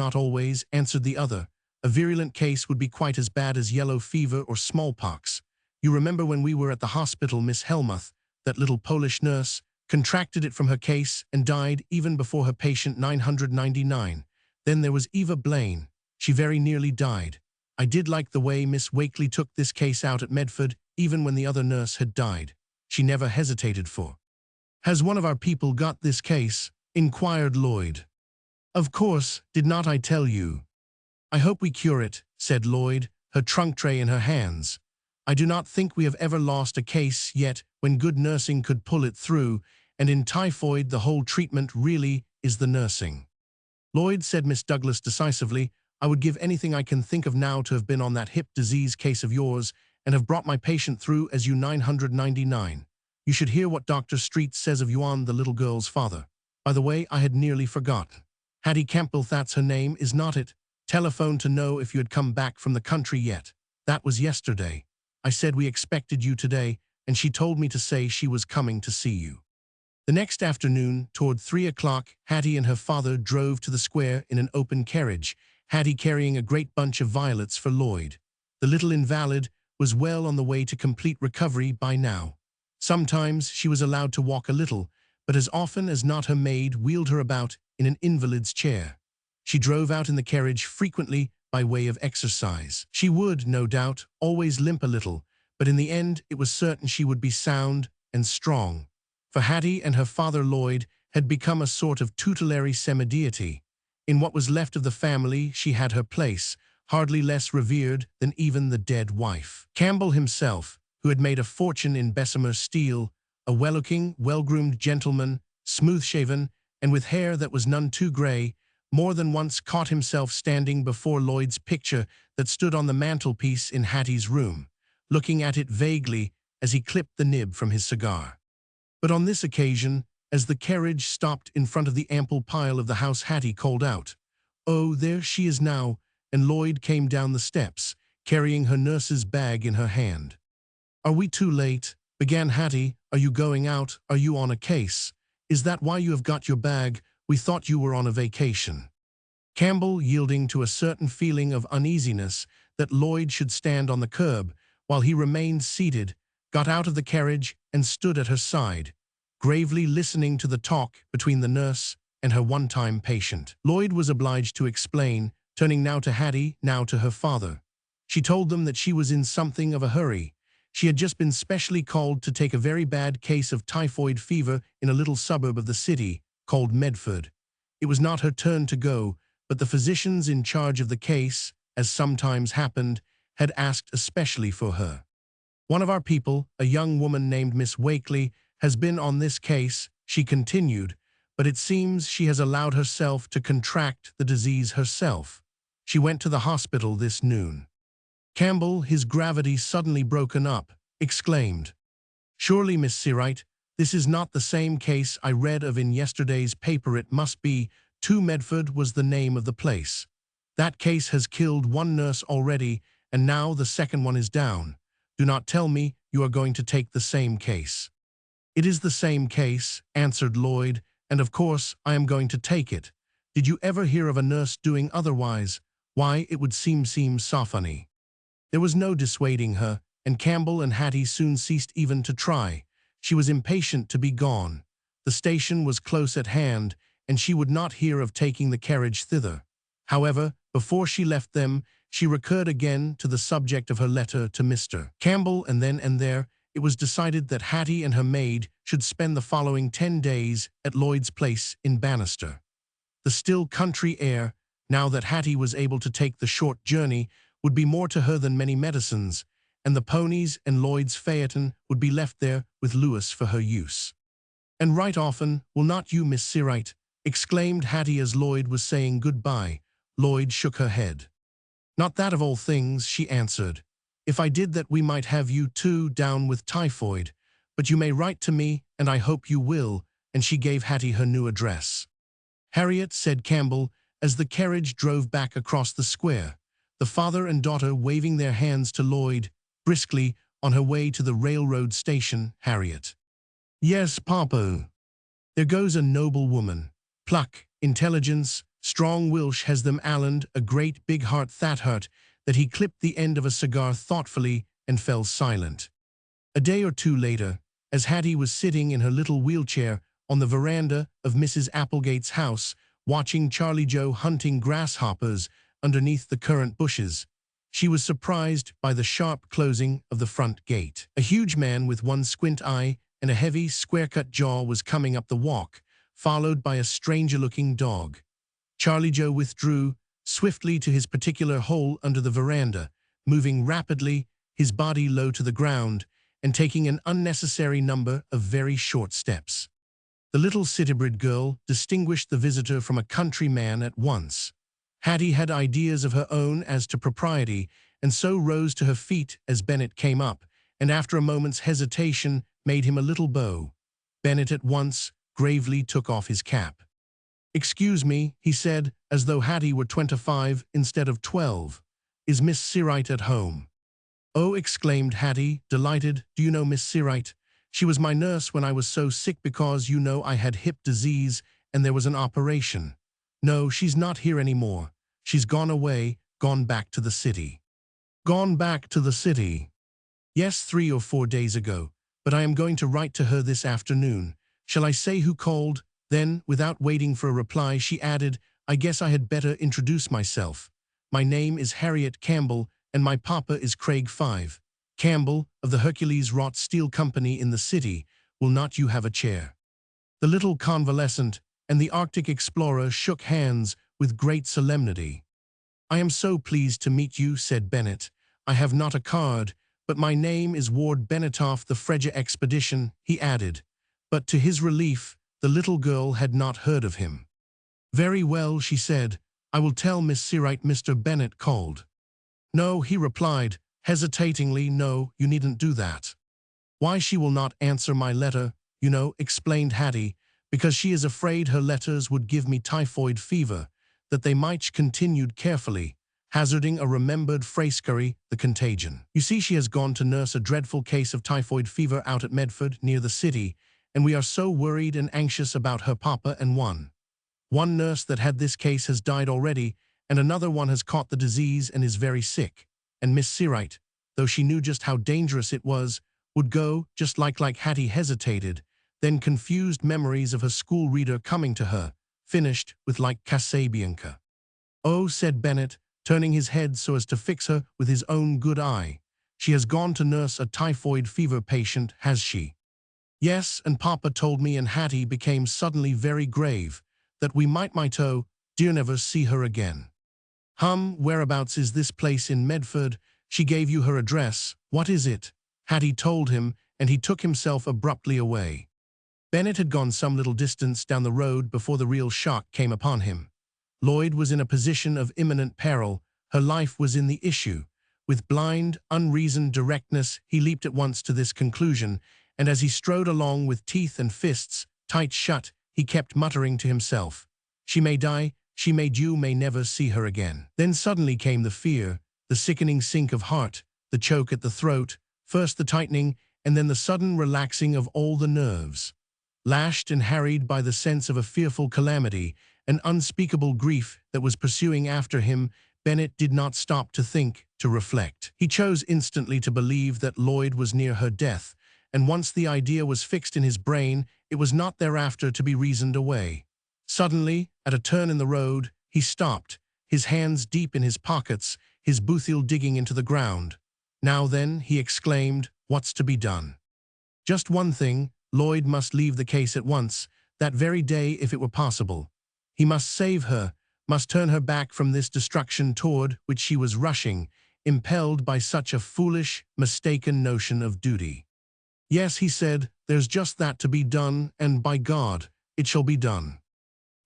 answered the other. "A virulent case would be quite as bad as yellow fever or smallpox. You remember when we were at the hospital, Miss Helmuth, that little Polish nurse, contracted it from her case and died even before her patient 999. Then there was Eva Blaine. She very nearly died. I did like the way Miss Wakely took this case out at Medford, even when the other nurse had died. She never hesitated for. "Has one of our people got this case?" inquired Lloyd. "Of course, did not I tell you?" "I hope we cure it," said Lloyd, her trunk tray in her hands. "I do not think we have ever lost a case yet when good nursing could pull it through, and in typhoid the whole treatment really is the nursing." "Lloyd," said Miss Douglas decisively, "I would give anything I can think of now to have been on that hip disease case of yours and have brought my patient through as you 999. You should hear what Dr. Street says of Yuan, the little girl's father. By the way, I had nearly forgotten. Hattie Campbell, that's her name, is not it? Telephoned to know if you had come back from the country yet. That was yesterday. I said we expected you today, and she told me to say she was coming to see you." The next afternoon, toward 3 o'clock, Hattie and her father drove to the square in an open carriage. Hattie carrying a great bunch of violets for Lloyd. The little invalid was well on the way to complete recovery by now. Sometimes she was allowed to walk a little, but as often as not her maid wheeled her about in an invalid's chair. She drove out in the carriage frequently by way of exercise. She would, no doubt, always limp a little, but in the end it was certain she would be sound and strong. For Hattie and her father Lloyd had become a sort of tutelary semi-deity. In what was left of the family she had her place, hardly less revered than even the dead wife. Campbell himself, who had made a fortune in Bessemer steel, a well-looking, well-groomed gentleman, smooth-shaven, and with hair that was none too grey, more than once caught himself standing before Lloyd's picture that stood on the mantelpiece in Hattie's room, looking at it vaguely as he clipped the nib from his cigar. But on this occasion, as the carriage stopped in front of the ample pile of the house, Hattie called out, "Oh, there she is now," and Lloyd came down the steps, carrying her nurse's bag in her hand. "Are we too late?" began Hattie. "Are you going out? Are you on a case? Is that why you have got your bag? We thought you were on a vacation." Campbell, yielding to a certain feeling of uneasiness that Lloyd should stand on the curb while he remained seated, got out of the carriage and stood at her side, gravely listening to the talk between the nurse and her one-time patient. Lloyd was obliged to explain, turning now to Hattie, now to her father. She told them that she was in something of a hurry. She had just been specially called to take a very bad case of typhoid fever in a little suburb of the city called Medford. It was not her turn to go, but the physicians in charge of the case, as sometimes happened, had asked especially for her. "One of our people, a young woman named Miss Wakely, has been on this case," she continued, "but it seems she has allowed herself to contract the disease herself. She went to the hospital this noon." Campbell, his gravity suddenly broken up, exclaimed, "Surely, Miss Searight, this is not the same case I read of in yesterday's paper. It must be. 2 Medford was the name of the place. That case has killed one nurse already, and now the second one is down. Do not tell me you are going to take the same case." "It is the same case," answered Lloyd, "and of course I am going to take it. Did you ever hear of a nurse doing otherwise? Why, it would seem so funny." There was no dissuading her, and Campbell and Hattie soon ceased even to try. She was impatient to be gone. The station was close at hand, and she would not hear of taking the carriage thither. However, before she left them, she recurred again to the subject of her letter to Mr. Campbell, and then and there it was decided that Hattie and her maid should spend the following 10 days at Lloyd's place in Bannister. The still country air, now that Hattie was able to take the short journey, would be more to her than many medicines, and the ponies and Lloyd's phaeton would be left there with Lewis for her use. "And right often, will not you, Miss Searight?" exclaimed Hattie as Lloyd was saying goodbye. Lloyd shook her head. "Not that of all things," she answered. "If I did that we might have you too down with typhoid, but you may write to me, and I hope you will," and she gave Hattie her new address. "Harriet," said Campbell, as the carriage drove back across the square, the father and daughter waving their hands to Lloyd, briskly, on her way to the railroad station. "Harriet." "Yes, Papa." "There goes a noble woman. Pluck, intelligence, strong will has them Alland, a great big heart that hurt," that he clipped the end of a cigar thoughtfully and fell silent. A day or two later, as Hattie was sitting in her little wheelchair on the veranda of Mrs. Applegate's house, watching Charlie Joe hunting grasshoppers underneath the currant bushes, she was surprised by the sharp closing of the front gate. A huge man with one squint eye and a heavy, square-cut jaw was coming up the walk, followed by a stranger-looking dog. Charlie Joe withdrew swiftly to his particular hole under the veranda, moving rapidly, his body low to the ground, and taking an unnecessary number of very short steps. The little citybrid girl distinguished the visitor from a country man at once. Hattie had ideas of her own as to propriety, and so rose to her feet as Bennett came up, and after a moment's hesitation made him a little bow. Bennett at once gravely took off his cap. "Excuse me," he said, as though Hattie were 25 instead of 12. "Is Miss Searight at home?" "Oh," exclaimed Hattie, delighted. "Do you know Miss Searight? She was my nurse when I was so sick because, you know, I had hip disease and there was an operation. No, she's not here anymore. She's gone away, gone back to the city. Gone back to the city. Yes, 3 or 4 days ago, but I am going to write to her this afternoon. Shall I say who called? Then, without waiting for a reply, she added, I guess I had better introduce myself. My name is Harriet Campbell, and my papa is Craig Five. Campbell, of the Hercules Wrought Steel Company in the city. Will not you have a chair? The little convalescent and the Arctic explorer shook hands with great solemnity. I am so pleased to meet you, said Bennett. I have not a card, but my name is Ward Bennetoff, the Freja Expedition, he added. But to his relief, the little girl had not heard of him. Very well, she said. I will tell Miss Seawright Mr. Bennett called. No, he replied, hesitatingly, no, you needn't do that. Why, she will not answer my letter, you know, explained Hattie, because she is afraid her letters would give me typhoid fever, that they might. She continued carefully, hazarding a remembered phrasecurry, the contagion. You see, she has gone to nurse a dreadful case of typhoid fever out at Medford, near the city, and we are so worried and anxious about her papa, and one nurse that had this case has died already, and another one has caught the disease and is very sick. And Miss Seawright, though she knew just how dangerous it was, would go, just like Hattie hesitated, then confused memories of her school reader coming to her, finished with like Casabianca. Oh, said Bennett, turning his head so as to fix her with his own good eye. She has gone to nurse a typhoid fever patient, has she? Yes, and Papa told me, and Hattie became suddenly very grave, that we might dear never see her again. Whereabouts is this place in Medford? She gave you her address. What is it? Hattie told him, and he took himself abruptly away. Bennett had gone some little distance down the road before the real shock came upon him. Lloyd was in a position of imminent peril. Her life was in the issue. With blind, unreasoned directness, he leaped at once to this conclusion, and as he strode along with teeth and fists tight shut, he kept muttering to himself, she may die, you may never see her again. Then suddenly came the fear, the sickening sink of heart, the choke at the throat, first the tightening, and then the sudden relaxing of all the nerves. Lashed and harried by the sense of a fearful calamity, an unspeakable grief that was pursuing after him, Bennett did not stop to think, to reflect. He chose instantly to believe that Lloyd was near her death, and once the idea was fixed in his brain, it was not thereafter to be reasoned away. Suddenly, at a turn in the road, he stopped, his hands deep in his pockets, his bootheel digging into the ground. Now then, he exclaimed, what's to be done? Just one thing, Lloyd must leave the case at once, that very day if it were possible. He must save her, must turn her back from this destruction toward which she was rushing, impelled by such a foolish, mistaken notion of duty. Yes, he said, there's just that to be done, and by God, it shall be done.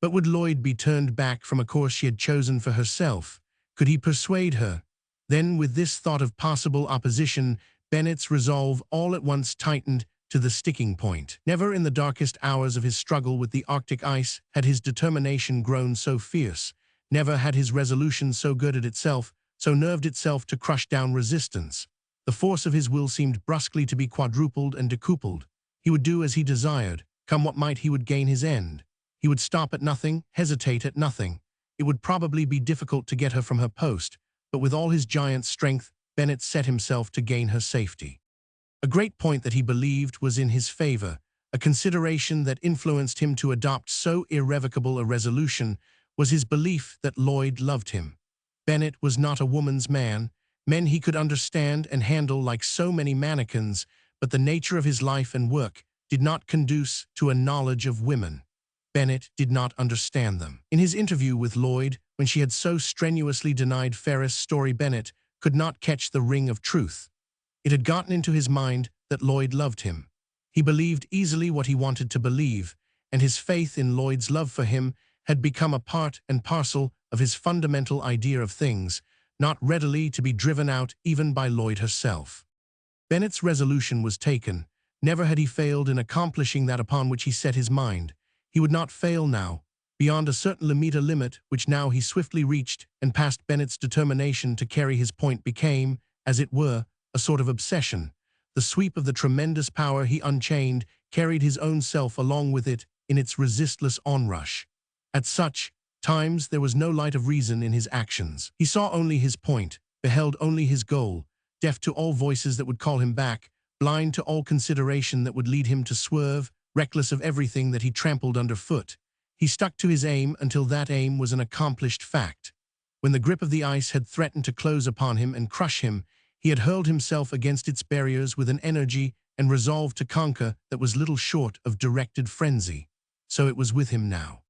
But would Lloyd be turned back from a course she had chosen for herself? Could he persuade her? Then, with this thought of possible opposition, Bennett's resolve all at once tightened to the sticking point. Never in the darkest hours of his struggle with the Arctic ice had his determination grown so fierce. Never had his resolution so girded itself, so nerved itself to crush down resistance. The force of his will seemed brusquely to be quadrupled and decupled. He would do as he desired. Come what might, he would gain his end. He would stop at nothing, hesitate at nothing. It would probably be difficult to get her from her post, but with all his giant strength, Bennett set himself to gain her safety. A great point that he believed was in his favor, a consideration that influenced him to adopt so irrevocable a resolution, was his belief that Lloyd loved him. Bennett was not a woman's man. Men he could understand and handle like so many mannequins, but the nature of his life and work did not conduce to a knowledge of women. Bennett did not understand them. In his interview with Lloyd, when she had so strenuously denied Ferris' story, Bennett could not catch the ring of truth. It had gotten into his mind that Lloyd loved him. He believed easily what he wanted to believe, and his faith in Lloyd's love for him had become a part and parcel of his fundamental idea of things, not readily to be driven out even by Lloyd herself. Bennett's resolution was taken. Never had he failed in accomplishing that upon which he set his mind. He would not fail now. Beyond a certain limit, which now he swiftly reached, and past Bennett's determination to carry his point became, as it were, a sort of obsession. The sweep of the tremendous power he unchained carried his own self along with it in its resistless onrush. At such Times there was no light of reason in his actions. He saw only his point, beheld only his goal, deaf to all voices that would call him back, blind to all consideration that would lead him to swerve, reckless of everything that he trampled underfoot. He stuck to his aim until that aim was an accomplished fact. When the grip of the ice had threatened to close upon him and crush him, he had hurled himself against its barriers with an energy and resolve to conquer that was little short of directed frenzy. So it was with him now.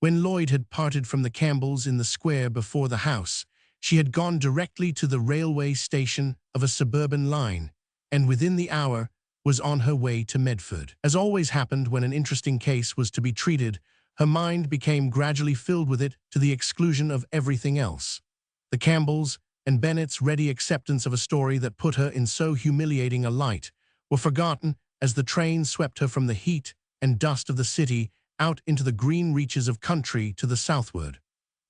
When Lloyd had parted from the Campbells in the square before the house, she had gone directly to the railway station of a suburban line, and within the hour was on her way to Medford. As always happened when an interesting case was to be treated, her mind became gradually filled with it to the exclusion of everything else. The Campbells and Bennet's ready acceptance of a story that put her in so humiliating a light were forgotten as the train swept her from the heat and dust of the city out into the green reaches of country to the southward.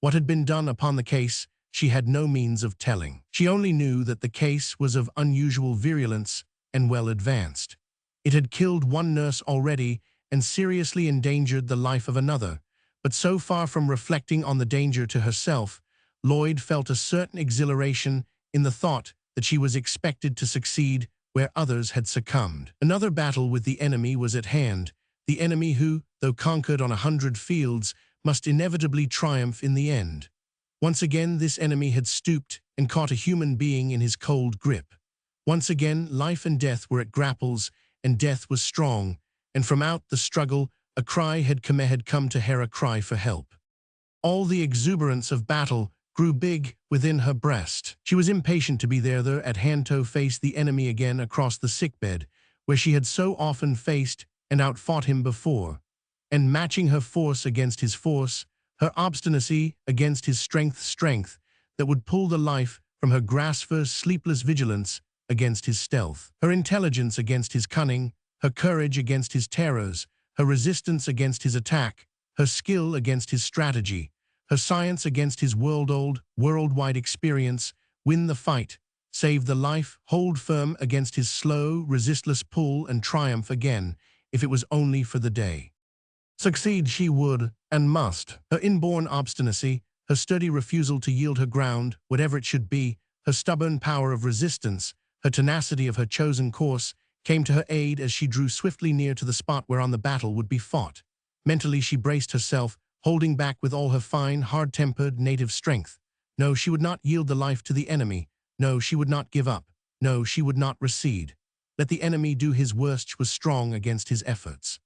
What had been done upon the case she had no means of telling. She only knew that the case was of unusual virulence and well advanced. It had killed one nurse already and seriously endangered the life of another, but so far from reflecting on the danger to herself, Lloyd felt a certain exhilaration in the thought that she was expected to succeed where others had succumbed. Another battle with the enemy was at hand, the enemy who, though conquered on 100 fields, must inevitably triumph in the end. Once again this enemy had stooped and caught a human being in his cold grip. Once again life and death were at grapples, and death was strong, and from out the struggle a cry had come to her, a cry for help. All the exuberance of battle grew big within her breast. She was impatient to be there at hand to face the enemy again across the sickbed, where she had so often faced and outfought him before, and matching her force against his force, her obstinacy against his strength that would pull the life from her grasp, her sleepless vigilance against his stealth, her intelligence against his cunning, her courage against his terrors, her resistance against his attack, her skill against his strategy, her science against his worldwide experience, win the fight, save the life, hold firm against his slow, resistless pull, and triumph again, if it was only for the day. Succeed she would and must. Her inborn obstinacy, her sturdy refusal to yield her ground, whatever it should be, her stubborn power of resistance, her tenacity of her chosen course, came to her aid as she drew swiftly near to the spot whereon the battle would be fought. Mentally she braced herself, holding back with all her fine, hard-tempered native strength. No, she would not yield the life to the enemy. No, she would not give up. No, she would not recede. Let the enemy do his worst, she was strong against his efforts.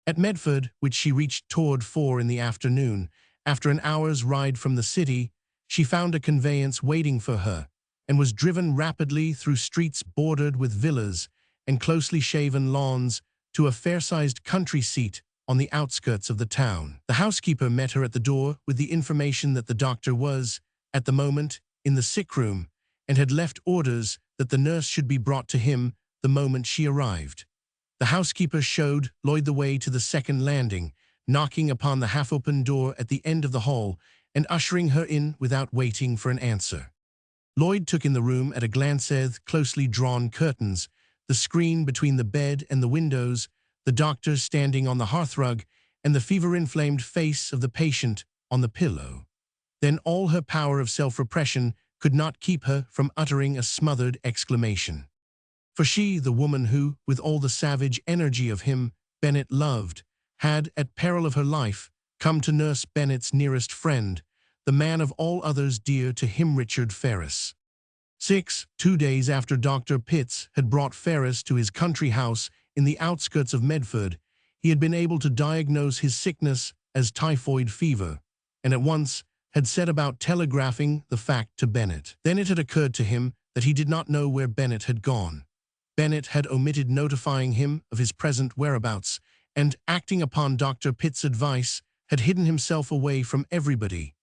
At Medford, which she reached toward 4 in the afternoon, after an hour's ride from the city, she found a conveyance waiting for her, and was driven rapidly through streets bordered with villas and closely shaven lawns to a fair-sized country seat on the outskirts of the town. The housekeeper met her at the door with the information that the doctor was, at the moment, in the sick room, and had left orders that the nurse should be brought to him the moment she arrived. The housekeeper showed Lloyd the way to the second landing, knocking upon the half-open door at the end of the hall and ushering her in without waiting for an answer. Lloyd took in the room at a glance, the closely drawn curtains, the screen between the bed and the windows, the doctor standing on the hearthrug, and the fever-inflamed face of the patient on the pillow. Then all her power of self-repression could not keep her from uttering a smothered exclamation. For she, the woman who, with all the savage energy of him Bennet loved, had, at peril of her life, come to nurse Bennet's nearest friend, the man of all others dear to him, Richard Ferris. 2 days after Dr. Pitts had brought Ferris to his country house in the outskirts of Medford, he had been able to diagnose his sickness as typhoid fever, and at once had set about telegraphing the fact to Bennet. Then it had occurred to him that he did not know where Bennet had gone. Bennet had omitted notifying him of his present whereabouts, and, acting upon Dr. Pitt's advice, had hidden himself away from everybody.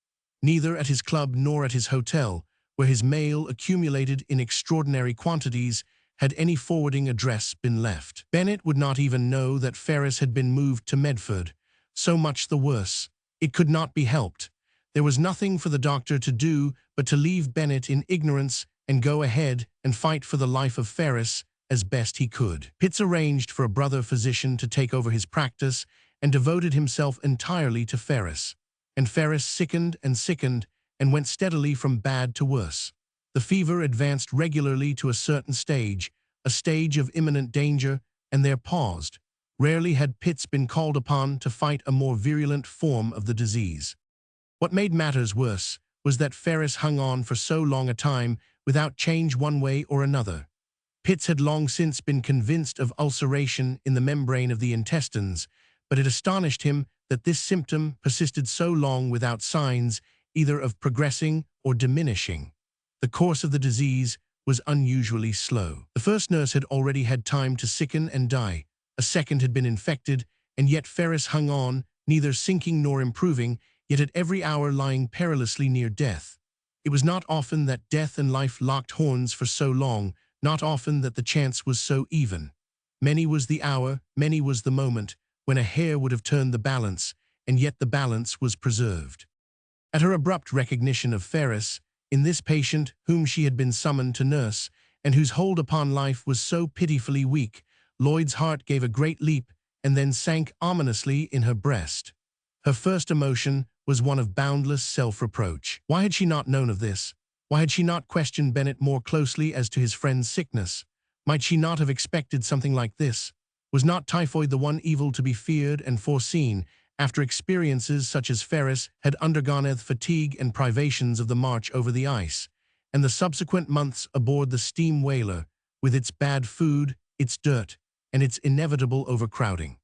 Neither at his club nor at his hotel, where his mail accumulated in extraordinary quantities, had any forwarding address been left. Bennet would not even know that Ferris had been moved to Medford. So much the worse. It could not be helped. There was nothing for the doctor to do but to leave Bennet in ignorance and go ahead and fight for the life of Ferris as best he could. Pitts arranged for a brother physician to take over his practice and devoted himself entirely to Ferris. and Ferris sickened and went steadily from bad to worse. The fever advanced regularly to a certain stage, a stage of imminent danger, and there paused. Rarely had Pitts been called upon to fight a more virulent form of the disease. What made matters worse was that Ferris hung on for so long a time without change one way or another. Pitts had long since been convinced of ulceration in the membrane of the intestines, but it astonished him that this symptom persisted so long without signs either of progressing or diminishing. The course of the disease was unusually slow. The first nurse had already had time to sicken and die. A second had been infected, and yet Ferris hung on, neither sinking nor improving, yet at every hour lying perilously near death. It was not often that death and life locked horns for so long, not often that the chance was so even. Many was the hour, many was the moment, when a hair would have turned the balance, and yet the balance was preserved. At her abrupt recognition of Ferris, in this patient whom she had been summoned to nurse, and whose hold upon life was so pitifully weak, Lloyd's heart gave a great leap and then sank ominously in her breast. Her first emotion was one of boundless self-reproach. Why had she not known of this? Why had she not questioned Bennett more closely as to his friend's sickness? Might she not have expected something like this? Was not typhoid the one evil to be feared and foreseen, after experiences such as Ferris had undergone the fatigue and privations of the march over the ice, and the subsequent months aboard the steam whaler, with its bad food, its dirt, and its inevitable overcrowding?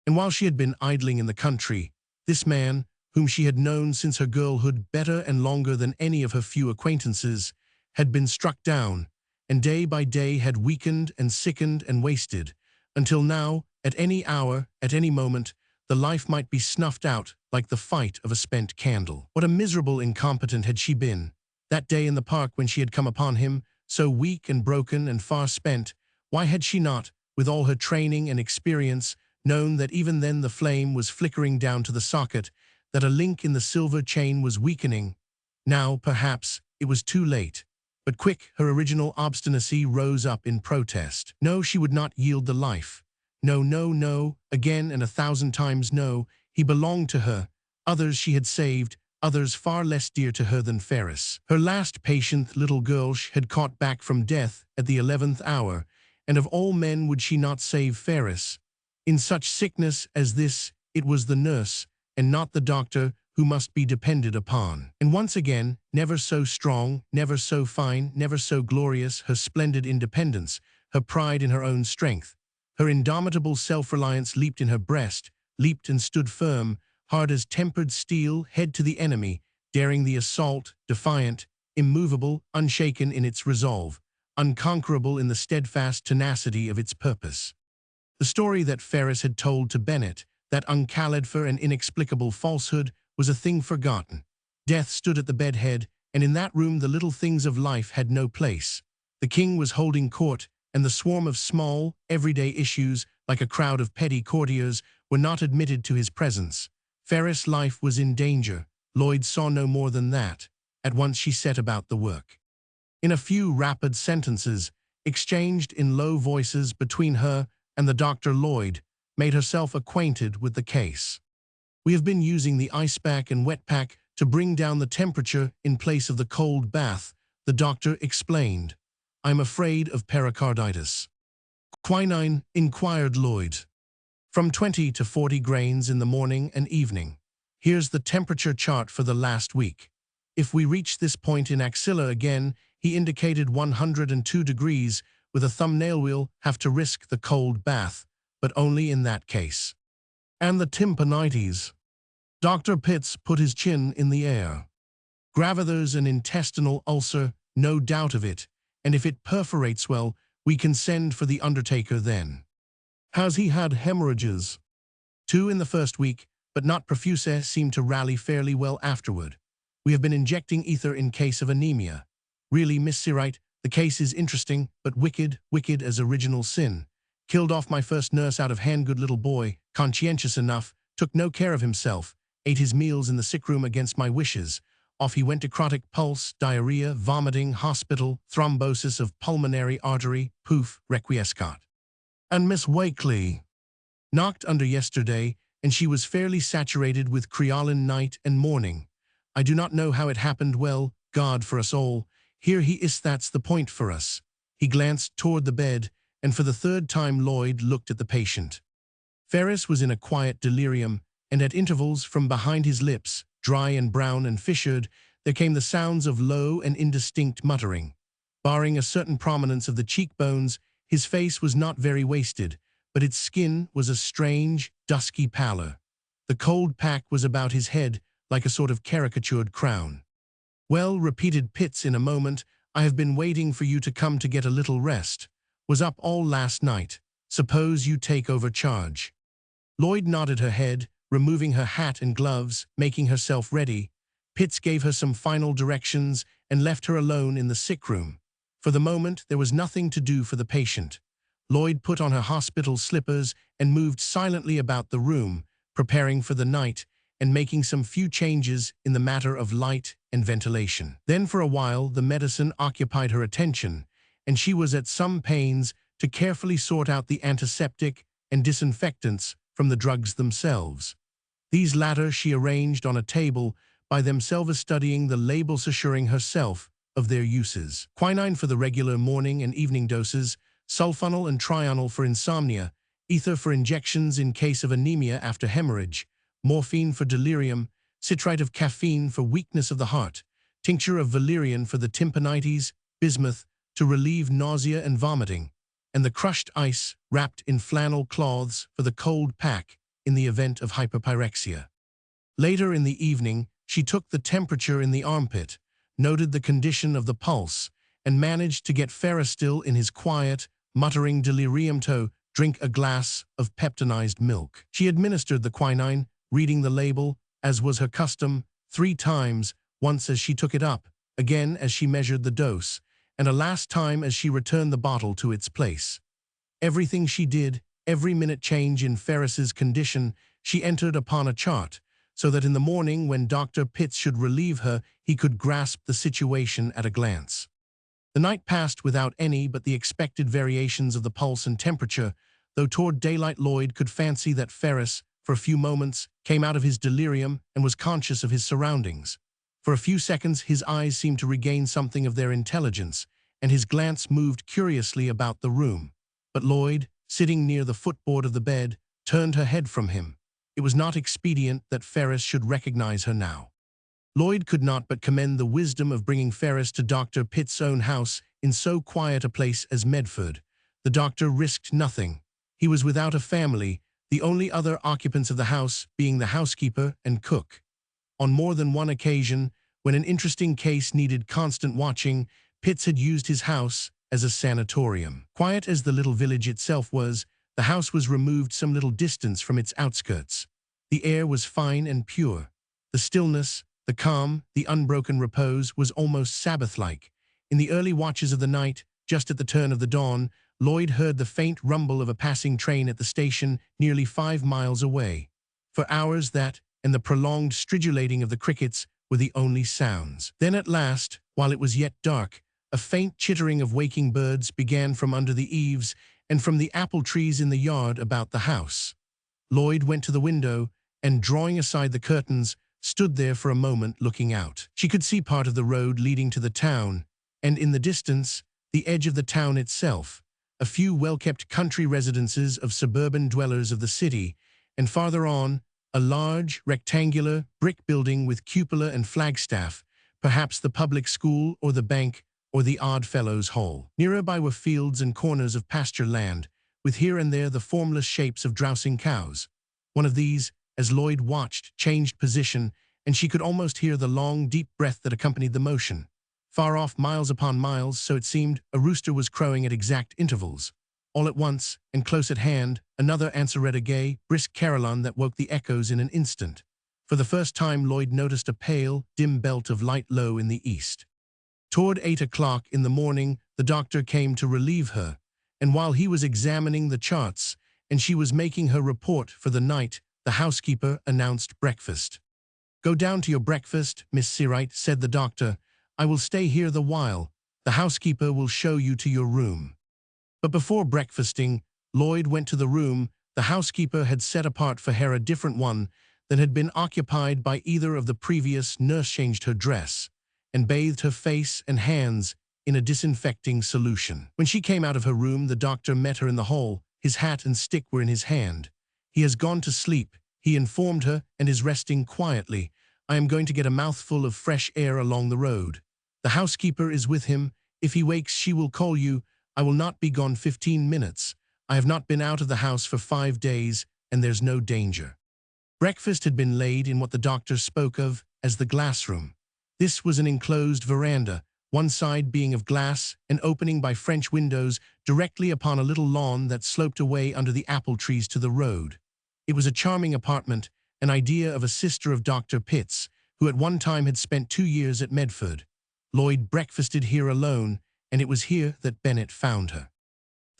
And while she had been idling in the country, this man, whom she had known since her girlhood better and longer than any of her few acquaintances, had been struck down, and day by day had weakened and sickened and wasted, until now, at any hour, at any moment, the life might be snuffed out like the fight of a spent candle. What a miserable incompetent had she been! That day in the park when she had come upon him, so weak and broken and far spent, why had she not, with all her training and experience, known that even then the flame was flickering down to the socket, that a link in the silver chain was weakening? Now, perhaps, it was too late. But quick, her original obstinacy rose up in protest. No, she would not yield the life. No, no, no, again and 1,000 times no. He belonged to her. Others she had saved, others far less dear to her than Ferris. Her last patient little girl she had caught back from death at the 11th hour, and of all men would she not save Ferris? In such sickness as this, it was the nurse, and not the doctor, who must be depended upon. And once again, never so strong, never so fine, never so glorious, her splendid independence, her pride in her own strength, her indomitable self-reliance leaped in her breast, leaped and stood firm, hard as tempered steel, head to the enemy, daring the assault, defiant, immovable, unshaken in its resolve, unconquerable in the steadfast tenacity of its purpose. The story that Ferris had told to Bennett, that uncalled for and inexplicable falsehood, was a thing forgotten. Death stood at the bedhead, and in that room the little things of life had no place. The king was holding court, and the swarm of small, everyday issues, like a crowd of petty courtiers, were not admitted to his presence. Ferris' life was in danger. Lloyd saw no more than that. At once she set about the work. In a few rapid sentences, exchanged in low voices between her and the Dr. Lloyd, made herself acquainted with the case. "We have been using the ice pack and wet pack to bring down the temperature in place of the cold bath," the doctor explained. "I'm afraid of pericarditis." "Quinine?" inquired Lloyd. "From 20 to 40 grains in the morning and evening. Here's the temperature chart for the last week. If we reach this point in axilla again," he indicated 102 degrees, with a thumbnail, "we'll have to risk the cold bath, but only in that case." "And the tympanitis?" Dr. Pitts put his chin in the air. "There's an intestinal ulcer, no doubt of it, and if it perforates, well, we can send for the undertaker then." "Has he had hemorrhages?" "2 in the first week, but not profuse, seemed to rally fairly well afterward. We have been injecting ether in case of anemia. Really, Miss Searight, the case is interesting, but wicked, wicked as original sin. Killed off my first nurse out of hand, good little boy, conscientious enough, took no care of himself, ate his meals in the sick room against my wishes. Off he went to necrotic pulse, diarrhea, vomiting, hospital, thrombosis of pulmonary artery, poof, requiescat." "And Miss Wakely?" "Knocked under yesterday, and she was fairly saturated with Creolin night and morning. I do not know how it happened. Well, God for us all. Here he is, that's the point for us. He glanced toward the bed, and for the third time Lloyd looked at the patient. Ferris was in a quiet delirium, and at intervals from behind his lips, dry and brown and fissured, there came the sounds of low and indistinct muttering. Barring a certain prominence of the cheekbones, his face was not very wasted, but its skin was a strange, dusky pallor. The cold pack was about his head, like a sort of caricatured crown. "Well," repeated Pitts in a moment, "I have been waiting for you to come to get a little rest. Was up all last night. Suppose you take over charge." Lloyd nodded her head, removing her hat and gloves, making herself ready. Pitts gave her some final directions and left her alone in the sick room. For the moment, there was nothing to do for the patient. Lloyd put on her hospital slippers and moved silently about the room, preparing for the night and making some few changes in the matter of light and ventilation. Then for a while, the medicine occupied her attention, and she was at some pains to carefully sort out the antiseptic and disinfectants from the drugs themselves. These latter she arranged on a table, by themselves studying the labels, assuring herself of their uses. Quinine for the regular morning and evening doses, sulfonal and trional for insomnia, ether for injections in case of anemia after hemorrhage, morphine for delirium, citrate of caffeine for weakness of the heart, tincture of valerian for the tympanitis, bismuth to relieve nausea and vomiting, and the crushed ice wrapped in flannel cloths for the cold pack in the event of hyperpyrexia. Later in the evening, she took the temperature in the armpit, noted the condition of the pulse, and managed to get Ferris still in his quiet, muttering delirium to drink a glass of peptonized milk. She administered the quinine, reading the label, as was her custom, 3 times, once as she took it up, again as she measured the dose, and a last time as she returned the bottle to its place. Everything she did, every minute change in Ferris's condition, she entered upon a chart, so that in the morning when Dr. Pitts should relieve her, he could grasp the situation at a glance. The night passed without any but the expected variations of the pulse and temperature, though toward daylight Lloyd could fancy that Ferris, for a few moments, came out of his delirium and was conscious of his surroundings. For a few seconds his eyes seemed to regain something of their intelligence, and his glance moved curiously about the room. But Lloyd, sitting near the footboard of the bed, turned her head from him. It was not expedient that Ferris should recognize her now. Lloyd could not but commend the wisdom of bringing Ferris to Dr. Pitt's own house in so quiet a place as Medford. The doctor risked nothing. He was without a family, the only other occupants of the house being the housekeeper and cook. On more than one occasion, when an interesting case needed constant watching, Pitts had used his house as a sanatorium. Quiet as the little village itself was, the house was removed some little distance from its outskirts. The air was fine and pure. The stillness, the calm, the unbroken repose was almost Sabbath-like. In the early watches of the night, just at the turn of the dawn, Lloyd heard the faint rumble of a passing train at the station nearly 5 miles away. For hours that, and the prolonged stridulating of the crickets, were the only sounds. Then at last, while it was yet dark, a faint chittering of waking birds began from under the eaves and from the apple trees in the yard about the house. Lloyd went to the window and, drawing aside the curtains, stood there for a moment looking out. She could see part of the road leading to the town, and in the distance, the edge of the town itself, a few well-kept country residences of suburban dwellers of the city, and farther on, a large, rectangular, brick building with cupola and flagstaff, perhaps the public school or the bank or the Odd Fellows' Hall. Nearer by were fields and corners of pasture land, with here and there the formless shapes of drowsing cows. One of these, as Lloyd watched, changed position, and she could almost hear the long, deep breath that accompanied the motion. Far off, miles upon miles, so it seemed, a rooster was crowing at exact intervals. All at once, and close at hand, another answered a gay, brisk carillon that woke the echoes in an instant. For the first time Lloyd noticed a pale, dim belt of light low in the east. Toward 8 o'clock in the morning, the doctor came to relieve her, and while he was examining the charts, and she was making her report for the night, the housekeeper announced breakfast. "Go down to your breakfast, Miss Searight," said the doctor. "I will stay here the while. The housekeeper will show you to your room." But before breakfasting, Lloyd went to the room The housekeeper had set apart for her a different one that had been occupied by either of the previous. Nurse changed her dress and bathed her face and hands in a disinfecting solution. When she came out of her room, the doctor met her in the hall. His hat and stick were in his hand. "He has gone to sleep," he informed her, "and is resting quietly. I am going to get a mouthful of fresh air along the road. The housekeeper is with him. If he wakes, she will call you. I will not be gone 15 minutes. I have not been out of the house for 5 days, and there's no danger." Breakfast had been laid in what the doctor spoke of as the glass room. This was an enclosed veranda, one side being of glass and opening by French windows directly upon a little lawn that sloped away under the apple trees to the road. It was a charming apartment, an idea of a sister of Dr. Pitt's, who at one time had spent 2 years at Medford. Lloyd breakfasted here alone, and it was here that Bennet found her.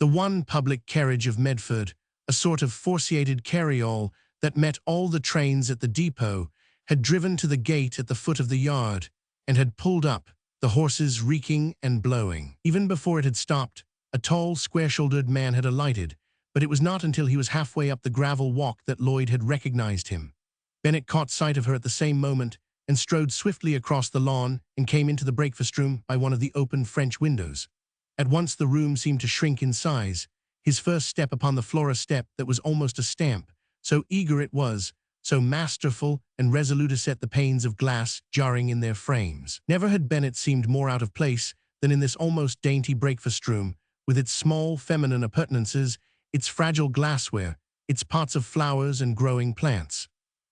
The one public carriage of Medford, a sort of four-seated carryall that met all the trains at the depot, had driven to the gate at the foot of the yard, and had pulled up, the horses reeking and blowing. Even before it had stopped, a tall, square-shouldered man had alighted, but it was not until he was halfway up the gravel walk that Lloyd had recognized him. Bennet caught sight of her at the same moment and strode swiftly across the lawn and came into the breakfast room by one of the open French windows. At once the room seemed to shrink in size. His first step upon the floor, a step that was almost a stamp, so eager it was, so masterful and resolute, to set the panes of glass jarring in their frames. Never had Bennet seemed more out of place than in this almost dainty breakfast room, with its small feminine appurtenances, its fragile glassware, its pots of flowers and growing plants.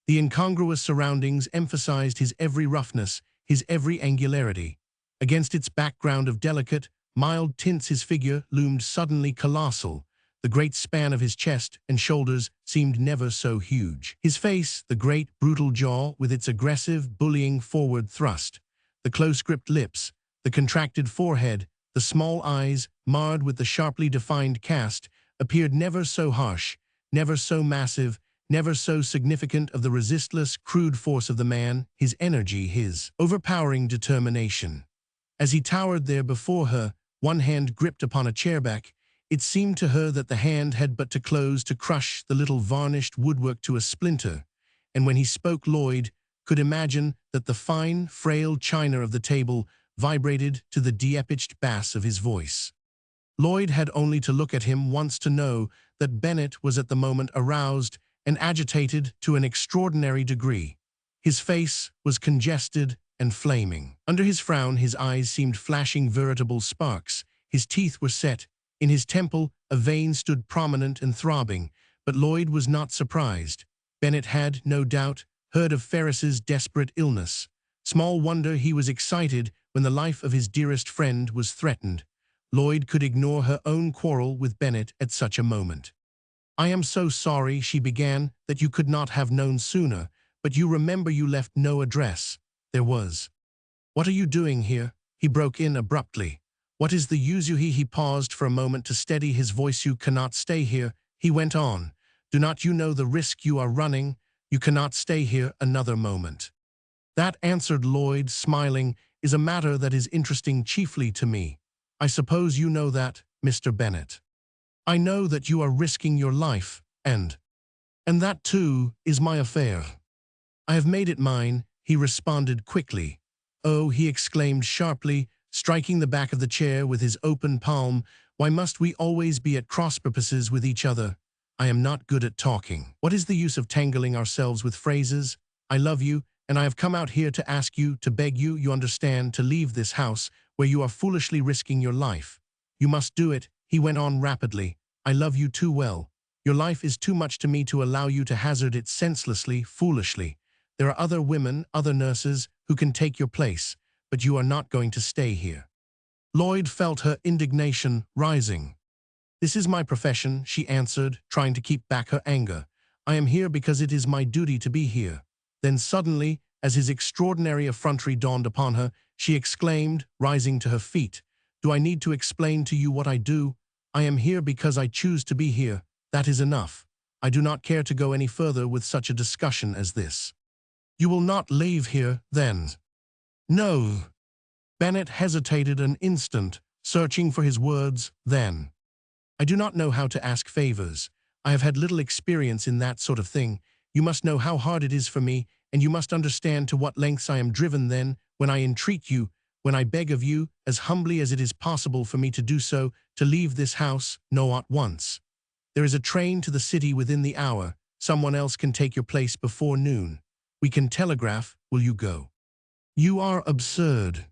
The incongruous surroundings emphasized his every roughness, his every angularity. Against its background of delicate, mild tints his figure loomed suddenly colossal. The great span of his chest and shoulders seemed never so huge. His face, the great, brutal jaw with its aggressive, bullying forward thrust, the close-gripped lips, the contracted forehead, the small eyes, marred with the sharply defined cast, appeared never so harsh, never so massive, never so significant of the resistless, crude force of the man, his energy, his overpowering determination. As he towered there before her, one hand gripped upon a chairback, it seemed to her that the hand had but to close to crush the little varnished woodwork to a splinter, and when he spoke, Lloyd could imagine that the fine, frail china of the table vibrated to the de-pitched bass of his voice. Lloyd had only to look at him once to know that Bennet was at the moment aroused and agitated to an extraordinary degree. His face was congested and flaming. Under his frown, his eyes seemed flashing veritable sparks. His teeth were set. In his temple, a vein stood prominent and throbbing, but Lloyd was not surprised. Bennet had, no doubt, heard of Ferris's desperate illness. Small wonder he was excited when the life of his dearest friend was threatened. Lloyd could ignore her own quarrel with Bennet at such a moment. "I am so sorry," she began, "that you could not have known sooner, but you remember you left no address." There was. "What are you doing here?" he broke in abruptly. "What is the use?" He paused for a moment to steady his voice. "You cannot stay here," he went on. "Do not you know the risk you are running? You cannot stay here another moment." "That," answered Lloyd, smiling, "is a matter that is interesting chiefly to me. I suppose you know that, Mr. Bennet. I know that you are risking your life, and that, too, is my affair." "I have made it mine," he responded quickly. "Oh," he exclaimed sharply, striking the back of the chair with his open palm, "why must we always be at cross-purposes with each other? I am not good at talking. What is the use of tangling ourselves with phrases? I love you, and I have come out here to ask you, to beg you, you understand, to leave this house where you are foolishly risking your life. You must do it," he went on rapidly. "I love you too well. Your life is too much to me to allow you to hazard it senselessly, foolishly. There are other women, other nurses, who can take your place, but you are not going to stay here." Lloyd felt her indignation rising. "This is my profession," she answered, trying to keep back her anger. "I am here because it is my duty to be here." Then suddenly, as his extraordinary effrontery dawned upon her, she exclaimed, rising to her feet, "Do I need to explain to you what I do? I am here because I choose to be here. That is enough. I do not care to go any further with such a discussion as this." "You will not leave here, then?" "No." Bennet hesitated an instant, searching for his words. Then, "I do not know how to ask favors. I have had little experience in that sort of thing. You must know how hard it is for me, and you must understand to what lengths I am driven then, when I entreat you, when I beg of you, as humbly as it is possible for me to do so, to leave this house, no at once. There is a train to the city within the hour. Someone else can take your place before noon. We can telegraph. Will you go? You are absurd.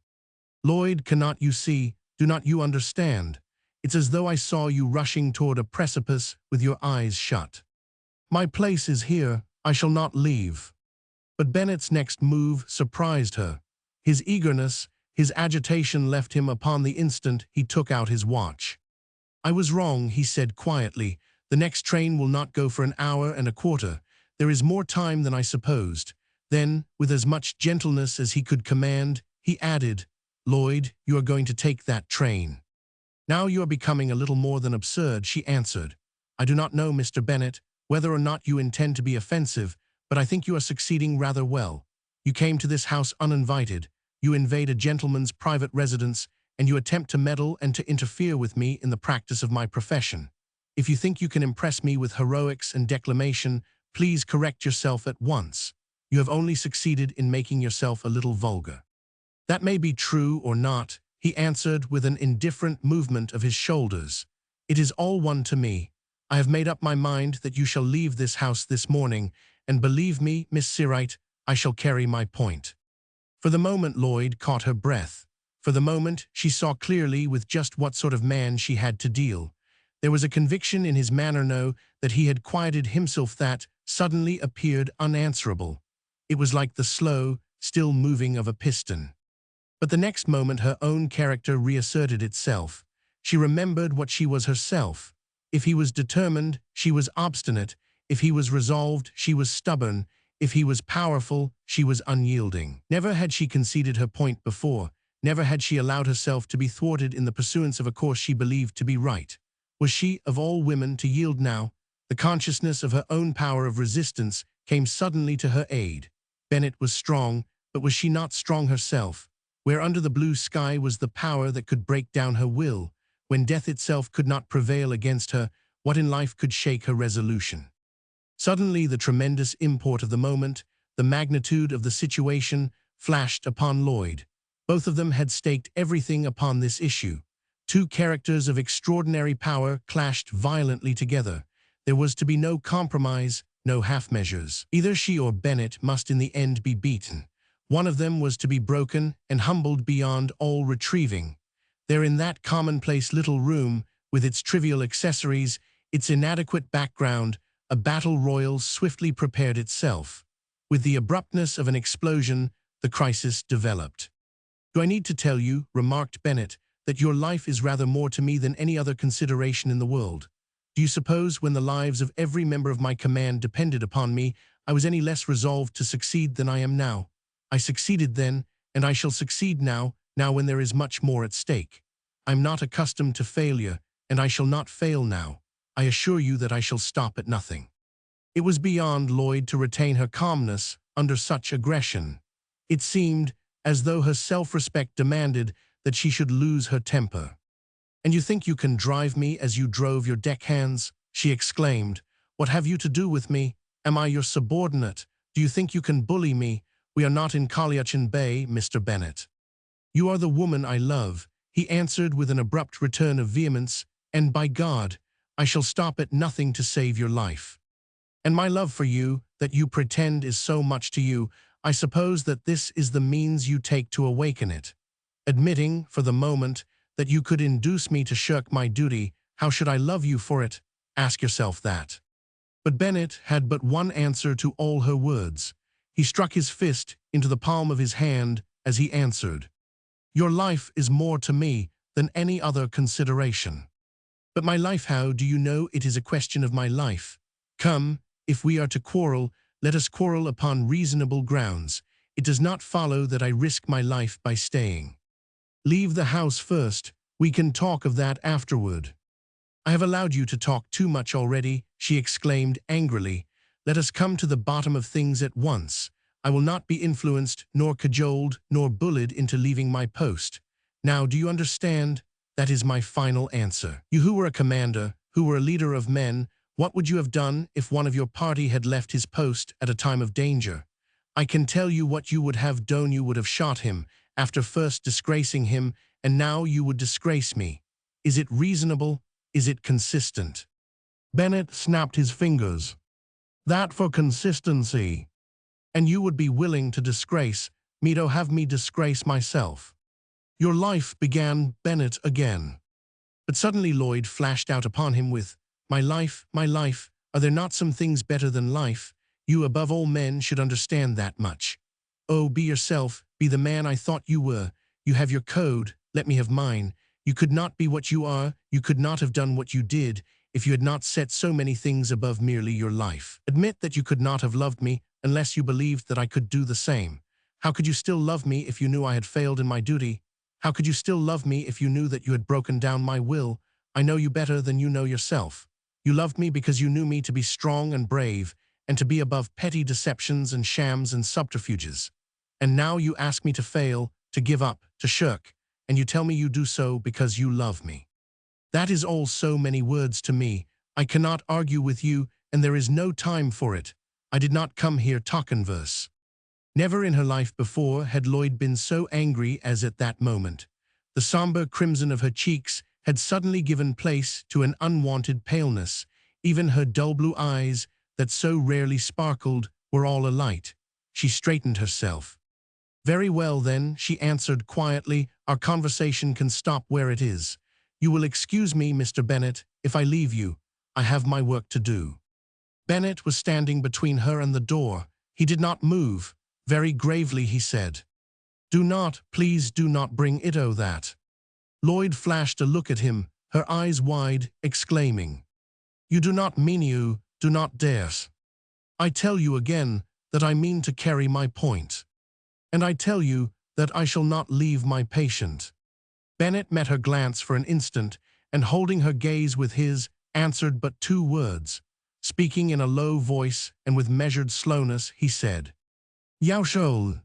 Lloyd, cannot you see? Do not you understand? It's as though I saw you rushing toward a precipice with your eyes shut. My place is here. I shall not leave. But Bennett's next move surprised her. His eagerness, his agitation left him upon the instant. He took out his watch. I was wrong, he said quietly. The next train will not go for an hour and a quarter. There is more time than I supposed. Then, with as much gentleness as he could command, he added, Lloyd, you are going to take that train. Now you are becoming a little more than absurd, she answered. I do not know, Mr. Bennet, whether or not you intend to be offensive, but I think you are succeeding rather well. You came to this house uninvited. You invade a gentleman's private residence, and you attempt to meddle and to interfere with me in the practice of my profession. If you think you can impress me with heroics and declamation, please correct yourself at once. You have only succeeded in making yourself a little vulgar. That may be true or not, he answered with an indifferent movement of his shoulders. It is all one to me. I have made up my mind that you shall leave this house this morning, and believe me, Miss Searight, I shall carry my point. For the moment Lloyd caught her breath. For the moment she saw clearly with just what sort of man she had to deal. There was a conviction in his manner now that he had quieted himself that suddenly appeared unanswerable. It was like the slow, still moving of a piston. But the next moment her own character reasserted itself. She remembered what she was herself. If he was determined, she was obstinate. If he was resolved, she was stubborn. If he was powerful, she was unyielding. Never had she conceded her point before. Never had she allowed herself to be thwarted in the pursuance of a course she believed to be right. Was she, of all women, to yield now? The consciousness of her own power of resistance came suddenly to her aid. Bennet was strong, but was she not strong herself? Where under the blue sky was the power that could break down her will? When death itself could not prevail against her, what in life could shake her resolution? Suddenly the tremendous import of the moment, the magnitude of the situation, flashed upon Lloyd. Both of them had staked everything upon this issue. Two characters of extraordinary power clashed violently together. There was to be no compromise, no half-measures. Either she or Bennet must in the end be beaten. One of them was to be broken and humbled beyond all retrieving. There in that commonplace little room, with its trivial accessories, its inadequate background, a battle royal swiftly prepared itself. With the abruptness of an explosion, the crisis developed. Do I need to tell you, remarked Bennet, that your life is rather more to me than any other consideration in the world? Do you suppose when the lives of every member of my command depended upon me, I was any less resolved to succeed than I am now? I succeeded then, and I shall succeed now when there is much more at stake. I'm not accustomed to failure, and I shall not fail now. I assure you that I shall stop at nothing. It was beyond Lloyd to retain her calmness under such aggression. It seemed as though her self-respect demanded that she should lose her temper. And you think you can drive me as you drove your deckhands? She exclaimed. What have you to do with me? Am I your subordinate? Do you think you can bully me? We are not in Caliachan Bay, Mr. Bennet. You are the woman I love, he answered with an abrupt return of vehemence, and by God, I shall stop at nothing to save your life. And my love for you, that you pretend is so much to you, I suppose that this is the means you take to awaken it. Admitting, for the moment, that you could induce me to shirk my duty, how should I love you for it? Ask yourself that. But Bennet had but one answer to all her words. He struck his fist into the palm of his hand as he answered. Your life is more to me than any other consideration. But my life, how do you know it is a question of my life? Come, if we are to quarrel, let us quarrel upon reasonable grounds. It does not follow that I risk my life by staying. Leave the house first. We can talk of that afterward. I have allowed you to talk too much already, she exclaimed angrily. Let us come to the bottom of things at once. I will not be influenced, nor cajoled, nor bullied into leaving my post. Now, do you understand? That is my final answer. You who were a commander, who were a leader of men, What would you have done if one of your party had left his post at a time of danger? I can tell you what you would have done. You would have shot him, after first disgracing him, and now you would disgrace me. Is it reasonable? Is it consistent?" Bennett snapped his fingers. "That for consistency. And you would be willing to disgrace me to have me disgrace myself." "Your life began," Bennett again. But suddenly Lloyd flashed out upon him with, my life, are there not some things better than life? You above all men should understand that much. Oh, be yourself, be the man I thought you were. You have your code, let me have mine. You could not be what you are, you could not have done what you did, if you had not set so many things above merely your life. Admit that you could not have loved me unless you believed that I could do the same. How could you still love me if you knew I had failed in my duty? How could you still love me if you knew that you had broken down my will? I know you better than you know yourself. You loved me because you knew me to be strong and brave, and to be above petty deceptions and shams and subterfuges. And now you ask me to fail, to give up, to shirk, and you tell me you do so because you love me. That is all so many words to me. I cannot argue with you, and there is no time for it. I did not come here to converse." Never in her life before had Lloyd been so angry as at that moment. The somber crimson of her cheeks had suddenly given place to an unwanted paleness. Even her dull blue eyes, that so rarely sparkled, were all alight. She straightened herself. "Very well, then," she answered quietly, "our conversation can stop where it is. You will excuse me, Mr. Bennett, if I leave you. I have my work to do." Bennett was standing between her and the door. He did not move. Very gravely he said, "Do not, please do not bring it that." Lloyd flashed a look at him, her eyes wide, exclaiming, "You do not mean you do not dare." "I tell you again that I mean to carry my point. And I tell you that I shall not leave my patient." Bennett met her glance for an instant, and holding her gaze with his, answered but two words. Speaking in a low voice and with measured slowness, he said, "Yao shall."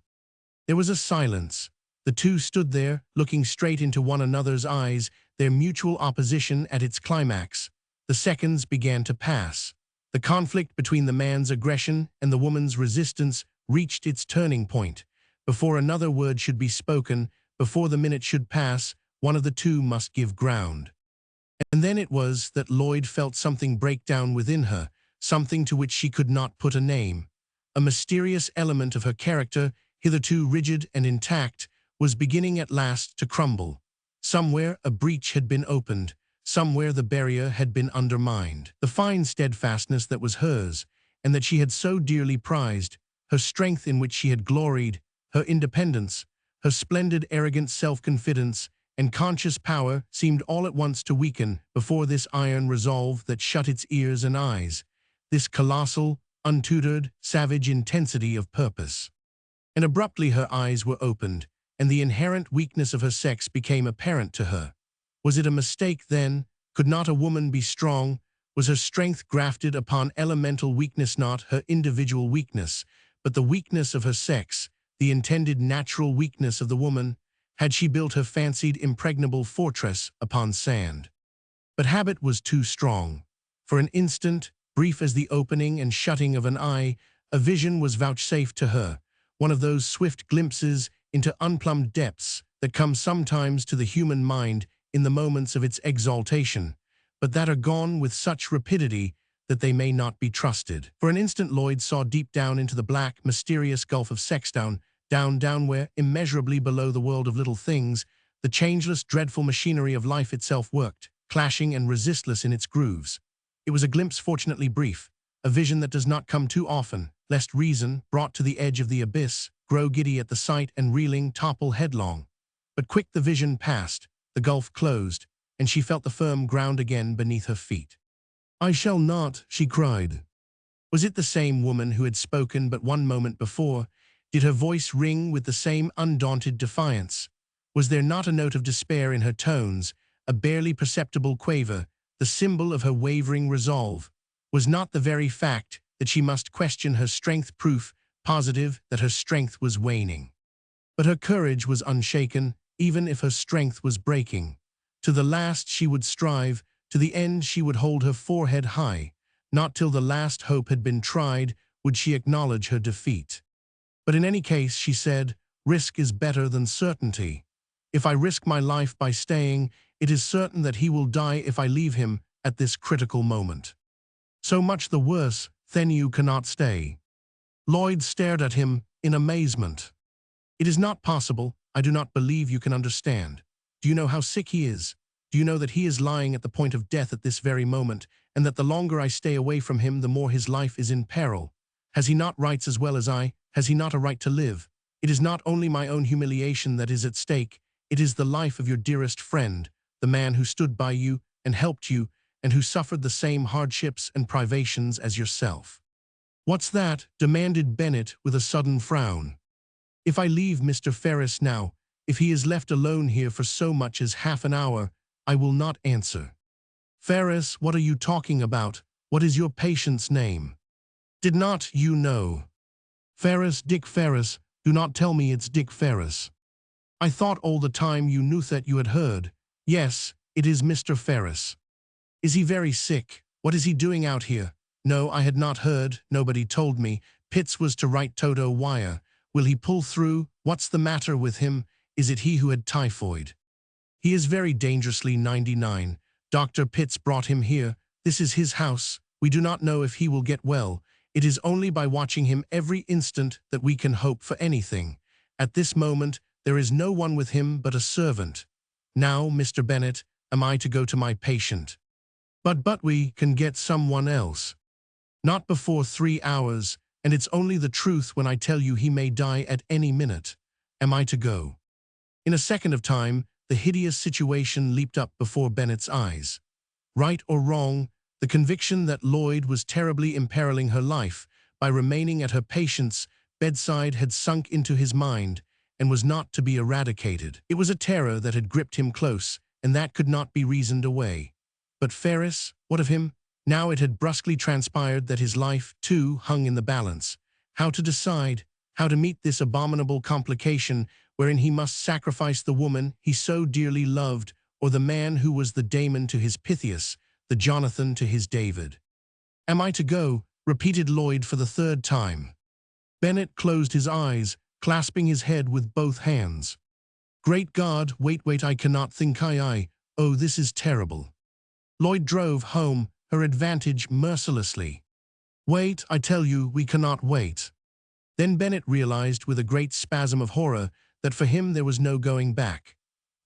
There was a silence. The two stood there, looking straight into one another's eyes, their mutual opposition at its climax. The seconds began to pass. The conflict between the man's aggression and the woman's resistance reached its turning point. Before another word should be spoken, before the minute should pass, one of the two must give ground. And then it was that Lloyd felt something break down within her, something to which she could not put a name. A mysterious element of her character, hitherto rigid and intact, was beginning at last to crumble. Somewhere a breach had been opened, somewhere the barrier had been undermined. The fine steadfastness that was hers, and that she had so dearly prized, her strength in which she had gloried, her independence, her splendid arrogant self-confidence, and conscious power seemed all at once to weaken before this iron resolve that shut its ears and eyes, this colossal, untutored, savage intensity of purpose. And abruptly her eyes were opened, and the inherent weakness of her sex became apparent to her. Was it a mistake, then? Could not a woman be strong? Was her strength grafted upon elemental weakness, not her individual weakness, but the weakness of her sex, the intended natural weakness of the woman? Had she built her fancied impregnable fortress upon sand? But habit was too strong. For an instant, brief as the opening and shutting of an eye, a vision was vouchsafed to her, one of those swift glimpses into unplumbed depths that come sometimes to the human mind in the moments of its exaltation, but that are gone with such rapidity that they may not be trusted. For an instant Lloyd saw deep down into the black, mysterious gulf of sex, down where, immeasurably below the world of little things, the changeless, dreadful machinery of life itself worked, clashing and resistless in its grooves. It was a glimpse fortunately brief, a vision that does not come too often, lest reason, brought to the edge of the abyss, grow giddy at the sight and reeling topple headlong. But quick the vision passed, the gulf closed, and she felt the firm ground again beneath her feet. "I shall not," she cried. Was it the same woman who had spoken but one moment before? Did her voice ring with the same undaunted defiance? Was there not a note of despair in her tones, a barely perceptible quaver, the symbol of her wavering resolve? Was not the very fact that she must question her strength proof positive that her strength was waning? But her courage was unshaken, even if her strength was breaking. To the last she would strive, to the end she would hold her forehead high. Not till the last hope had been tried would she acknowledge her defeat. But in any case, she said, risk is better than certainty. If I risk my life by staying, it is certain that he will die if I leave him at this critical moment. So much the worse, then you cannot stay. Lloyd stared at him in amazement. It is not possible. I do not believe you can understand. Do you know how sick he is? Do you know that he is lying at the point of death at this very moment, and that the longer I stay away from him, the more his life is in peril? Has he not rights as well as I? Has he not a right to live? It is not only my own humiliation that is at stake, it is the life of your dearest friend, the man who stood by you and helped you, and who suffered the same hardships and privations as yourself. What's that? Demanded Bennett with a sudden frown. If I leave Mr. Ferris now, if he is left alone here for so much as half an hour, I will not answer. Ferris, what are you talking about? What is your patient's name? Did not you know? Ferris, Dick Ferris. Do not tell me it's Dick Ferris. I thought all the time you knew that you had heard. Yes, it is Mr. Ferris. Is he very sick? What is he doing out here? No, I had not heard. Nobody told me. Pitts was to write Toto wire. Will he pull through? What's the matter with him? Is it he who had typhoid? He is very dangerously 99. Dr. Pitts brought him here. This is his house. We do not know if he will get well. It is only by watching him every instant that we can hope for anything. At this moment, there is no one with him but a servant. Now, Mr. Bennett, am I to go to my patient? But we can get someone else. Not before 3 hours, and it's only the truth when I tell you he may die at any minute. Am I to go? In a second of time, the hideous situation leaped up before Bennett's eyes. Right or wrong, the conviction that Lloyd was terribly imperiling her life by remaining at her patient's bedside had sunk into his mind and was not to be eradicated. It was a terror that had gripped him close, and that could not be reasoned away. But Ferris, what of him? Now it had brusquely transpired that his life, too, hung in the balance. How to decide? How to meet this abominable complication wherein he must sacrifice the woman he so dearly loved, or the man who was the Damon to his Pythias, the Jonathan to his David? Am I to go? Repeated Lloyd for the third time. Bennett closed his eyes, clasping his head with both hands. Great God, wait, I cannot think. Oh, this is terrible. Lloyd drove home her advantage mercilessly. Wait, I tell you, we cannot wait. Then Bennett realized with a great spasm of horror that for him there was no going back.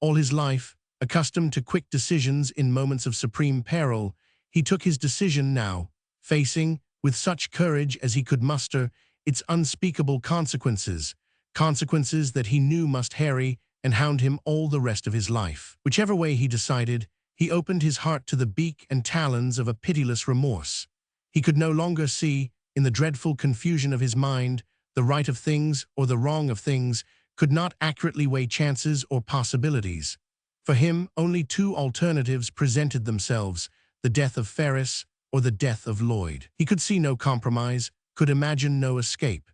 All his life, accustomed to quick decisions in moments of supreme peril, he took his decision now, facing, with such courage as he could muster, its unspeakable consequences, consequences that he knew must harry and hound him all the rest of his life. Whichever way he decided, he opened his heart to the beak and talons of a pitiless remorse. He could no longer see, in the dreadful confusion of his mind, the right of things or the wrong of things, could not accurately weigh chances or possibilities. For him, only two alternatives presented themselves, the death of Ferris or the death of Lloyd. He could see no compromise, could imagine no escape.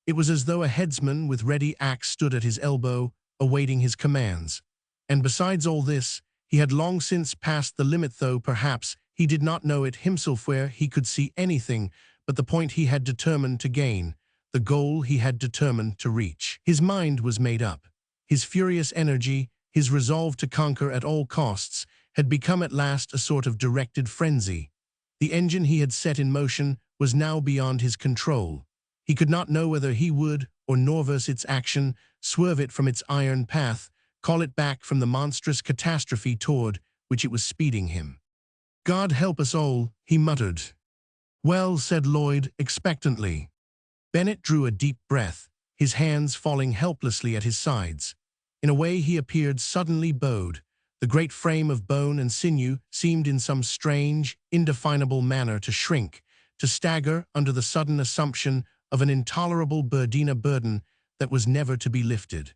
It was as though a headsman with ready axe stood at his elbow, awaiting his commands. And besides all this, he had long since passed the limit, though perhaps he did not know it himself, where he could see anything but the point he had determined to gain, the goal he had determined to reach. His mind was made up. His furious energy, his resolve to conquer at all costs, had become at last a sort of directed frenzy. The engine he had set in motion was now beyond his control. He could not know whether he would, or nervous its action, swerve it from its iron path, call it back from the monstrous catastrophe toward which it was speeding him. God help us all, he muttered. Well, said Lloyd, expectantly. Bennett drew a deep breath, his hands falling helplessly at his sides. In a way he appeared suddenly bowed. The great frame of bone and sinew seemed in some strange, indefinable manner to shrink, to stagger under the sudden assumption of an intolerable burden that was never to be lifted.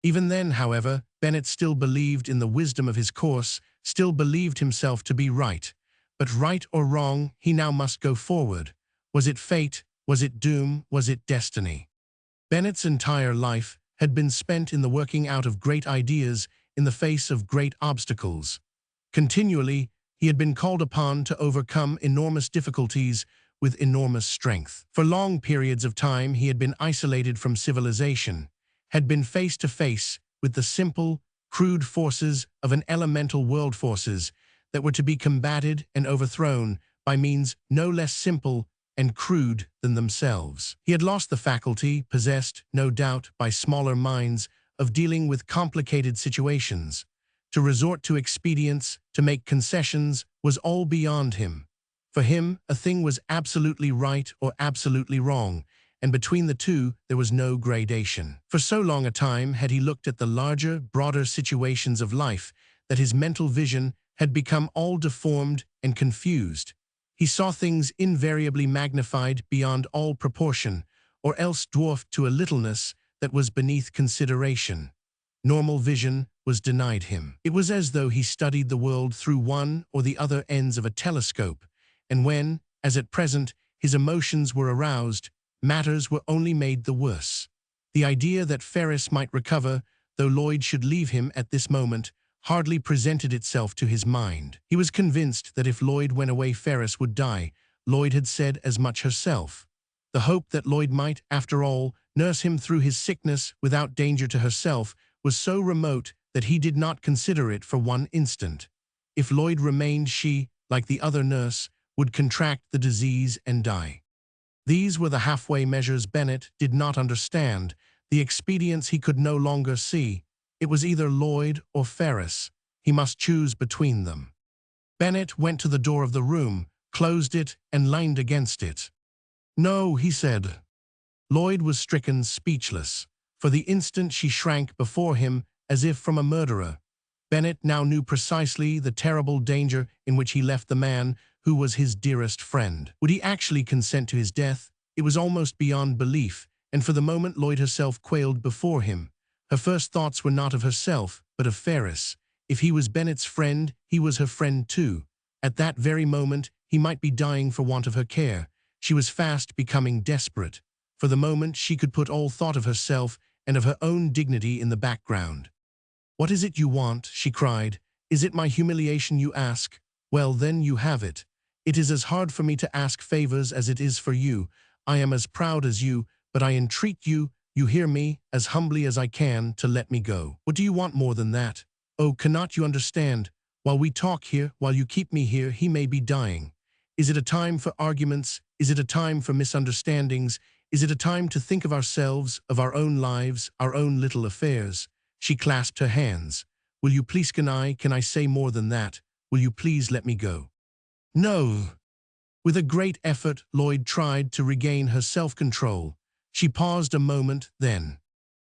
Even then, however, Bennett still believed in the wisdom of his course, still believed himself to be right. But right or wrong, he now must go forward. Was it fate? Was it doom? Was it destiny? Bennett's entire life had been spent in the working out of great ideas in the face of great obstacles. Continually, He had been called upon to overcome enormous difficulties with enormous strength. For long periods of time he had been isolated from civilization, had been face to face with the simple, crude forces of an elemental world, forces that were to be combated and overthrown by means no less simple and crude than themselves. He had lost the faculty, possessed, no doubt, by smaller minds, of dealing with complicated situations. To resort to expedients, to make concessions, was all beyond him. For him, a thing was absolutely right or absolutely wrong, and between the two there was no gradation. For so long a time had he looked at the larger, broader situations of life that his mental vision had become all deformed and confused. He saw things invariably magnified beyond all proportion, or else dwarfed to a littleness that was beneath consideration. Normal vision was denied him. It was as though he studied the world through one or the other ends of a telescope, and when, as at present, his emotions were aroused, matters were only made the worse. The idea that Ferris might recover, though Lloyd should leave him at this moment, hardly presented itself to his mind. He was convinced that if Lloyd went away Ferris would die. Lloyd had said as much herself. The hope that Lloyd might, after all, nurse him through his sickness without danger to herself was so remote that he did not consider it for one instant. If Lloyd remained, she, like the other nurse, would contract the disease and die. These were the halfway measures Bennett did not understand, the expedients he could no longer see. It was either Lloyd or Ferris. He must choose between them. Bennett went to the door of the room, closed it, and leaned against it. "No," he said. Lloyd was stricken speechless. For the instant she shrank before him as if from a murderer. Bennett now knew precisely the terrible danger in which he left the man who was his dearest friend. Would he actually consent to his death? It was almost beyond belief, and for the moment Lloyd herself quailed before him. Her first thoughts were not of herself, but of Ferris. If he was Bennett's friend, he was her friend too. At that very moment, he might be dying for want of her care. She was fast becoming desperate. For the moment, she could put all thought of herself and of her own dignity in the background. "What is it you want?" she cried. "Is it my humiliation you ask? Well, then you have it. It is as hard for me to ask favors as it is for you. I am as proud as you, but I entreat you, you hear me, as humbly as I can, to let me go. What do you want more than that? Oh, cannot you understand? While we talk here, while you keep me here, he may be dying. Is it a time for arguments? Is it a time for misunderstandings? Is it a time to think of ourselves, of our own lives, our own little affairs?" She clasped her hands. "Will you please, can I say more than that? Will you please let me go?" "No." With a great effort, Lloyd tried to regain her self-control. She paused a moment, then.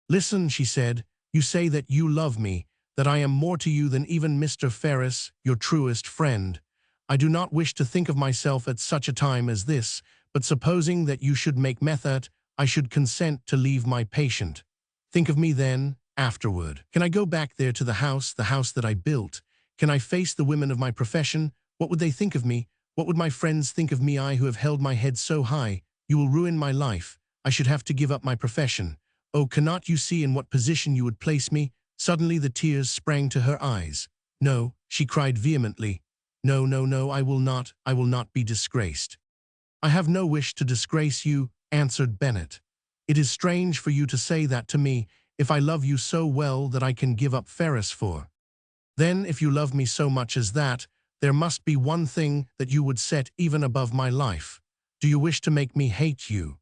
"Listen," she said, "you say that you love me, that I am more to you than even Mr. Ferris, your truest friend. I do not wish to think of myself at such a time as this, but supposing that you should make method, I should consent to leave my patient. Think of me then, afterward. Can I go back there to the house that I built? Can I face the women of my profession? What would they think of me? What would my friends think of me, I who have held my head so high? You will ruin my life. I should have to give up my profession. Oh, cannot you see in what position you would place me?" Suddenly the tears sprang to her eyes. "No," she cried vehemently. "No, no, no, I will not be disgraced." "I have no wish to disgrace you," answered Bennett. "It is strange for you to say that to me, if I love you so well that I can give up Ferris for. Then, if you love me so much as that, there must be one thing that you would set even above my life. Do you wish to make me hate you?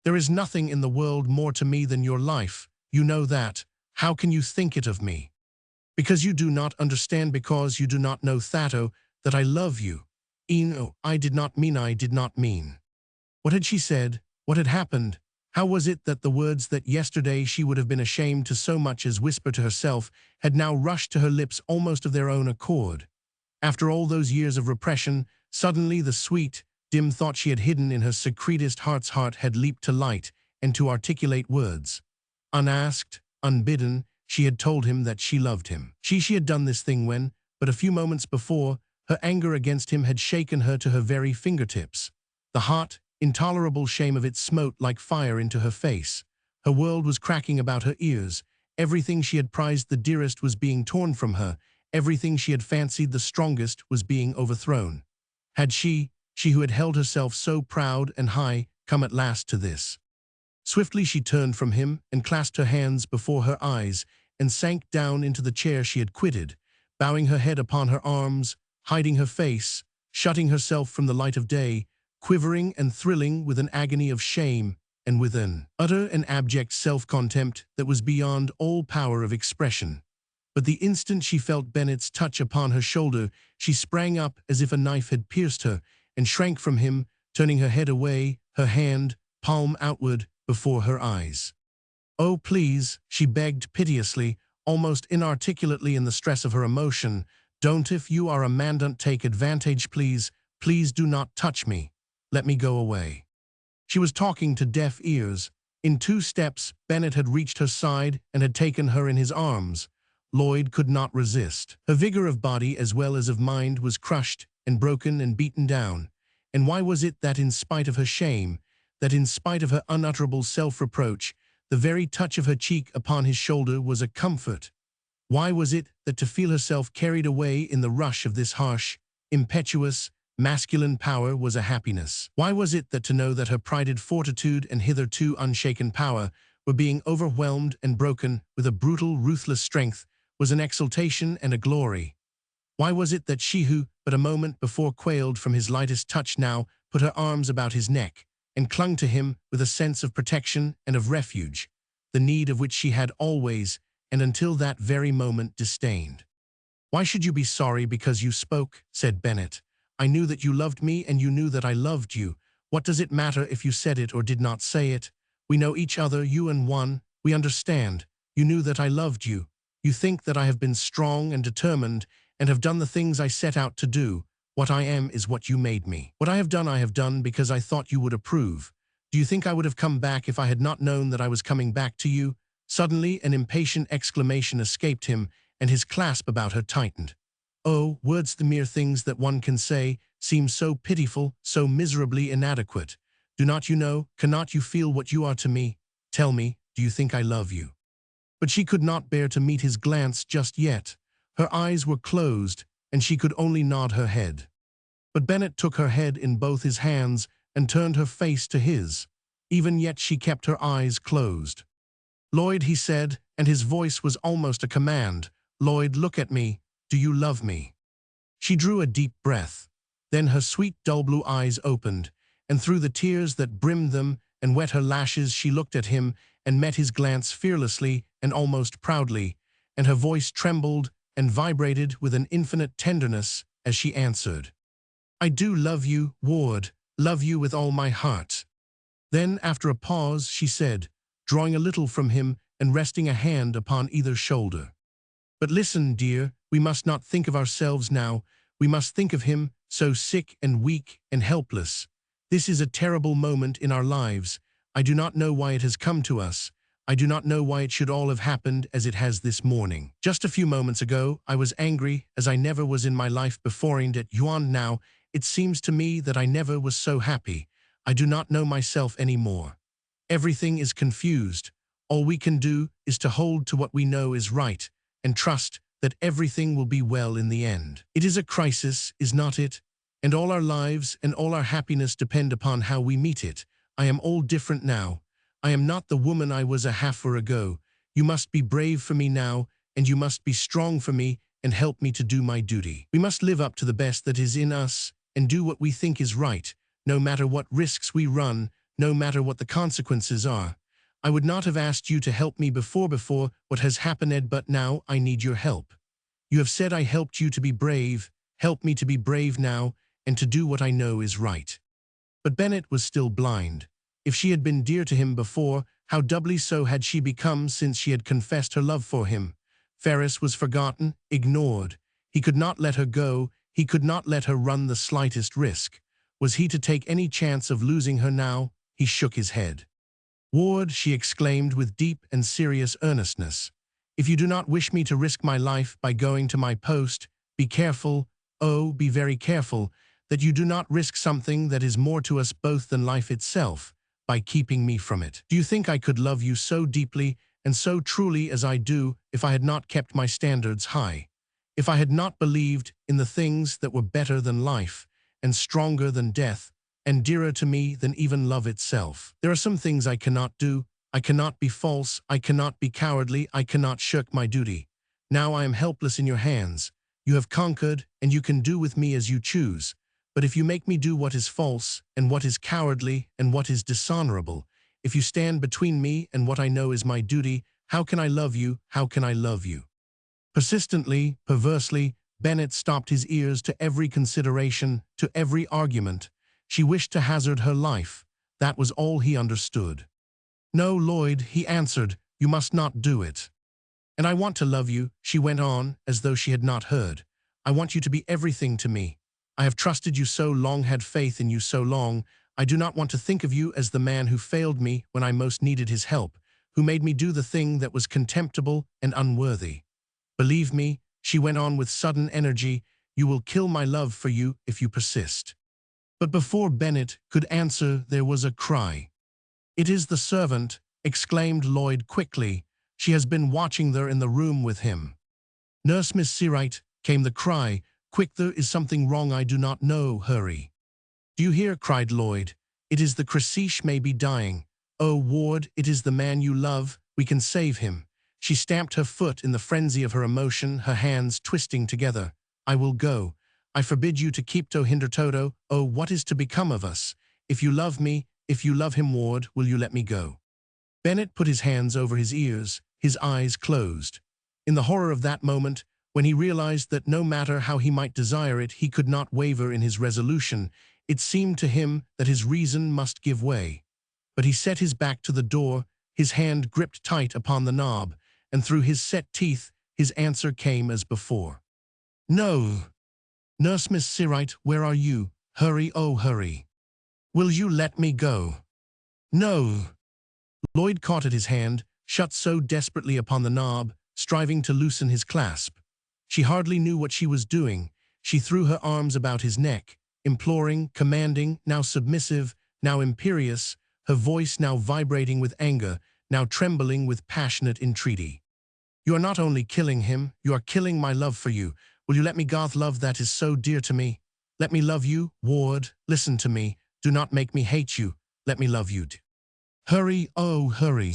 There is nothing in the world more to me than your life. You know that. How can you think it of me? Because you do not understand, because you do not know, Thato, that I love you. Eno, I did not mean. What had she said? What had happened? How was it that the words that yesterday she would have been ashamed to so much as whisper to herself had now rushed to her lips almost of their own accord? After all those years of repression, suddenly the sweet, dim thought she had hidden in her secretest heart's heart had leaped to light and to articulate words. Unasked, unbidden, she had told him that she loved him. She had done this thing when, but a few moments before, her anger against him had shaken her to her very fingertips. The hot, intolerable shame of it smote like fire into her face. Her world was cracking about her ears. Everything she had prized the dearest was being torn from her, Everything she had fancied the strongest was being overthrown. Had she who had held herself so proud and high, come at last to this? Swiftly she turned from him and clasped her hands before her eyes and sank down into the chair she had quitted, bowing her head upon her arms, hiding her face, shutting herself from the light of day, quivering and thrilling with an agony of shame and with an utter and abject self-contempt that was beyond all power of expression. But the instant she felt Bennett's touch upon her shoulder, she sprang up as if a knife had pierced her and shrank from him, turning her head away, her hand, palm outward, before her eyes. "Oh, please," she begged piteously, almost inarticulately in the stress of her emotion, "don't, if you are a man, don't take advantage, please. Please do not touch me. Let me go away." She was talking to deaf ears. In 2 steps, Bennett had reached her side and had taken her in his arms. Lloyd could not resist. Her vigor of body as well as of mind was crushed and broken and beaten down. And why was it that in spite of her shame, that in spite of her unutterable self-reproach, the very touch of her cheek upon his shoulder was a comfort? Why was it that to feel herself carried away in the rush of this harsh, impetuous, masculine power was a happiness? Why was it that to know that her prided fortitude and hitherto unshaken power were being overwhelmed and broken with a brutal, ruthless strength was an exultation and a glory? Why was it that she who, but a moment before quailed from his lightest touch, now put her arms about his neck and clung to him with a sense of protection and of refuge, the need of which she had always, and until that very moment, disdained? "Why should you be sorry because you spoke?" said Bennett. "I knew that you loved me and you knew that I loved you. What does it matter if you said it or did not say it? We know each other, you and one. We understand. You knew that I loved you. You think that I have been strong and determined and have done the things I set out to do. What I am is what you made me. What I have done because I thought you would approve. Do you think I would have come back if I had not known that I was coming back to you?" Suddenly an impatient exclamation escaped him, and his clasp about her tightened. "Oh, words, the mere things that one can say, seem so pitiful, so miserably inadequate. Do not you know, cannot you feel what you are to me? Tell me, do you think I love you?" But she could not bear to meet his glance just yet. Her eyes were closed, and she could only nod her head. But Bennett took her head in both his hands and turned her face to his. Even yet she kept her eyes closed. "Lloyd," he said, and his voice was almost a command, "Lloyd, look at me. Do you love me?" She drew a deep breath. Then her sweet, dull blue eyes opened, and through the tears that brimmed them and wet her lashes she looked at him and met his glance fearlessly and almost proudly, and her voice trembled and vibrated with an infinite tenderness as she answered, "I do love you, Ward, love you with all my heart." Then, after a pause, she said, drawing a little from him and resting a hand upon either shoulder, "But listen, dear, we must not think of ourselves now. We must think of him, so sick and weak and helpless. This is a terrible moment in our lives. I do not know why it has come to us. I do not know why it should all have happened as it has this morning. Just a few moments ago, I was angry as I never was in my life before, and at Yuan now, it seems to me that I never was so happy. I do not know myself any more. Everything is confused. All we can do is to hold to what we know is right and trust that everything will be well in the end. It is a crisis, is not it? And all our lives and all our happiness depend upon how we meet it. I am all different now. I am not the woman I was a half-hour ago. You must be brave for me now, and you must be strong for me and help me to do my duty. We must live up to the best that is in us and do what we think is right, no matter what risks we run, no matter what the consequences are. I would not have asked you to help me before what has happened, Ed, but now I need your help. You have said I helped you to be brave. Help me to be brave now and to do what I know is right." But Bennett was still blind. If she had been dear to him before, how doubly so had she become since she had confessed her love for him. Ferris was forgotten, ignored. He could not let her go. He could not let her run the slightest risk. Was he to take any chance of losing her now? He shook his head. "Ward," she exclaimed with deep and serious earnestness, "if you do not wish me to risk my life by going to my post, be careful, oh, be very careful, that you do not risk something that is more to us both than life itself, by keeping me from it. Do you think I could love you so deeply and so truly as I do if I had not kept my standards high? If I had not believed in the things that were better than life, and stronger than death, and dearer to me than even love itself. There are some things I cannot do. I cannot be false. I cannot be cowardly. I cannot shirk my duty. Now I am helpless in your hands. You have conquered, and you can do with me as you choose. But if you make me do what is false, and what is cowardly, and what is dishonorable, if you stand between me and what I know is my duty, how can I love you? How can I love you? Persistently, perversely, Bennett stopped his ears to every consideration, to every argument. She wished to hazard her life. That was all he understood. No, Lloyd, he answered, you must not do it. And I want to love you, she went on, as though she had not heard. I want you to be everything to me. I have trusted you so long, had faith in you so long. I do not want to think of you as the man who failed me when I most needed his help, who made me do the thing that was contemptible and unworthy. Believe me, she went on with sudden energy, you will kill my love for you if you persist. But before Bennett could answer, there was a cry. It is the servant, exclaimed Lloyd quickly. She has been watching there in the room with him. Nurse Miss Seawright, came the cry. Quick, there is something wrong, I do not know, hurry. Do you hear? Cried Lloyd. It is the Cressich may be dying. Oh, Ward, it is the man you love. We can save him. She stamped her foot in the frenzy of her emotion, her hands twisting together. I will go. I forbid you to keep to hinder Toto. Oh, what is to become of us? If you love me, if you love him, Ward, will you let me go? Bennett put his hands over his ears, his eyes closed. In the horror of that moment, when he realized that no matter how he might desire it, he could not waver in his resolution, it seemed to him that his reason must give way. But he set his back to the door, his hand gripped tight upon the knob, and through his set teeth, his answer came as before. No. Nurse Miss Seawright, where are you? Hurry, oh hurry. Will you let me go? No. Lloyd caught at his hand, shut so desperately upon the knob, striving to loosen his clasp. She hardly knew what she was doing. She threw her arms about his neck, imploring, commanding, now submissive, now imperious, her voice now vibrating with anger, now trembling with passionate entreaty. You are not only killing him, you are killing my love for you. Will you let me go? Love that is so dear to me. Let me love you, Ward. Listen to me. Do not make me hate you. Let me love you. Hurry, oh, hurry.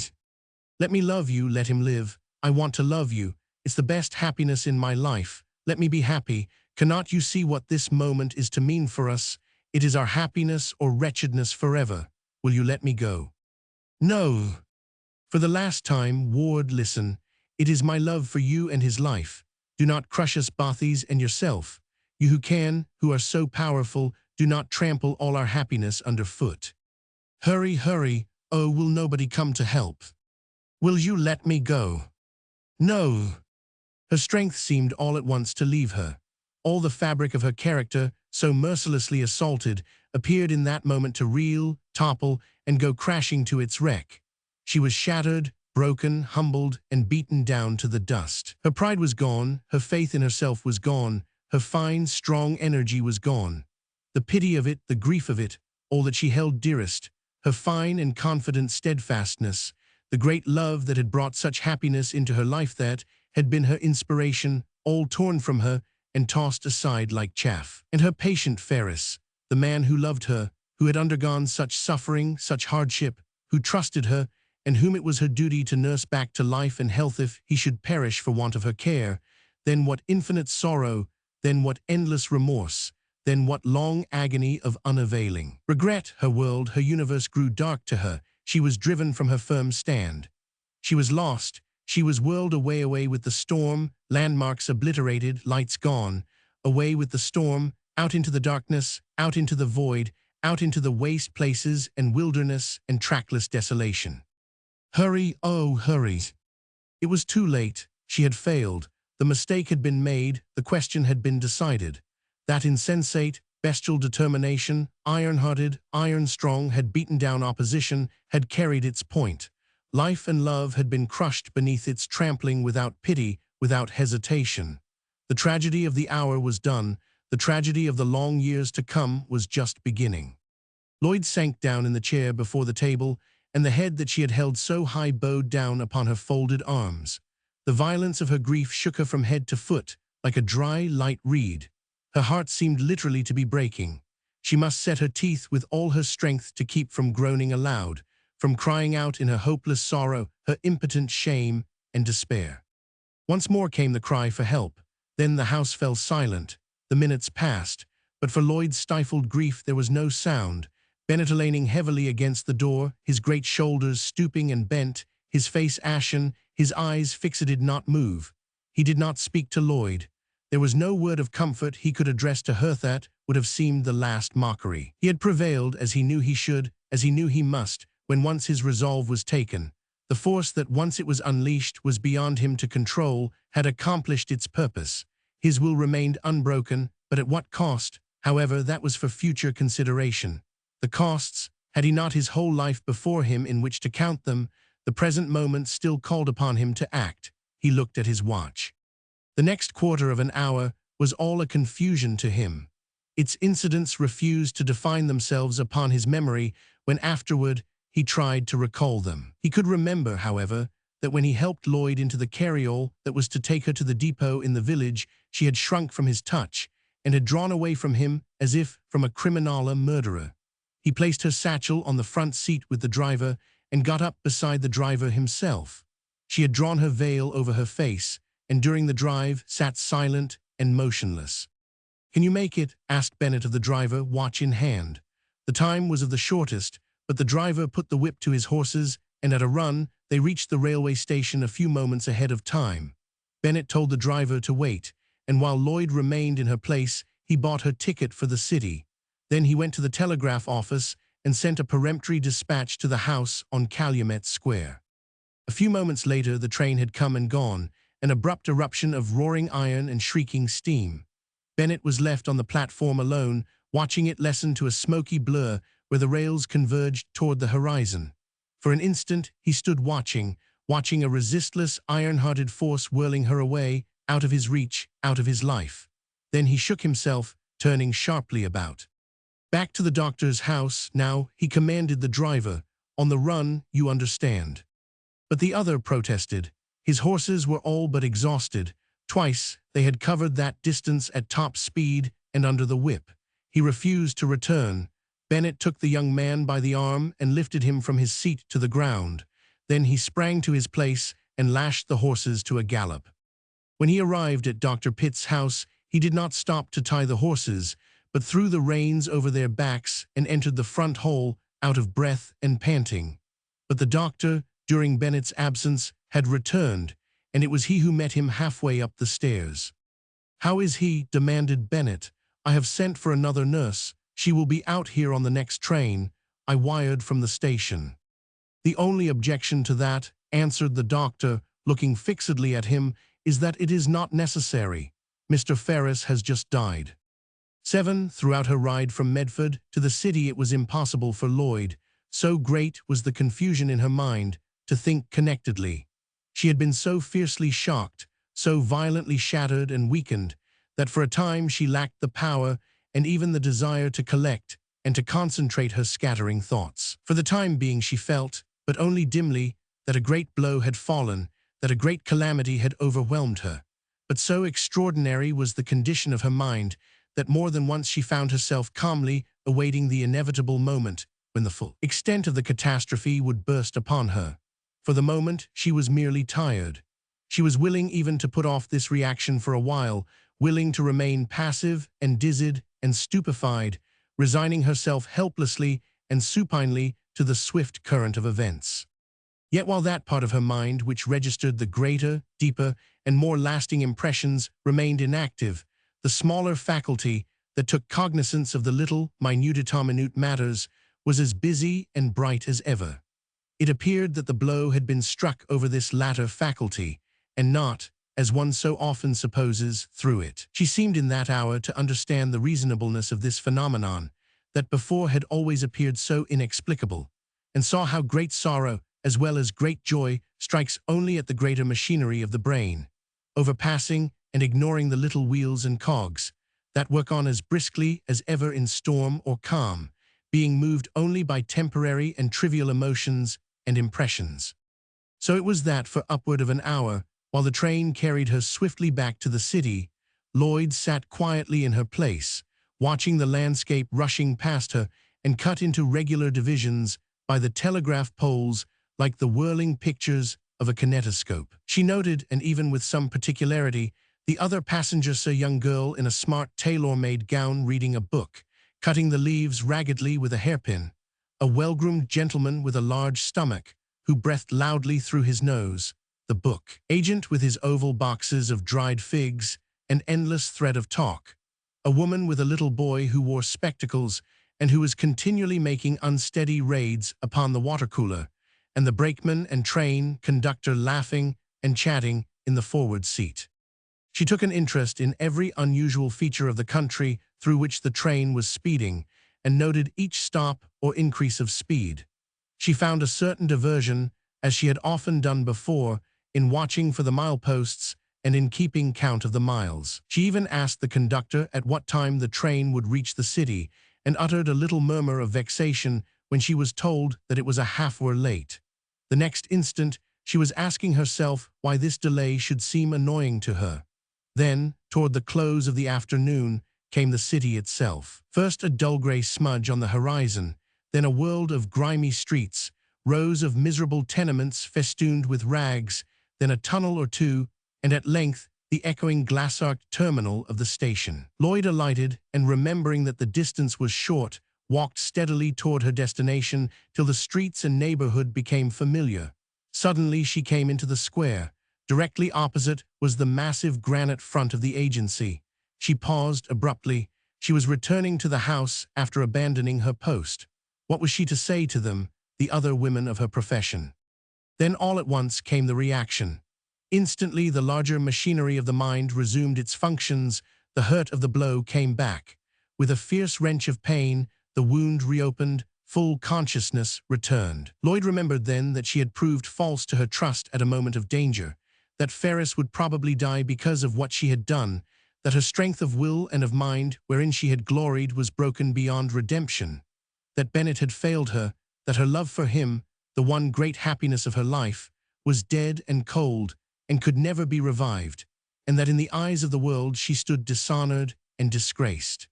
Let me love you, let him live. I want to love you. It's the best happiness in my life. Let me be happy. Cannot you see what this moment is to mean for us? It is our happiness or wretchedness forever. Will you let me go? No. For the last time, Ward, listen. It is my love for you and his life. Do not crush us, Bothies, and yourself. You who can, who are so powerful, do not trample all our happiness underfoot. Hurry, hurry. Oh, will nobody come to help? Will you let me go? No. Her strength seemed all at once to leave her. All the fabric of her character, so mercilessly assaulted, appeared in that moment to reel, topple, and go crashing to its wreck. She was shattered, broken, humbled, and beaten down to the dust. Her pride was gone, her faith in herself was gone, her fine, strong energy was gone. The pity of it, the grief of it, all that she held dearest, her fine and confident steadfastness, the great love that had brought such happiness into her life that had been her inspiration, all torn from her and tossed aside like chaff. And her patient Ferris, the man who loved her, who had undergone such suffering, such hardship, who trusted her, and whom it was her duty to nurse back to life and health if he should perish for want of her care, then what infinite sorrow, then what endless remorse, then what long agony of unavailing regret. Her world, her universe grew dark to her. She was driven from her firm stand. She was lost. She was whirled away with the storm, landmarks obliterated, lights gone, away with the storm, out into the darkness, out into the void, out into the waste places and wilderness and trackless desolation. Hurry, oh, hurry. It was too late. She had failed. The mistake had been made. The question had been decided. That insensate, bestial determination, iron-hearted, iron-strong, had beaten down opposition, had carried its point. Life and love had been crushed beneath its trampling without pity, without hesitation. The tragedy of the hour was done. The tragedy of the long years to come was just beginning. Lloyd sank down in the chair before the table, and the head that she had held so high bowed down upon her folded arms. The violence of her grief shook her from head to foot. like a dry, light reed. Her heart seemed literally to be breaking. She must set her teeth with all her strength to keep from groaning aloud, from crying out in her hopeless sorrow, her impotent shame and despair. Once more came the cry for help. Then the house fell silent. The minutes passed, but for Lloyd's stifled grief there was no sound. Bennett leaning heavily against the door, his great shoulders stooping and bent, his face ashen, his eyes fixed, did not move. He did not speak to Lloyd. There was no word of comfort he could address to her that would have seemed the last mockery. He had prevailed as he knew he should, as he knew he must, when once his resolve was taken. The force that once it was unleashed was beyond him to control, had accomplished its purpose. His will remained unbroken, but at what cost? However, that was for future consideration. The costs, had he not his whole life before him in which to count them, the present moment still called upon him to act. He looked at his watch. The next quarter of an hour was all a confusion to him. Its incidents refused to define themselves upon his memory when afterward he tried to recall them. He could remember, however, that when he helped Lloyd into the carryall that was to take her to the depot in the village, she had shrunk from his touch and had drawn away from him as if from a criminal murderer. He placed her satchel on the front seat with the driver and got up beside the driver himself. She had drawn her veil over her face, and during the drive sat silent and motionless. "Can you make it?" asked Bennett of the driver, watch in hand. The time was of the shortest, but the driver put the whip to his horses, and at a run they reached the railway station a few moments ahead of time. Bennett told the driver to wait, and while Lloyd remained in her place, he bought her ticket for the city. Then he went to the telegraph office and sent a peremptory dispatch to the house on Calumet Square. A few moments later the train had come and gone, an abrupt eruption of roaring iron and shrieking steam. Bennett was left on the platform alone, watching it lessen to a smoky blur where the rails converged toward the horizon. For an instant he stood watching a resistless, iron-hearted force whirling her away, out of his reach, out of his life. Then he shook himself, turning sharply about. Back to the doctor's house, now, he commanded the driver. "On the run, you understand." But the other protested. His horses were all but exhausted. Twice they had covered that distance at top speed and under the whip. He refused to return. Bennett took the young man by the arm and lifted him from his seat to the ground. Then he sprang to his place and lashed the horses to a gallop. When he arrived at Dr. Pitt's house, he did not stop to tie the horses, but threw the reins over their backs and entered the front hall, out of breath and panting. But the doctor, during Bennett's absence, had returned, and it was he who met him halfway up the stairs. "How is he?" demanded Bennett. "I have sent for another nurse. She will be out here on the next train. I wired from the station." "The only objection to that," answered the doctor, looking fixedly at him, "is that it is not necessary. Mr. Ferris has just died." 7. Throughout her ride from Medford to the city it was impossible for Lloyd, so great was the confusion in her mind, to think connectedly. She had been so fiercely shocked, so violently shattered and weakened, that for a time she lacked the power and even the desire to collect and to concentrate her scattering thoughts. For the time being she felt, but only dimly, that a great blow had fallen, that a great calamity had overwhelmed her. But so extraordinary was the condition of her mind that more than once she found herself calmly awaiting the inevitable moment when the full extent of the catastrophe would burst upon her. For the moment she was merely tired. She was willing even to put off this reaction for a while, willing to remain passive and dizzied and stupefied, resigning herself helplessly and supinely to the swift current of events. Yet while that part of her mind which registered the greater, deeper, and more lasting impressions remained inactive, the smaller faculty that took cognizance of the little, minute matters was as busy and bright as ever. It appeared that the blow had been struck over this latter faculty, and not, as one so often supposes, through it. She seemed in that hour to understand the reasonableness of this phenomenon, that before had always appeared so inexplicable, and saw how great sorrow, as well as great joy, strikes only at the greater machinery of the brain, overpassing and ignoring the little wheels and cogs, that work on as briskly as ever in storm or calm, being moved only by temporary and trivial emotions and impressions. So it was that for upward of an hour, while the train carried her swiftly back to the city, Lloyd sat quietly in her place, watching the landscape rushing past her and cut into regular divisions by the telegraph poles like the whirling pictures of a kinetoscope. She noted, and even with some particularity, the other passenger, a young girl in a smart tailor-made gown reading a book, cutting the leaves raggedly with a hairpin, a well-groomed gentleman with a large stomach who breathed loudly through his nose, the book agent with his oval boxes of dried figs and endless thread of talk, a woman with a little boy who wore spectacles and who was continually making unsteady raids upon the water cooler, and the brakeman and train conductor laughing and chatting in the forward seat. She took an interest in every unusual feature of the country through which the train was speeding and noted each stop or increase of speed. She found a certain diversion, as she had often done before, in watching for the mileposts and in keeping count of the miles. She even asked the conductor at what time the train would reach the city and uttered a little murmur of vexation when she was told that it was a half-hour late. The next instant, she was asking herself why this delay should seem annoying to her. Then, toward the close of the afternoon, came the city itself. First a dull gray smudge on the horizon, then a world of grimy streets, rows of miserable tenements festooned with rags, then a tunnel or two, and at length the echoing glass-arched terminal of the station. Lloyd alighted, and remembering that the distance was short, walked steadily toward her destination till the streets and neighborhood became familiar. Suddenly she came into the square. Directly opposite was the massive granite front of the agency. She paused abruptly. She was returning to the house after abandoning her post. What was she to say to them, the other women of her profession? Then all at once came the reaction. Instantly the larger machinery of the mind resumed its functions. The hurt of the blow came back. With a fierce wrench of pain, the wound reopened, full consciousness returned. Lloyd remembered then that she had proved false to her trust at a moment of danger, that Ferris would probably die because of what she had done, that her strength of will and of mind, wherein she had gloried, was broken beyond redemption, that Bennett had failed her, that her love for him, the one great happiness of her life, was dead and cold and could never be revived, and that in the eyes of the world she stood dishonored and disgraced.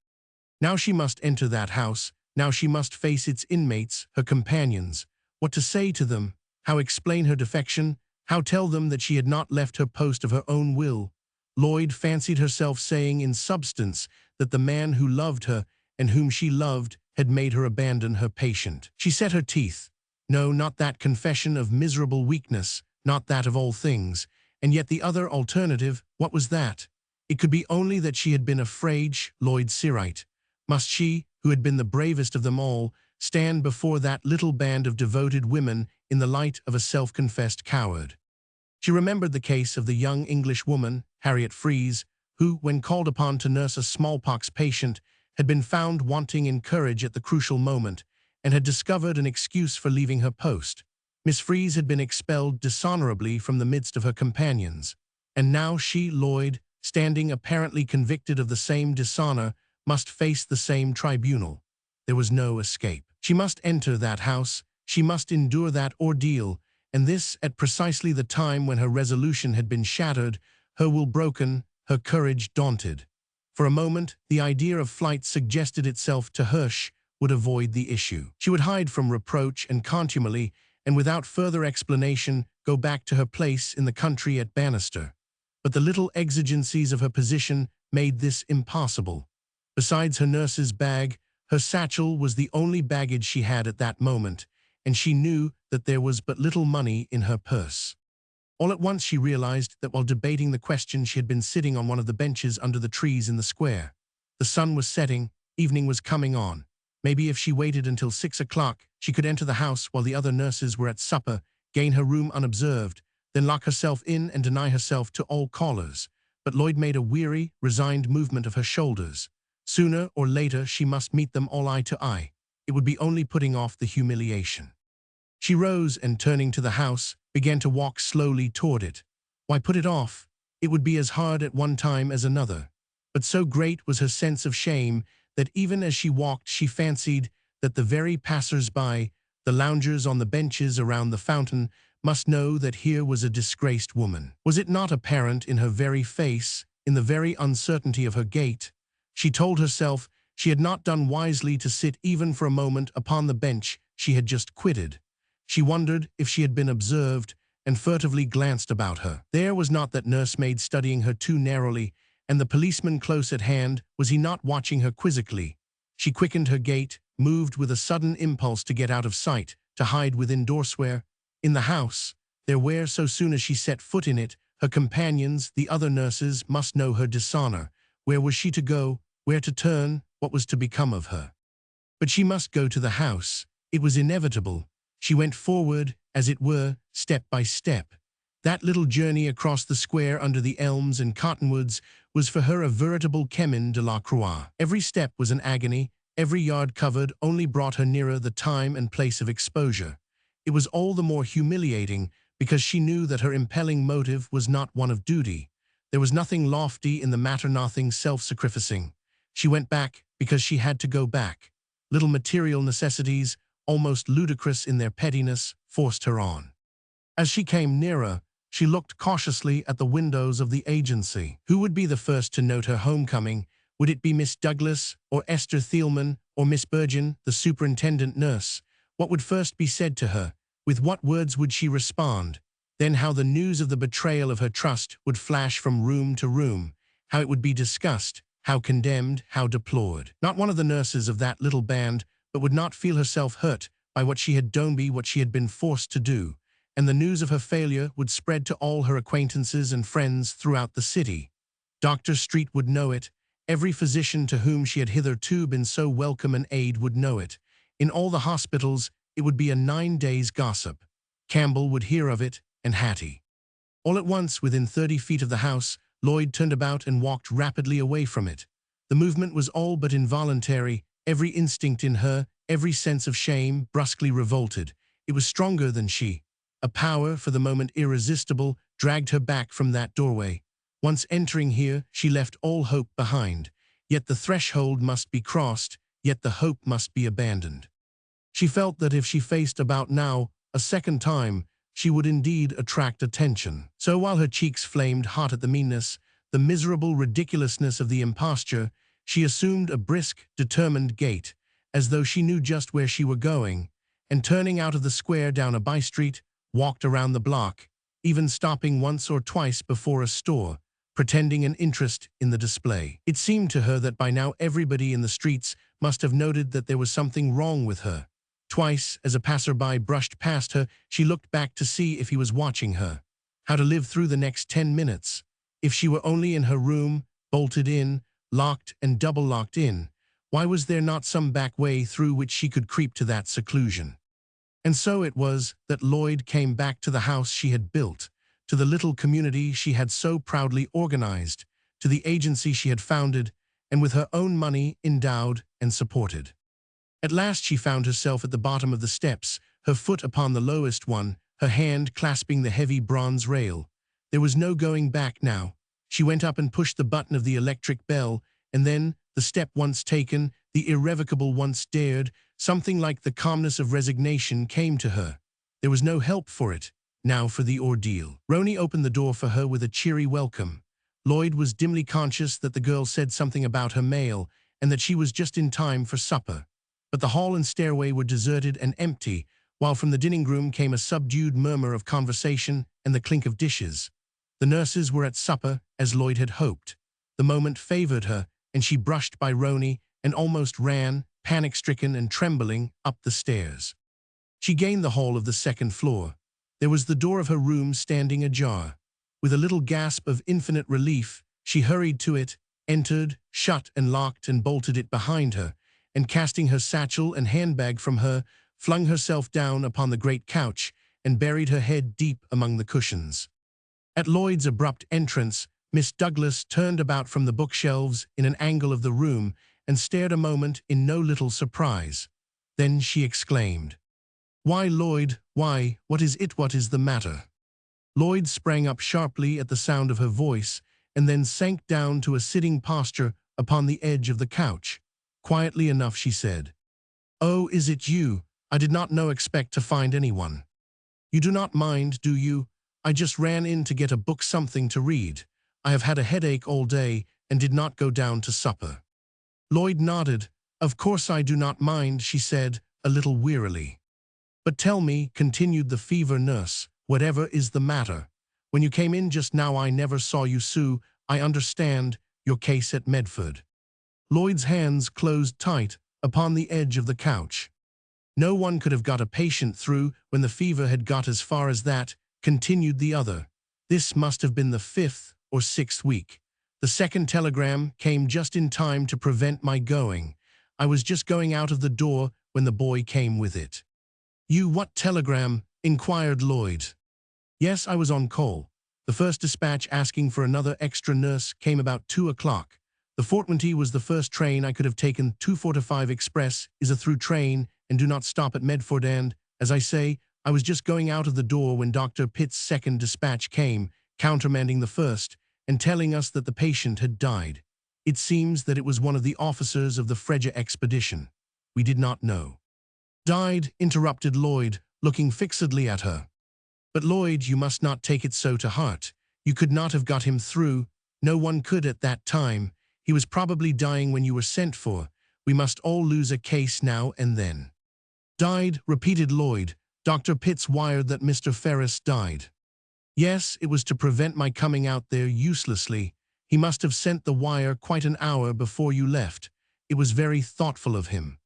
Now she must enter that house. Now she must face its inmates, her companions. What to say to them? How explain her defection? How tell them that she had not left her post of her own will? Lloyd fancied herself saying in substance that the man who loved her and whom she loved had made her abandon her patient. She set her teeth. No, not that confession of miserable weakness, not that of all things. And yet the other alternative, what was that? It could be only that she had been afraid. Lloyd Searight. Must she, who had been the bravest of them all, stand before that little band of devoted women in the light of a self-confessed coward? She remembered the case of the young English woman, Harriet Freeze, who, when called upon to nurse a smallpox patient, had been found wanting in courage at the crucial moment and had discovered an excuse for leaving her post. Miss Freeze had been expelled dishonorably from the midst of her companions, and now she, Lloyd, standing apparently convicted of the same dishonor, must face the same tribunal. There was no escape. She must enter that house, she must endure that ordeal, and this at precisely the time when her resolution had been shattered, her will broken, her courage daunted. For a moment, the idea of flight suggested itself to her. She would avoid the issue. She would hide from reproach and contumely, and without further explanation go back to her place in the country at Bannister. But the little exigencies of her position made this impossible. Besides her nurse's bag, her satchel was the only baggage she had at that moment, and she knew that there was but little money in her purse. All at once she realized that while debating the question she had been sitting on one of the benches under the trees in the square. The sun was setting, evening was coming on. Maybe if she waited until 6 o'clock, she could enter the house while the other nurses were at supper, gain her room unobserved, then lock herself in and deny herself to all callers. But Lloyd made a weary, resigned movement of her shoulders. Sooner or later she must meet them all eye to eye. It would be only putting off the humiliation. She rose and, turning to the house, began to walk slowly toward it. Why put it off? It would be as hard at one time as another. But so great was her sense of shame that even as she walked she fancied that the very passers-by, the loungers on the benches around the fountain, must know that here was a disgraced woman. Was it not apparent in her very face, in the very uncertainty of her gait. She told herself she had not done wisely to sit even for a moment upon the bench she had just quitted. She wondered if she had been observed, and furtively glanced about her. There was not that nursemaid studying her too narrowly, and the policeman close at hand, was he not watching her quizzically? She quickened her gait, moved with a sudden impulse to get out of sight, to hide within doorsware. In the house, there where so soon as she set foot in it, her companions, the other nurses, must know her dishonor. Where was she to go? Where to turn? What was to become of her? But she must go to the house. It was inevitable. She went forward, as it were, step by step. That little journey across the square under the elms and cottonwoods was for her a veritable chemin de la croix. Every step was an agony, every yard covered only brought her nearer the time and place of exposure. It was all the more humiliating because she knew that her impelling motive was not one of duty. There was nothing lofty in the matter, nothing self-sacrificing. She went back because she had to go back. Little material necessities, almost ludicrous in their pettiness, forced her on. As she came nearer, she looked cautiously at the windows of the agency. Who would be the first to note her homecoming? Would it be Miss Douglas, or Esther Thielman, or Miss Burgeon, the superintendent nurse? What would first be said to her? With what words would she respond? Then how the news of the betrayal of her trust would flash from room to room, how it would be discussed, how condemned, how deplored. Not one of the nurses of that little band but would not feel herself hurt by what she had done, what she had been forced to do, and the news of her failure would spread to all her acquaintances and friends throughout the city. Dr. Street would know it. Every physician to whom she had hitherto been so welcome an aid would know it. In all the hospitals, it would be a 9 days' gossip. Campbell would hear of it, and Hattie. All at once, within 30 feet of the house, Lloyd turned about and walked rapidly away from it. The movement was all but involuntary. Every instinct in her, every sense of shame, brusquely revolted. It was stronger than she. A power, for the moment irresistible, dragged her back from that doorway. Once entering here, she left all hope behind. Yet the threshold must be crossed, yet the hope must be abandoned. She felt that if she faced about now, a second time, she would indeed attract attention. So while her cheeks flamed hot at the meanness, the miserable ridiculousness of the imposture, she assumed a brisk, determined gait, as though she knew just where she were going, and turning out of the square down a by-street, walked around the block, even stopping once or twice before a store, pretending an interest in the display. It seemed to her that by now everybody in the streets must have noted that there was something wrong with her. Twice, as a passerby brushed past her, she looked back to see if he was watching her. How to live through the next 10 minutes? If she were only in her room, bolted in, locked and double-locked in, why was there not some back way through which she could creep to that seclusion? And so it was that Lloyd came back to the house she had built, to the little community she had so proudly organized, to the agency she had founded, and with her own money endowed and supported. At last she found herself at the bottom of the steps, her foot upon the lowest one, her hand clasping the heavy bronze rail. There was no going back now. She went up and pushed the button of the electric bell, and then, the step once taken, the irrevocable once dared, something like the calmness of resignation came to her. There was no help for it. Now for the ordeal. Roni opened the door for her with a cheery welcome. Lloyd was dimly conscious that the girl said something about her mail, and that she was just in time for supper. But the hall and stairway were deserted and empty, while from the dining room came a subdued murmur of conversation and the clink of dishes. The nurses were at supper, as Lloyd had hoped. The moment favored her, and she brushed by Roni and almost ran, panic-stricken and trembling, up the stairs. She gained the hall of the second floor. There was the door of her room standing ajar. With a little gasp of infinite relief, she hurried to it, entered, shut and locked and bolted it behind her, and casting her satchel and handbag from her, flung herself down upon the great couch and buried her head deep among the cushions. At Lloyd's abrupt entrance, Miss Douglas turned about from the bookshelves in an angle of the room and stared a moment in no little surprise. Then she exclaimed, "Why, Lloyd, why, what is it? What is the matter?" Lloyd sprang up sharply at the sound of her voice and then sank down to a sitting posture upon the edge of the couch. Quietly enough she said, "Oh, is it you? I did not expect to find anyone. You do not mind, do you? I just ran in to get a book, something to read. I have had a headache all day and did not go down to supper." Lloyd nodded. "Of course I do not mind," she said, a little wearily. "But tell me," continued the fever nurse, "whatever is the matter? When you came in just now I never saw you sue. I understand your case at Medford." Lloyd's hands closed tight upon the edge of the couch. "No one could have got a patient through when the fever had got as far as that," continued the other. "This must have been the 5th or 6th week. The second telegram came just in time to prevent my going. I was just going out of the door when the boy came with it." "You what telegram?" inquired Lloyd. "Yes, I was on call. The first dispatch asking for another extra nurse came about 2 o'clock. The 4:20 was the first train I could have taken. 2:45 express is a through train and do not stop at Medford, and, as I say, I was just going out of the door when Dr. Pitt's second dispatch came, countermanding the first, and telling us that the patient had died. It seems that it was one of the officers of the Freja expedition. We did not know." "Died," interrupted Lloyd, looking fixedly at her. "But Lloyd, you must not take it so to heart. You could not have got him through. No one could at that time. He was probably dying when you were sent for. We must all lose a case now and then." "Died," repeated Lloyd. "Dr. Pitts wired that Mr. Ferris died." "Yes, it was to prevent my coming out there uselessly. He must have sent the wire quite an hour before you left. It was very thoughtful of him."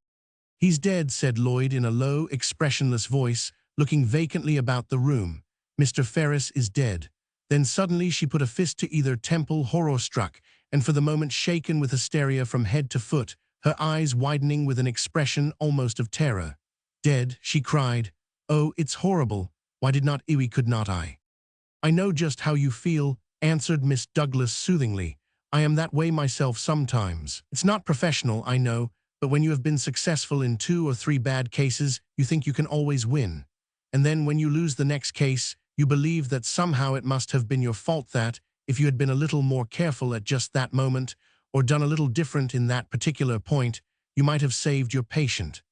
"He's dead," said Lloyd in a low, expressionless voice, looking vacantly about the room. "Mr. Ferris is dead." Then suddenly she put a fist to either temple, horror-struck, and for the moment shaken with hysteria from head to foot, her eyes widening with an expression almost of terror. "Dead," she cried. "Oh, it's horrible. Why did not could not I?" "I know just how you feel," answered Miss Douglas soothingly. "I am that way myself sometimes. It's not professional, I know, but when you have been successful in 2 or 3 bad cases, you think you can always win. And then when you lose the next case, you believe that somehow it must have been your fault, that, if you had been a little more careful at just that moment, or done a little different in that particular point, you might have saved your patient.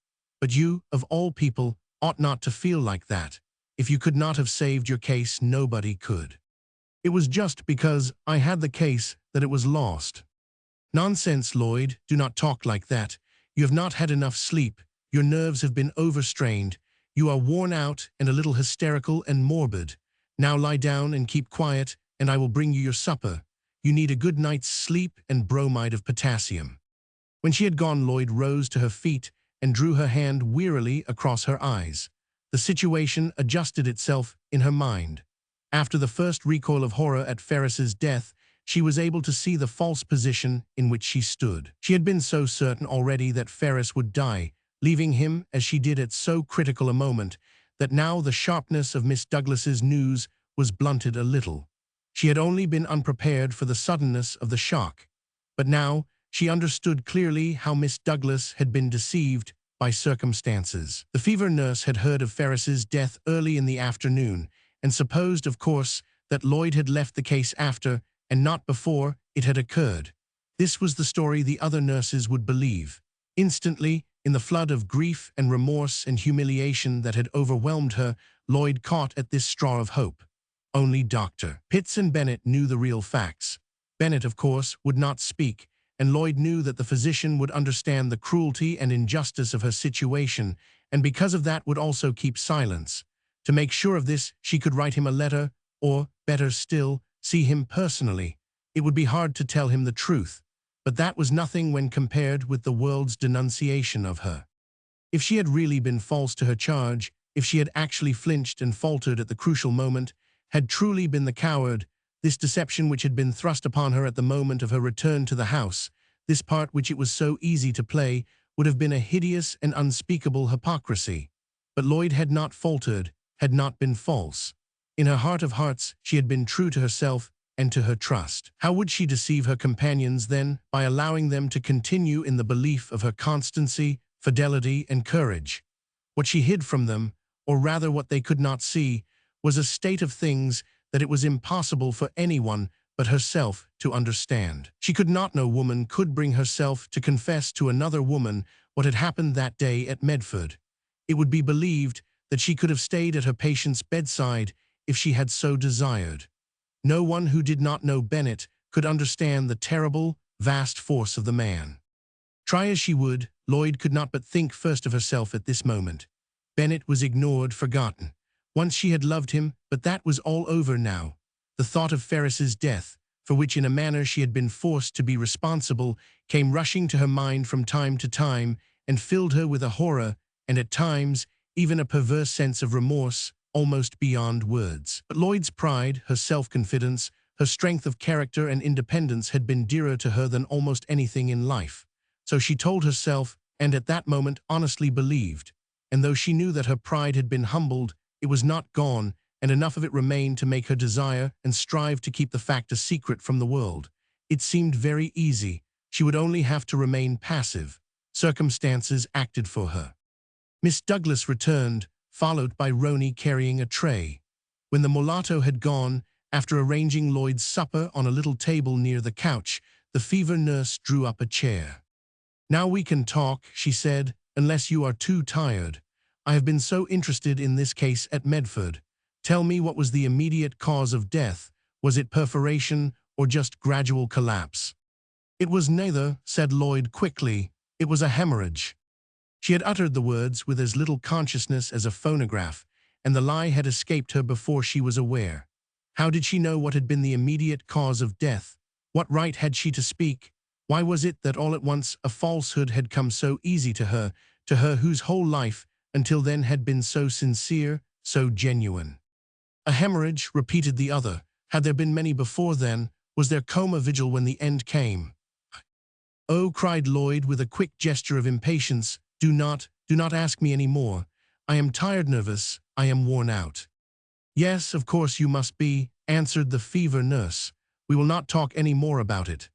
But you, of all people, ought not to feel like that. If you could not have saved your case, nobody could. It was just because I had the case that it was lost." "Nonsense, Lloyd. Do not talk like that. You have not had enough sleep. Your nerves have been overstrained. You are worn out and a little hysterical and morbid. Now lie down and keep quiet, and I will bring you your supper. You need a good night's sleep and bromide of potassium." When she had gone, Lloyd rose to her feet and drew her hand wearily across her eyes. The situation adjusted itself in her mind. After the first recoil of horror at Ferris's death, she was able to see the false position in which she stood. She had been so certain already that Ferris would die, leaving him as she did at so critical a moment, that now the sharpness of Miss Douglas's news was blunted a little. She had only been unprepared for the suddenness of the shock. But now she understood clearly how Miss Douglas had been deceived by circumstances. The fever nurse had heard of Ferris's death early in the afternoon, and supposed, of course, that Lloyd had left the case after, and not before, it had occurred. This was the story the other nurses would believe. Instantly, in the flood of grief and remorse and humiliation that had overwhelmed her, Lloyd caught at this straw of hope. Only Dr. Pitts and Bennett knew the real facts. Bennett, of course, would not speak, and Lloyd knew that the physician would understand the cruelty and injustice of her situation, and because of that would also keep silence. To make sure of this, she could write him a letter, or, better still, see him personally. It would be hard to tell him the truth, but that was nothing when compared with the world's denunciation of her. If she had really been false to her charge, if she had actually flinched and faltered at the crucial moment, had truly been the coward, this deception which had been thrust upon her at the moment of her return to the house, this part which it was so easy to play, would have been a hideous and unspeakable hypocrisy. But Lloyd had not faltered, had not been false. In her heart of hearts, she had been true to herself and to her trust. How would she deceive her companions then, by allowing them to continue in the belief of her constancy, fidelity, and courage? What she hid from them, or rather what they could not see, was a state of things that it was impossible for anyone but herself to understand. She could not, no woman could bring herself to confess to another woman what had happened that day at Medford. It would be believed that she could have stayed at her patient's bedside if she had so desired. No one who did not know Bennett could understand the terrible, vast force of the man. Try as she would, Lloyd could not but think first of herself at this moment. Bennett was ignored, forgotten. Once she had loved him, but that was all over now. The thought of Ferris's death, for which in a manner she had been forced to be responsible, came rushing to her mind from time to time and filled her with a horror and at times even a perverse sense of remorse almost beyond words. But Lloyd's pride, her self-confidence, her strength of character and independence had been dearer to her than almost anything in life. So she told herself, and at that moment honestly believed. And though she knew that her pride had been humbled, it was not gone, and enough of it remained to make her desire and strive to keep the fact a secret from the world. It seemed very easy. She would only have to remain passive. Circumstances acted for her. Miss Douglas returned, followed by Roni carrying a tray. When the mulatto had gone, after arranging Lloyd's supper on a little table near the couch, the fever nurse drew up a chair. "Now we can talk," she said, "unless you are too tired. I have been so interested in this case at Medford. Tell me, what was the immediate cause of death? Was it perforation or just gradual collapse?" "It was neither," said Lloyd quickly. "It was a hemorrhage." She had uttered the words with as little consciousness as a phonograph, and the lie had escaped her before she was aware. How did she know what had been the immediate cause of death? What right had she to speak? Why was it that all at once a falsehood had come so easy to her whose whole life until then had been so sincere, so genuine? "A hemorrhage," repeated the other. "Had there been many before then? Was there coma vigil when the end came?" "Oh," cried Lloyd with a quick gesture of impatience, do not ask me any more. I am tired, nervous, I am worn out." "Yes, of course you must be," answered the fever nurse. "We will not talk any more about it."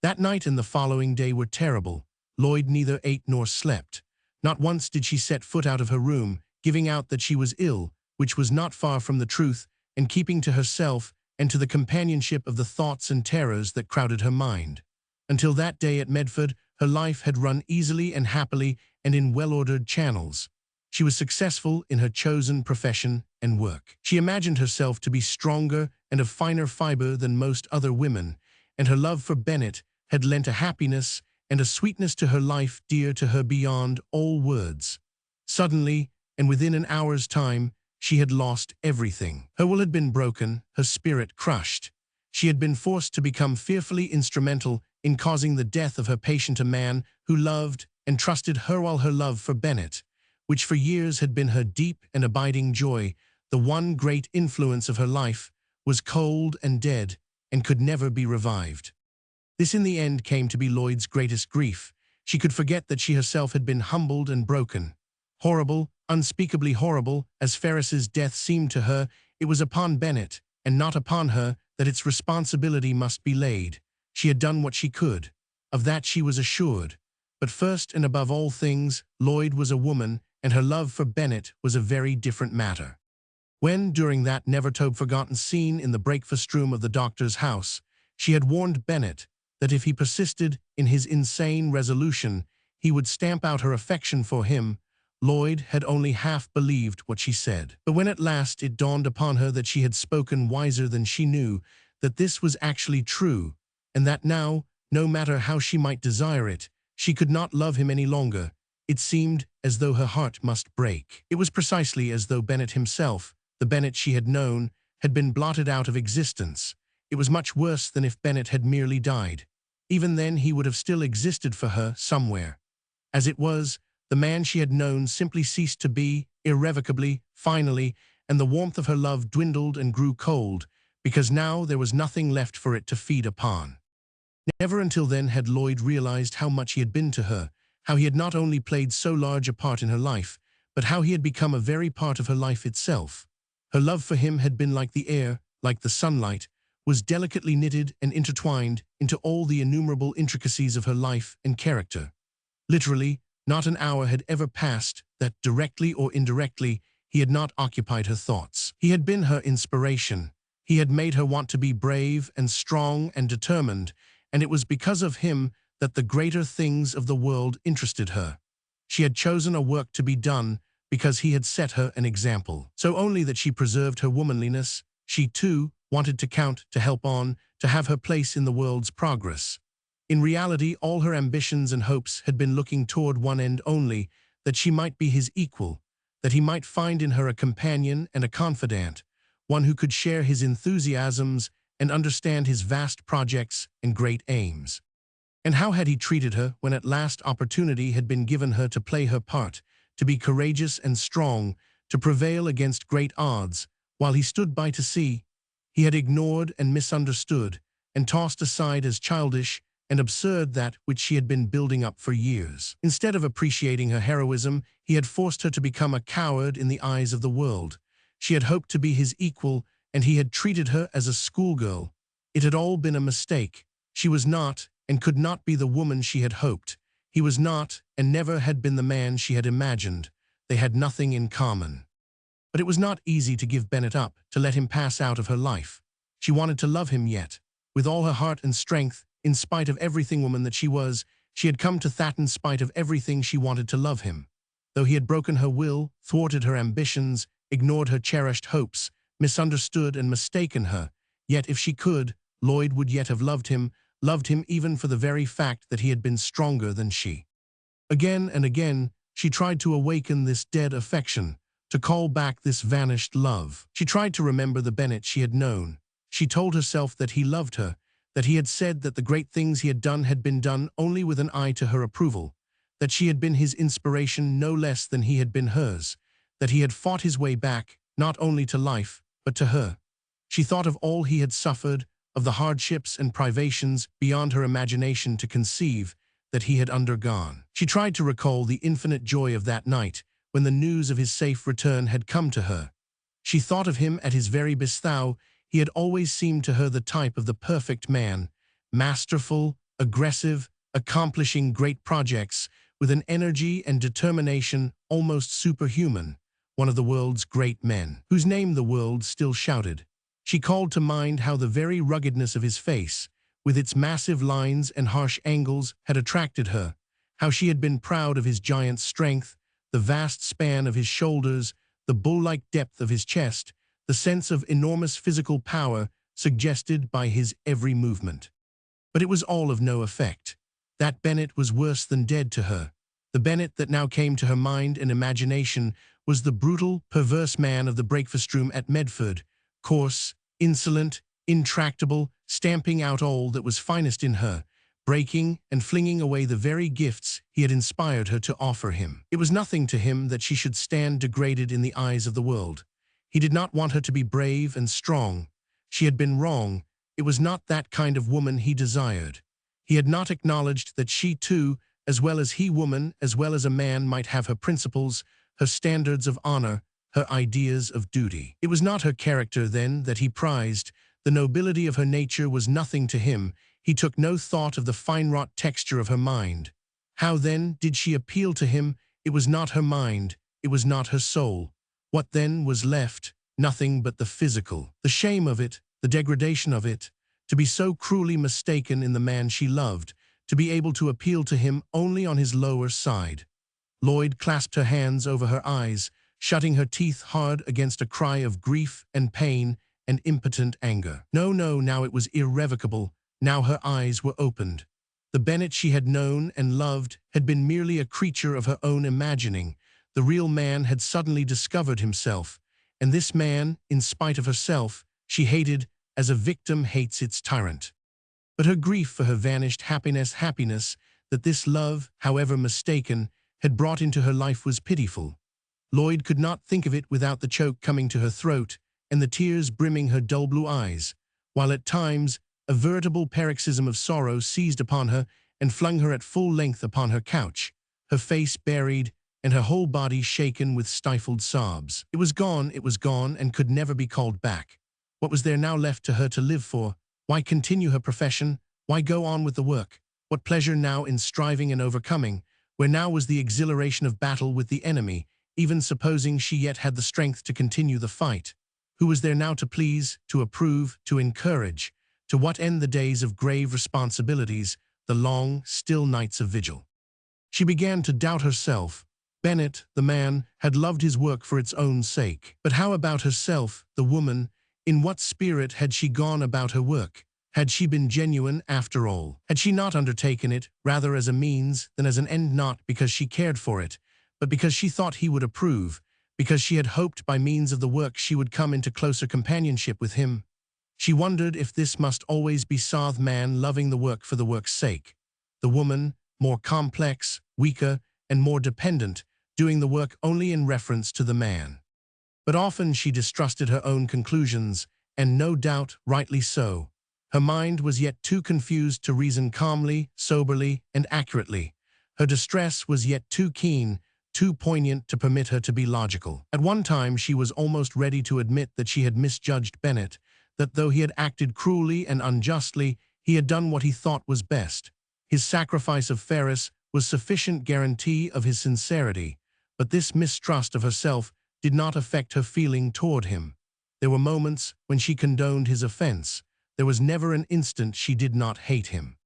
That night and the following day were terrible. Lloyd neither ate nor slept. Not once did she set foot out of her room, giving out that she was ill, which was not far from the truth, and keeping to herself and to the companionship of the thoughts and terrors that crowded her mind. Until that day at Medford, her life had run easily and happily and in well-ordered channels. She was successful in her chosen profession and work. She imagined herself to be stronger and of finer fiber than most other women, and her love for Bennett had lent a happiness and a sweetness to her life dear to her beyond all words. Suddenly, and within an hour's time, she had lost everything. Her will had been broken, her spirit crushed. She had been forced to become fearfully instrumental in causing the death of her patient, a man who loved and trusted her, while her love for Bennett, which for years had been her deep and abiding joy, the one great influence of her life, was cold and dead and could never be revived. This in the end came to be Lloyd's greatest grief. She could forget that she herself had been humbled and broken. Horrible, unspeakably horrible, as Ferris's death seemed to her, it was upon Bennett, and not upon her, that its responsibility must be laid. She had done what she could. Of that she was assured. But first and above all things, Lloyd was a woman, and her love for Bennett was a very different matter. When, during that never-to-be-forgotten scene in the breakfast room of the doctor's house, she had warned Bennett that if he persisted in his insane resolution, he would stamp out her affection for him, Lloyd had only half believed what she said. But when at last it dawned upon her that she had spoken wiser than she knew, that this was actually true, and that now, no matter how she might desire it, she could not love him any longer, it seemed as though her heart must break. It was precisely as though Bennett himself, the Bennett she had known, had been blotted out of existence. It was much worse than if Bennett had merely died. Even then he would have still existed for her somewhere. As it was, the man she had known simply ceased to be, irrevocably, finally, and the warmth of her love dwindled and grew cold, because now there was nothing left for it to feed upon. Never until then had Lloyd realized how much he had been to her, how he had not only played so large a part in her life, but how he had become a very part of her life itself. Her love for him had been like the air, like the sunlight, was delicately knitted and intertwined into all the innumerable intricacies of her life and character. Literally, not an hour had ever passed that, directly or indirectly, he had not occupied her thoughts. He had been her inspiration. He had made her want to be brave and strong and determined, and it was because of him that the greater things of the world interested her. She had chosen a work to be done because he had set her an example. So only that she preserved her womanliness, she too wanted to count, to help on, to have her place in the world's progress. In reality, all her ambitions and hopes had been looking toward one end only, that she might be his equal, that he might find in her a companion and a confidant, one who could share his enthusiasms and understand his vast projects and great aims. And how had he treated her when at last opportunity had been given her to play her part, to be courageous and strong, to prevail against great odds, while he stood by to see? He had ignored and misunderstood, and tossed aside as childish and absurd that which she had been building up for years. Instead of appreciating her heroism, he had forced her to become a coward in the eyes of the world. She had hoped to be his equal, and he had treated her as a schoolgirl. It had all been a mistake. She was not, and could not be the woman she had hoped. He was not, and never had been the man she had imagined. They had nothing in common. But it was not easy to give Bennett up, to let him pass out of her life. She wanted to love him yet. With all her heart and strength, in spite of everything woman that she was, she had come to that in spite of everything she wanted to love him. Though he had broken her will, thwarted her ambitions, ignored her cherished hopes, misunderstood and mistaken her, yet if she could, Lloyd would yet have loved him even for the very fact that he had been stronger than she. Again and again, she tried to awaken this dead affection, to call back this vanished love. She tried to remember the Bennett she had known. She told herself that he loved her, that he had said that the great things he had been done only with an eye to her approval, that she had been his inspiration no less than he had been hers, that he had fought his way back, not only to life, but to her. She thought of all he had suffered, of the hardships and privations beyond her imagination to conceive that he had undergone. She tried to recall the infinite joy of that night, when the news of his safe return had come to her. She thought of him at his very bestow. He had always seemed to her the type of the perfect man, masterful, aggressive, accomplishing great projects, with an energy and determination almost superhuman, one of the world's great men, whose name the world still shouted. She called to mind how the very ruggedness of his face, with its massive lines and harsh angles, had attracted her, how she had been proud of his giant strength, the vast span of his shoulders, the bull-like depth of his chest, the sense of enormous physical power suggested by his every movement. But it was all of no effect. That Bennett was worse than dead to her. The Bennett that now came to her mind and imagination was the brutal, perverse man of the breakfast room at Medford, coarse, insolent, intractable, stamping out all that was finest in her, breaking and flinging away the very gifts he had inspired her to offer him. It was nothing to him that she should stand degraded in the eyes of the world. He did not want her to be brave and strong. She had been wrong. It was not that kind of woman he desired. He had not acknowledged that she too, as well as he, woman, as well as a man, might have her principles, her standards of honor, her ideas of duty. It was not her character, then, that he prized. The nobility of her nature was nothing to him. He took no thought of the fine-wrought texture of her mind. How, then, did she appeal to him? It was not her mind. It was not her soul. What then was left? Nothing but the physical. The shame of it, the degradation of it, to be so cruelly mistaken in the man she loved, to be able to appeal to him only on his lower side. Lloyd clasped her hands over her eyes, shutting her teeth hard against a cry of grief and pain and impotent anger. No, no, now it was irrevocable. Now her eyes were opened. The Bennett she had known and loved had been merely a creature of her own imagining. The real man had suddenly discovered himself, and this man, in spite of herself, she hated as a victim hates its tyrant. But her grief for her vanished happiness that this love, however mistaken, had brought into her life was pitiful. Lloyd could not think of it without the choke coming to her throat and the tears brimming her dull blue eyes, while at times a veritable paroxysm of sorrow seized upon her and flung her at full length upon her couch, her face buried and her whole body shaken with stifled sobs. It was gone, and could never be called back. What was there now left to her to live for? Why continue her profession? Why go on with the work? What pleasure now in striving and overcoming? Where now was the exhilaration of battle with the enemy, even supposing she yet had the strength to continue the fight? Who was there now to please, to approve, to encourage? To what end the days of grave responsibilities, the long, still nights of vigil? She began to doubt herself. Bennett, the man, had loved his work for its own sake. But how about herself, the woman? In what spirit had she gone about her work? Had she been genuine after all? Had she not undertaken it rather as a means than as an end, not because she cared for it, but because she thought he would approve, because she had hoped by means of the work she would come into closer companionship with him? She wondered if this must always be the man loving the work for the work's sake, the woman, more complex, weaker, and more dependent, doing the work only in reference to the man. But often she distrusted her own conclusions, and no doubt rightly so. Her mind was yet too confused to reason calmly, soberly, and accurately. Her distress was yet too keen, too poignant to permit her to be logical. At one time she was almost ready to admit that she had misjudged Bennett, that though he had acted cruelly and unjustly, he had done what he thought was best. His sacrifice of Ferris was sufficient guarantee of his sincerity, but this mistrust of herself did not affect her feeling toward him. There were moments when she condoned his offense. There was never an instant she did not hate him.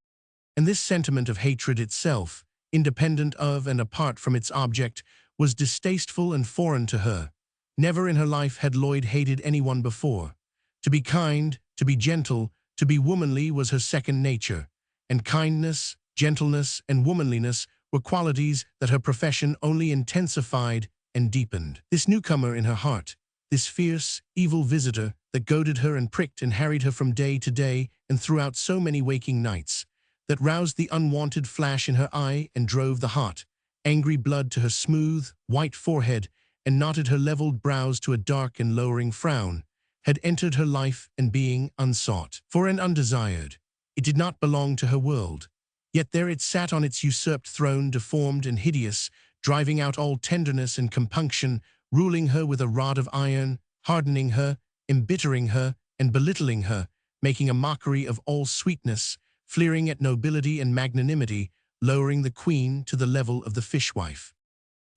And this sentiment of hatred itself, independent of and apart from its object, was distasteful and foreign to her. Never in her life had Lloyd hated anyone before. To be kind, to be gentle, to be womanly was her second nature, and kindness, gentleness, and womanliness were qualities that her profession only intensified and deepened. This newcomer in her heart, this fierce, evil visitor that goaded her and pricked and harried her from day to day and throughout so many waking nights, that roused the unwanted flash in her eye and drove the hot, angry blood to her smooth, white forehead and knotted her leveled brows to a dark and lowering frown, had entered her life and being unsought for and undesired. It did not belong to her world, yet there it sat on its usurped throne, deformed and hideous, driving out all tenderness and compunction, ruling her with a rod of iron, hardening her, embittering her, and belittling her, making a mockery of all sweetness, fleering at nobility and magnanimity, lowering the queen to the level of the fishwife.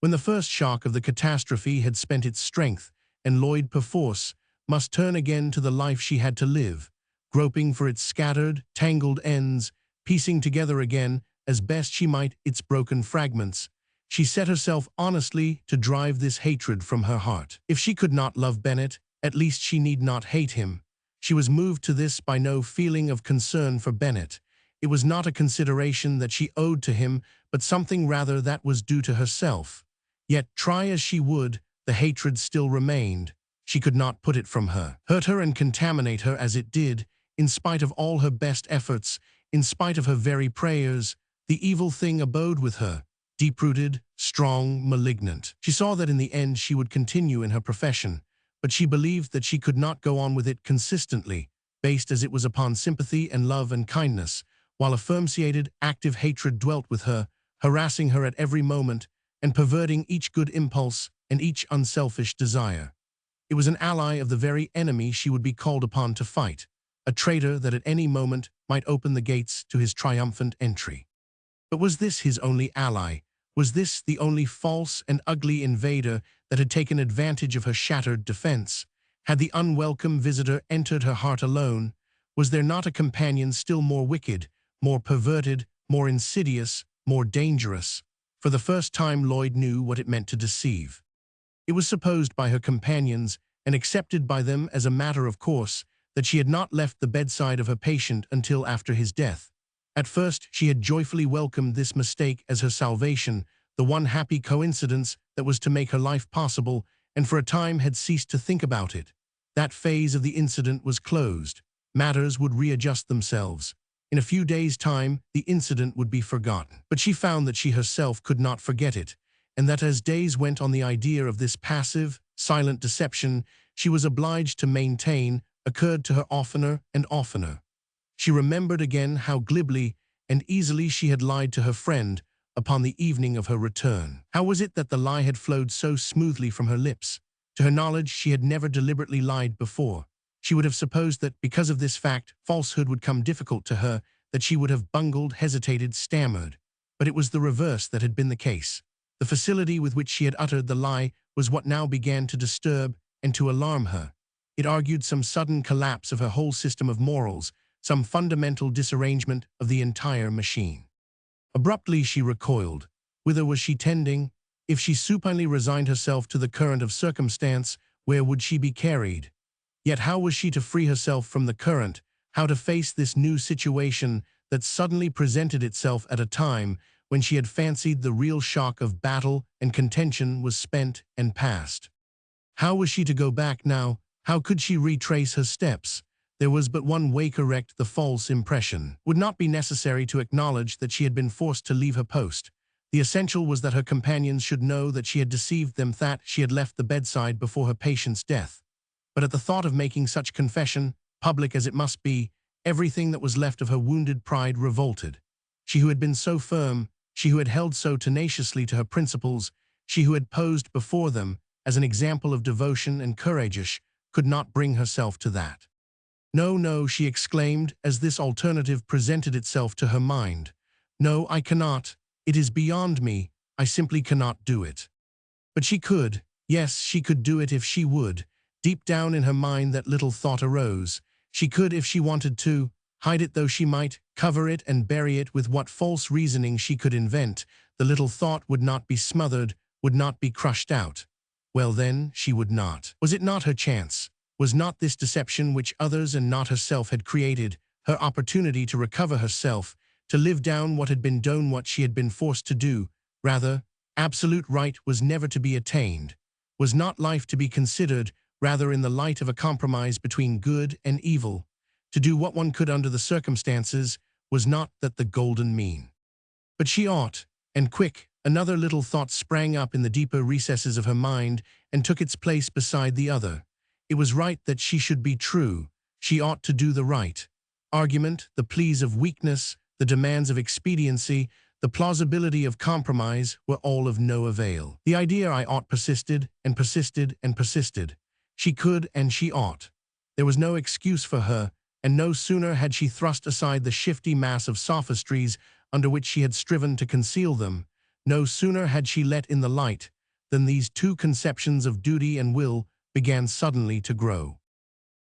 When the first shock of the catastrophe had spent its strength, and Lloyd perforce must turn again to the life she had to live, groping for its scattered, tangled ends, piecing together again, as best she might, its broken fragments, she set herself honestly to drive this hatred from her heart. If she could not love Bennett, at least she need not hate him. She was moved to this by no feeling of concern for Bennett. It was not a consideration that she owed to him, but something rather that was due to herself. Yet, try as she would, the hatred still remained. She could not put it from her. Hurt her and contaminate her as it did, in spite of all her best efforts, in spite of her very prayers, the evil thing abode with her, deep-rooted, strong, malignant. She saw that in the end she would continue in her profession, but she believed that she could not go on with it consistently, based as it was upon sympathy and love and kindness, while a firm-seated, active hatred dwelt with her, harassing her at every moment and perverting each good impulse and each unselfish desire. It was an ally of the very enemy she would be called upon to fight, a traitor that at any moment might open the gates to his triumphant entry. But was this his only ally? Was this the only false and ugly invader that had taken advantage of her shattered defense? Had the unwelcome visitor entered her heart alone? Was there not a companion still more wicked, more perverted, more insidious, more dangerous? For the first time Lloyd knew what it meant to deceive. It was supposed by her companions, and accepted by them as a matter of course, that she had not left the bedside of her patient until after his death. At first she had joyfully welcomed this mistake as her salvation, the one happy coincidence that was to make her life possible, and for a time had ceased to think about it. That phase of the incident was closed. Matters would readjust themselves. In a few days' time, the incident would be forgotten. But she found that she herself could not forget it, and that as days went on the idea of this passive, silent deception she was obliged to maintain occurred to her oftener and oftener. She remembered again how glibly and easily she had lied to her friend upon the evening of her return. How was it that the lie had flowed so smoothly from her lips? To her knowledge, she had never deliberately lied before. She would have supposed that, because of this fact, falsehood would come difficult to her, that she would have bungled, hesitated, stammered. But it was the reverse that had been the case. The facility with which she had uttered the lie was what now began to disturb and to alarm her. It argued some sudden collapse of her whole system of morals, some fundamental disarrangement of the entire machine. Abruptly she recoiled. Whither was she tending? If she supinely resigned herself to the current of circumstance, where would she be carried? Yet how was she to free herself from the current, how to face this new situation that suddenly presented itself at a time when she had fancied the real shock of battle and contention was spent and past. How was she to go back now? How could she retrace her steps? There was but one way: correct the false impression. Would not be necessary to acknowledge that she had been forced to leave her post. The essential was that her companions should know that she had deceived them, that she had left the bedside before her patient's death. But at the thought of making such confession, public as it must be, everything that was left of her wounded pride revolted. She who had been so firm, she who had held so tenaciously to her principles, she who had posed before them as an example of devotion and courage, could not bring herself to that. No, no, she exclaimed as this alternative presented itself to her mind. No, I cannot. It is beyond me. I simply cannot do it. But she could. Yes, she could do it if she would. Deep down in her mind that little thought arose. She could, if she wanted to, hide it though she might, cover it and bury it with what false reasoning she could invent. The little thought would not be smothered, would not be crushed out. Well then, she would not. Was it not her chance? Was not this deception which others and not herself had created, her opportunity to recover herself, to live down what had been done, what she had been forced to do? Rather, absolute right was never to be attained. Was not life to be considered, rather in the light of a compromise between good and evil? To do what one could under the circumstances, was not that the golden mean? But she ought, and quick, another little thought sprang up in the deeper recesses of her mind and took its place beside the other. It was right that she should be true. She ought to do the right. Argument, the pleas of weakness, the demands of expediency, the plausibility of compromise were all of no avail. The idea I ought persisted and persisted and persisted. She could and she ought. There was no excuse for her, and no sooner had she thrust aside the shifty mass of sophistries under which she had striven to conceal them, no sooner had she let in the light, than these two conceptions of duty and will began suddenly to grow.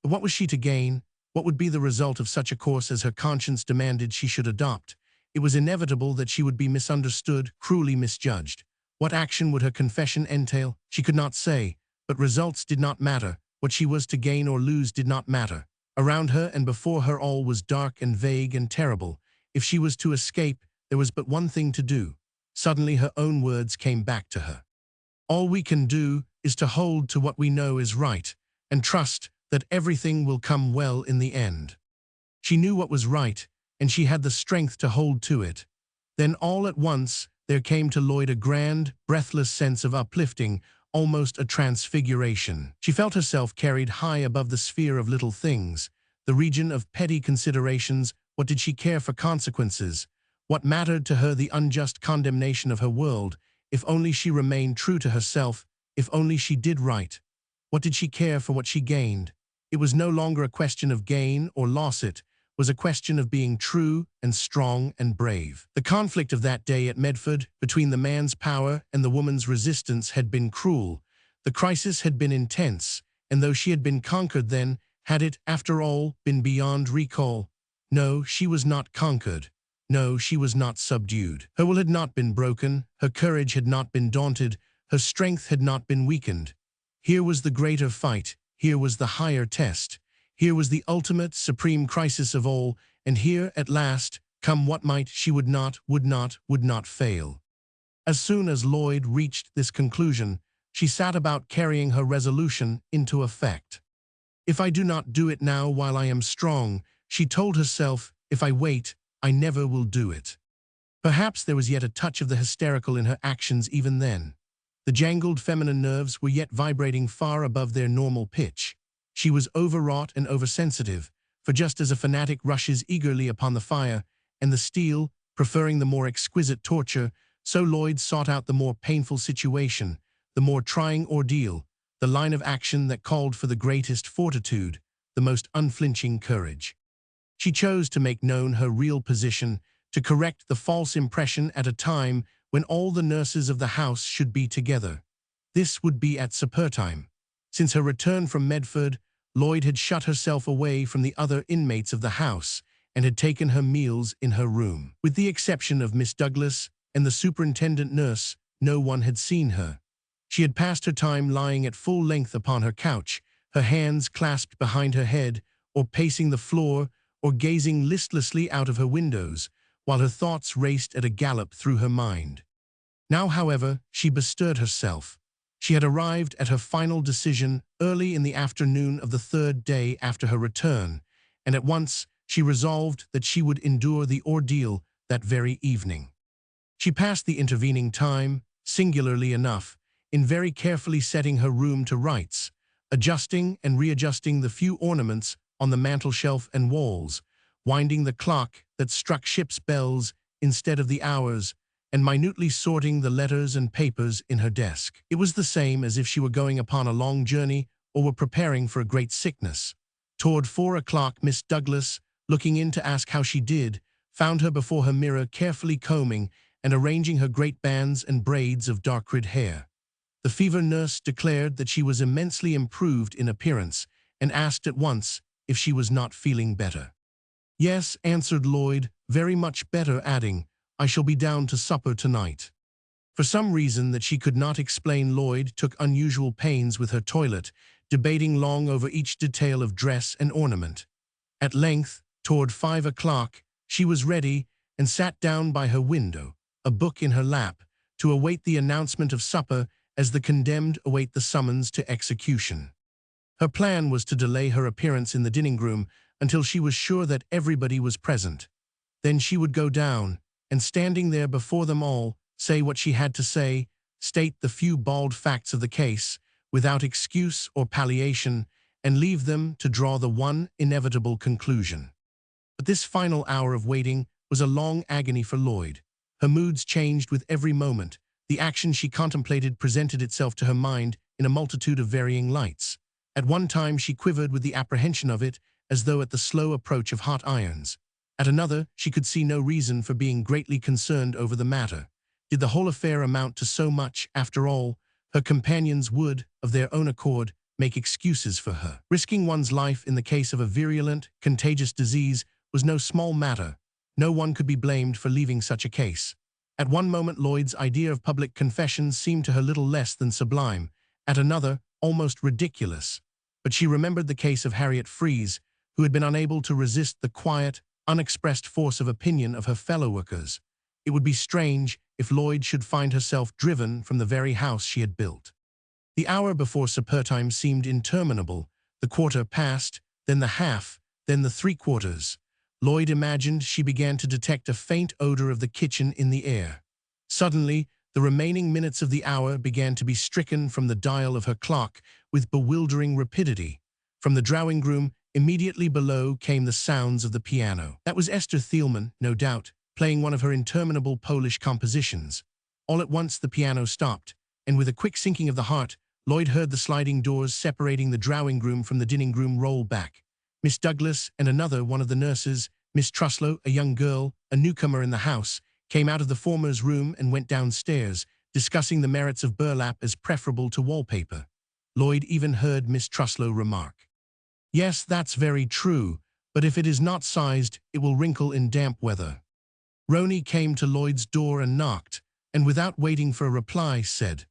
But what was she to gain? What would be the result of such a course as her conscience demanded she should adopt? It was inevitable that she would be misunderstood, cruelly misjudged. What action would her confession entail? She could not say, but results did not matter. What she was to gain or lose did not matter. Around her and before her all was dark and vague and terrible. If she was to escape, there was but one thing to do. Suddenly her own words came back to her. All we can do is to hold to what we know is right, and trust that everything will come well in the end. She knew what was right, and she had the strength to hold to it. Then all at once there came to Lloyd a grand, breathless sense of uplifting, almost a transfiguration. She felt herself carried high above the sphere of little things, the region of petty considerations. What did she care for consequences? What mattered to her the unjust condemnation of her world, if only she remained true to herself, if only she did right? What did she care for what she gained? It was no longer a question of gain or loss, it was a question of being true and strong and brave. The conflict of that day at Medford, between the man's power and the woman's resistance, had been cruel. The crisis had been intense, and though she had been conquered then, had it, after all, been beyond recall? No, she was not conquered. No, she was not subdued. Her will had not been broken, her courage had not been daunted, her strength had not been weakened. Here was the greater fight, here was the higher test, here was the ultimate, supreme crisis of all, and here, at last, come what might, she would not fail. As soon as Lloyd reached this conclusion, she set about carrying her resolution into effect. If I do not do it now while I am strong, she told herself, if I wait, I never will do it. Perhaps there was yet a touch of the hysterical in her actions even then. The jangled feminine nerves were yet vibrating far above their normal pitch. She was overwrought and oversensitive, for just as a fanatic rushes eagerly upon the fire and the steel, preferring the more exquisite torture, so Lloyd sought out the more painful situation, the more trying ordeal, the line of action that called for the greatest fortitude, the most unflinching courage. She chose to make known her real position, to correct the false impression at a time when all the nurses of the house should be together. This would be at supper time. Since her return from Medford, Lloyd had shut herself away from the other inmates of the house and had taken her meals in her room. With the exception of Miss Douglas and the superintendent nurse, no one had seen her. She had passed her time lying at full length upon her couch, her hands clasped behind her head, or pacing the floor, or gazing listlessly out of her windows, while her thoughts raced at a gallop through her mind. Now, however, she bestirred herself. She had arrived at her final decision early in the afternoon of the third day after her return, and at once she resolved that she would endure the ordeal that very evening. She passed the intervening time, singularly enough, in very carefully setting her room to rights, adjusting and readjusting the few ornaments on the mantel-shelf and walls, winding the clock that struck ship's bells instead of the hours, and minutely sorting the letters and papers in her desk. It was the same as if she were going upon a long journey or were preparing for a great sickness. Toward 4 o'clock, Miss Douglas, looking in to ask how she did, found her before her mirror carefully combing and arranging her great bands and braids of dark-red hair. The fever nurse declared that she was immensely improved in appearance and asked at once if she was not feeling better. "Yes," answered Lloyd, "very much better," adding, "I shall be down to supper tonight." For some reason that she could not explain, Lloyd took unusual pains with her toilet, debating long over each detail of dress and ornament. At length, toward 5 o'clock, she was ready and sat down by her window, a book in her lap, to await the announcement of supper as the condemned await the summons to execution. Her plan was to delay her appearance in the dining-room until she was sure that everybody was present. Then she would go down, and standing there before them all, say what she had to say, state the few bald facts of the case, without excuse or palliation, and leave them to draw the one inevitable conclusion. But this final hour of waiting was a long agony for Lloyd. Her moods changed with every moment. The action she contemplated presented itself to her mind in a multitude of varying lights. At one time she quivered with the apprehension of it, as though at the slow approach of hot irons. At another, she could see no reason for being greatly concerned over the matter. Did the whole affair amount to so much, after all? Her companions would, of their own accord, make excuses for her. Risking one's life in the case of a virulent, contagious disease was no small matter. No one could be blamed for leaving such a case. At one moment Lloyd's idea of public confession seemed to her little less than sublime, at another, almost ridiculous. But she remembered the case of Harriet Freeze, who had been unable to resist the quiet, unexpressed force of opinion of her fellow-workers. It would be strange if Lloyd should find herself driven from the very house she had built. The hour before supper time seemed interminable. The quarter passed, then the half, then the three-quarters. Lloyd imagined she began to detect a faint odor of the kitchen in the air. Suddenly, the remaining minutes of the hour began to be stricken from the dial of her clock with bewildering rapidity. From the drawing-room immediately below came the sounds of the piano. That was Esther Thielman, no doubt, playing one of her interminable Polish compositions. All at once the piano stopped, and with a quick sinking of the heart, Lloyd heard the sliding doors separating the drawing-room from the dining-room roll back. Miss Douglas and another one of the nurses, Miss Truslow, a young girl, a newcomer in the house, came out of the former's room and went downstairs, discussing the merits of burlap as preferable to wallpaper. Lloyd even heard Miss Truslow remark, "Yes, that's very true, but if it is not sized, it will wrinkle in damp weather." Roni came to Lloyd's door and knocked, and without waiting for a reply, said,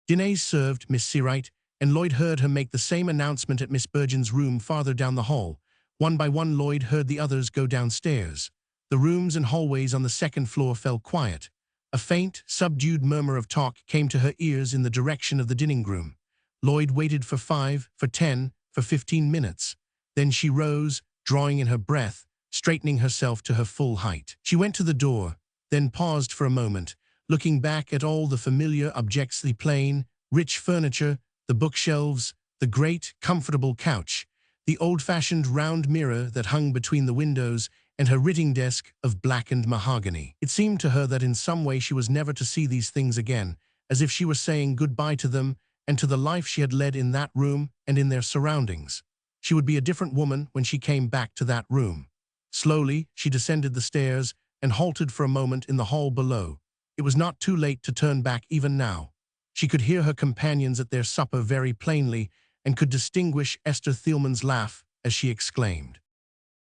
"Dinner's served, Miss Seawright," and Lloyd heard her make the same announcement at Miss Burgeon's room farther down the hall. One by one Lloyd heard the others go downstairs. The rooms and hallways on the second floor fell quiet. A faint, subdued murmur of talk came to her ears in the direction of the dining-room. Lloyd waited for 5, for 10, for 15 minutes. Then she rose, drawing in her breath, straightening herself to her full height. She went to the door, then paused for a moment, looking back at all the familiar objects, the plain, rich furniture, the bookshelves, the great, comfortable couch, the old-fashioned round mirror that hung between the windows, and her writing desk of blackened mahogany. It seemed to her that in some way she was never to see these things again, as if she were saying goodbye to them and to the life she had led in that room and in their surroundings. She would be a different woman when she came back to that room. Slowly, she descended the stairs and halted for a moment in the hall below. It was not too late to turn back even now. She could hear her companions at their supper very plainly and could distinguish Esther Thielman's laugh as she exclaimed,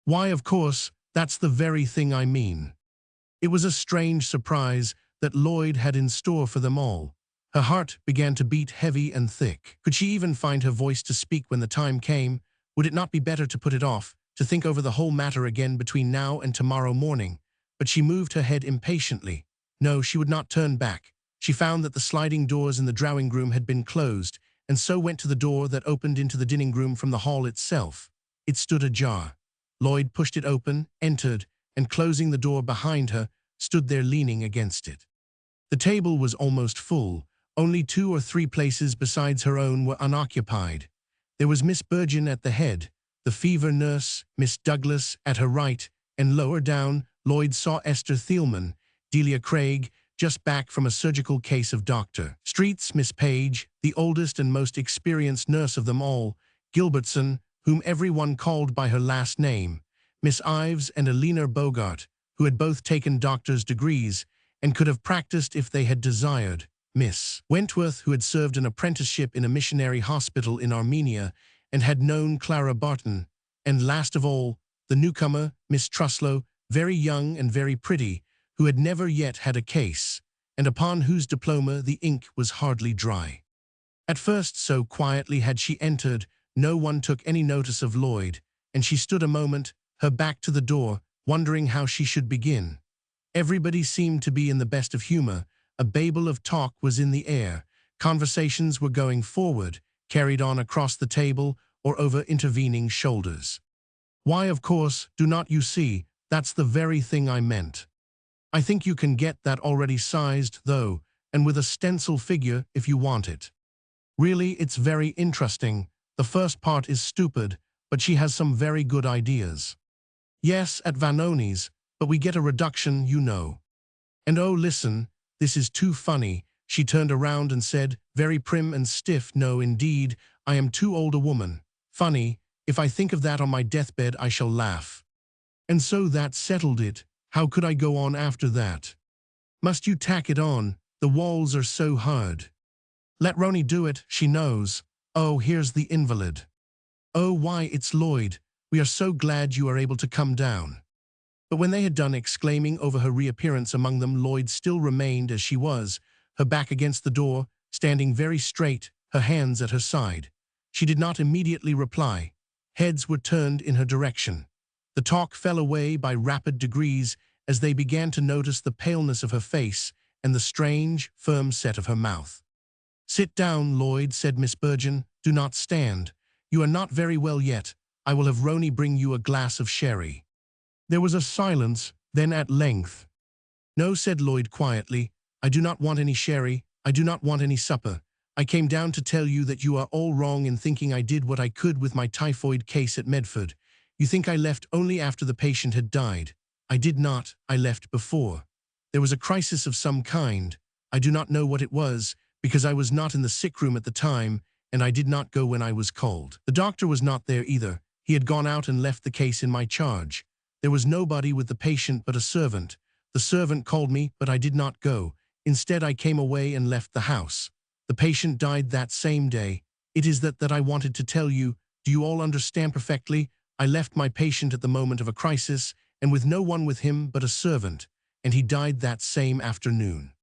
"Why, of course, that's the very thing I mean." It was a strange surprise that Lloyd had in store for them all. Her heart began to beat heavy and thick. Could she even find her voice to speak when the time came? Would it not be better to put it off, to think over the whole matter again between now and tomorrow morning, but she moved her head impatiently. No, she would not turn back. She found that the sliding doors in the drawing room had been closed, and so went to the door that opened into the dining room from the hall itself. It stood ajar. Lloyd pushed it open, entered, and closing the door behind her, stood there leaning against it. The table was almost full. Only 2 or 3 places besides her own were unoccupied. There was Miss Burgeon at the head, the fever nurse, Miss Douglas, at her right, and lower down, Lloyd saw Esther Thielman, Delia Craig, just back from a surgical case of Dr. Street's Miss Page, the oldest and most experienced nurse of them all, Gilbertson, whom everyone called by her last name, Miss Ives and Alina Bogart, who had both taken doctor's degrees and could have practiced if they had desired, Miss Wentworth, who had served an apprenticeship in a missionary hospital in Armenia and had known Clara Barton, and last of all, the newcomer, Miss Truslow, very young and very pretty, who had never yet had a case, and upon whose diploma the ink was hardly dry. At first, so quietly had she entered, no one took any notice of Lloyd, and she stood a moment, her back to the door, wondering how she should begin. Everybody seemed to be in the best of humor. A babel of talk was in the air. Conversations were going forward, carried on across the table or over intervening shoulders. Why, of course, do not you see, that's the very thing I meant. I think you can get that already sized, though, and with a stencil figure if you want it. Really, it's very interesting. The first part is stupid, but she has some very good ideas. Yes, at Vanoni's, but we get a reduction, you know. And oh, listen, this is too funny. She turned around and said, very prim and stiff, no, indeed, I am too old a woman. Funny, if I think of that on my deathbed I shall laugh. And so that settled it. How could I go on after that? Must you tack it on? The walls are so hard. Let Roni do it, she knows. Oh, here's the invalid. Oh, why, it's Lloyd. We are so glad you are able to come down. But when they had done exclaiming over her reappearance among them, Lloyd still remained as she was, her back against the door, standing very straight, her hands at her side. She did not immediately reply. Heads were turned in her direction. The talk fell away by rapid degrees as they began to notice the paleness of her face and the strange, firm set of her mouth. Sit down, Lloyd, said Miss Burgeon. Do not stand. You are not very well yet. I will have Roni bring you a glass of sherry. There was a silence, then at length. No, said Lloyd quietly. I do not want any sherry. I do not want any supper. I came down to tell you that you are all wrong in thinking I did what I could with my typhoid case at Medford. You think I left only after the patient had died. I did not. I left before. There was a crisis of some kind. I do not know what it was, because I was not in the sick room at the time, and I did not go when I was called. The doctor was not there either. He had gone out and left the case in my charge. There was nobody with the patient but a servant. The servant called me, but I did not go. Instead, I came away and left the house. The patient died that same day. It is that I wanted to tell you. Do you all understand perfectly? I left my patient at the moment of a crisis, and with no one with him but a servant, and he died that same afternoon.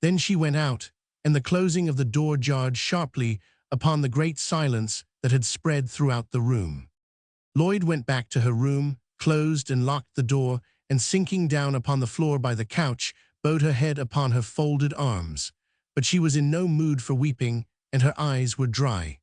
Then she went out, and the closing of the door jarred sharply upon the great silence that had spread throughout the room. Lloyd went back to her room, closed and locked the door, and sinking down upon the floor by the couch, bowed her head upon her folded arms. But she was in no mood for weeping, and her eyes were dry.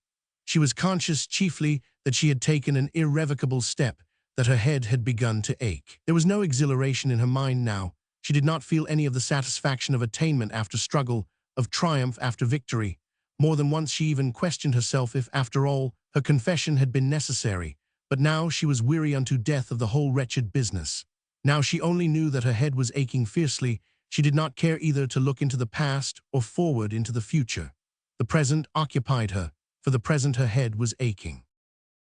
She was conscious chiefly that she had taken an irrevocable step, that her head had begun to ache. There was no exhilaration in her mind now. She did not feel any of the satisfaction of attainment after struggle, of triumph after victory. More than once she even questioned herself if, after all, her confession had been necessary. But now she was weary unto death of the whole wretched business. Now she only knew that her head was aching fiercely. She did not care either to look into the past or forward into the future. The present occupied her. For the present her head was aching.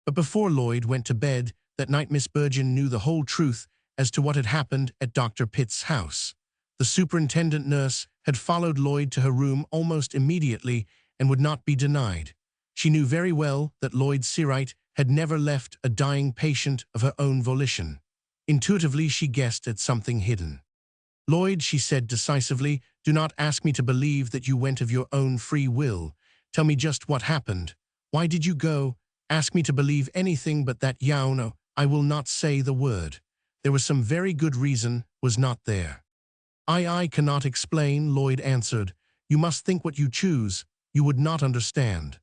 But before Lloyd went to bed that night, Miss Burgeon knew the whole truth as to what had happened at Dr. Pitt's house. The superintendent nurse had followed Lloyd to her room almost immediately and would not be denied. She knew very well that Lloyd Searight had never left a dying patient of her own volition. Intuitively she guessed at something hidden. Lloyd, she said decisively, do not ask me to believe that you went of your own free will. Tell me just what happened. Why did you go? Ask me to believe anything but that. No, I will not say the word. There was some very good reason, was not there? I cannot explain, Lloyd answered. You must think what you choose. You would not understand.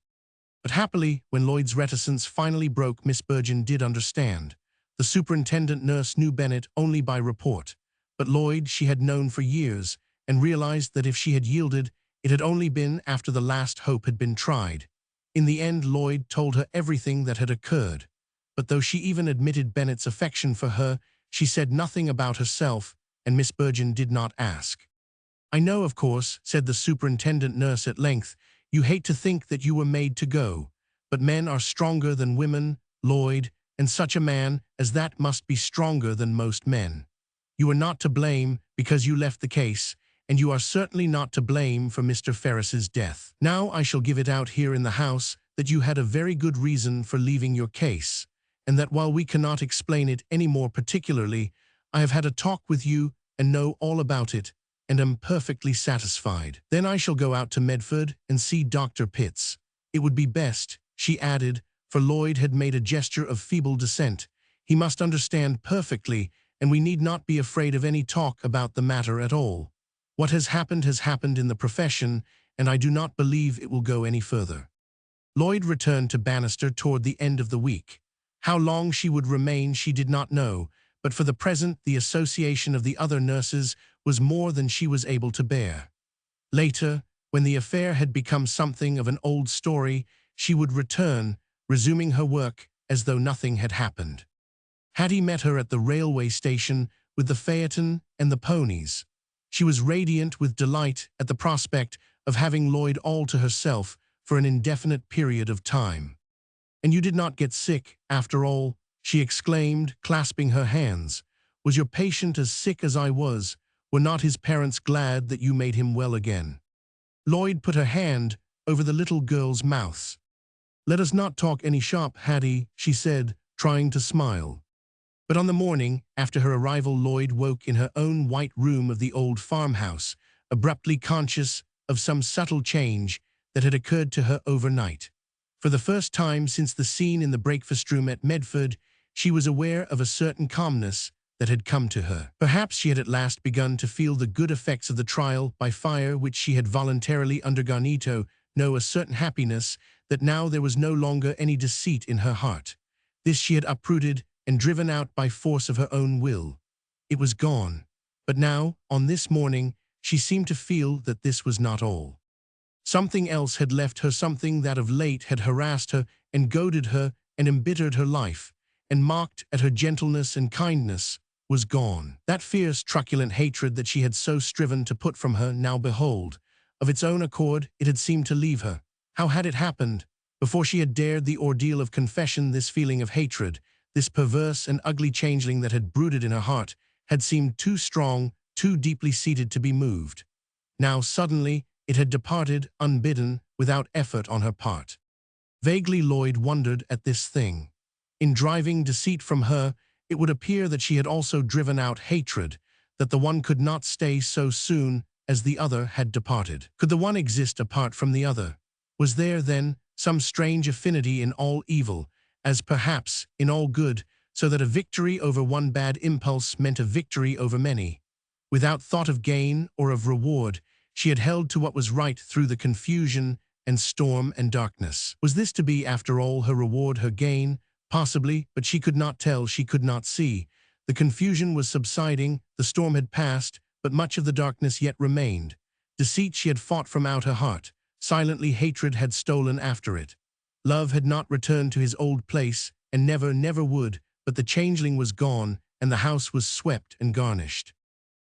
But happily, when Lloyd's reticence finally broke, Miss Burgeon did understand. The superintendent nurse knew Bennett only by report, but Lloyd she had known for years, and realized that if she had yielded, it had only been after the last hope had been tried. In the end, Lloyd told her everything that had occurred, but though she even admitted Bennett's affection for her, she said nothing about herself, and Miss Burgeon did not ask. I know, of course, said the superintendent nurse at length, you hate to think that you were made to go, but men are stronger than women, Lloyd, and such a man as that must be stronger than most men. You are not to blame because you left the case, and you are certainly not to blame for Mr. Ferris's death. Now I shall give it out here in the house that you had a very good reason for leaving your case, and that while we cannot explain it any more particularly, I have had a talk with you and know all about it, and am perfectly satisfied. Then I shall go out to Medford and see Dr. Pitts. It would be best, she added, for Lloyd had made a gesture of feeble dissent. He must understand perfectly, and we need not be afraid of any talk about the matter at all. What has happened in the profession, and I do not believe it will go any further. Lloyd returned to Bannister toward the end of the week. How long she would remain she did not know, but for the present the association of the other nurses was more than she was able to bear. Later, when the affair had become something of an old story, she would return, resuming her work as though nothing had happened. Hattie met her at the railway station with the phaeton and the ponies. She was radiant with delight at the prospect of having Lloyd all to herself for an indefinite period of time. "And you did not get sick, after all?" she exclaimed, clasping her hands. "Was your patient as sick as I was? Were not his parents glad that you made him well again?" Lloyd put her hand over the little girl's mouth. "Let us not talk any shop, Hattie," she said, trying to smile. But on the morning after her arrival, Lloyd woke in her own white room of the old farmhouse, abruptly conscious of some subtle change that had occurred to her overnight. For the first time since the scene in the breakfast room at Medford, she was aware of a certain calmness that had come to her. Perhaps she had at last begun to feel the good effects of the trial by fire which she had voluntarily undergone, know a certain happiness that now there was no longer any deceit in her heart. This she had uprooted and driven out by force of her own will. It was gone, but now, on this morning, she seemed to feel that this was not all. Something else had left her, something that of late had harassed her and goaded her and embittered her life, and mocked at her gentleness and kindness, was gone. That fierce, truculent hatred that she had so striven to put from her, now behold, of its own accord, it had seemed to leave her. How had it happened? Before she had dared the ordeal of confession, this feeling of hatred, this perverse and ugly changeling that had brooded in her heart, had seemed too strong, too deeply seated to be moved. Now, suddenly, it had departed, unbidden, without effort on her part. Vaguely Lloyd wondered at this thing. In driving deceit from her, it would appear that she had also driven out hatred, that the one could not stay so soon as the other had departed. Could the one exist apart from the other? Was there, then, some strange affinity in all evil, as perhaps in all good, so that a victory over one bad impulse meant a victory over many? Without thought of gain or of reward, she had held to what was right through the confusion and storm and darkness. Was this to be, after all, her reward, her gain? Possibly, but she could not tell, she could not see. The confusion was subsiding, the storm had passed, but much of the darkness yet remained. Deceit she had fought from out her heart. Silently hatred had stolen after it. Love had not returned to his old place, and never, never would, but the changeling was gone, and the house was swept and garnished.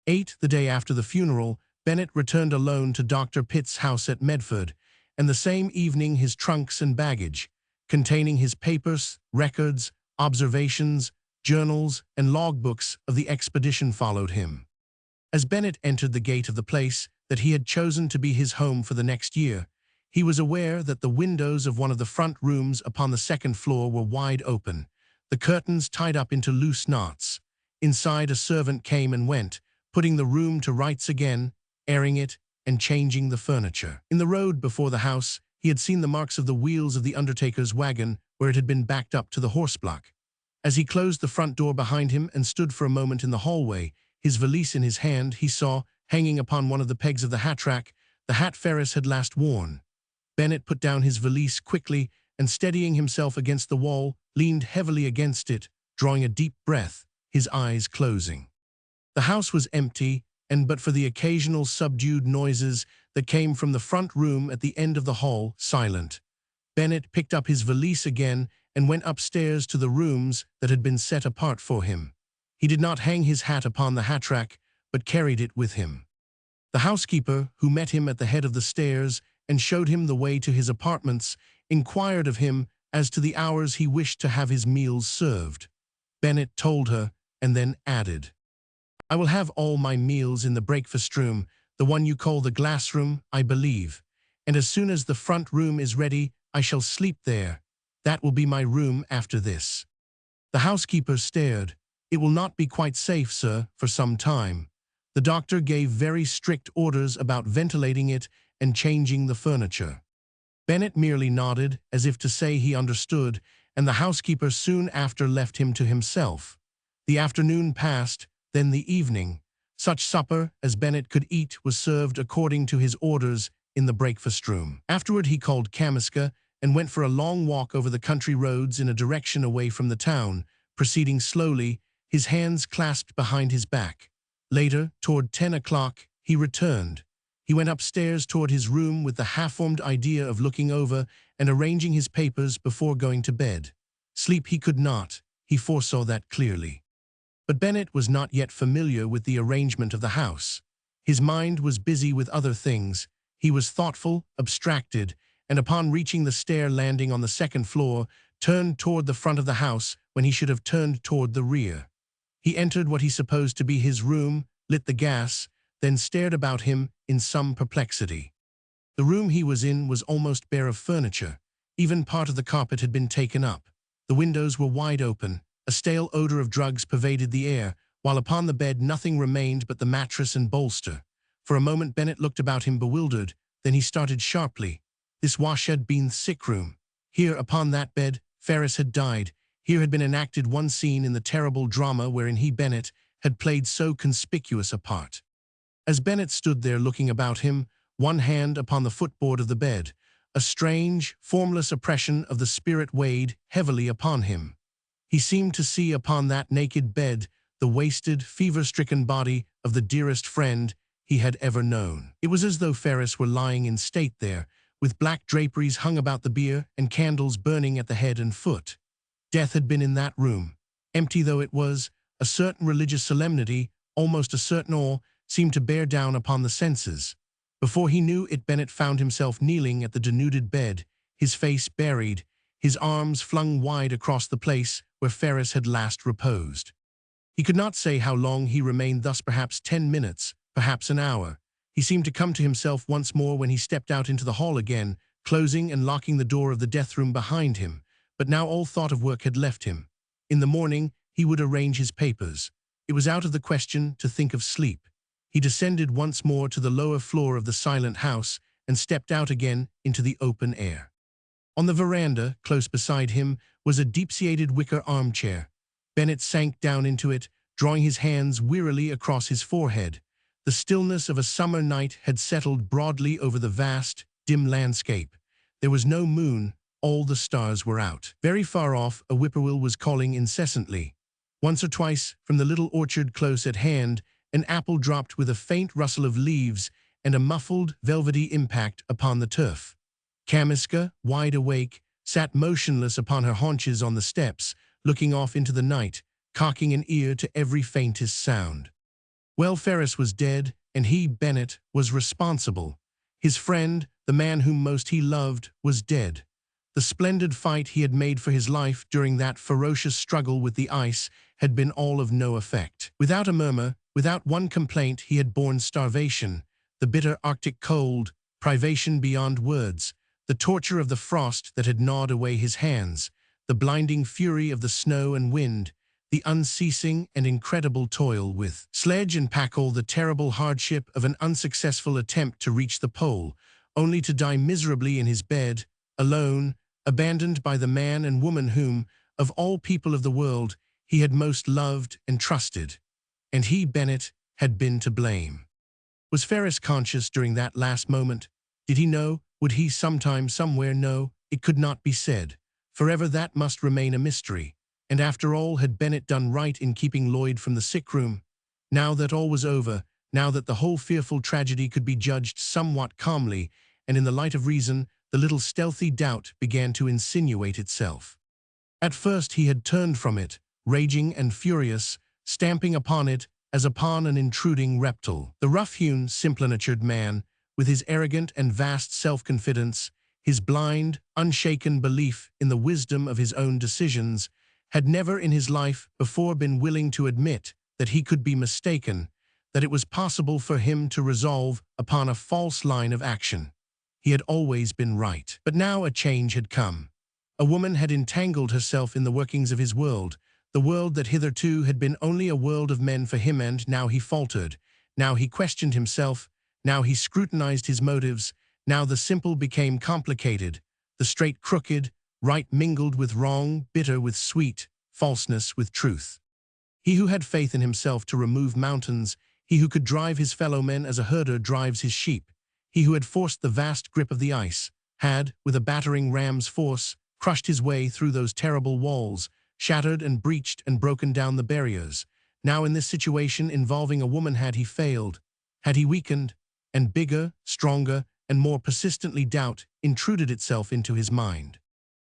8. The day after the funeral, Bennett returned alone to Dr. Pitt's house at Medford, and the same evening his trunks and baggage, containing his papers, records, observations, journals, and logbooks of the expedition, followed him. As Bennett entered the gate of the place that he had chosen to be his home for the next year, he was aware that the windows of one of the front rooms upon the second floor were wide open, the curtains tied up into loose knots. Inside, a servant came and went, putting the room to rights again, airing it, and changing the furniture. In the road before the house, he had seen the marks of the wheels of the undertaker's wagon where it had been backed up to the horse block. As he closed the front door behind him and stood for a moment in the hallway, his valise in his hand, he saw, hanging upon one of the pegs of the hat rack, the hat Ferris had last worn. Bennett put down his valise quickly and, steadying himself against the wall, leaned heavily against it, drawing a deep breath, his eyes closing. The house was empty, and but for the occasional subdued noises that came from the front room at the end of the hall, silent. Bennett picked up his valise again and went upstairs to the rooms that had been set apart for him. He did not hang his hat upon the hat rack, but carried it with him. The housekeeper, who met him at the head of the stairs and showed him the way to his apartments, inquired of him as to the hours he wished to have his meals served. Bennett told her, and then added, "I will have all my meals in the breakfast room, the one you call the glass room, I believe, and as soon as the front room is ready, I shall sleep there. That will be my room after this." The housekeeper stared. "It will not be quite safe, sir, for some time. The doctor gave very strict orders about ventilating it and changing the furniture." Bennett merely nodded, as if to say he understood, and the housekeeper soon after left him to himself. The afternoon passed, then the evening. Such supper as Bennett could eat was served according to his orders in the breakfast room. Afterward he called Kamiska and went for a long walk over the country roads in a direction away from the town, proceeding slowly, his hands clasped behind his back. Later, toward 10 o'clock, he returned. He went upstairs toward his room with the half-formed idea of looking over and arranging his papers before going to bed. Sleep he could not, he foresaw that clearly. But Bennett was not yet familiar with the arrangement of the house. His mind was busy with other things. He was thoughtful, abstracted, and upon reaching the stair landing on the second floor, turned toward the front of the house when he should have turned toward the rear. He entered what he supposed to be his room, lit the gas, then stared about him in some perplexity. The room he was in was almost bare of furniture. Even part of the carpet had been taken up. The windows were wide open. A stale odor of drugs pervaded the air, while upon the bed nothing remained but the mattress and bolster. For a moment Bennett looked about him bewildered, then he started sharply. This had been the sick room. Here, upon that bed, Ferris had died. Here had been enacted one scene in the terrible drama wherein he, Bennett, had played so conspicuous a part. As Bennett stood there looking about him, one hand upon the footboard of the bed, a strange, formless oppression of the spirit weighed heavily upon him. He seemed to see upon that naked bed the wasted, fever-stricken body of the dearest friend he had ever known. It was as though Ferris were lying in state there, with black draperies hung about the bier and candles burning at the head and foot. Death had been in that room. Empty though it was, a certain religious solemnity, almost a certain awe, seemed to bear down upon the senses. Before he knew it, Bennett found himself kneeling at the denuded bed, his face buried, his arms flung wide across the place where Ferris had last reposed. He could not say how long he remained thus, perhaps 10 minutes, perhaps an hour. He seemed to come to himself once more when he stepped out into the hall again, closing and locking the door of the death room behind him. But now all thought of work had left him. In the morning, he would arrange his papers. It was out of the question to think of sleep. He descended once more to the lower floor of the silent house and stepped out again into the open air. On the veranda, close beside him, was a deep-seated wicker armchair. Bennett sank down into it, drawing his hands wearily across his forehead. The stillness of a summer night had settled broadly over the vast, dim landscape. There was no moon, all the stars were out. Very far off, a whippoorwill was calling incessantly. Once or twice, from the little orchard close at hand, an apple dropped with a faint rustle of leaves and a muffled, velvety impact upon the turf. Kamiska, wide awake, sat motionless upon her haunches on the steps, looking off into the night, cocking an ear to every faintest sound. Well, Ferris was dead, and he, Bennett, was responsible. His friend, the man whom most he loved, was dead. The splendid fight he had made for his life during that ferocious struggle with the ice had been all of no effect. Without a murmur, without one complaint, he had borne starvation, the bitter Arctic cold, privation beyond words, the torture of the frost that had gnawed away his hands, the blinding fury of the snow and wind, the unceasing and incredible toil with sledge and packall, the terrible hardship of an unsuccessful attempt to reach the pole, only to die miserably in his bed, alone, abandoned by the man and woman whom, of all people of the world, he had most loved and trusted. And he, Bennett, had been to blame. Was Ferris conscious during that last moment? Did he know? Would he sometime, somewhere know? It could not be said. Forever that must remain a mystery. And after all, had Bennett done right in keeping Lloyd from the sick room? Now that all was over, now that the whole fearful tragedy could be judged somewhat calmly, and in the light of reason, the little stealthy doubt began to insinuate itself. At first he had turned from it, raging and furious, stamping upon it as upon an intruding reptile. The rough-hewn, simple-natured man, with his arrogant and vast self-confidence, his blind, unshaken belief in the wisdom of his own decisions, had never in his life before been willing to admit that he could be mistaken, that it was possible for him to resolve upon a false line of action. He had always been right. But now a change had come. A woman had entangled herself in the workings of his world, the world that hitherto had been only a world of men for him, and now he faltered, now he questioned himself, now he scrutinized his motives, now the simple became complicated, the straight crooked, right mingled with wrong, bitter with sweet, falseness with truth. He who had faith in himself to remove mountains, he who could drive his fellow men as a herder drives his sheep, he who had forced the vast grip of the ice, had, with a battering ram's force, crushed his way through those terrible walls, shattered and breached and broken down the barriers. Now in this situation involving a woman had he failed, had he weakened, and bigger, stronger, and more persistently doubt intruded itself into his mind.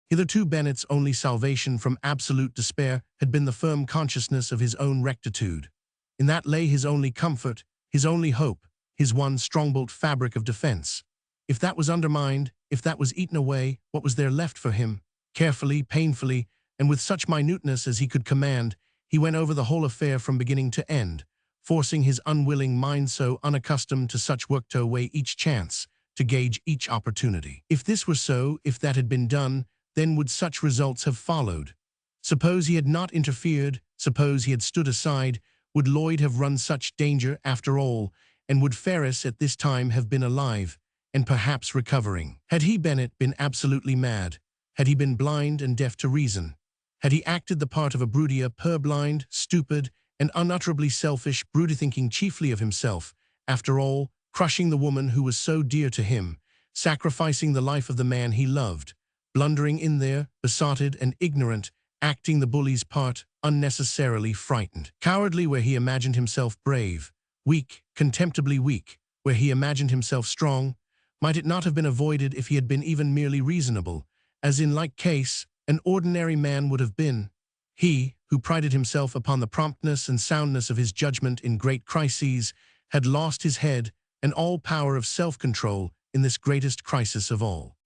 Hitherto Bennett's only salvation from absolute despair had been the firm consciousness of his own rectitude. In that lay his only comfort, his only hope, his one strong-built fabric of defense. If that was undermined, if that was eaten away, what was there left for him? Carefully, painfully, and with such minuteness as he could command, he went over the whole affair from beginning to end, forcing his unwilling mind so unaccustomed to such work to weigh each chance, to gauge each opportunity. If this were so, if that had been done, then would such results have followed? Suppose he had not interfered, suppose he had stood aside, would Lloyd have run such danger after all, and would Ferris at this time have been alive, and perhaps recovering? Had he, Bennett, been absolutely mad? Had he been blind and deaf to reason? Had he acted the part of a brutier, purblind, stupid, and unutterably selfish brute, thinking chiefly of himself, after all, crushing the woman who was so dear to him, sacrificing the life of the man he loved, blundering in there, besotted and ignorant, acting the bully's part, unnecessarily frightened, cowardly where he imagined himself brave, weak, contemptibly weak, where he imagined himself strong? Might it not have been avoided if he had been even merely reasonable, as in like case an ordinary man would have been? He, who prided himself upon the promptness and soundness of his judgment in great crises, had lost his head and all power of self-control in this greatest crisis of all.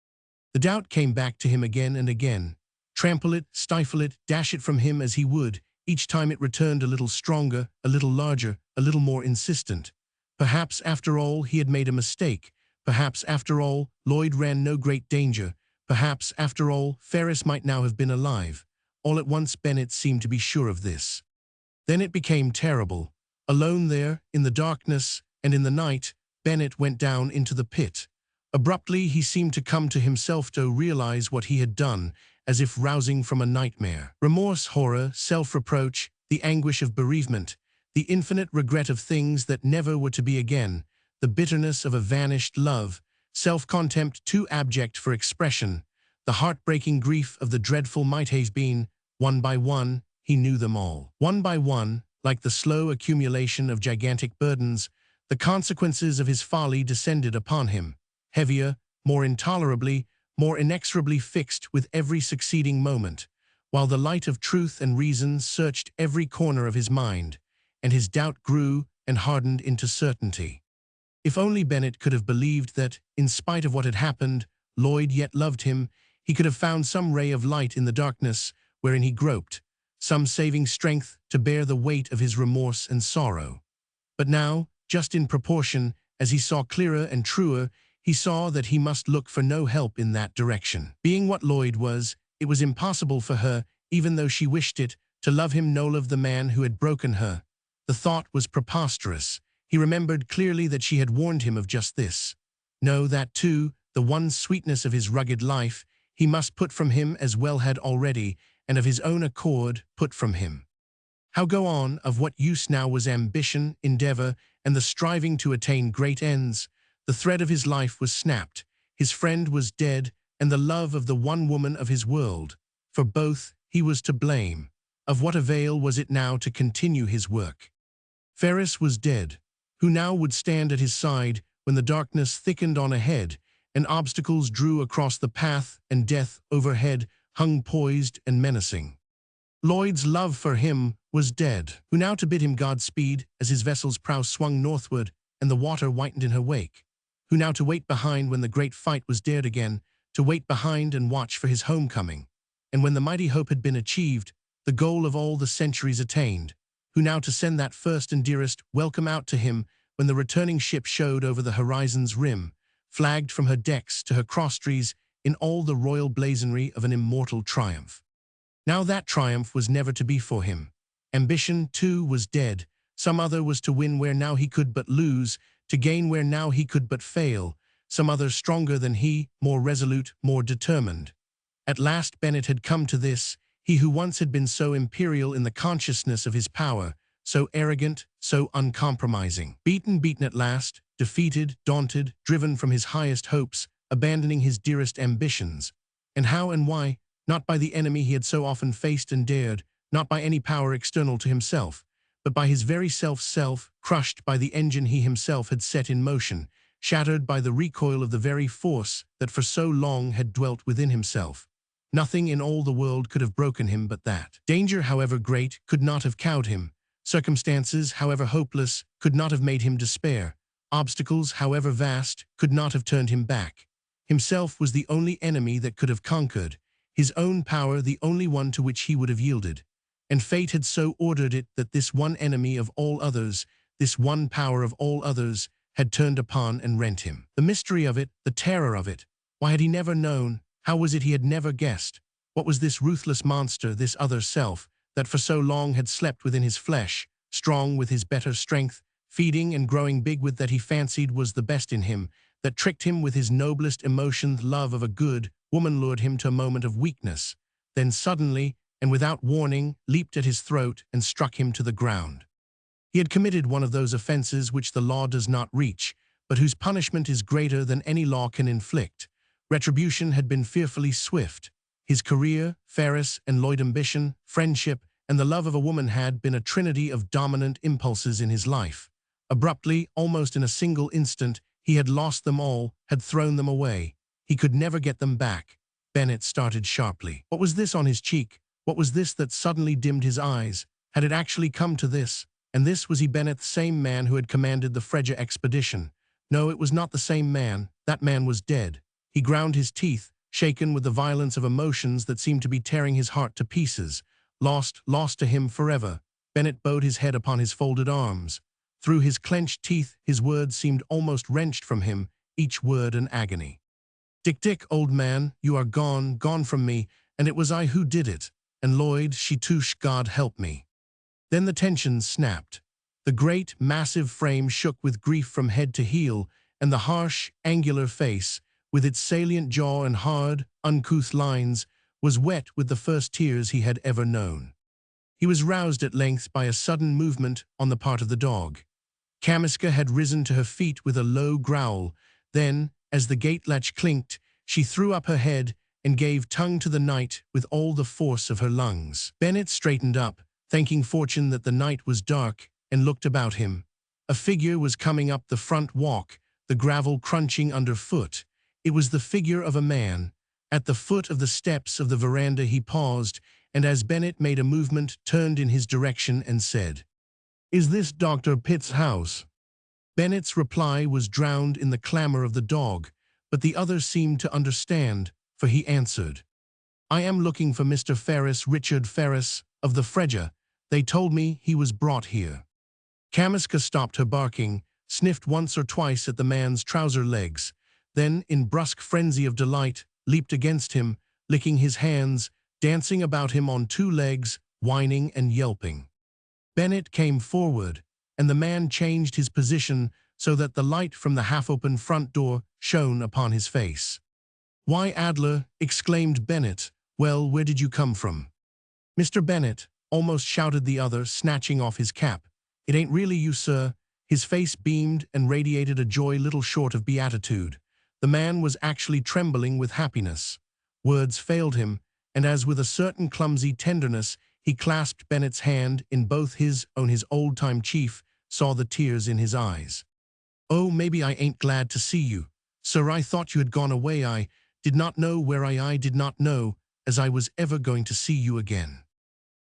The doubt came back to him again and again. Trample it, stifle it, dash it from him as he would, each time it returned a little stronger, a little larger, a little more insistent. Perhaps, after all, he had made a mistake. Perhaps, after all, Lloyd ran no great danger. Perhaps, after all, Ferris might now have been alive. All at once Bennett seemed to be sure of this. Then it became terrible. Alone there, in the darkness, and in the night, Bennett went down into the pit. Abruptly he seemed to come to himself, to realize what he had done, as if rousing from a nightmare. Remorse, horror, self-reproach, the anguish of bereavement, the infinite regret of things that never were to be again, the bitterness of a vanished love, self-contempt too abject for expression, the heartbreaking grief of the dreadful might have been, one by one, he knew them all. One by one, like the slow accumulation of gigantic burdens, the consequences of his folly descended upon him, heavier, more intolerably, more inexorably fixed with every succeeding moment, while the light of truth and reason searched every corner of his mind, and his doubt grew and hardened into certainty. If only Bennett could have believed that, in spite of what had happened, Lloyd yet loved him, he could have found some ray of light in the darkness wherein he groped, some saving strength to bear the weight of his remorse and sorrow. But now, just in proportion, as he saw clearer and truer, he saw that he must look for no help in that direction. Being what Lloyd was, it was impossible for her, even though she wished it, to love him, no love the man who had broken her. The thought was preposterous. He remembered clearly that she had warned him of just this. No, that too, the one sweetness of his rugged life, he must put from him as well had already, and of his own accord put from him. How go on? Of what use now was ambition, endeavor, and the striving to attain great ends? The thread of his life was snapped, his friend was dead, and the love of the one woman of his world. For both he was to blame. Of what avail was it now to continue his work? Ferris was dead. Who now would stand at his side when the darkness thickened on ahead, and obstacles drew across the path, and death overhead hung poised and menacing? Lloyd's love for him was dead. Who now to bid him Godspeed as his vessel's prow swung northward and the water whitened in her wake? Who now to wait behind when the great fight was dared again, to wait behind and watch for his homecoming? And when the mighty hope had been achieved, the goal of all the centuries attained, who now to send that first and dearest welcome out to him when the returning ship showed over the horizon's rim, flagged from her decks to her crosstrees in all the royal blazonry of an immortal triumph? Now that triumph was never to be for him. Ambition, too, was dead. Some other was to win where now he could but lose, to gain where now he could but fail. Some other stronger than he, more resolute, more determined. At last Bennett had come to this, he who once had been so imperial in the consciousness of his power, so arrogant, so uncompromising. Beaten at last, defeated, daunted, driven from his highest hopes, abandoning his dearest ambitions. And how and why? Not by the enemy he had so often faced and dared, not by any power external to himself, but by his very self, crushed by the engine he himself had set in motion, shattered by the recoil of the very force that for so long had dwelt within himself. Nothing in all the world could have broken him but that. Danger, however great, could not have cowed him. Circumstances, however hopeless, could not have made him despair. Obstacles, however vast, could not have turned him back. Himself was the only enemy that could have conquered, his own power the only one to which he would have yielded. And fate had so ordered it that this one enemy of all others, this one power of all others, had turned upon and rent him. The mystery of it, the terror of it. Why had he never known? How was it he had never guessed? What was this ruthless monster, this other self, that for so long had slept within his flesh, strong with his better strength, feeding and growing big with that he fancied was the best in him, that tricked him with his noblest emotions, love of a good woman, lured him to a moment of weakness, then suddenly, and without warning, leaped at his throat and struck him to the ground? He had committed one of those offenses which the law does not reach, but whose punishment is greater than any law can inflict. Retribution had been fearfully swift. His career, Ferris and Lloyd, ambition, friendship, and the love of a woman had been a trinity of dominant impulses in his life. Abruptly, almost in a single instant, he had lost them all, had thrown them away. He could never get them back. Bennett started sharply. What was this on his cheek? What was this that suddenly dimmed his eyes? Had it actually come to this? And this was he, Bennett, the same man who had commanded the Frege expedition? No, it was not the same man. That man was dead. He ground his teeth, shaken with the violence of emotions that seemed to be tearing his heart to pieces. Lost to him forever. Bennett bowed his head upon his folded arms. Through his clenched teeth, his words seemed almost wrenched from him, each word an agony. Dick, old man, you are gone from me, and it was I who did it. And Lloyd, she too, God help me. Then the tension snapped. The great, massive frame shook with grief from head to heel, and the harsh, angular face, with its salient jaw and hard, uncouth lines, was wet with the first tears he had ever known. He was roused at length by a sudden movement on the part of the dog. Kamiska had risen to her feet with a low growl. Then, as the gate latch clinked, she threw up her head and gave tongue to the night with all the force of her lungs. Bennett straightened up, thanking fortune that the night was dark, and looked about him. A figure was coming up the front walk, the gravel crunching underfoot. It was the figure of a man. At the foot of the steps of the veranda he paused, and as Bennett made a movement, turned in his direction and said, "Is this Dr. Pitt's house?" Bennett's reply was drowned in the clamor of the dog, but the other seemed to understand, for he answered, "I am looking for Mr. Ferris, Richard Ferris, of the Frege. They told me he was brought here." Kamiska stopped her barking, sniffed once or twice at the man's trouser legs, then, in brusque frenzy of delight, leaped against him, licking his hands, dancing about him on two legs, whining and yelping. Bennett came forward, and the man changed his position so that the light from the half-open front door shone upon his face. "Why, Adler," exclaimed Bennett, "well, where did you come from?" "Mr. Bennett," almost shouted the other, snatching off his cap. "It ain't really you, sir." His face beamed and radiated a joy little short of beatitude. The man was actually trembling with happiness. Words failed him, and as with a certain clumsy tenderness he clasped Bennett's hand in both his own, his old-time chief saw the tears in his eyes. "Oh, maybe I ain't glad to see you. Sir, I thought you had gone away. I did not know where I did not know as I was ever going to see you again."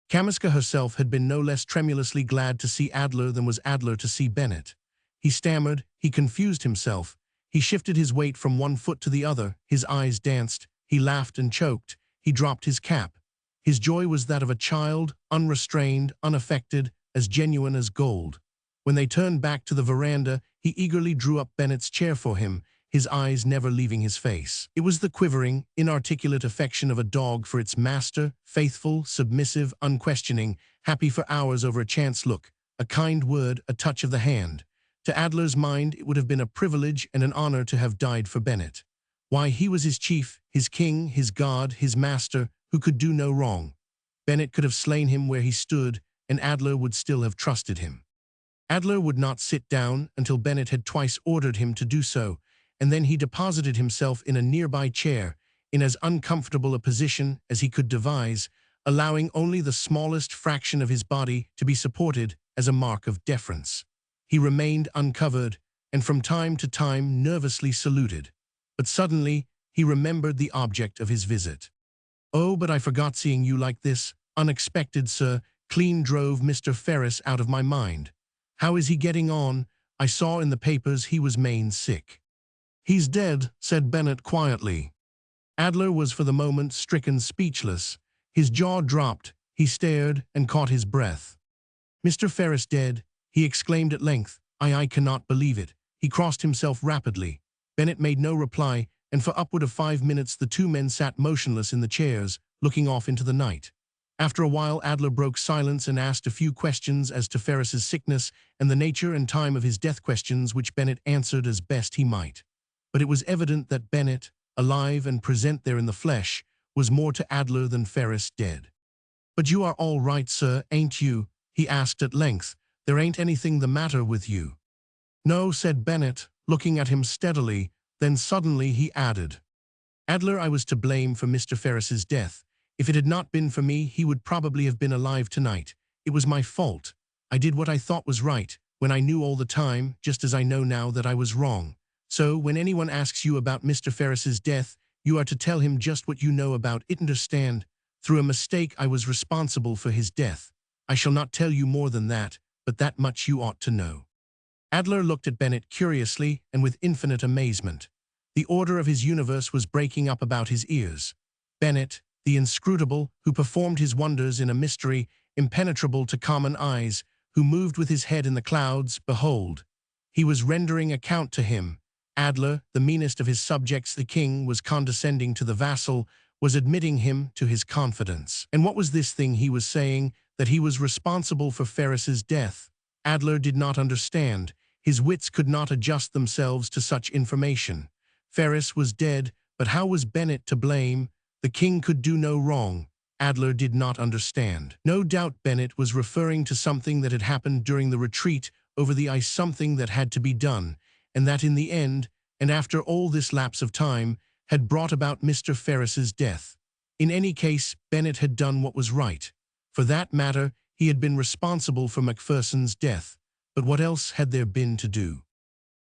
Kamiska herself had been no less tremulously glad to see Adler than was Adler to see Bennett. He stammered, he confused himself, he shifted his weight from one foot to the other, his eyes danced, he laughed and choked, he dropped his cap. His joy was that of a child, unrestrained, unaffected, as genuine as gold. When they turned back to the veranda, he eagerly drew up Bennett's chair for him, his eyes never leaving his face. It was the quivering, inarticulate affection of a dog for its master, faithful, submissive, unquestioning, happy for hours over a chance look, a kind word, a touch of the hand. To Adler's mind, it would have been a privilege and an honor to have died for Bennett. Why, he was his chief, his king, his god, his master, who could do no wrong. Bennett could have slain him where he stood, and Adler would still have trusted him. Adler would not sit down until Bennett had twice ordered him to do so, and then he deposited himself in a nearby chair, in as uncomfortable a position as he could devise, allowing only the smallest fraction of his body to be supported as a mark of deference. He remained uncovered, and from time to time nervously saluted. But suddenly he remembered the object of his visit. "Oh, but I forgot seeing you like this. Unexpected, sir. Clean drove Mr. Ferris out of my mind. How is he getting on? I saw in the papers he was main sick." "He's dead," said Bennett quietly. Adler was for the moment stricken speechless. His jaw dropped, he stared and caught his breath. "Mr. Ferris dead?" he exclaimed at length. I cannot believe it." He crossed himself rapidly. Bennett made no reply, and for upward of 5 minutes the two men sat motionless in the chairs, looking off into the night. After a while Adler broke silence and asked a few questions as to Ferris's sickness and the nature and time of his death, questions which Bennett answered as best he might. But it was evident that Bennett, alive and present there in the flesh, was more to Adler than Ferris dead. "But you are all right, sir, ain't you?" he asked at length. "There ain't anything the matter with you?" "No," said Bennett, looking at him steadily, then suddenly he added, "Adler, I was to blame for Mr. Ferris's death. If it had not been for me, he would probably have been alive tonight. It was my fault. I did what I thought was right, when I knew all the time, just as I know now, that I was wrong. So, when anyone asks you about Mr. Ferris's death, you are to tell him just what you know about it. Understand? Through a mistake, I was responsible for his death. I shall not tell you more than that, but that much you ought to know." Adler looked at Bennett curiously and with infinite amazement. The order of his universe was breaking up about his ears. Bennett, the inscrutable, who performed his wonders in a mystery impenetrable to common eyes, who moved with his head in the clouds, behold, he was rendering account to him. Adler, the meanest of his subjects, the king, was condescending to the vassal, was admitting him to his confidence. And what was this thing he was saying, that he was responsible for Ferris's death? Adler did not understand. His wits could not adjust themselves to such information. Ferris was dead, but how was Bennett to blame? The king could do no wrong. Adler did not understand. No doubt Bennett was referring to something that had happened during the retreat over the ice, something that had to be done, and that in the end, and after all this lapse of time, had brought about Mr. Ferris's death. In any case, Bennett had done what was right. For that matter, he had been responsible for Macpherson's death, but what else had there been to do?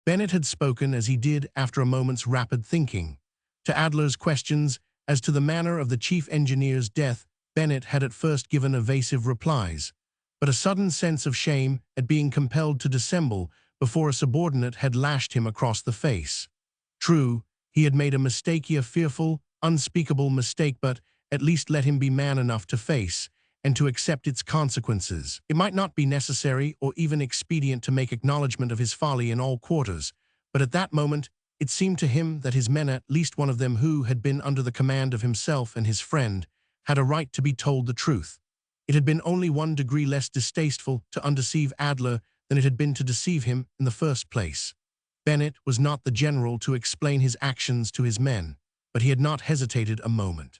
Bennett had spoken as he did after a moment's rapid thinking. To Adler's questions as to the manner of the chief engineer's death, Bennett had at first given evasive replies, but a sudden sense of shame at being compelled to dissemble before a subordinate had lashed him across the face. True, he had made a mistake, a fearful, unspeakable mistake, but at least let him be man enough to face and to accept its consequences. It might not be necessary or even expedient to make acknowledgment of his folly in all quarters, but at that moment it seemed to him that his men, at least one of them who had been under the command of himself and his friend, had a right to be told the truth. It had been only 1 degree less distasteful to undeceive Adler than it had been to deceive him in the first place. Bennett was not the general to explain his actions to his men, but he had not hesitated a moment.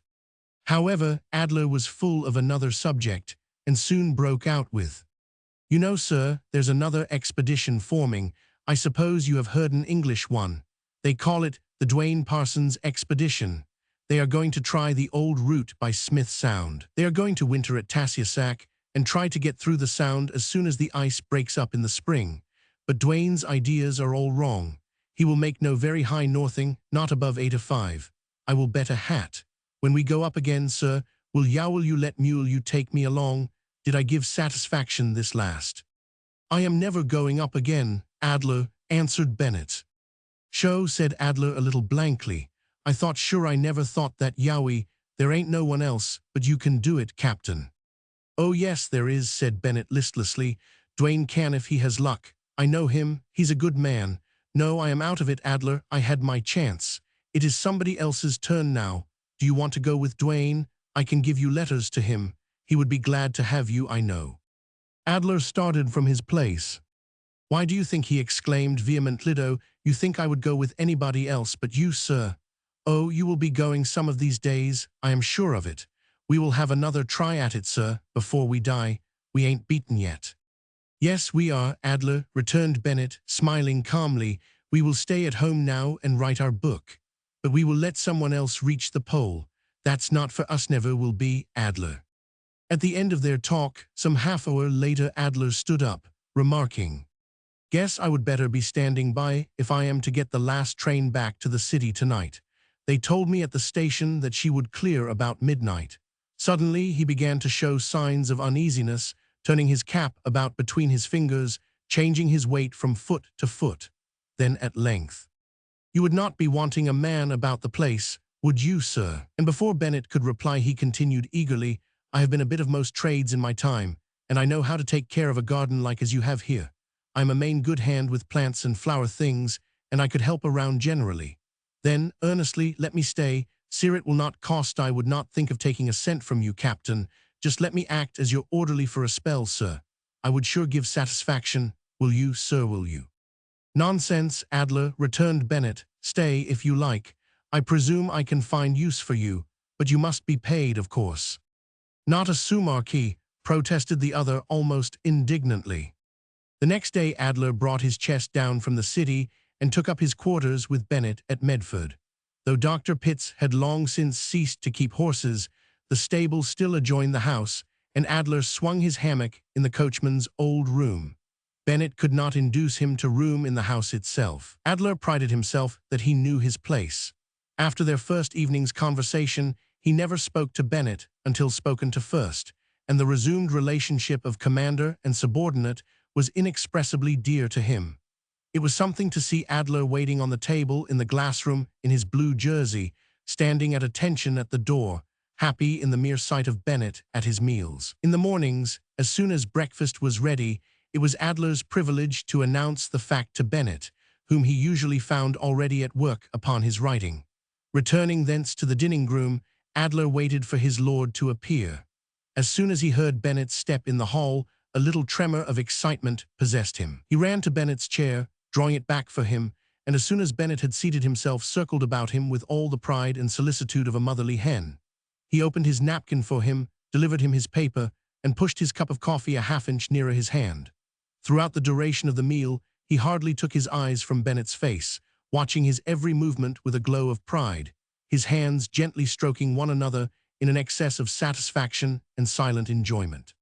However, Adler was full of another subject, and soon broke out with, "You know, sir, there's another expedition forming. I suppose you have heard an English one. They call it the Dwayne Parsons Expedition. They are going to try the old route by Smith Sound. They are going to winter at Tassiasac and try to get through the Sound as soon as the ice breaks up in the spring. But Dwayne's ideas are all wrong. He will make no very high northing, not above 8 or 5. I will bet a hat. When we go up again, sir, will you let mule you take me along? Did I give satisfaction this last?" "I am never going up again, Adler," answered Bennett. "Sho," said Adler a little blankly. "I thought sure I never thought that yowie. There ain't no one else, but you can do it, Captain." "Oh yes, there is," said Bennett listlessly. "Dwayne can if he has luck. I know him, he's a good man. No, I am out of it, Adler, I had my chance. It is somebody else's turn now. Do you want to go with Dwayne? I can give you letters to him. He would be glad to have you, I know." Adler started from his place. "Why do you think," he exclaimed vehemently, "you think I would go with anybody else but you, sir? Oh, you will be going some of these days, I am sure of it. We will have another try at it, sir, before we die. We ain't beaten yet." "Yes, we are, Adler," returned Bennett, smiling calmly. "We will stay at home now and write our book. But we will let someone else reach the pole. That's not for us, never will be, Adler." At the end of their talk, some half-hour later, Adler stood up, remarking, "Guess I would better be standing by if I am to get the last train back to the city tonight. They told me at the station that she would clear about midnight." Suddenly he began to show signs of uneasiness, turning his cap about between his fingers, changing his weight from foot to foot. Then at length, "You would not be wanting a man about the place, would you, sir?" And before Bennett could reply, he continued eagerly, "I have been a bit of most trades in my time, and I know how to take care of a garden like as you have here. I am a main good hand with plants and flower things, and I could help around generally. Then, earnestly, let me stay. Sir, it will not cost. I would not think of taking a cent from you, Captain. Just let me act as your orderly for a spell, sir. I would sure give satisfaction. Will you, sir, will you?" "Nonsense, Adler," returned Bennett. "Stay, if you like. I presume I can find use for you, but you must be paid, of course." "Not a sou, Marquis," protested the other almost indignantly. The next day Adler brought his chest down from the city and took up his quarters with Bennett at Medford. Though Dr. Pitts had long since ceased to keep horses, the stable still adjoined the house, and Adler swung his hammock in the coachman's old room. Bennett could not induce him to room in the house itself. Adler prided himself that he knew his place. After their first evening's conversation, he never spoke to Bennett until spoken to first, and the resumed relationship of commander and subordinate was inexpressibly dear to him. It was something to see Adler waiting on the table in the glassroom in his blue jersey, standing at attention at the door, happy in the mere sight of Bennett at his meals. In the mornings, as soon as breakfast was ready, it was Adler's privilege to announce the fact to Bennett, whom he usually found already at work upon his writing. Returning thence to the dining-room, Adler waited for his lord to appear. As soon as he heard Bennett's step in the hall, a little tremor of excitement possessed him. He ran to Bennett's chair, drawing it back for him, and as soon as Bennett had seated himself, circled about him with all the pride and solicitude of a motherly hen. He opened his napkin for him, delivered him his paper, and pushed his cup of coffee a half-inch nearer his hand. Throughout the duration of the meal, he hardly took his eyes from Bennett's face, watching his every movement with a glow of pride, his hands gently stroking one another in an excess of satisfaction and silent enjoyment.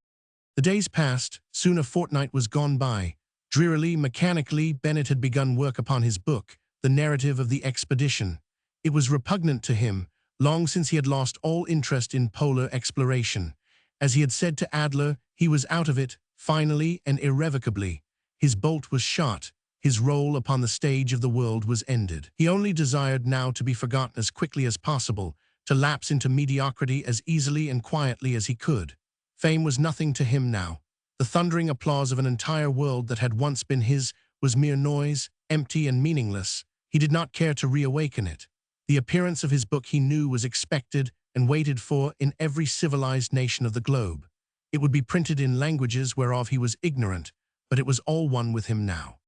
The days passed, soon a fortnight was gone by. Drearily, mechanically, Bennett had begun work upon his book, the narrative of the expedition. It was repugnant to him. Long since he had lost all interest in polar exploration. As he had said to Adler, he was out of it, finally and irrevocably. His bolt was shot. His role upon the stage of the world was ended. He only desired now to be forgotten as quickly as possible, to lapse into mediocrity as easily and quietly as he could. Fame was nothing to him now. The thundering applause of an entire world that had once been his was mere noise, empty and meaningless. He did not care to reawaken it. The appearance of his book he knew was expected and waited for in every civilized nation of the globe. It would be printed in languages whereof he was ignorant, but it was all one with him now.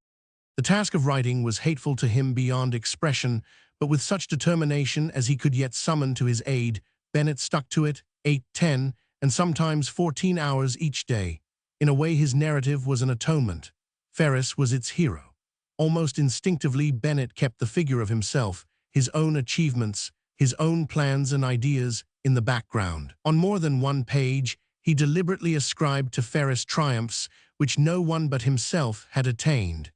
The task of writing was hateful to him beyond expression, but with such determination as he could yet summon to his aid, Bennett stuck to it, 8, 10, and sometimes 14 hours each day. In a way, his narrative was an atonement. Ferris was its hero. Almost instinctively, Bennett kept the figure of himself, his own achievements, his own plans and ideas in the background. On more than one page, he deliberately ascribed to Ferris triumphs which no one but himself had attained.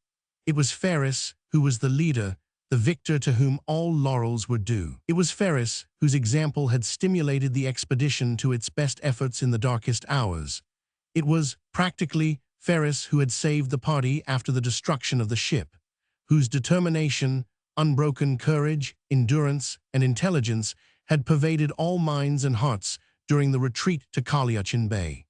It was Ferris who was the leader, the victor to whom all laurels were due. It was Ferris whose example had stimulated the expedition to its best efforts in the darkest hours. It was, practically, Ferris who had saved the party after the destruction of the ship, whose determination, unbroken courage, endurance, and intelligence had pervaded all minds and hearts during the retreat to Kalyachin Bay.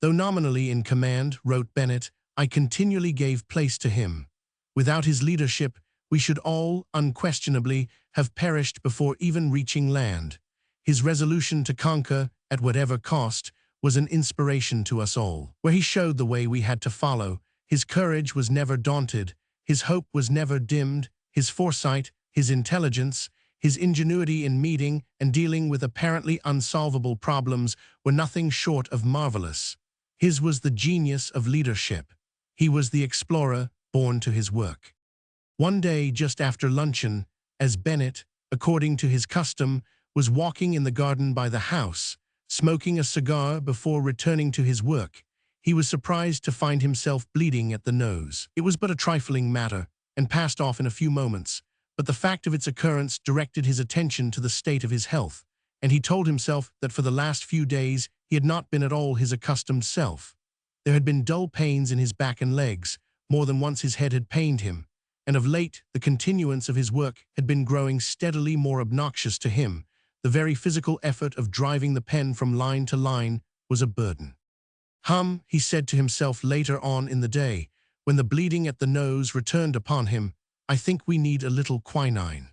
Though nominally in command, wrote Bennett, I continually gave place to him. Without his leadership, we should all, unquestionably, have perished before even reaching land. His resolution to conquer, at whatever cost, was an inspiration to us all. Where he showed the way we had to follow, his courage was never daunted, his hope was never dimmed, his foresight, his intelligence, his ingenuity in meeting and dealing with apparently unsolvable problems were nothing short of marvelous. His was the genius of leadership. He was the explorer born to his work. One day, just after luncheon, as Bennett, according to his custom, was walking in the garden by the house, smoking a cigar before returning to his work, he was surprised to find himself bleeding at the nose. It was but a trifling matter, and passed off in a few moments, but the fact of its occurrence directed his attention to the state of his health, and he told himself that for the last few days he had not been at all his accustomed self. There had been dull pains in his back and legs, more than once his head had pained him, and of late the continuance of his work had been growing steadily more obnoxious to him. The very physical effort of driving the pen from line to line was a burden. He said to himself later on in the day, when the bleeding at the nose returned upon him, I think we need a little quinine.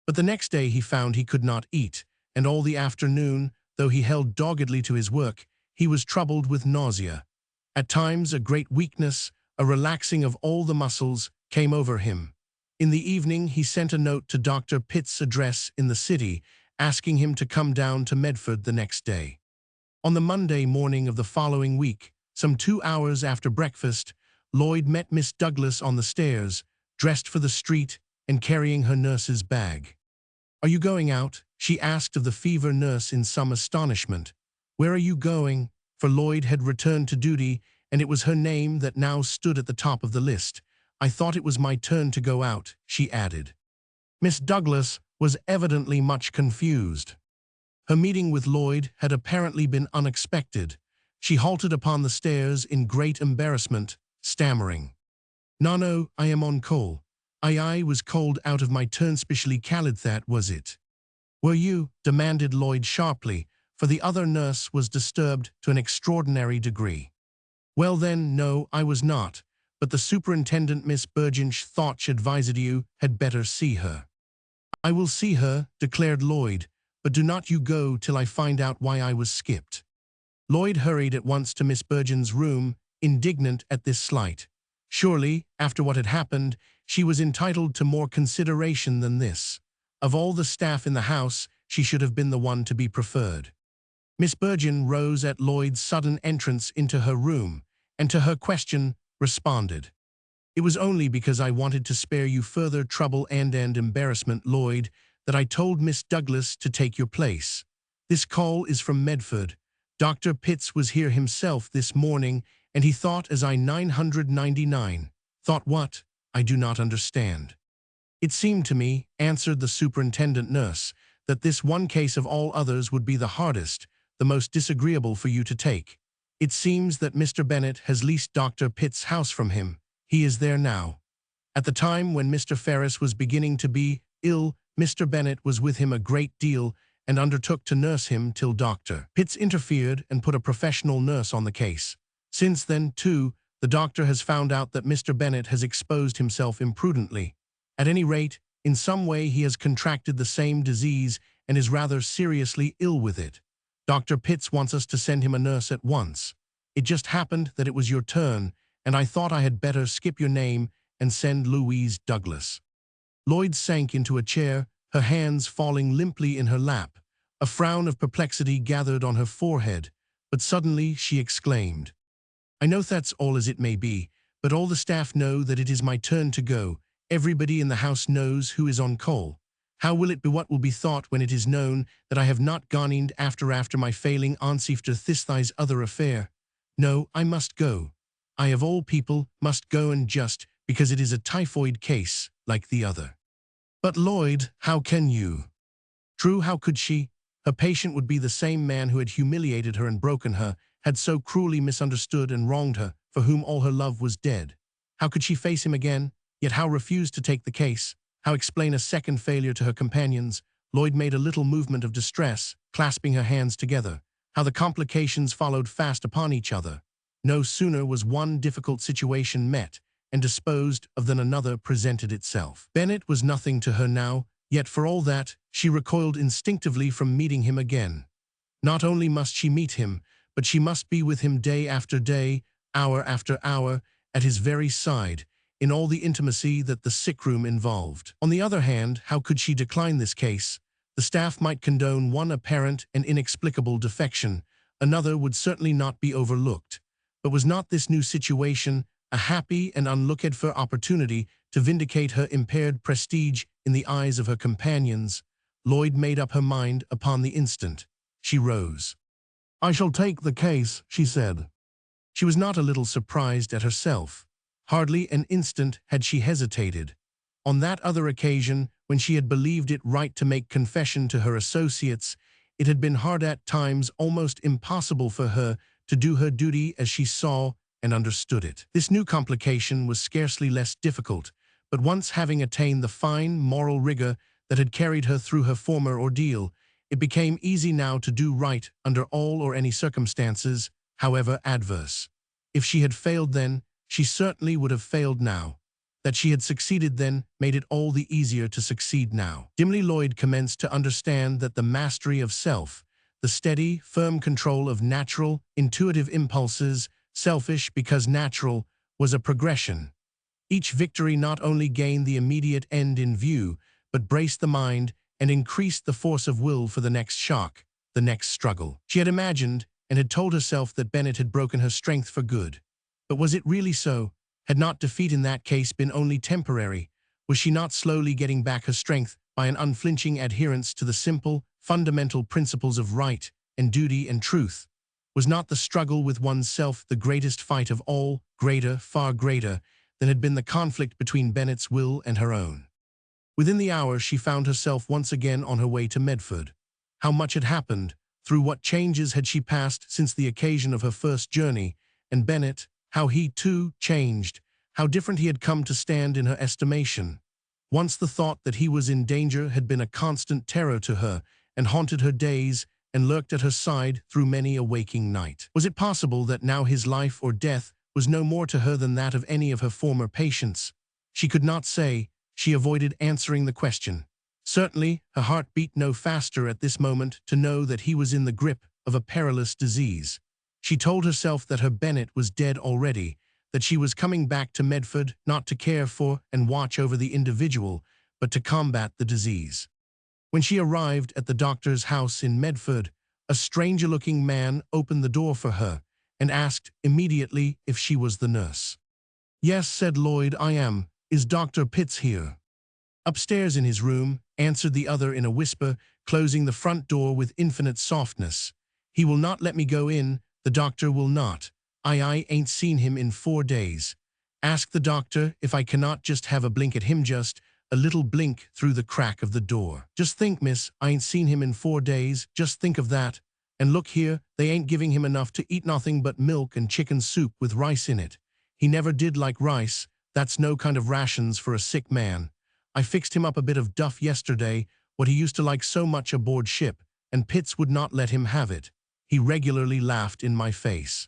But the next day he found he could not eat, and all the afternoon, though he held doggedly to his work, he was troubled with nausea. At times a great weakness, a relaxing of all the muscles, came over him. In the evening he sent a note to Dr. Pitt's address in the city, asking him to come down to Medford the next day. On the Monday morning of the following week, some 2 hours after breakfast, Lloyd met Miss Douglas on the stairs, dressed for the street and carrying her nurse's bag. Are you going out? She asked of the fever nurse in some astonishment. Where are you going? For Lloyd had returned to duty, and it was her name that now stood at the top of the list. I thought it was my turn to go out, she added. Miss Douglas was evidently much confused. Her meeting with Lloyd had apparently been unexpected. She halted upon the stairs in great embarrassment, stammering. No, I am on call. I was called out of my turn specially called that was it. Were you? Demanded Lloyd sharply, for the other nurse was disturbed to an extraordinary degree. Well then, no, I was not, but the superintendent Miss Burginch thought she advised you had better see her. I will see her, declared Lloyd, but do not you go till I find out why I was skipped. Lloyd hurried at once to Miss Burgin's room, indignant at this slight. Surely, after what had happened, she was entitled to more consideration than this. Of all the staff in the house, she should have been the one to be preferred. Miss Burgin rose at Lloyd's sudden entrance into her room, and to her question responded. It was only because I wanted to spare you further trouble and embarrassment, Lloyd, that I told Miss Douglas to take your place. This call is from Medford. Dr. Pitts was here himself this morning, and he thought as I 999. Thought what? I do not understand. It seemed to me, answered the superintendent nurse, that this one case of all others would be the hardest, the most disagreeable for you to take. It seems that Mr. Bennett has leased Dr. Pitt's house from him. He is there now. At the time when Mr. Ferris was beginning to be ill, Mr. Bennett was with him a great deal and undertook to nurse him till Dr. Pitts interfered and put a professional nurse on the case. Since then, too, the doctor has found out that Mr. Bennett has exposed himself imprudently. At any rate, in some way he has contracted the same disease and is rather seriously ill with it. Dr. Pitts wants us to send him a nurse at once. It just happened that it was your turn, and I thought I had better skip your name and send Louise Douglas. Lloyd sank into a chair, her hands falling limply in her lap. A frown of perplexity gathered on her forehead, but suddenly she exclaimed, "I know that's all as it may be, but all the staff know that it is my turn to go. Everybody in the house knows who is on call. How will it be what will be thought when it is known that I have not gone in after my failing ansifter thisthi's other affair? No, I must go. I of all people must go, and just because it is a typhoid case like the other." "But Lloyd, how can you?" True, how could she? Her patient would be the same man who had humiliated her and broken her, had so cruelly misunderstood and wronged her, for whom all her love was dead. How could she face him again? Yet how refuse to take the case? How explain a second failure to her companions? Lloyd made a little movement of distress, clasping her hands together. How the complications followed fast upon each other. No sooner was one difficult situation met and disposed of than another presented itself. Bennett was nothing to her now, yet for all that, she recoiled instinctively from meeting him again. Not only must she meet him, but she must be with him day after day, hour after hour, at his very side, in all the intimacy that the sick-room involved. On the other hand, how could she decline this case? The staff might condone one apparent and inexplicable defection, another would certainly not be overlooked. But was not this new situation a happy and unlooked-for opportunity to vindicate her impaired prestige in the eyes of her companions? Lloyd made up her mind upon the instant. She rose. "I shall take the case," she said. She was not a little surprised at herself. Hardly an instant had she hesitated. On that other occasion, when she had believed it right to make confession to her associates, it had been hard, at times almost impossible, for her to do her duty as she saw and understood it. This new complication was scarcely less difficult, but once having attained the fine moral rigor that had carried her through her former ordeal, it became easy now to do right under all or any circumstances, however adverse. If she had failed then, she certainly would have failed now. That she had succeeded then made it all the easier to succeed now. Dimly Lloyd commenced to understand that the mastery of self, the steady, firm control of natural, intuitive impulses, selfish because natural, was a progression. Each victory not only gained the immediate end in view, but braced the mind and increased the force of will for the next shock, the next struggle. She had imagined and had told herself that Bennett had broken her strength for good. But was it really so? Had not defeat in that case been only temporary? Was she not slowly getting back her strength by an unflinching adherence to the simple, fundamental principles of right and duty and truth? Was not the struggle with oneself the greatest fight of all, greater, far greater, than had been the conflict between Bennett's will and her own? Within the hour she found herself once again on her way to Medford. How much had happened, through what changes had she passed since the occasion of her first journey, and Bennett, how he too changed, how different he had come to stand in her estimation. Once the thought that he was in danger had been a constant terror to her, and haunted her days, and lurked at her side through many a waking night. Was it possible that now his life or death was no more to her than that of any of her former patients? She could not say. She avoided answering the question. Certainly, her heart beat no faster at this moment to know that he was in the grip of a perilous disease. She told herself that her Bennett was dead already, that she was coming back to Medford not to care for and watch over the individual, but to combat the disease. When she arrived at the doctor's house in Medford, a stranger-looking man opened the door for her and asked immediately if she was the nurse. "Yes," said Lloyd, "I am. Is Dr. Pitts here?" "Upstairs in his room," answered the other in a whisper, closing the front door with infinite softness. "He will not let me go in, the doctor will not. I ain't seen him in 4 days. Ask the doctor if I cannot just have a blink at him, just a little blink through the crack of the door. Just think, miss, I ain't seen him in 4 days, just think of that. And look here, they ain't giving him enough to eat, nothing but milk and chicken soup with rice in it. He never did like rice, that's no kind of rations for a sick man. I fixed him up a bit of duff yesterday, what he used to like so much aboard ship, and Pitts would not let him have it. He regularly laughed in my face."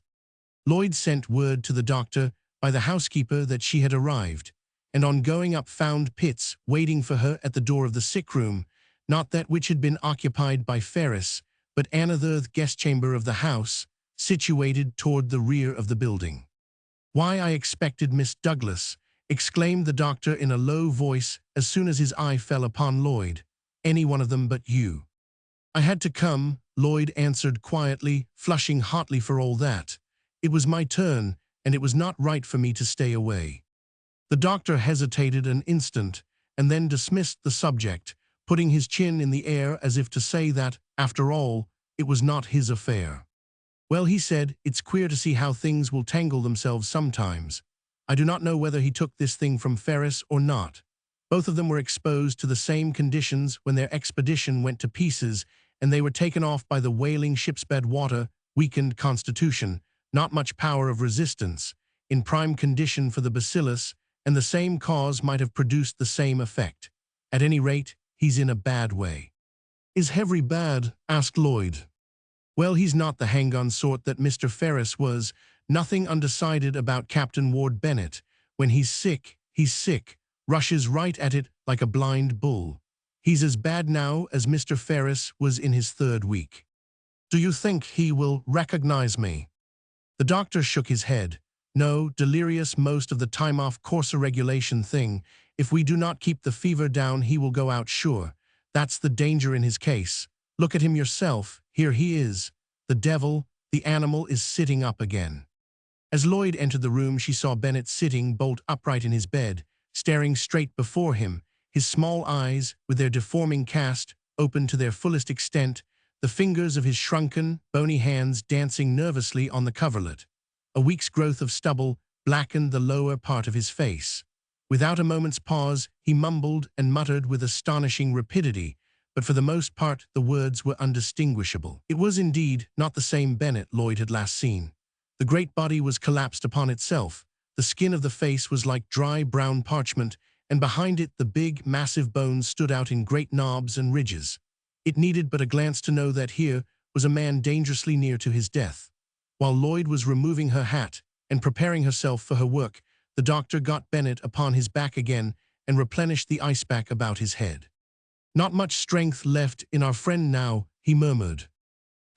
Lloyd sent word to the doctor by the housekeeper that she had arrived, and on going up found Pitts waiting for her at the door of the sick room, not that which had been occupied by Ferris, but another guest chamber of the house, situated toward the rear of the building. "Why, I expected Miss Douglas," exclaimed the doctor in a low voice as soon as his eye fell upon Lloyd. "Any one of them but you." I had to come, Lloyd answered quietly, flushing hotly for all that. It was my turn, and it was not right for me to stay away. The doctor hesitated an instant, and then dismissed the subject, putting his chin in the air as if to say that, after all, it was not his affair. Well, he said, it's queer to see how things will tangle themselves sometimes. I do not know whether he took this thing from Ferris or not. Both of them were exposed to the same conditions when their expedition went to pieces, and they were taken off by the wailing ship's bed water, weakened constitution, not much power of resistance, in prime condition for the bacillus, and the same cause might have produced the same effect. At any rate, he's in a bad way. Is Henry bad? Asked Lloyd. Well, he's not the hang-on sort that Mr. Ferris was, nothing undecided about Captain Ward Bennett. When he's sick, rushes right at it like a blind bull. He's as bad now as Mr. Ferris was in his 3rd week. Do you think he will recognize me? The doctor shook his head. No, delirious most of the time off course regulation thing. If we do not keep the fever down, he will go out sure. That's the danger in his case. Look at him yourself. Here he is. The devil, the animal is sitting up again. As Lloyd entered the room, she saw Bennett sitting bolt upright in his bed, staring straight before him, his small eyes, with their deforming cast, open to their fullest extent, the fingers of his shrunken, bony hands dancing nervously on the coverlet. A week's growth of stubble blackened the lower part of his face. Without a moment's pause, he mumbled and muttered with astonishing rapidity, but for the most part the words were undistinguishable. It was indeed not the same Bennett Lloyd had last seen. The great body was collapsed upon itself, the skin of the face was like dry brown parchment, and behind it the big, massive bones stood out in great knobs and ridges. It needed but a glance to know that here was a man dangerously near to his death. While Lloyd was removing her hat and preparing herself for her work, the doctor got Bennett upon his back again and replenished the ice pack about his head. Not much strength left in our friend now, he murmured.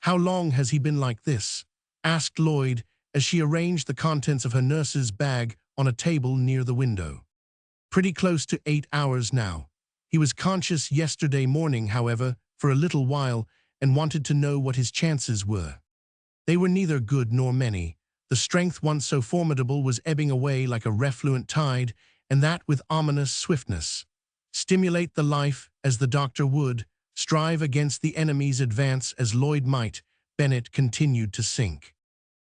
How long has he been like this? Asked Lloyd as she arranged the contents of her nurse's bag on a table near the window. Pretty close to 8 hours now. He was conscious yesterday morning, however, for a little while, and wanted to know what his chances were. They were neither good nor many. The strength once so formidable was ebbing away like a refluent tide, and that with ominous swiftness. Stimulate the life as the doctor would, strive against the enemy's advance as Lloyd might, Bennett continued to sink.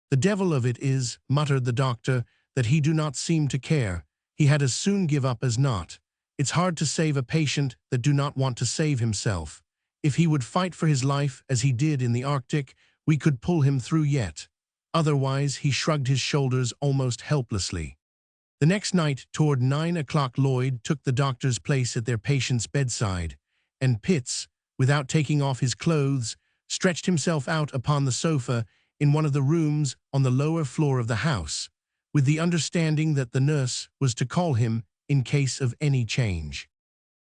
The devil of it is, muttered the doctor, that he do not seem to care. He had as soon give up as not. It's hard to save a patient that do not want to save himself. If he would fight for his life as he did in the Arctic, we could pull him through yet. Otherwise, he shrugged his shoulders almost helplessly. The next night, toward 9 o'clock, Lloyd took the doctor's place at their patient's bedside, and Pitts, without taking off his clothes, stretched himself out upon the sofa in one of the rooms on the lower floor of the house, with the understanding that the nurse was to call him in case of any change.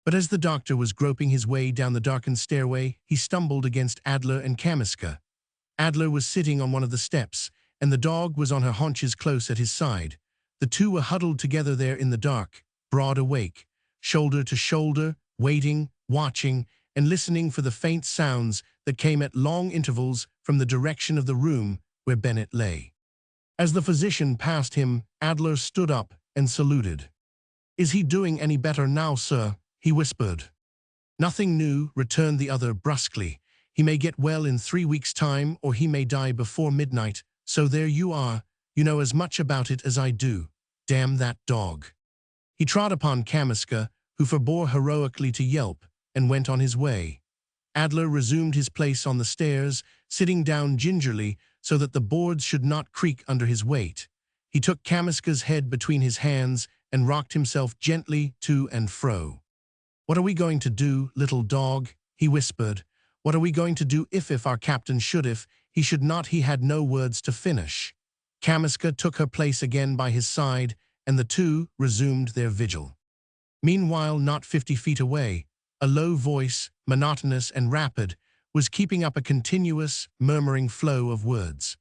But as the doctor was groping his way down the darkened stairway, he stumbled against Adler and Kamiska. Adler was sitting on one of the steps, and the dog was on her haunches close at his side. The two were huddled together there in the dark, broad awake, shoulder to shoulder, waiting, watching, and listening for the faint sounds that came at long intervals from the direction of the room where Bennett lay. As the physician passed him, Adler stood up and saluted. "Is he doing any better now, sir?" he whispered. "Nothing new," returned the other brusquely. "He may get well in 3 weeks' time, or he may die before midnight, so there you are. You know as much about it as I do. Damn that dog." He trod upon Kamiska, who forbore heroically to yelp, and went on his way. Adler resumed his place on the stairs, sitting down gingerly so that the boards should not creak under his weight. He took Kamiska's head between his hands and rocked himself gently to and fro. "What are we going to do, little dog?" he whispered. "What are we going to do if our captain should, if he should not?" He had no words to finish. Kamiska took her place again by his side, and the two resumed their vigil. Meanwhile, not 50 feet away, a low voice, monotonous and rapid, was keeping up a continuous, murmuring flow of words.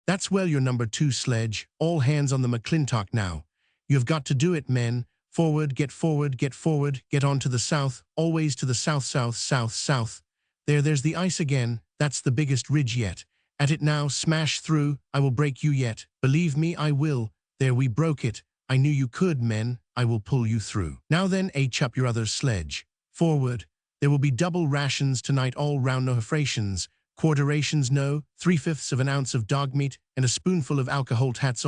"That's well, your number 2 sledge. All hands on the McClintock now. You've got to do it, men. Forward, get on to the south, always to the south, south, south, south. There's the ice again. That's the biggest ridge yet. At it now, smash through. I will break you yet. Believe me, I will. There, we broke it. I knew you could, men. I will pull you through. Now then, H up your other sledge. Forward. There will be double rations tonight, all round, no frations. Quarter rations, no. 3/5 of an ounce of dog meat and a spoonful of alcohol. That's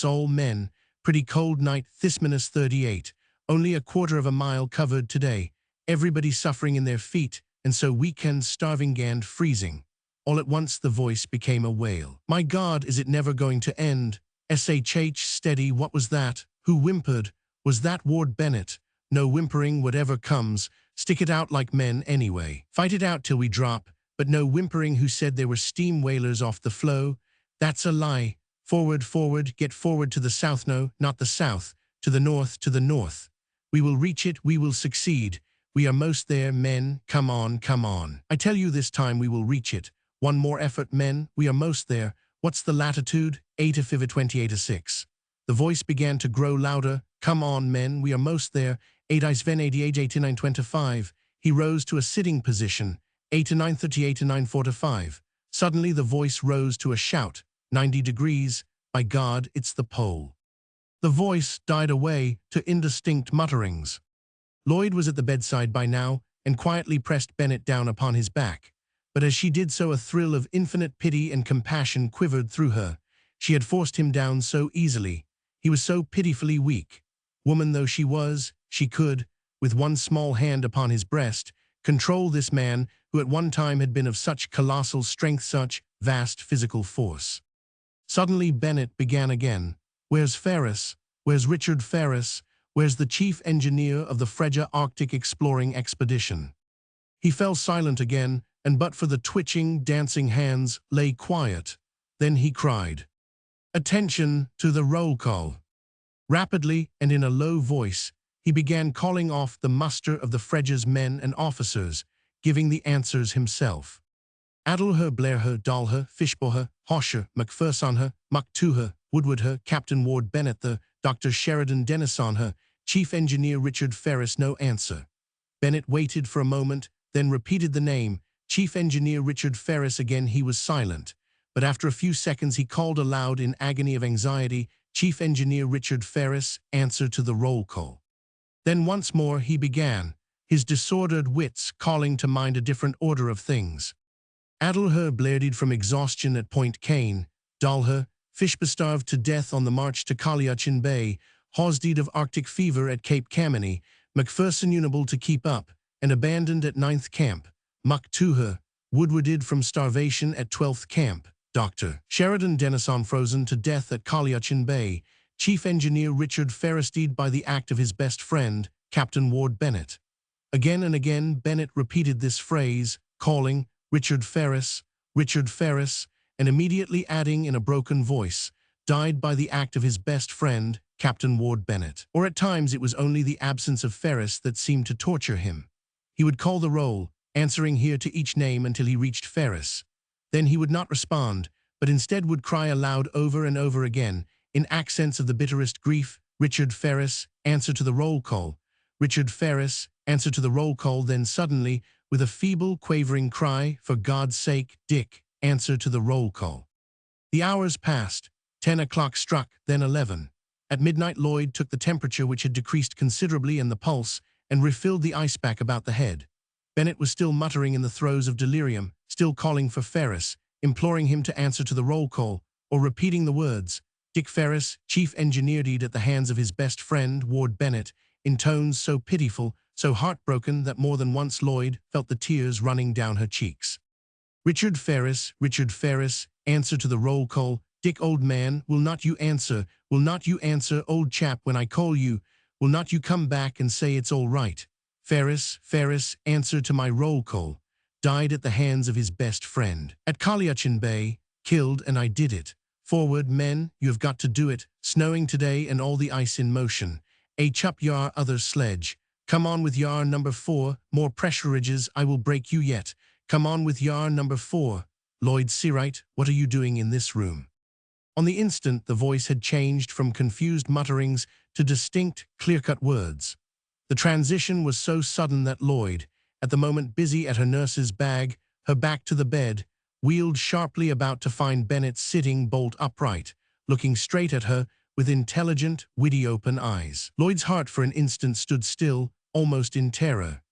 all, men. Pretty cold night, this minus 38. Only a quarter of a mile covered today. Everybody suffering in their feet, and so weekend starving and freezing. All at once the voice became a wail. My God, is it never going to end? SHH, steady, what was that? Who whimpered? Was that Ward Bennett? No whimpering, whatever comes. Stick it out like men anyway. Fight it out till we drop, but no whimpering. Who said there were steam whalers off the floe? That's a lie. Forward, forward, get forward to the south. No, not the south. To the north, to the north. We will reach it, we will succeed. We are most there, men. Come on, come on. I tell you, this time we will reach it. One more effort, men. We are most there. What's the latitude? 8/28/6. The voice began to grow louder. Come on, men. We are most there. 8 ice ven 88/925. He rose to a sitting position. 8/938/945. Suddenly the voice rose to a shout. 90 degrees. By God, it's the pole. The voice died away to indistinct mutterings. Lloyd was at the bedside by now and quietly pressed Bennett down upon his back. But as she did so, a thrill of infinite pity and compassion quivered through her. She had forced him down so easily. He was so pitifully weak. Woman though she was, she could, with one small hand upon his breast, control this man who at one time had been of such colossal strength, such vast physical force. Suddenly Bennett began again. Where's Ferris? Where's Richard Ferris? Where's the chief engineer of the Freja Arctic exploring expedition? He fell silent again, and but for the twitching, dancing hands, lay quiet. Then he cried, "Attention to the roll call." Rapidly and in a low voice, he began calling off the muster of the Freja's men and officers, giving the answers himself. Adelher, Blairher, Dalher, Fishboher, Hosher, McPhersonher, Mucktuher, Woodwardher, Captain Ward Bennett, Dr. Sheridan Dennisonher, Chief Engineer Richard Ferris. No answer. Bennett waited for a moment, then repeated the name, Chief Engineer Richard Ferris. Again he was silent, but after a few seconds he called aloud in agony of anxiety, Chief Engineer Richard Ferris, answer to the roll call. Then once more he began, his disordered wits calling to mind a different order of things. Adelher blairded from exhaustion at Point Kane, Dalher, fish-bestarved to death on the march to Kaliachin Bay, Hosdeed of Arctic fever at Cape Kameny, McPherson unable to keep up, and abandoned at 9th Camp, Mucktuher, Woodwarded from starvation at 12th Camp, Dr. Sheridan Dennison frozen to death at Kaliachin Bay, Chief Engineer Richard Ferris dead by the act of his best friend, Captain Ward Bennett. Again and again Bennett repeated this phrase, calling, Richard Ferris, and immediately adding in a broken voice, died by the act of his best friend, Captain Ward Bennett. Or at times it was only the absence of Ferris that seemed to torture him. He would call the roll, answering here to each name until he reached Ferris. Then he would not respond, but instead would cry aloud over and over again, in accents of the bitterest grief, Richard Ferris, answer to the roll call. Richard Ferris, answer to the roll call. Then suddenly, with a feeble, quavering cry, for God's sake, Dick, answer to the roll call. The hours passed. 10 o'clock struck, then 11. At midnight Lloyd took the temperature, which had decreased considerably, and the pulse, and refilled the ice pack about the head. Bennett was still muttering in the throes of delirium, still calling for Ferris, imploring him to answer to the roll call, or repeating the words, Dick Ferris, chief engineer, dead at the hands of his best friend, Ward Bennett, in tones so pitiful, so heartbroken that more than once Lloyd felt the tears running down her cheeks. Richard Ferris, answer to the roll call. Dick, old man, will not you answer, old chap, when I call you? Will not you come back and say it's all right? Ferris, answer to my roll call. Died at the hands of his best friend. At Kaliachin Bay, killed, and I did it. Forward, men, you have got to do it. Snowing today and all the ice in motion. Up yar other sledge. Come on with yar number 4, more pressure ridges, I will break you yet. Come on with yar number 4. Lloyd Seawright, what are you doing in this room? On the instant, the voice had changed from confused mutterings to distinct, clear-cut words. The transition was so sudden that Lloyd, at the moment busy at her nurse's bag, her back to the bed, wheeled sharply about to find Bennett sitting bolt upright, looking straight at her with intelligent, witty open eyes. Lloyd's heart for an instant stood still, almost in terror.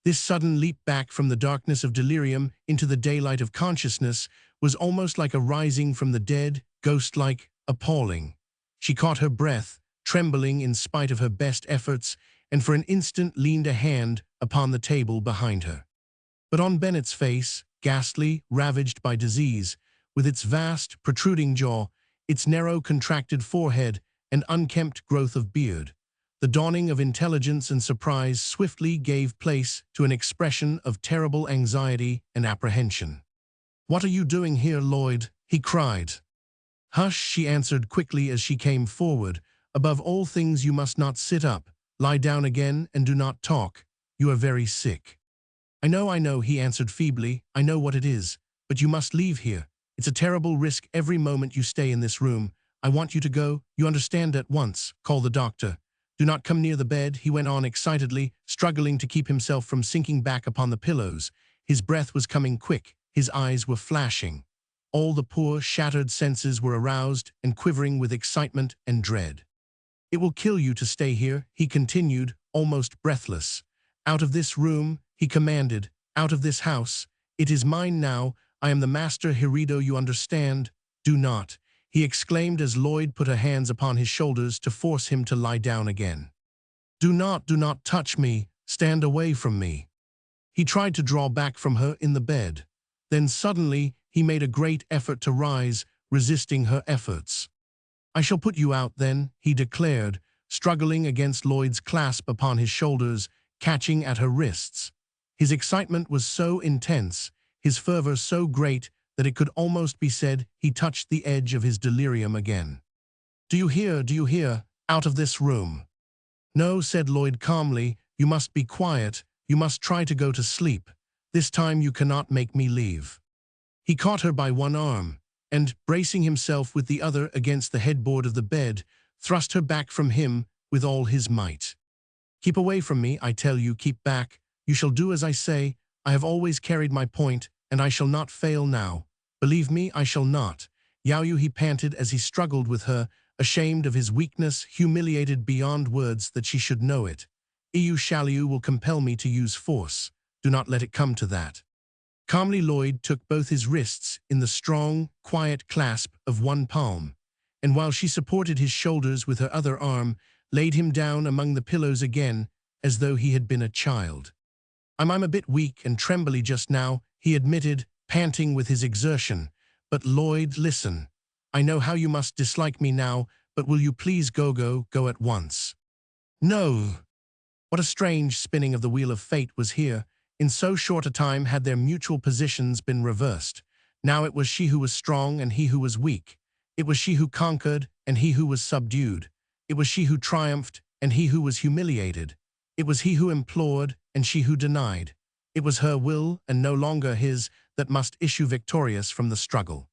This sudden leap back from the darkness of delirium into the daylight of consciousness was almost like a rising from the dead, ghost-like, appalling. She caught her breath, trembling in spite of her best efforts, and for an instant leaned a hand upon the table behind her. But on Bennett's face, ghastly, ravaged by disease, with its vast, protruding jaw, its narrow, contracted forehead, and unkempt growth of beard, the dawning of intelligence and surprise swiftly gave place to an expression of terrible anxiety and apprehension. "What are you doing here, Lloyd?" he cried. "Hush," she answered quickly as she came forward. "Above all things you must not sit up. Lie down again and do not talk. You are very sick." I know," he answered feebly. "I know what it is. But you must leave here. It's a terrible risk every moment you stay in this room. I want you to go. You understand at once. Call the doctor. Do not come near the bed," he went on excitedly, struggling to keep himself from sinking back upon the pillows. His breath was coming quick. His eyes were flashing. All the poor, shattered senses were aroused and quivering with excitement and dread. "It will kill you to stay here," he continued, almost breathless. "Out of this room," he commanded. "Out of this house. It is mine now. I am the master Herido, you understand. Do not," he exclaimed as Lloyd put her hands upon his shoulders to force him to lie down again. Do not touch me. Stand away from me." He tried to draw back from her in the bed. Then suddenly he made a great effort to rise, resisting her efforts. "I shall put you out then," he declared, struggling against Lloyd's clasp upon his shoulders, catching at her wrists. His excitement was so intense, his fervor so great, that it could almost be said he touched the edge of his delirium again. Do you hear? Out of this room." "No," said Lloyd calmly. "You must be quiet. You must try to go to sleep. This time you cannot make me leave." He caught her by one arm, and, bracing himself with the other against the headboard of the bed, thrust her back from him with all his might. "Keep away from me, I tell you, keep back. You shall do as I say. I have always carried my point, and I shall not fail now. Believe me, I shall not." "Yaoyu," he panted as he struggled with her, ashamed of his weakness, humiliated beyond words that she should know it. "Iyu Shaliu will compel me to use force. Do not let it come to that." Calmly Lloyd took both his wrists in the strong, quiet clasp of one palm, and while she supported his shoulders with her other arm, laid him down among the pillows again, as though he had been a child. I'm a bit weak and trembly just now," he admitted, panting with his exertion. "But Lloyd, listen. I know how you must dislike me now, but will you please go at once?" "No." What a strange spinning of the wheel of fate was here. In so short a time had their mutual positions been reversed. Now it was she who was strong and he who was weak. It was she who conquered and he who was subdued. It was she who triumphed and he who was humiliated. It was he who implored and she who denied. It was her will, and no longer his, that must issue victorious from the struggle.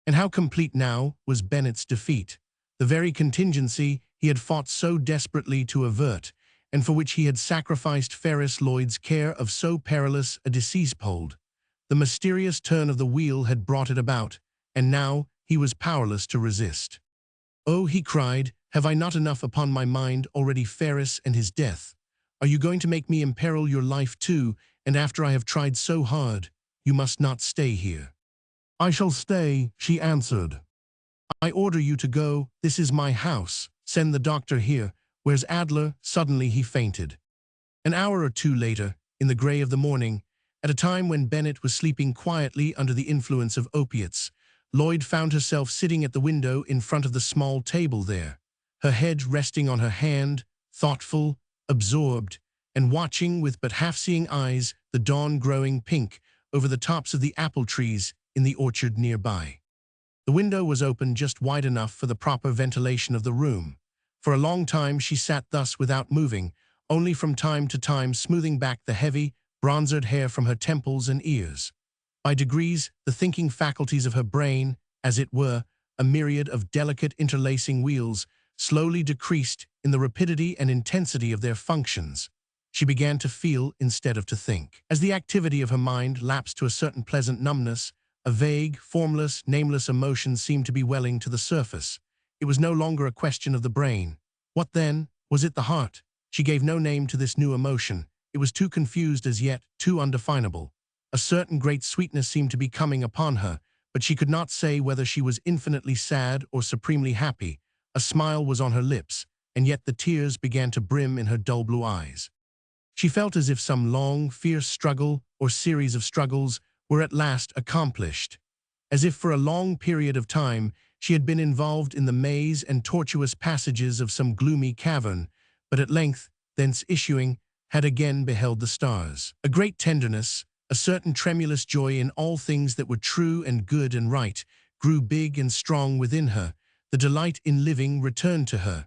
And how complete now was Bennett's defeat, the very contingency he had fought so desperately to avert, and for which he had sacrificed Ferris Lloyd's care of so perilous a decease-hold. The mysterious turn of the wheel had brought it about, and now he was powerless to resist. "Oh," he cried, "have I not enough upon my mind already, Ferris and his death? Are you going to make me imperil your life too, and after I have tried so hard? You must not stay here." "I shall stay," she answered. "I order you to go. This is my house. Send the doctor here. Where's Adler?" Suddenly he fainted. An hour or two later, in the gray of the morning, at a time when Bennett was sleeping quietly under the influence of opiates, Lloyd found herself sitting at the window in front of the small table there, her head resting on her hand, thoughtful, absorbed, and watching with but half-seeing eyes the dawn growing pink over the tops of the apple trees in the orchard nearby. The window was open just wide enough for the proper ventilation of the room. For a long time she sat thus without moving, only from time to time smoothing back the heavy, bronzered hair from her temples and ears. By degrees, the thinking faculties of her brain, as it were, a myriad of delicate interlacing wheels, slowly decreased in the rapidity and intensity of their functions. She began to feel instead of to think. As the activity of her mind lapsed to a certain pleasant numbness, a vague, formless, nameless emotion seemed to be welling to the surface. It was no longer a question of the brain. What then? Was it the heart? She gave no name to this new emotion. It was too confused as yet, too undefinable. A certain great sweetness seemed to be coming upon her, but she could not say whether she was infinitely sad or supremely happy. A smile was on her lips, and yet the tears began to brim in her dull blue eyes. She felt as if some long, fierce struggle or series of struggles were at last accomplished. As if for a long period of time she had been involved in the maze and tortuous passages of some gloomy cavern, but at length, thence issuing, had again beheld the stars. A great tenderness, a certain tremulous joy in all things that were true and good and right, grew big and strong within her. The delight in living returned to her.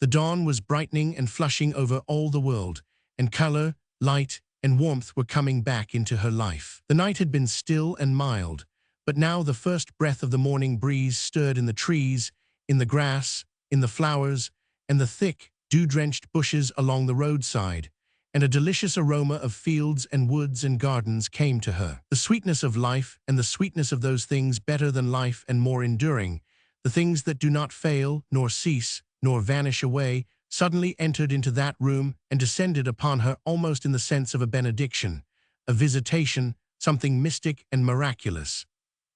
The dawn was brightening and flushing over all the world, and color, light, and warmth were coming back into her life. The night had been still and mild, but now the first breath of the morning breeze stirred in the trees, in the grass, in the flowers, and the thick, dew-drenched bushes along the roadside, and a delicious aroma of fields and woods and gardens came to her. The sweetness of life and the sweetness of those things better than life and more enduring, the things that do not fail, nor cease, nor vanish away, suddenly entered into that room and descended upon her almost in the sense of a benediction, a visitation, something mystic and miraculous.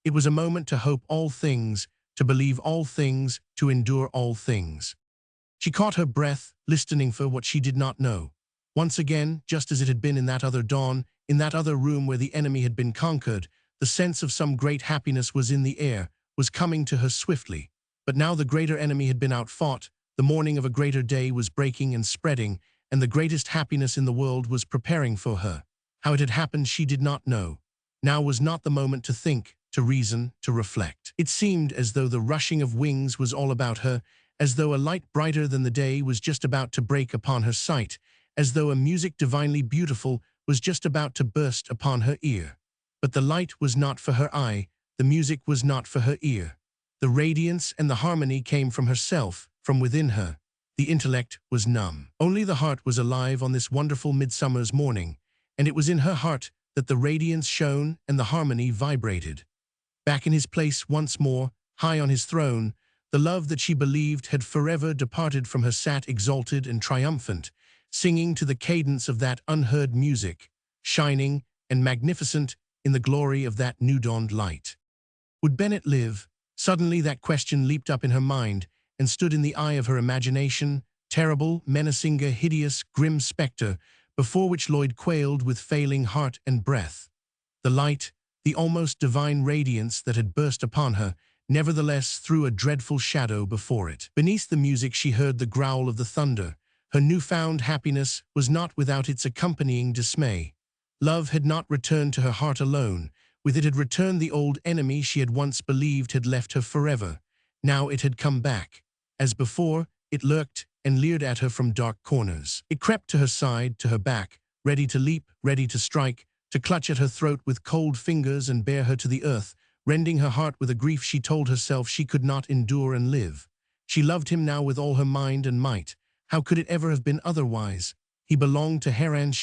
It was a moment to hope all things, to believe all things, to endure all things. She caught her breath, listening for what she did not know. Once again, just as it had been in that other dawn, in that other room where the enemy had been conquered, the sense of some great happiness was in the air, was coming to her swiftly. But now the greater enemy had been outfought, the morning of a greater day was breaking and spreading, and the greatest happiness in the world was preparing for her. How it had happened she did not know. Now was not the moment to think, to reason, to reflect. It seemed as though the rushing of wings was all about her, as though a light brighter than the day was just about to break upon her sight, as though a music divinely beautiful was just about to burst upon her ear. But the light was not for her eye, the music was not for her ear. The radiance and the harmony came from herself, from within her. The intellect was numb. Only the heart was alive on this wonderful midsummer's morning, and it was in her heart that the radiance shone and the harmony vibrated. Back in his place once more, high on his throne, the love that she believed had forever departed from her sat exalted and triumphant, singing to the cadence of that unheard music, shining and magnificent in the glory of that new-dawned light. Would Bennett live? Suddenly that question leaped up in her mind and stood in the eye of her imagination, terrible, menacing, a hideous, grim spectre, before which Lloyd quailed with failing heart and breath. The light, the almost divine radiance that had burst upon her, nevertheless threw a dreadful shadow before it. Beneath the music she heard the growl of the thunder. Her newfound happiness was not without its accompanying dismay. Love had not returned to her heart alone. With it had returned the old enemy she had once believed had left her forever. Now it had come back. As before, it lurked and leered at her from dark corners. It crept to her side, to her back, ready to leap, ready to strike, to clutch at her throat with cold fingers and bear her to the earth, rending her heart with a grief she told herself she could not endure and live. She loved him now with all her mind and might. How could it ever have been otherwise? He belonged to her and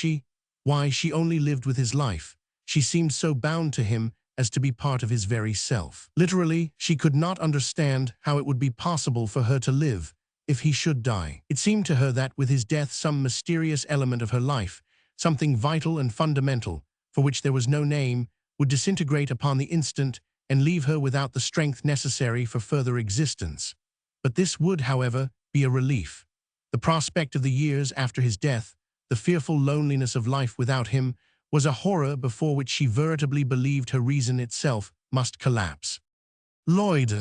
why, she only lived with his life. She seemed so bound to him as to be part of his very self. Literally, she could not understand how it would be possible for her to live if he should die. It seemed to her that with his death some mysterious element of her life, something vital and fundamental, for which there was no name, would disintegrate upon the instant and leave her without the strength necessary for further existence. But this would, however, be a relief. The prospect of the years after his death, the fearful loneliness of life without him, was a horror before which she veritably believed her reason itself must collapse. Lloyd.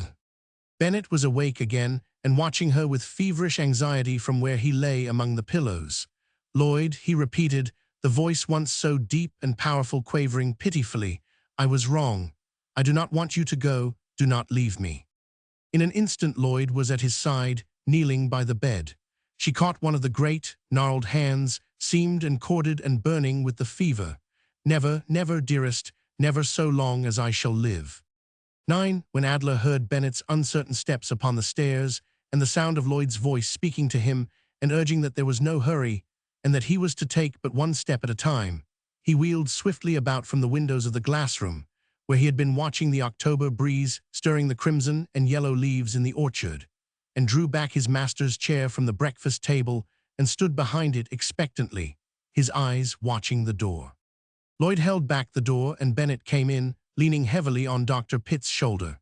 Bennett was awake again and watching her with feverish anxiety from where he lay among the pillows. Lloyd, he repeated, the voice once so deep and powerful quavering pitifully, I was wrong. I do not want you to go, do not leave me. In an instant Lloyd was at his side, kneeling by the bed. She caught one of the great, gnarled hands, seamed and corded and burning with the fever. Never, never, dearest, never so long as I shall live. 9. When Adler heard Bennett's uncertain steps upon the stairs, and the sound of Lloyd's voice speaking to him and urging that there was no hurry, and that he was to take but one step at a time. He wheeled swiftly about from the windows of the glassroom, where he had been watching the October breeze stirring the crimson and yellow leaves in the orchard, and drew back his master's chair from the breakfast table and stood behind it expectantly, his eyes watching the door. Lloyd held back the door and Bennett came in, leaning heavily on Dr. Pitt's shoulder.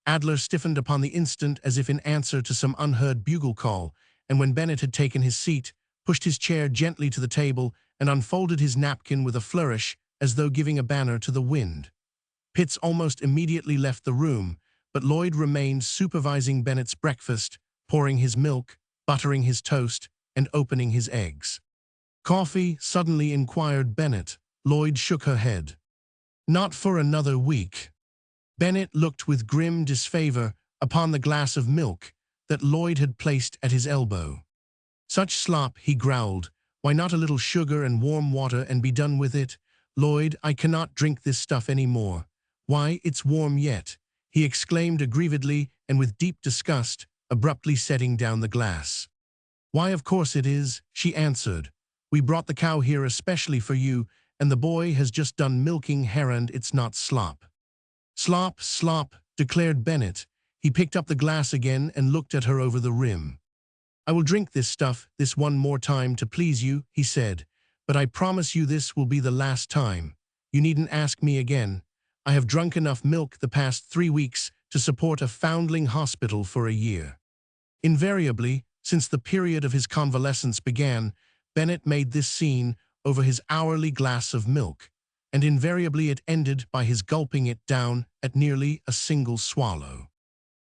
Adler stiffened upon the instant as if in answer to some unheard bugle call, and when Bennett had taken his seat, pushed his chair gently to the table and unfolded his napkin with a flourish as though giving a banner to the wind. Pitts almost immediately left the room, but Lloyd remained supervising Bennett's breakfast, pouring his milk, buttering his toast, and opening his eggs. "Coffee?" suddenly inquired Bennett. Lloyd shook her head. "Not for another week." Bennett looked with grim disfavor upon the glass of milk that Lloyd had placed at his elbow. "Such slop," he growled. "Why not a little sugar and warm water and be done with it? Lloyd, I cannot drink this stuff any more. Why, it's warm yet," he exclaimed aggrievedly and with deep disgust, abruptly setting down the glass. "Why, of course it is," she answered. "We brought the cow here especially for you, and the boy has just done milking her and it's not slop." "Slop, slop," declared Bennett. He picked up the glass again and looked at her over the rim. "I will drink this stuff this one more time to please you," he said, "but I promise you this will be the last time. You needn't ask me again. I have drunk enough milk the past 3 weeks to support a foundling hospital for a year." Invariably, since the period of his convalescence began, Bennett made this scene over his hourly glass of milk, and invariably it ended by his gulping it down at nearly a single swallow.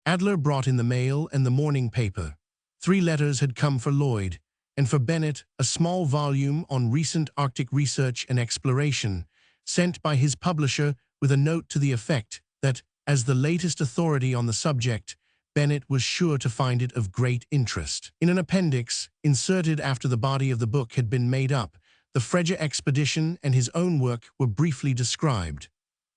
Adler brought in the mail and the morning paper. 3 letters had come for Lloyd, and for Bennett a small volume on recent Arctic research and exploration, sent by his publisher with a note to the effect that, as the latest authority on the subject, Bennett was sure to find it of great interest. In an appendix, inserted after the body of the book had been made up, the Frege expedition and his own work were briefly described.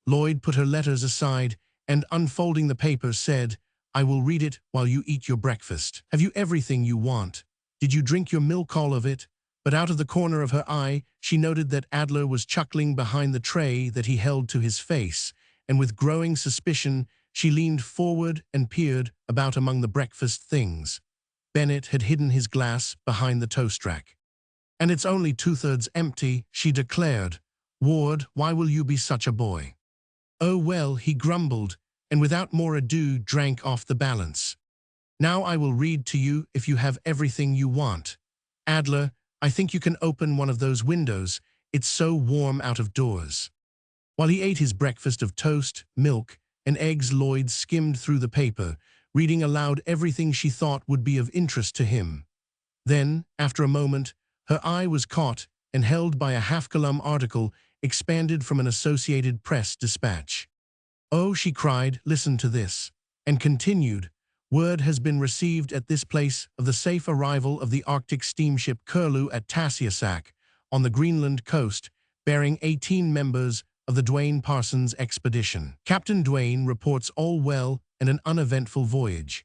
Lloyd put her letters aside and, unfolding the paper, said, "I will read it while you eat your breakfast. Have you everything you want? Did you drink your milk, all of it?" But out of the corner of her eye, she noted that Adler was chuckling behind the tray that he held to his face, and with growing suspicion, she leaned forward and peered about among the breakfast things. Bennett had hidden his glass behind the toast rack. "And it's only 2/3 empty," she declared. "Ward, why will you be such a boy?" "Oh well," he grumbled, and without more ado drank off the balance. "Now I will read to you if you have everything you want. Adler, I think you can open one of those windows. It's so warm out of doors." While he ate his breakfast of toast, milk, and eggs, Lloyd skimmed through the paper, reading aloud everything she thought would be of interest to him. Then, after a moment, her eye was caught and held by a half-column article expanded from an Associated Press dispatch. "Oh," she cried, "listen to this," and continued, "Word has been received at this place of the safe arrival of the Arctic steamship Curlew at Tasiasak, on the Greenland coast, bearing 18 members of the Dwayne Parsons expedition. Captain Dwayne reports all well and an uneventful voyage.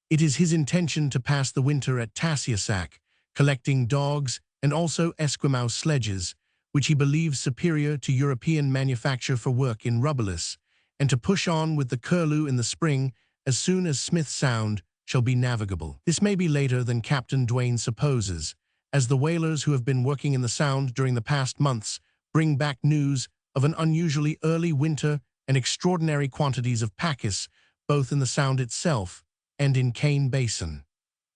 It is his intention to pass the winter at Tasiasak, collecting dogs and also Esquimau sledges, which he believes superior to European manufacture for work in rubberless, and to push on with the Curlew in the spring as soon as Smith Sound shall be navigable. This may be later than Captain Dwayne supposes, as the whalers who have been working in the Sound during the past months bring back news of an unusually early winter and extraordinary quantities of packiss, both in the Sound itself and in Kane Basin.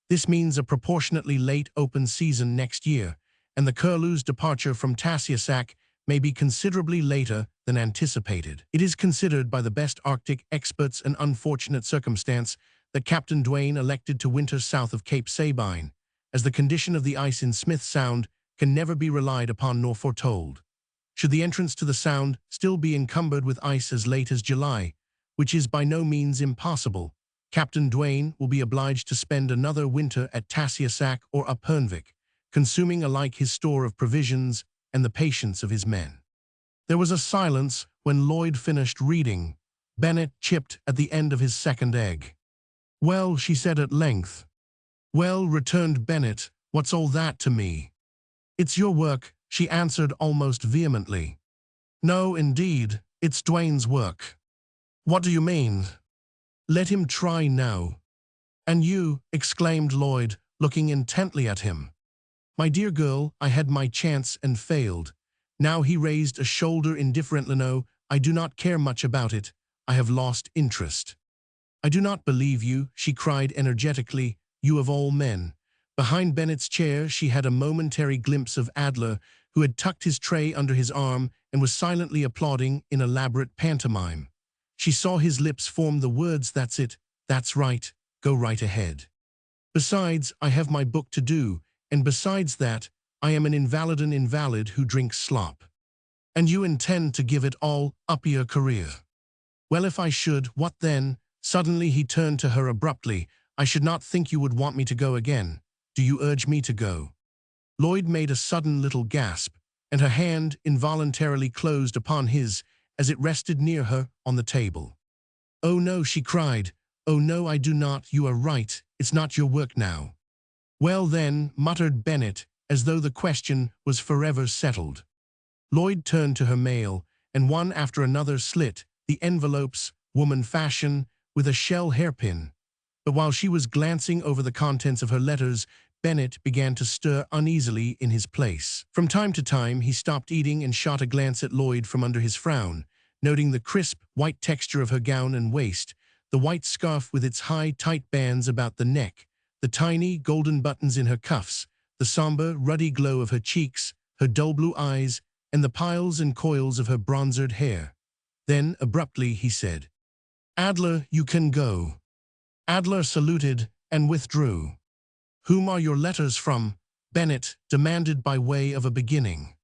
This means a proportionately late open season next year, and the Curlew's departure from Tasiasak may be considerably later than anticipated. It is considered by the best Arctic experts an unfortunate circumstance that Captain Dwayne elected to winter south of Cape Sabine, as the condition of the ice in Smith Sound can never be relied upon nor foretold. Should the entrance to the Sound still be encumbered with ice as late as July, which is by no means impossible, Captain Dwayne will be obliged to spend another winter at Tasiasak or Upernvik, consuming alike his store of provisions and the patience of his men. There was a silence when Lloyd finished reading. Bennett chipped at the end of his second egg. "Well," she said at length. "Well," returned Bennett, "what's all that to me?" It's your work, she answered almost vehemently. No, indeed, it's Dwayne's work. What do you mean? Let him try now. And you, exclaimed Lloyd, looking intently at him. My dear girl, I had my chance and failed. Now he raised a shoulder indifferently. No, I do not care much about it. I have lost interest. I do not believe you, she cried energetically, you of all men. Behind Bennett's chair she had a momentary glimpse of Adler, who had tucked his tray under his arm and was silently applauding in elaborate pantomime. She saw his lips form the words, that's it, that's right, go right ahead. Besides, I have my book to do, and besides that, I am an invalid who drinks slop. And you intend to give it all up your career. Well, if I should, what then? Suddenly he turned to her abruptly. I should not think you would want me to go again. Do you urge me to go? Lloyd made a sudden little gasp, and her hand involuntarily closed upon his as it rested near her on the table. Oh no, she cried. Oh no, I do not. You are right. It's not your work now. Well then, muttered Bennett, as though the question was forever settled. Lloyd turned to her mail, and one after another slit the envelopes, woman fashion, with a shell hairpin. But while she was glancing over the contents of her letters, Bennett began to stir uneasily in his place. From time to time he stopped eating and shot a glance at Lloyd from under his frown, noting the crisp, white texture of her gown and waist, the white scarf with its high, tight bands about the neck, the tiny, golden buttons in her cuffs, the somber, ruddy glow of her cheeks, her dull blue eyes, and the piles and coils of her bronzered hair. Then, abruptly, he said, Adler, you can go. Adler saluted and withdrew. Whom are your letters from? Bennett demanded by way of a beginning.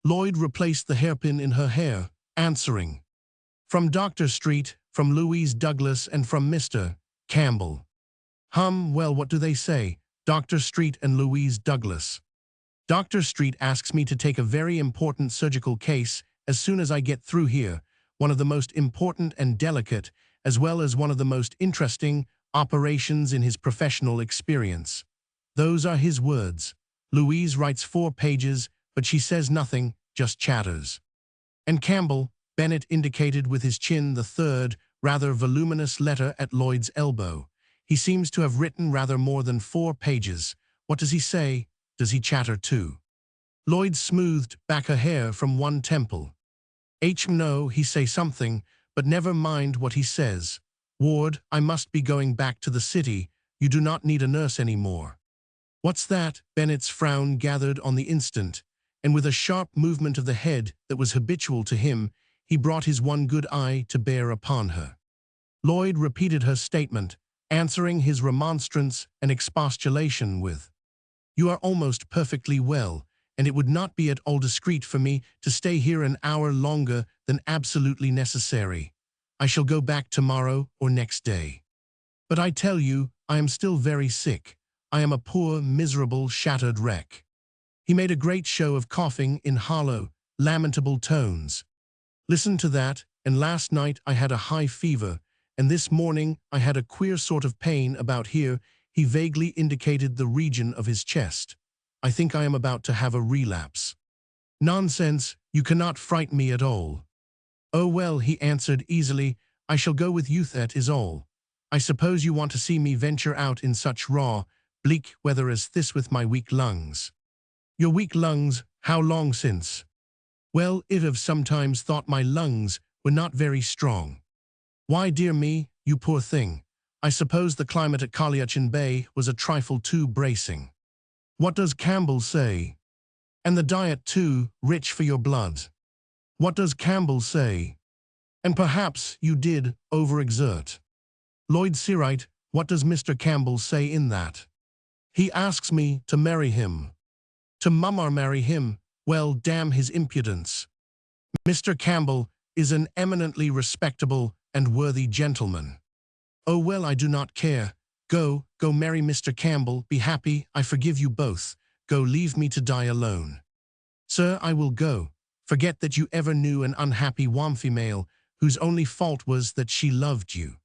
Lloyd replaced the hairpin in her hair, answering, From Dr. Street, from Louise Douglas, and from Mr. Campbell. Well, what do they say? Dr. Street and Louise Douglas. Dr. Street asks me to take a very important surgical case as soon as I get through here, one of the most important and delicate, as well as one of the most interesting, operations in his professional experience. Those are his words. Louise writes 4 pages, but she says nothing, just chatters. And Campbell, Bennett indicated with his chin the third, rather voluminous letter at Lloyd's elbow. He seems to have written rather more than 4 pages. What does he say? Does he chatter too? Lloyd smoothed back her hair from one temple. No, he say something, but never mind what he says. Ward, I must be going back to the city. You do not need a nurse anymore. What's that? Bennett's frown gathered on the instant, and with a sharp movement of the head that was habitual to him, he brought his one good eye to bear upon her. Lloyd repeated her statement, answering his remonstrance and expostulation with, You are almost perfectly well, and it would not be at all discreet for me to stay here an hour longer than absolutely necessary. I shall go back tomorrow or next day. But I tell you, I am still very sick. I am a poor, miserable, shattered wreck. He made a great show of coughing in hollow, lamentable tones. Listen to that, and last night I had a high fever, and this morning I had a queer sort of pain about here. He vaguely indicated the region of his chest. I think I am about to have a relapse. Nonsense, you cannot frighten me at all. Oh well, he answered easily, I shall go with you, that is all. I suppose you want to see me venture out in such raw, bleak weather as this with my weak lungs. Your weak lungs, how long since? Well, I have sometimes thought my lungs were not very strong. Why, dear me, you poor thing. I suppose the climate at Caliachin Bay was a trifle too bracing. What does Campbell say? And the diet too, rich for your blood. What does Campbell say? And perhaps you did overexert. Lloyd Searight, what does Mr. Campbell say in that? He asks me to marry him. To marry him? Well, damn his impudence. Mr. Campbell is an eminently respectable and worthy gentleman. Oh well, I do not care. Go marry Mr. Campbell, be happy, I forgive you both. Go, leave me to die alone. Sir, I will go. Forget that you ever knew an unhappy female whose only fault was that she loved you.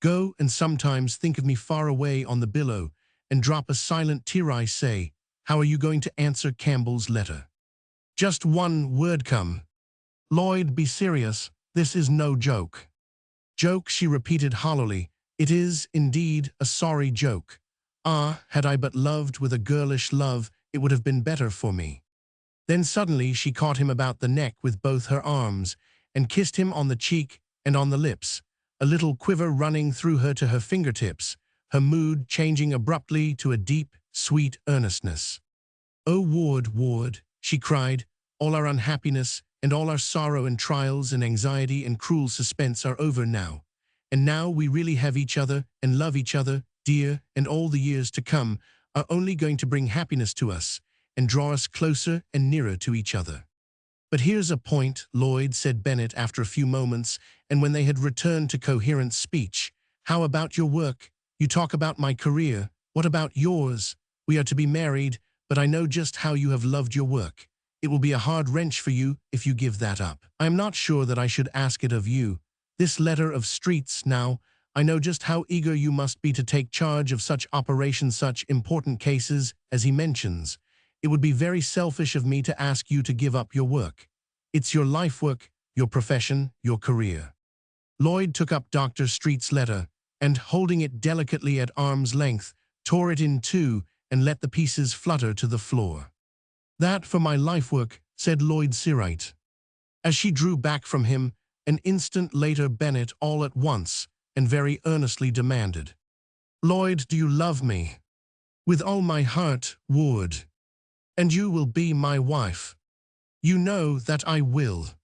Go, and sometimes think of me far away on the billow, and drop a silent tear, I say. How are you going to answer Campbell's letter? Just one word come. Lloyd, be serious. This is no joke. Joke, she repeated hollowly. It is, indeed, a sorry joke. Ah, had I but loved with a girlish love, it would have been better for me. Then suddenly she caught him about the neck with both her arms, and kissed him on the cheek and on the lips, a little quiver running through her to her fingertips, her mood changing abruptly to a deep, sweet earnestness. "Oh, Ward, Ward," she cried, "all our unhappiness and all our sorrow and trials and anxiety and cruel suspense are over now. And now we really have each other and love each other, dear, and all the years to come are only going to bring happiness to us and draw us closer and nearer to each other." "But here's a point, Lloyd," said Bennett after a few moments, and when they had returned to coherent speech. "How about your work? You talk about my career. What about yours? We are to be married, but I know just how you have loved your work. It will be a hard wrench for you if you give that up. I am not sure that I should ask it of you. This letter of Street's, now, I know just how eager you must be to take charge of such operations, such important cases as he mentions. It would be very selfish of me to ask you to give up your work. It's your life work, your profession, your career." Lloyd took up Dr. Street's letter, and, holding it delicately at arm's length, tore it in two and let the pieces flutter to the floor. "That for my life work," said Lloyd Searight. As she drew back from him, an instant later Bennett all at once and very earnestly demanded, "Lloyd, do you love me?" "With all my heart, Ward." "And you will be my wife?" "You know that I will."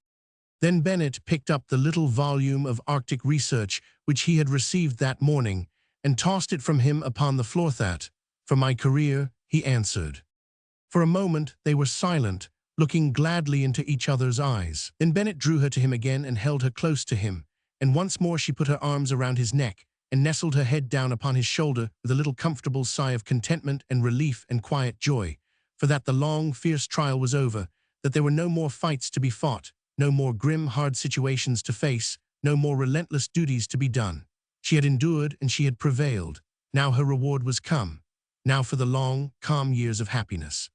Then Bennett picked up the little volume of Arctic research which he had received that morning and tossed it from him upon the floor. "That, for my career," he answered. For a moment they were silent, looking gladly into each other's eyes. Then Bennett drew her to him again and held her close to him, and once more she put her arms around his neck and nestled her head down upon his shoulder with a little comfortable sigh of contentment and relief and quiet joy, for that the long, fierce trial was over, that there were no more fights to be fought, no more grim, hard situations to face, no more relentless duties to be done. She had endured and she had prevailed. Now her reward was come. Now for the long, calm years of happiness.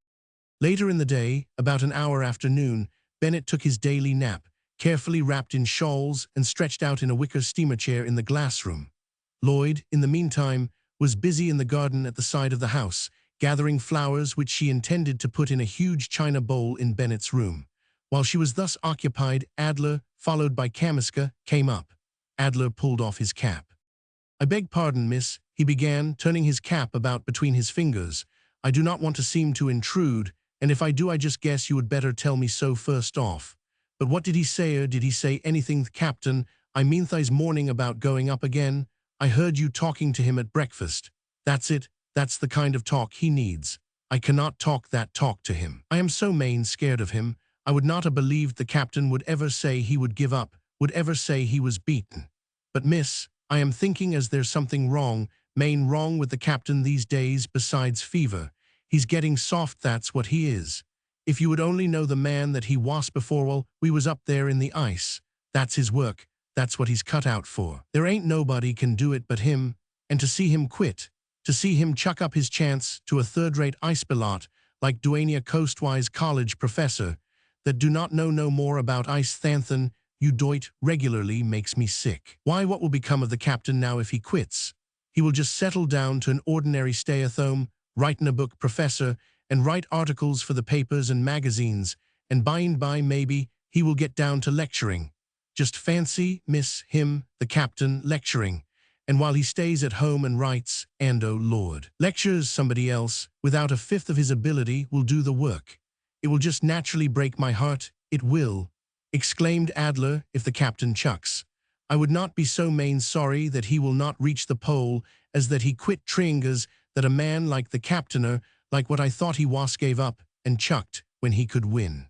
Later in the day, about an hour after noon, Bennett took his daily nap, carefully wrapped in shawls and stretched out in a wicker steamer chair in the glass room. Lloyd, in the meantime, was busy in the garden at the side of the house, gathering flowers which she intended to put in a huge china bowl in Bennett's room. While she was thus occupied, Adler, followed by Kamiska, came up. Adler pulled off his cap. "I beg pardon, miss," he began, turning his cap about between his fingers. "I do not want to seem to intrude, and if I do I just guess you would better tell me so first off. But what did he say, or did he say anything, Captain? I mean thys morning about going up again? I heard you talking to him at breakfast." "That's it. That's the kind of talk he needs. I cannot talk that talk to him. I am so main scared of him. I would not have believed the captain would ever say he would give up, would ever say he was beaten. But miss, I am thinking as there's something wrong, main wrong with the captain these days besides fever. He's getting soft, that's what he is. If you would only know the man that he was before, well, we was up there in the ice. That's his work. That's what he's cut out for. There ain't nobody can do it but him, and to see him quit, to see him chuck up his chance to a third-rate ice pilot like Duania Coastwise College professor that do not know no more about ice than you doit regularly makes me sick. Why, what will become of the captain now if he quits? He will just settle down to an ordinary stay-at-home, writin' a book professor, and write articles for the papers and magazines, and by and by maybe he will get down to lecturing. Just fancy, miss, him, the captain, lecturing, and while he stays at home and writes, and oh Lord, lectures somebody else, without a fifth of his ability, will do the work. It will just naturally break my heart, it will," exclaimed Adler, "if the captain chucks. I would not be so main sorry that he will not reach the pole as that he quit tringas, that a man like the captainer, like what I thought he was, gave up and chucked when he could win."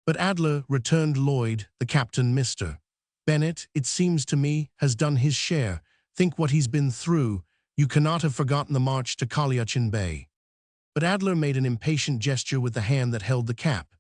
"But Adler," returned Lloyd, "the captain, Mr. Bennett, it seems to me, has done his share. Think what he's been through. You cannot have forgotten the march to Kaliachin Bay." But Adler made an impatient gesture with the hand that held the cap.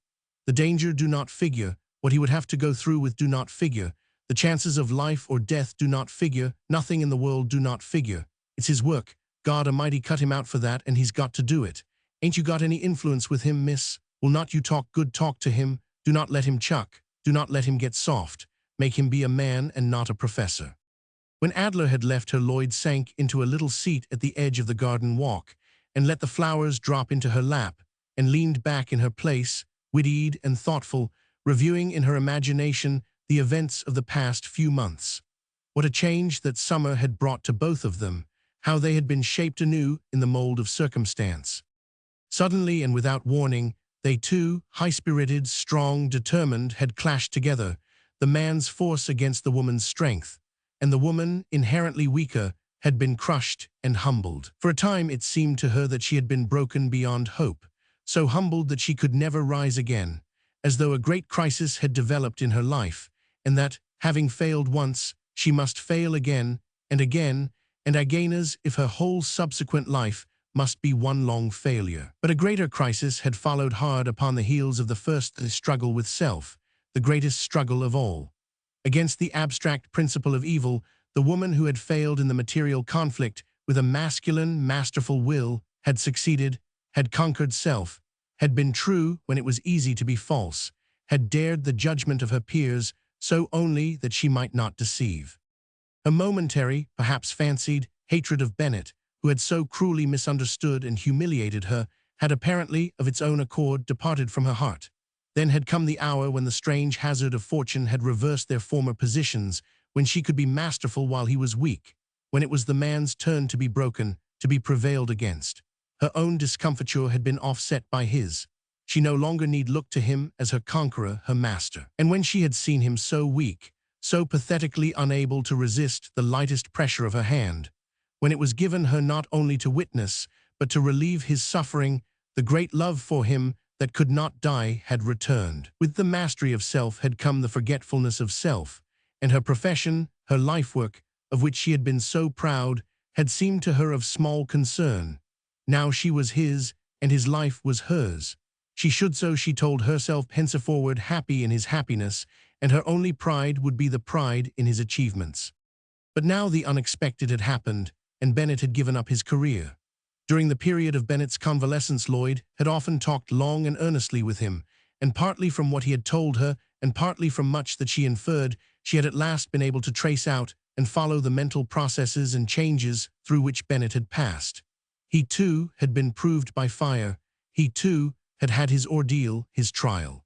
"The danger do not figure. What he would have to go through with do not figure. The chances of life or death do not figure. Nothing in the world do not figure. It's his work. God Almighty cut him out for that, and he's got to do it. Ain't you got any influence with him, miss? Will not you talk good talk to him? Do not let him chuck. Do not let him get soft. Make him be a man and not a professor." When Adler had left her, Lloyd sank into a little seat at the edge of the garden walk and let the flowers drop into her lap and leaned back in her place, witty and thoughtful, reviewing in her imagination the events of the past few months. What a change that summer had brought to both of them, how they had been shaped anew in the mold of circumstance. Suddenly and without warning, they two, high-spirited, strong, determined, had clashed together, the man's force against the woman's strength, and the woman, inherently weaker, had been crushed and humbled. For a time it seemed to her that she had been broken beyond hope, so humbled that she could never rise again, as though a great crisis had developed in her life, and that, having failed once, she must fail again, and again, and again, as if her whole subsequent life must be one long failure. But a greater crisis had followed hard upon the heels of the first, the struggle with self, the greatest struggle of all. Against the abstract principle of evil, the woman who had failed in the material conflict with a masculine, masterful will had succeeded, had conquered self, had been true when it was easy to be false, had dared the judgment of her peers so only that she might not deceive. A momentary, perhaps fancied, hatred of Bennett, who had so cruelly misunderstood and humiliated her, had apparently of its own accord departed from her heart. Then had come the hour when the strange hazard of fortune had reversed their former positions, when she could be masterful while he was weak, when it was the man's turn to be broken, to be prevailed against. Her own discomfiture had been offset by his. She no longer need look to him as her conqueror, her master. And when she had seen him so weak, so pathetically unable to resist the lightest pressure of her hand, when it was given her not only to witness, but to relieve his suffering, the great love for him that could not die had returned. With the mastery of self had come the forgetfulness of self, and her profession, her life work, of which she had been so proud, had seemed to her of small concern. Now she was his, and his life was hers. She should, so she told herself, henceforward happy in his happiness, and her only pride would be the pride in his achievements. But now the unexpected had happened, and Bennett had given up his career. During the period of Bennett's convalescence, Lloyd had often talked long and earnestly with him, and partly from what he had told her, and partly from much that she inferred, she had at last been able to trace out and follow the mental processes and changes through which Bennett had passed. He, too, had been proved by fire. He, too, had had his ordeal, his trial.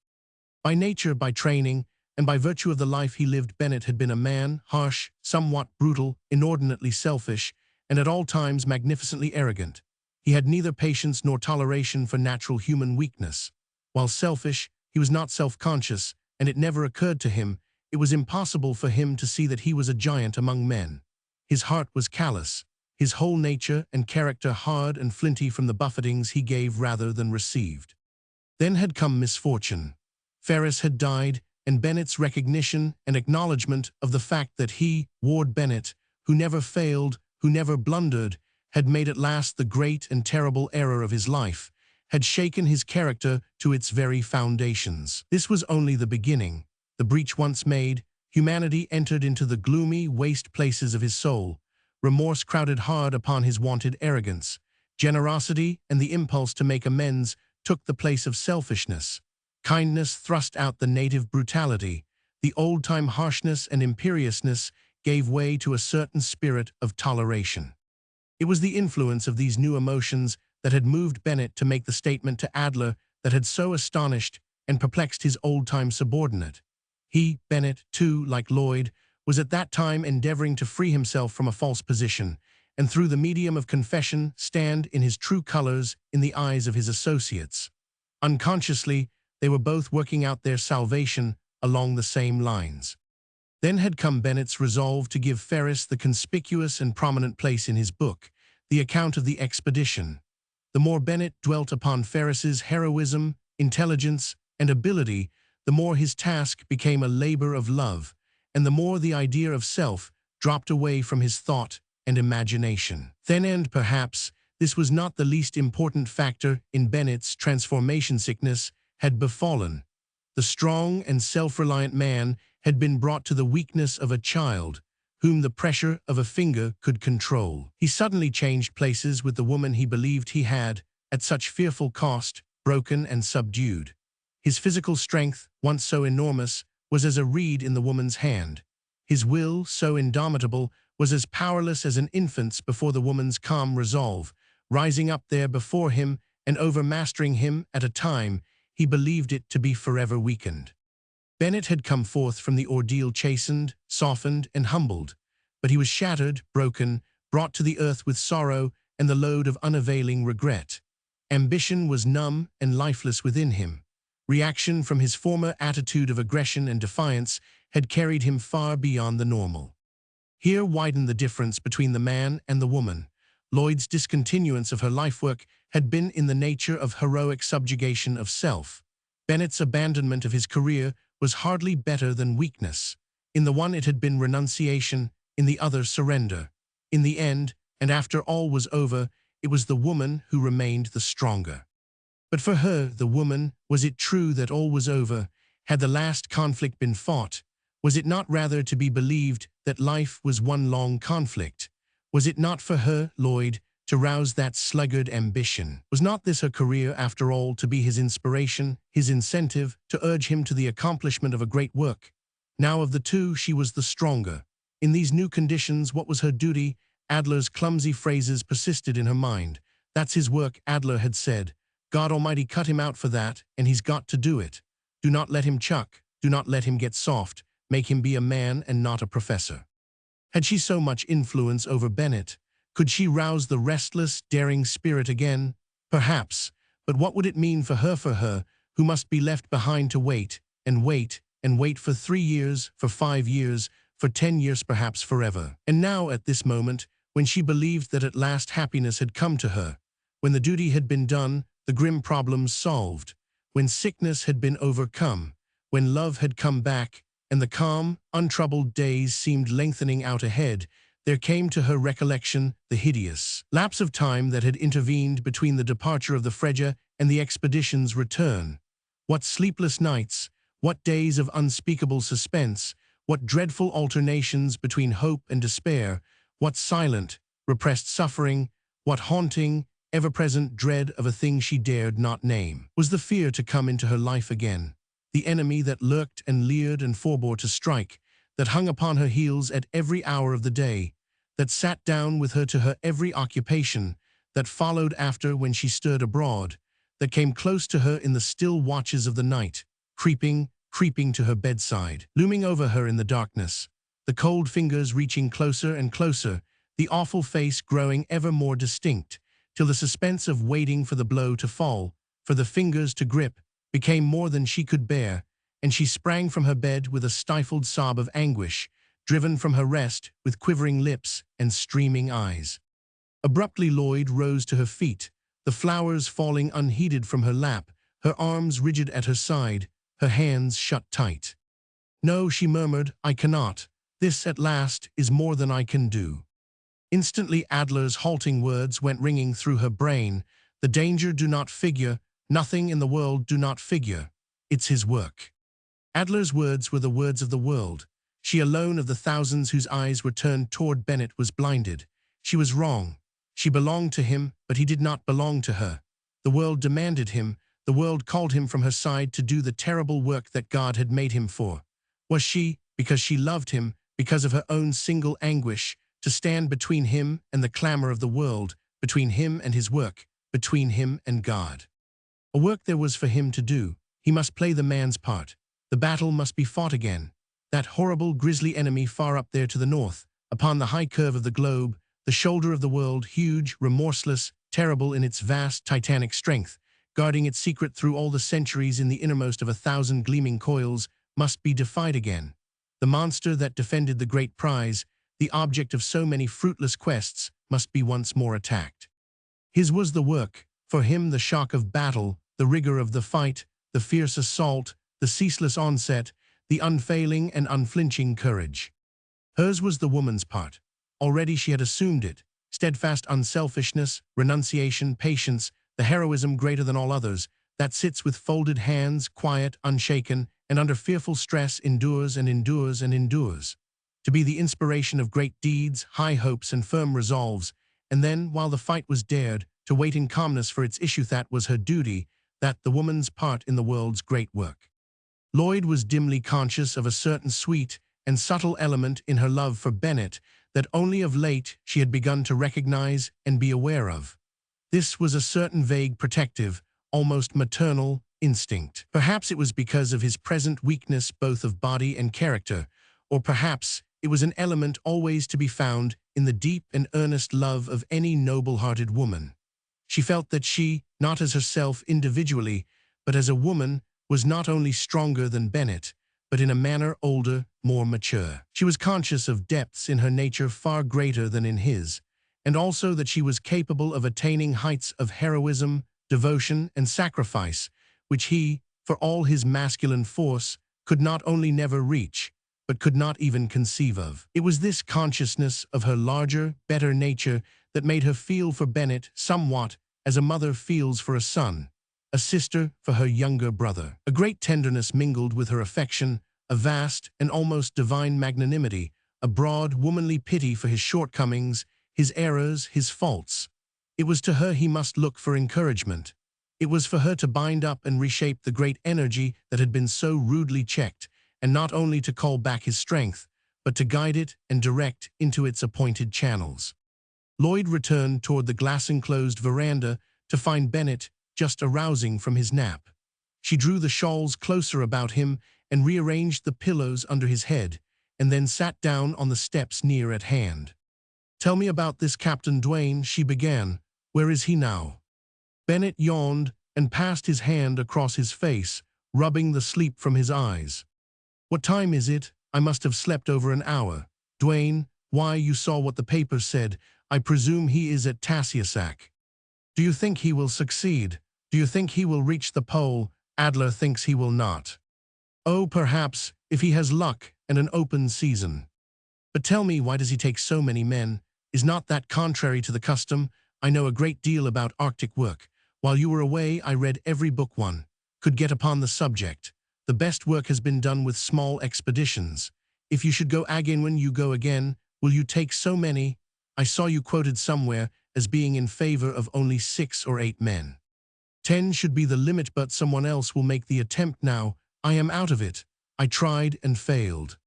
By nature, by training, and by virtue of the life he lived, Bennett had been a man, harsh, somewhat brutal, inordinately selfish, and at all times magnificently arrogant. He had neither patience nor toleration for natural human weakness. While selfish, he was not self-conscious, and it never occurred to him, it was impossible for him to see that he was a giant among men. His heart was callous, his whole nature and character hard and flinty from the buffetings he gave rather than received. Then had come misfortune. Ferris had died, and Bennett's recognition and acknowledgement of the fact that he, Ward Bennett, who never failed, who never blundered, had made at last the great and terrible error of his life, had shaken his character to its very foundations. This was only the beginning. The breach once made, humanity entered into the gloomy, waste places of his soul. Remorse crowded hard upon his wonted arrogance. Generosity and the impulse to make amends took the place of selfishness. Kindness thrust out the native brutality. The old-time harshness and imperiousness gave way to a certain spirit of toleration. It was the influence of these new emotions that had moved Bennett to make the statement to Adler that had so astonished and perplexed his old-time subordinate. He, Bennett, too, like Lloyd, was at that time endeavoring to free himself from a false position, and through the medium of confession stand in his true colors in the eyes of his associates. Unconsciously, they were both working out their salvation along the same lines. Then had come Bennett's resolve to give Ferris the conspicuous and prominent place in his book, the account of the expedition. The more Bennett dwelt upon Ferris's heroism, intelligence, and ability, the more his task became a labor of love, and the more the idea of self dropped away from his thought and imagination. Then, and perhaps this was not the least important factor in Bennett's transformation, sickness had befallen. The strong and self-reliant man had been brought to the weakness of a child, whom the pressure of a finger could control. He suddenly changed places with the woman he believed he had, at such fearful cost, broken and subdued. His physical strength, once so enormous, was as a reed in the woman's hand. His will, so indomitable, was as powerless as an infant's before the woman's calm resolve, rising up there before him and overmastering him at a time he believed it to be forever weakened. Bennett had come forth from the ordeal chastened, softened, and humbled, but he was shattered, broken, brought to the earth with sorrow and the load of unavailing regret. Ambition was numb and lifeless within him. Reaction from his former attitude of aggression and defiance had carried him far beyond the normal. Here widened the difference between the man and the woman. Lloyd's discontinuance of her lifework had been in the nature of heroic subjugation of self. Bennett's abandonment of his career was hardly better than weakness. In the one it had been renunciation, in the other surrender. In the end, and after all was over, it was the woman who remained the stronger. But for her, the woman, was it true that all was over? Had the last conflict been fought? Was it not rather to be believed that life was one long conflict? Was it not for her, Lloyd, to rouse that sluggard ambition? Was not this her career, after all, to be his inspiration, his incentive, to urge him to the accomplishment of a great work? Now of the two, she was the stronger. In these new conditions, what was her duty? Adler's clumsy phrases persisted in her mind. That's his work, Adler had said. God Almighty cut him out for that, and he's got to do it. Do not let him chuck. Do not let him get soft. Make him be a man and not a professor. Had she so much influence over Bennett? Could she rouse the restless, daring spirit again? Perhaps. But what would it mean for her, who must be left behind to wait, and wait, and wait for 3 years, for 5 years, for 10 years, perhaps forever? And now, at this moment, when she believed that at last happiness had come to her, when the duty had been done, the grim problems solved, when sickness had been overcome, when love had come back, and the calm, untroubled days seemed lengthening out ahead, there came to her recollection the hideous lapse of time that had intervened between the departure of the Frege and the expedition's return. What sleepless nights, what days of unspeakable suspense, what dreadful alternations between hope and despair, what silent, repressed suffering, what haunting, ever-present dread of a thing she dared not name. Was the fear to come into her life again? The enemy that lurked and leered and forbore to strike, that hung upon her heels at every hour of the day, that sat down with her to her every occupation, that followed after when she stirred abroad, that came close to her in the still watches of the night, creeping to her bedside, looming over her in the darkness, the cold fingers reaching closer and closer, the awful face growing ever more distinct, till the suspense of waiting for the blow to fall, for the fingers to grip, became more than she could bear, and she sprang from her bed with a stifled sob of anguish, driven from her rest with quivering lips and streaming eyes. Abruptly Lloyd rose to her feet, the flowers falling unheeded from her lap, her arms rigid at her side, her hands shut tight. "No," she murmured, "I cannot. This, at last, is more than I can do." Instantly Adler's halting words went ringing through her brain. The danger do not figure, nothing in the world do not figure. It's his work. Adler's words were the words of the world. She alone of the thousands whose eyes were turned toward Bennett was blinded. She was wrong. She belonged to him, but he did not belong to her. The world demanded him. The world called him from her side to do the terrible work that God had made him for. Was she, because she loved him, because of her own single anguish, to stand between him and the clamor of the world, between him and his work, between him and God? A work there was for him to do. He must play the man's part. The battle must be fought again. That horrible, grisly enemy far up there to the north, upon the high curve of the globe, the shoulder of the world, huge, remorseless, terrible in its vast, titanic strength, guarding its secret through all the centuries in the innermost of 1,000 gleaming coils, must be defied again. The monster that defended the great prize, the object of so many fruitless quests, must be once more attacked. His was the work, for him the shock of battle, the rigor of the fight, the fierce assault, the ceaseless onset, the unfailing and unflinching courage. Hers was the woman's part. Already she had assumed it. Steadfast unselfishness, renunciation, patience, the heroism greater than all others, that sits with folded hands, quiet, unshaken, and under fearful stress endures and endures and endures. To be the inspiration of great deeds, high hopes, and firm resolves, and then, while the fight was dared, to wait in calmness for its issue. That was her duty, that the woman's part in the world's great work. Lloyd was dimly conscious of a certain sweet and subtle element in her love for Bennett that only of late she had begun to recognize and be aware of. This was a certain vague protective, almost maternal, instinct. Perhaps it was because of his present weakness both of body and character, or perhaps it was an element always to be found in the deep and earnest love of any noble-hearted woman. She felt that she, not as herself individually, but as a woman, was not only stronger than Bennett, but in a manner older, more mature. She was conscious of depths in her nature far greater than in his, and also that she was capable of attaining heights of heroism, devotion, and sacrifice, which he, for all his masculine force, could not only never reach, but could not even conceive of. It was this consciousness of her larger, better nature that made her feel for Bennett somewhat as a mother feels for a son, a sister for her younger brother. A great tenderness mingled with her affection, a vast and almost divine magnanimity, a broad, womanly pity for his shortcomings, his errors, his faults. It was to her he must look for encouragement. It was for her to bind up and reshape the great energy that had been so rudely checked, and not only to call back his strength, but to guide it and direct into its appointed channels. Lloyd returned toward the glass-enclosed veranda to find Bennett just arousing from his nap. She drew the shawls closer about him and rearranged the pillows under his head, and then sat down on the steps near at hand. "Tell me about this Captain Duane," she began. "Where is he now?" Bennett yawned and passed his hand across his face, rubbing the sleep from his eyes. "What time is it? I must have slept over an hour. Duane, why, you saw what the papers said. I presume he is at Tassiasac. Do you think he will succeed? Do you think he will reach the pole? Adler thinks he will not." "Oh, perhaps, if he has luck and an open season. But tell me, why does he take so many men? Is not that contrary to the custom? I know a great deal about Arctic work. While you were away, I read every book one could get upon the subject. The best work has been done with small expeditions. If you should go again when you go again, will you take so many? I saw you quoted somewhere as being in favor of only 6 or 8 men. 10 should be the limit, but someone else will make the attempt now. I am out of it. I tried and failed."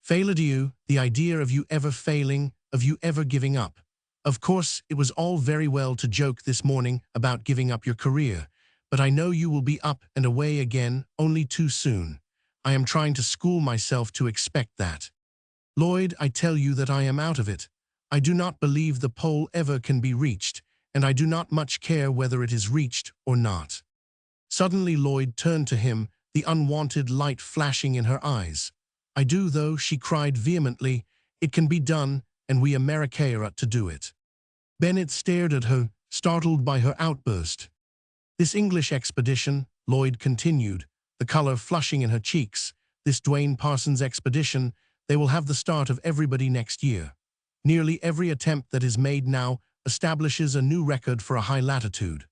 "Failure to you, the idea of you ever failing, of you ever giving up. Of course, it was all very well to joke this morning about giving up your career, but I know you will be up and away again, only too soon. I am trying to school myself to expect that. Lloyd, I tell you that I am out of it. I do not believe the pole ever can be reached, and I do not much care whether it is reached or not." Suddenly Lloyd turned to him, the unwanted light flashing in her eyes. "I do, though," she cried vehemently. "It can be done, and we America ought to do it." Bennett stared at her, startled by her outburst. "This English expedition," Lloyd continued, the color flushing in her cheeks, "this Duane Parsons expedition, they will have the start of everybody next year. Nearly every attempt that is made now establishes a new record for a high latitude.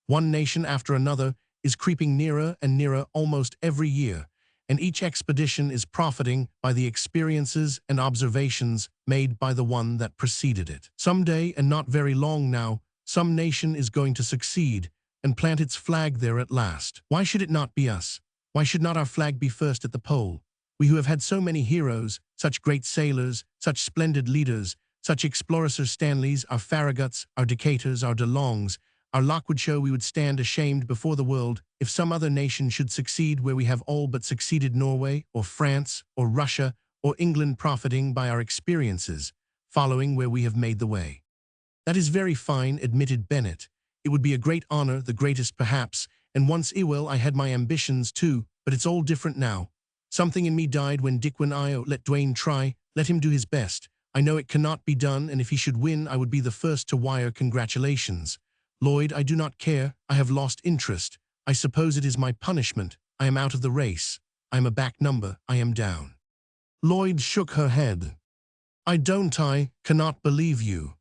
One nation after another is creeping nearer and nearer almost every year, and each expedition is profiting by the experiences and observations made by the one that preceded it. Some day, and not very long now, some nation is going to succeed and plant its flag there at last. Why should it not be us? Why should not our flag be first at the pole? We who have had so many heroes, such great sailors, such splendid leaders, such explorers, our Stanleys, our Farraguts, our Decaturs, our DeLongs, our Lockwood show we would stand ashamed before the world if some other nation should succeed where we have all but succeeded. Norway, or France, or Russia, or England, profiting by our experiences, following where we have made the way." "That is very fine," admitted Bennett. "It would be a great honor, the greatest perhaps, and once I had my ambitions too, but it's all different now. Something in me died when I let Duane try, let him do his best. I know it cannot be done, and if he should win, I would be the first to wire congratulations. Lloyd, I do not care. I have lost interest. I suppose it is my punishment. I am out of the race. I am a back number. I am down." Lloyd shook her head. I cannot believe you."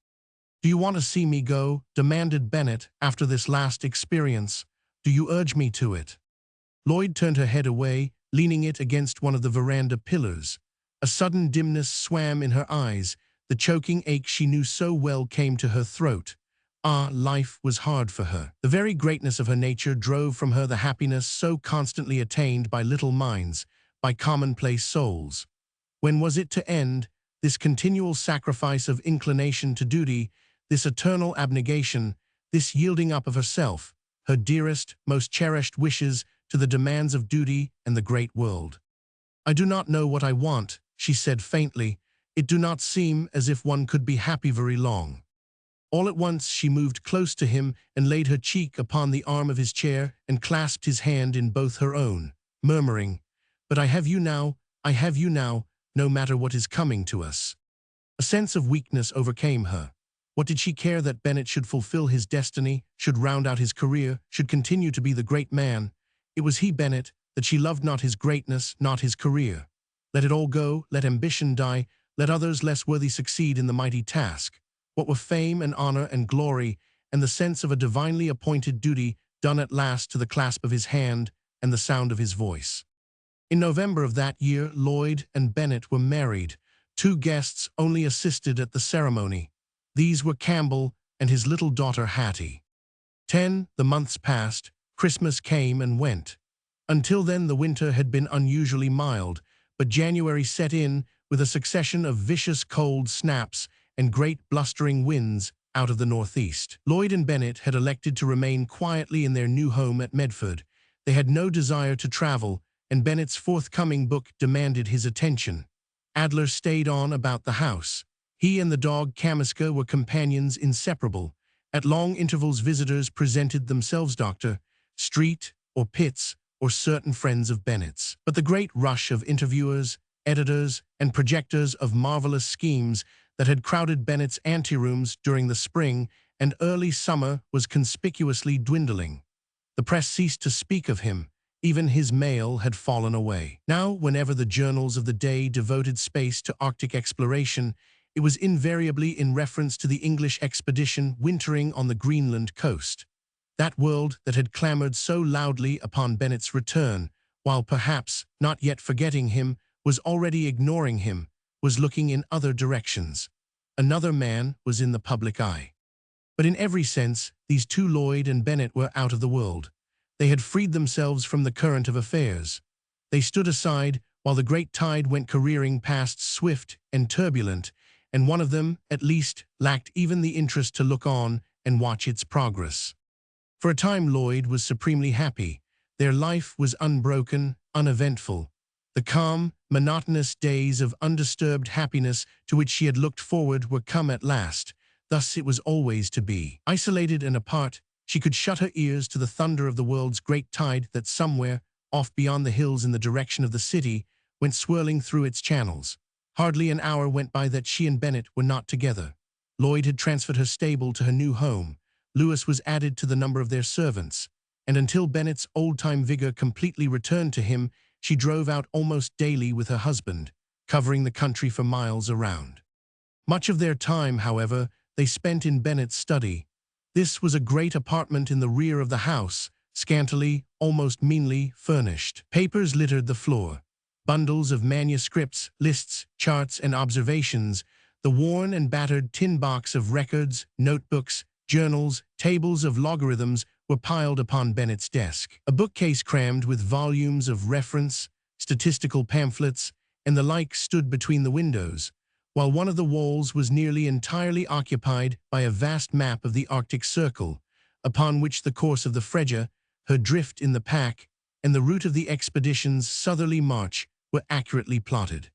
"Do you want to see me go?" demanded Bennett after this last experience. "Do you urge me to it?" Lloyd turned her head away, leaning it against one of the veranda pillars. A sudden dimness swam in her eyes. The choking ache she knew so well came to her throat. Life was hard for her. The very greatness of her nature drove from her the happiness so constantly attained by little minds, by commonplace souls. When was it to end, this continual sacrifice of inclination to duty, this eternal abnegation, this yielding up of herself, her dearest, most cherished wishes, to the demands of duty and the great world? "I do not know what I want," she said faintly. "It do not seem as if one could be happy very long." All at once she moved close to him and laid her cheek upon the arm of his chair and clasped his hand in both her own, murmuring, "But I have you now, no matter what is coming to us." A sense of weakness overcame her. What did she care that Bennett should fulfill his destiny, should round out his career, should continue to be the great man? It was he, Bennett, that she loved, not his greatness, not his career. Let it all go, let ambition die, let others less worthy succeed in the mighty task. What were fame and honor and glory, and the sense of a divinely appointed duty done at last to the clasp of his hand and the sound of his voice? In November of that year, Lloyd and Bennett were married. 2 guests only assisted at the ceremony. These were Campbell and his little daughter Hattie. The months passed, Christmas came and went. Until then the winter had been unusually mild, but January set in with a succession of vicious cold snaps and great blustering winds out of the northeast. Lloyd and Bennett had elected to remain quietly in their new home at Medford. They had no desire to travel, and Bennett's forthcoming book demanded his attention. Adler stayed on about the house. He and the dog Kamiska were companions inseparable. At long intervals visitors presented themselves, Dr. Street or Pitts or certain friends of Bennett's. But the great rush of interviewers, editors, and projectors of marvelous schemes that had crowded Bennett's anterooms during the spring and early summer was conspicuously dwindling. The press ceased to speak of him. Even his mail had fallen away. Now, whenever the journals of the day devoted space to Arctic exploration, it was invariably in reference to the English expedition wintering on the Greenland coast. That world that had clamored so loudly upon Bennett's return, while perhaps not yet forgetting him, was already ignoring him, was looking in other directions. Another man was in the public eye. But in every sense, these two, Lloyd and Bennett, were out of the world. They had freed themselves from the current of affairs. They stood aside while the great tide went careering past, swift and turbulent, and one of them, at least, lacked even the interest to look on and watch its progress. For a time Lloyd was supremely happy. Their life was unbroken, uneventful. The calm, monotonous days of undisturbed happiness to which she had looked forward were come at last. Thus it was always to be. Isolated and apart, she could shut her ears to the thunder of the world's great tide that somewhere, off beyond the hills in the direction of the city, went swirling through its channels. Hardly an hour went by that she and Bennett were not together. Lloyd had transferred her stable to her new home. Lewis was added to the number of their servants. And until Bennett's old-time vigor completely returned to him, she drove out almost daily with her husband, covering the country for miles around. Much of their time, however, they spent in Bennett's study. This was a great apartment in the rear of the house, scantily, almost meanly furnished. Papers littered the floor. Bundles of manuscripts, lists, charts, and observations, the worn and battered tin box of records, notebooks, journals, tables of logarithms were piled upon Bennett's desk. A bookcase crammed with volumes of reference, statistical pamphlets, and the like stood between the windows, while one of the walls was nearly entirely occupied by a vast map of the Arctic Circle, upon which the course of the Frejja, her drift in the pack, and the route of the expedition's southerly march were accurately plotted.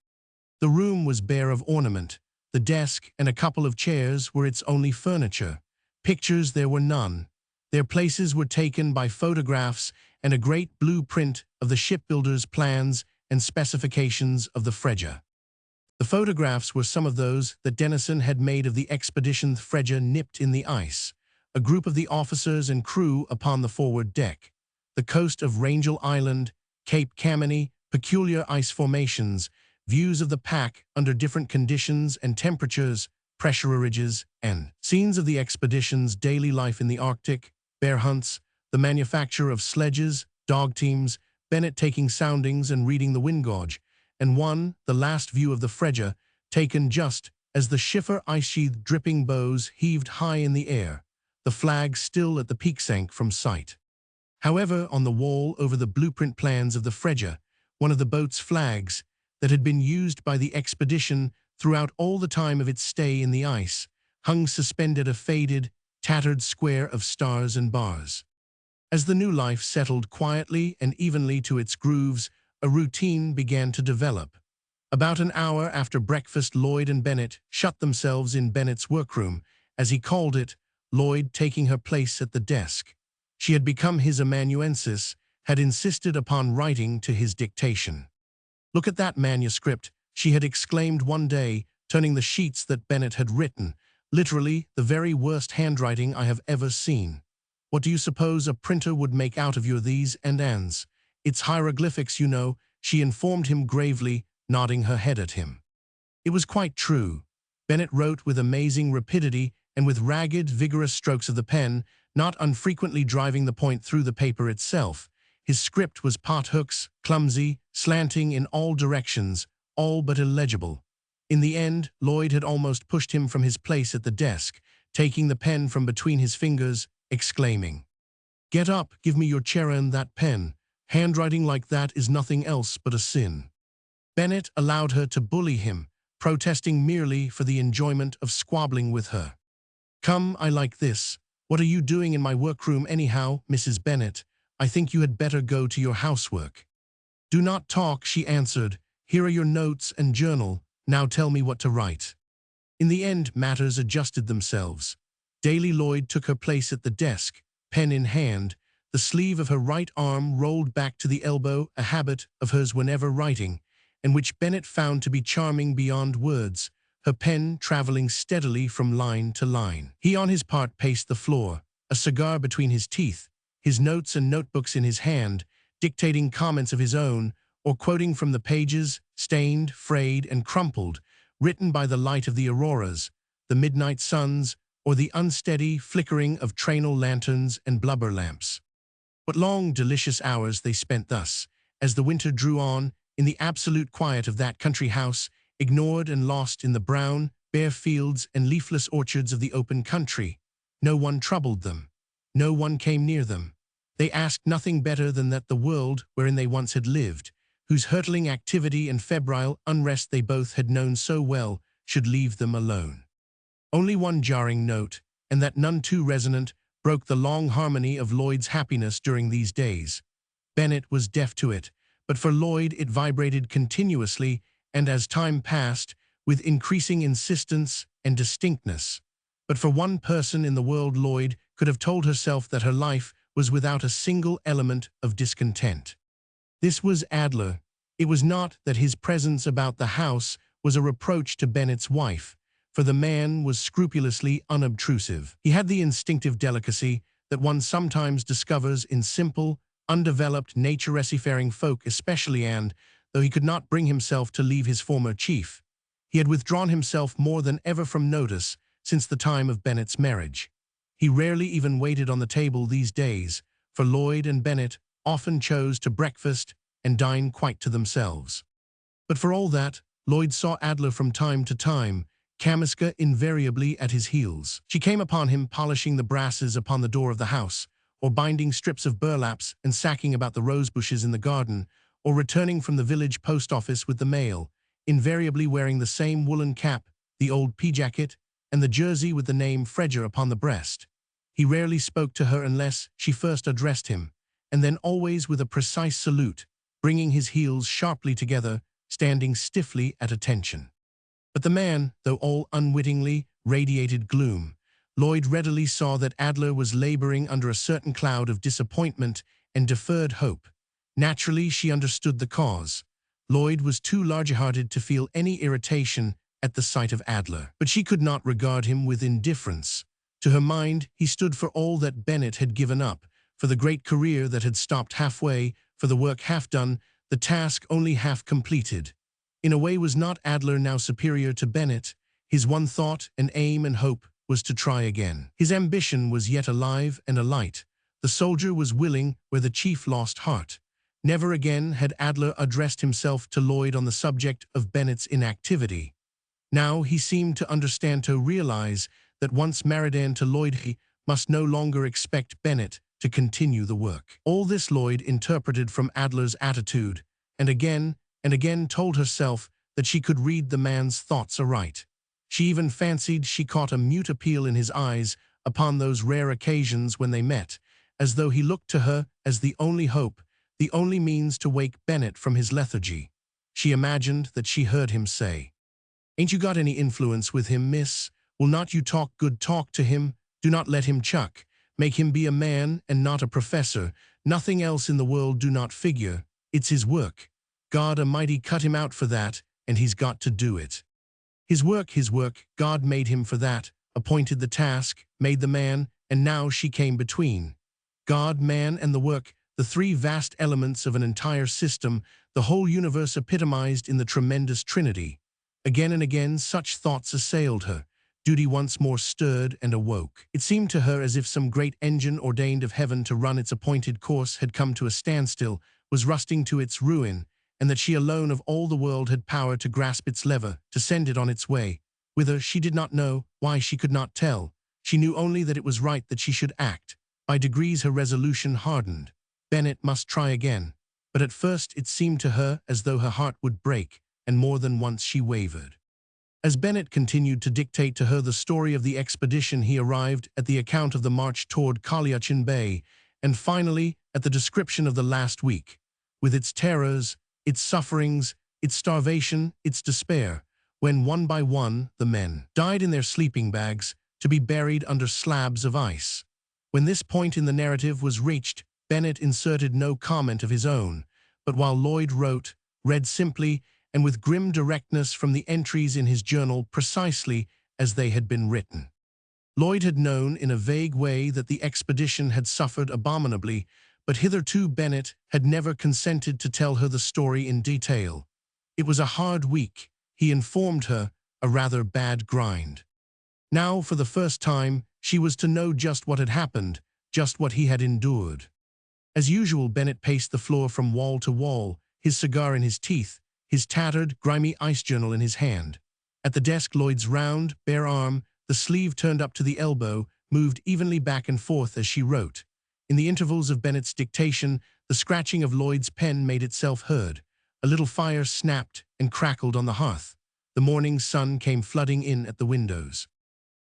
The room was bare of ornament. The desk and a couple of chairs were its only furniture. Pictures there were none. Their places were taken by photographs and a great blueprint of the shipbuilder's plans and specifications of the Frejja. The photographs were some of those that Dennison had made of the expedition Frejja nipped in the ice, a group of the officers and crew upon the forward deck, the coast of Rangel Island, Cape Kameny, peculiar ice formations, views of the pack under different conditions and temperatures, pressure ridges, and scenes of the expedition's daily life in the Arctic, bear hunts, the manufacture of sledges, dog teams, Bennett taking soundings and reading the wind gauge, and the last view of the Frejja, taken just as the Schiffer ice-sheathed dripping bows heaved high in the air. the flag still at the peak sank from sight. However, on the wall over the blueprint plans of the Frege, one of the boat's flags that had been used by the expedition throughout all the time of its stay in the ice, hung suspended a faded, tattered square of stars and bars. As the new life settled quietly and evenly to its grooves, a routine began to develop. About an hour after breakfast, Lloyd and Bennett shut themselves in Bennett's workroom, as he called it, Lloyd taking her place at the desk. She had become his amanuensis, had insisted upon writing to his dictation. "Look at that manuscript," she had exclaimed one day, turning the sheets that Bennett had written, "literally the very worst handwriting I have ever seen. What do you suppose a printer would make out of your these and ands? It's hieroglyphics, you know," she informed him gravely, nodding her head at him. It was quite true. Bennett wrote with amazing rapidity and with ragged, vigorous strokes of the pen, not unfrequently driving the point through the paper itself. His script was pothooks, clumsy, slanting in all directions, all but illegible. In the end, Lloyd had almost pushed him from his place at the desk, taking the pen from between his fingers, exclaiming, "Get up, give me your chair and that pen. Handwriting like that is nothing else but a sin." Bennett allowed her to bully him, protesting merely for the enjoyment of squabbling with her. "Come, I like this. What are you doing in my workroom anyhow, Mrs. Bennett? I think you had better go to your housework." "Do not talk," she answered. "Here are your notes and journal. Now tell me what to write." In the end, matters adjusted themselves. Daily Lloyd took her place at the desk, pen in hand, the sleeve of her right arm rolled back to the elbow, a habit of hers whenever writing, and which Bennett found to be charming beyond words, her pen traveling steadily from line to line. He on his part paced the floor, a cigar between his teeth, his notes and notebooks in his hand, dictating comments of his own, or quoting from the pages, stained, frayed, and crumpled, written by the light of the auroras, the midnight suns, or the unsteady flickering of trainal lanterns and blubber lamps. What long, delicious hours they spent thus, as the winter drew on, in the absolute quiet of that country house, ignored and lost in the brown, bare fields and leafless orchards of the open country. No one troubled them. No one came near them. They asked nothing better than that the world wherein they once had lived, whose hurtling activity and febrile unrest they both had known so well, should leave them alone. Only one jarring note, and that none too resonant, broke the long harmony of Lloyd's happiness during these days. Bennett was deaf to it, but for Lloyd it vibrated continuously, and as time passed, with increasing insistence and distinctness. But for one person in the world, Lloyd could have told herself that her life was without a single element of discontent. This was Adler. It was not that his presence about the house was a reproach to Bennett's wife, for the man was scrupulously unobtrusive. He had the instinctive delicacy that one sometimes discovers in simple, undeveloped, nature-seafaring folk especially, and, though he could not bring himself to leave his former chief, he had withdrawn himself more than ever from notice since the time of Bennett's marriage. He rarely even waited on the table these days, for Lloyd and Bennett often chose to breakfast and dine quite to themselves. But for all that, Lloyd saw Adler from time to time, Kamiska invariably at his heels. She came upon him polishing the brasses upon the door of the house, or binding strips of burlaps and sacking about the rose bushes in the garden, or returning from the village post office with the mail, invariably wearing the same woolen cap, the old pea-jacket, and the jersey with the name Frege upon the breast. He rarely spoke to her unless she first addressed him, and then always with a precise salute, bringing his heels sharply together, standing stiffly at attention. But the man, though all unwittingly, radiated gloom. Lloyd readily saw that Adler was laboring under a certain cloud of disappointment and deferred hope. Naturally, she understood the cause. Lloyd was too large-hearted to feel any irritation at the sight of Adler, but she could not regard him with indifference. To her mind, he stood for all that Bennett had given up, for the great career that had stopped halfway, for the work half done, the task only half completed. In a way, was not Adler now superior to Bennett? His one thought and aim and hope was to try again. His ambition was yet alive and alight. The soldier was willing where the chief lost heart. Never again had Adler addressed himself to Lloyd on the subject of Bennett's inactivity. Now he seemed to understand, to realize that once married to Lloyd he must no longer expect Bennett to continue the work. All this Lloyd interpreted from Adler's attitude, and again told herself that she could read the man's thoughts aright. She even fancied she caught a mute appeal in his eyes upon those rare occasions when they met, as though he looked to her as the only hope, the only means to wake Bennett from his lethargy. She imagined that she heard him say, "Ain't you got any influence with him, miss? Will not you talk good talk to him? Do not let him chuck. Make him be a man and not a professor. Nothing else in the world do not figure. It's his work. God Almighty cut him out for that, and he's got to do it. His work, God made him for that, appointed the task, made the man, and now she came between. God, man, and the work, the three vast elements of an entire system, the whole universe epitomized in the tremendous Trinity. Again and again such thoughts assailed her. Duty once more stirred and awoke. It seemed to her as if some great engine ordained of heaven to run its appointed course had come to a standstill, was rusting to its ruin, and that she alone of all the world had power to grasp its lever, to send it on its way. Whither she did not know, why she could not tell. She knew only that it was right that she should act. By degrees her resolution hardened. Bennett must try again. But at first it seemed to her as though her heart would break, and more than once she wavered. As Bennett continued to dictate to her the story of the expedition, he arrived at the account of the march toward Kalyachin Bay, and finally at the description of the last week, with its terrors, its sufferings, its starvation, its despair, when one by one the men died in their sleeping bags to be buried under slabs of ice. When this point in the narrative was reached, Bennett inserted no comment of his own, but while Lloyd read simply and with grim directness from the entries in his journal precisely as they had been written. Lloyd had known in a vague way that the expedition had suffered abominably, but hitherto Bennett had never consented to tell her the story in detail. It was a hard week, he informed her, a rather bad grind. Now, for the first time, she was to know just what had happened, just what he had endured. As usual, Bennett paced the floor from wall to wall, his cigar in his teeth, his tattered, grimy ice journal in his hand. At the desk, Lloyd's round, bare arm, the sleeve turned up to the elbow, moved evenly back and forth as she wrote. In the intervals of Bennett's dictation, the scratching of Lloyd's pen made itself heard. A little fire snapped and crackled on the hearth. The morning sun came flooding in at the windows.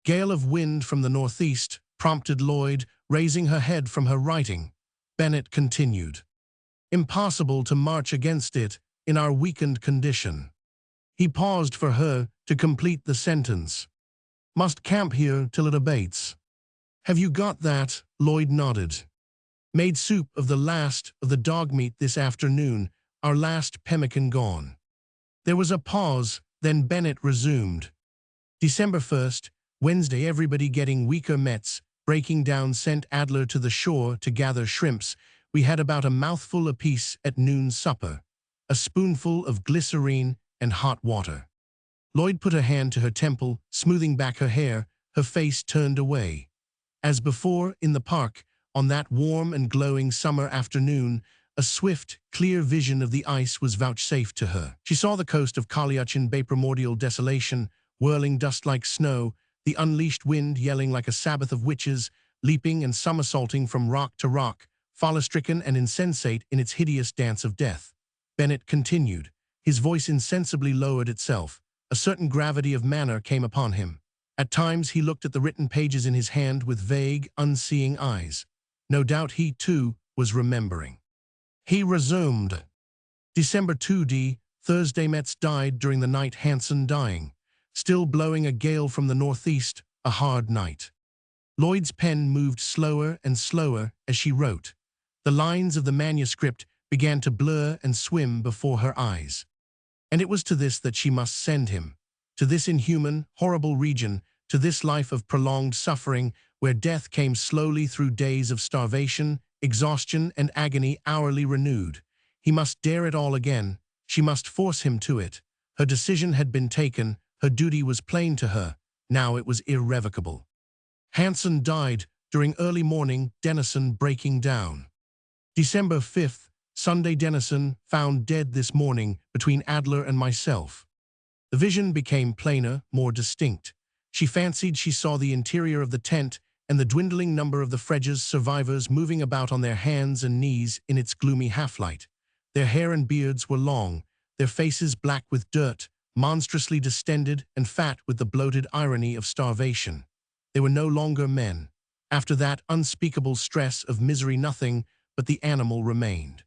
Gale of wind from the northeast prompted Lloyd, raising her head from her writing. Bennett continued. Impossible to march against it in our weakened condition. He paused for her to complete the sentence. Must camp here till it abates. Have you got that? Lloyd nodded. Made soup of the last of the dog meat this afternoon, our last pemmican gone. There was a pause, then Bennett resumed. December 1st, Wednesday, everybody getting weaker. Mets, breaking down, sent Adler to the shore to gather shrimps. We had about a mouthful apiece at noon supper. A spoonful of glycerine and hot water. Lloyd put her hand to her temple, smoothing back her hair, her face turned away. As before, in the park, on that warm and glowing summer afternoon, a swift, clear vision of the ice was vouchsafed to her. She saw the coast of Kalyachin Bay, primordial desolation, whirling dust like snow, the unleashed wind yelling like a sabbath of witches, leaping and somersaulting from rock to rock, folly-stricken and insensate in its hideous dance of death. Bennett continued. His voice insensibly lowered itself. A certain gravity of manner came upon him. At times he looked at the written pages in his hand with vague, unseeing eyes. No doubt he, too, was remembering. He resumed. December 2d, Thursday. Metz died during the night. Hansen dying. Still blowing a gale from the northeast, a hard night. Lloyd's pen moved slower and slower as she wrote. The lines of the manuscript began to blur and swim before her eyes. And it was to this that she must send him, to this inhuman, horrible region, to this life of prolonged suffering, where death came slowly through days of starvation, exhaustion, and agony hourly renewed. He must dare it all again. She must force him to it. Her decision had been taken. Her duty was plain to her. Now it was irrevocable. Hansen died during early morning, Dennison breaking down. December 5th, Sunday. Dennison found dead this morning between Adler and myself. The vision became plainer, more distinct. She fancied she saw the interior of the tent and the dwindling number of the Fredge's survivors moving about on their hands and knees in its gloomy half-light. Their hair and beards were long, their faces black with dirt, monstrously distended and fat with the bloated irony of starvation. They were no longer men. After that unspeakable stress of misery, nothing but the animal remained.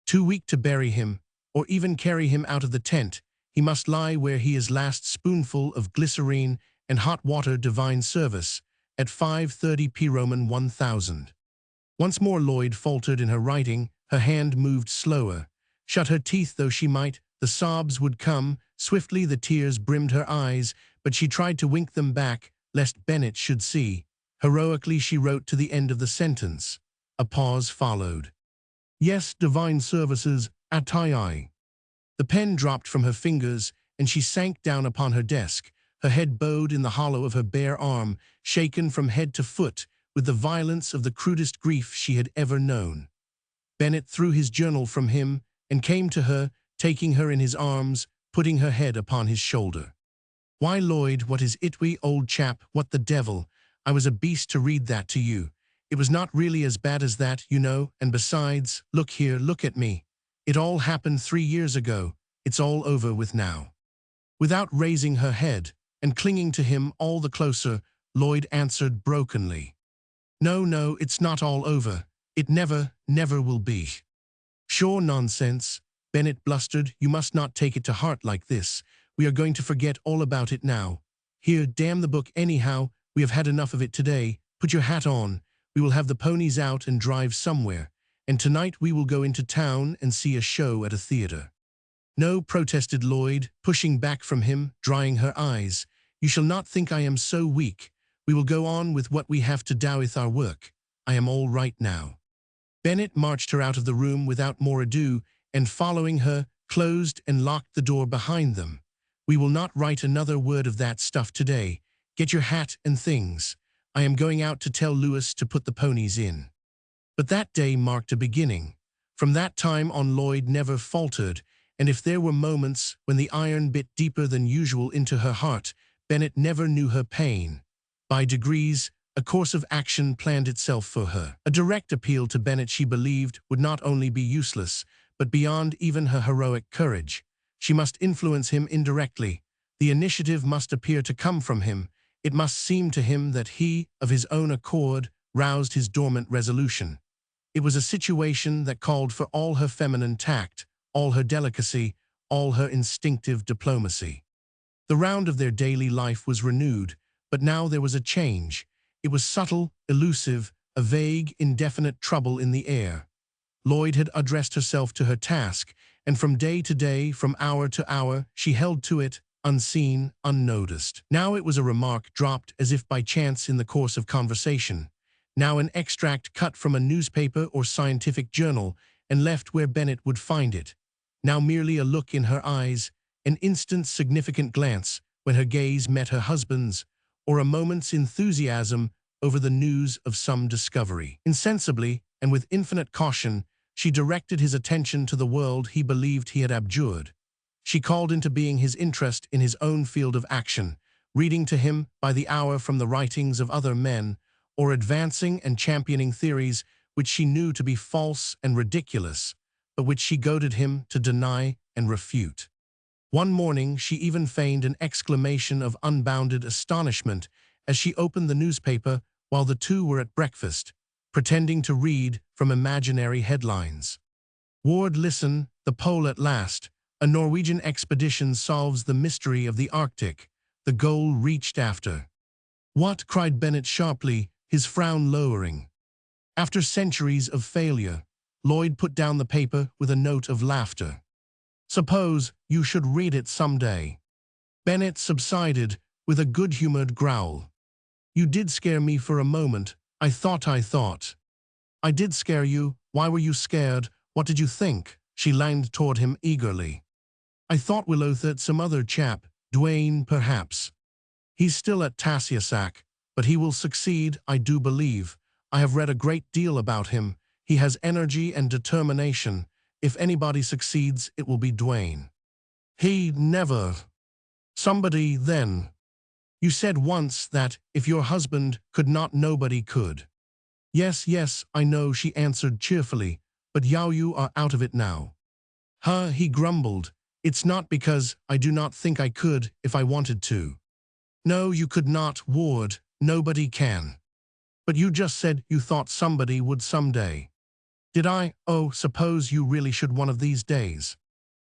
Too weak to bury him, or even carry him out of the tent, he must lie where he is. Last spoonful of glycerine and hot water, divine service, at 5:30 p. Roman 1000. Once more Lloyd faltered in her writing, her hand moved slower. Shut her teeth though she might, the sobs would come, swiftly the tears brimmed her eyes, but she tried to wink them back, lest Bennett should see. Heroically she wrote to the end of the sentence. A pause followed. Yes, divine services, atai. The pen dropped from her fingers, and she sank down upon her desk, her head bowed in the hollow of her bare arm, shaken from head to foot with the violence of the crudest grief she had ever known. Bennett threw his journal from him and came to her, taking her in his arms, putting her head upon his shoulder. Why, Lloyd, what is it, wee old chap, what the devil? I was a beast to read that to you. It was not really as bad as that, you know, and besides, look here, look at me. It all happened 3 years ago. It's all over with now. Without raising her head, and clinging to him all the closer, Lloyd answered brokenly. No, no, it's not all over. It never, never will be. Sure nonsense, Bennett blustered. You must not take it to heart like this. We are going to forget all about it now. Here, damn the book anyhow. We have had enough of it today. Put your hat on. We will have the ponies out and drive somewhere. And tonight we will go into town and see a show at a theater. No, protested Lloyd, pushing back from him, drying her eyes. You shall not think I am so weak. We will go on with what we have to do with our work. I am all right now. Bennett marched her out of the room without more ado, and following her, closed and locked the door behind them. We will not write another word of that stuff today. Get your hat and things. I am going out to tell Lewis to put the ponies in. But that day marked a beginning. From that time on Lloyd never faltered, and if there were moments when the iron bit deeper than usual into her heart, Bennett never knew her pain. By degrees, a course of action planned itself for her. A direct appeal to Bennett she believed would not only be useless, but beyond even her heroic courage. She must influence him indirectly. The initiative must appear to come from him. It must seem to him that he, of his own accord, roused his dormant resolution. It was a situation that called for all her feminine tact, all her delicacy, all her instinctive diplomacy. The round of their daily life was renewed, but now there was a change. It was subtle, elusive, a vague, indefinite trouble in the air. Lloyd had addressed herself to her task, and from day to day, from hour to hour, she held to it, unseen, unnoticed. Now it was a remark dropped as if by chance in the course of conversation. Now an extract cut from a newspaper or scientific journal and left where Bennett would find it. Now merely a look in her eyes, an instant significant glance when her gaze met her husband's, or a moment's enthusiasm over the news of some discovery. Insensibly, and with infinite caution, she directed his attention to the world he believed he had abjured. She called into being his interest in his own field of action, reading to him by the hour from the writings of other men, or advancing and championing theories which she knew to be false and ridiculous, but which she goaded him to deny and refute. One morning she even feigned an exclamation of unbounded astonishment as she opened the newspaper while the two were at breakfast, pretending to read from imaginary headlines. Ward, listen, the pole at last. A Norwegian expedition solves the mystery of the Arctic, the goal reached after. What? Cried Bennett sharply, his frown lowering. After centuries of failure, Lloyd put down the paper with a note of laughter. Suppose you should read it someday. Bennett subsided with a good-humored growl. You did scare me for a moment. I thought. I did scare you. Why were you scared? What did you think? She leaned toward him eagerly. I thought Willowthert some other chap, Dwayne perhaps. He's still at Tassiasac, but he will succeed, I do believe. I have read a great deal about him. He has energy and determination. If anybody succeeds, it will be Dwayne. He never. Somebody then. You said once that if your husband could not, nobody could. Yes, yes, I know, she answered cheerfully, but you are out of it now. Huh, he grumbled. It's not because I do not think I could if I wanted to. No, you could not, Ward. Nobody can. But you just said you thought somebody would someday. Did I? Oh, suppose you really should one of these days.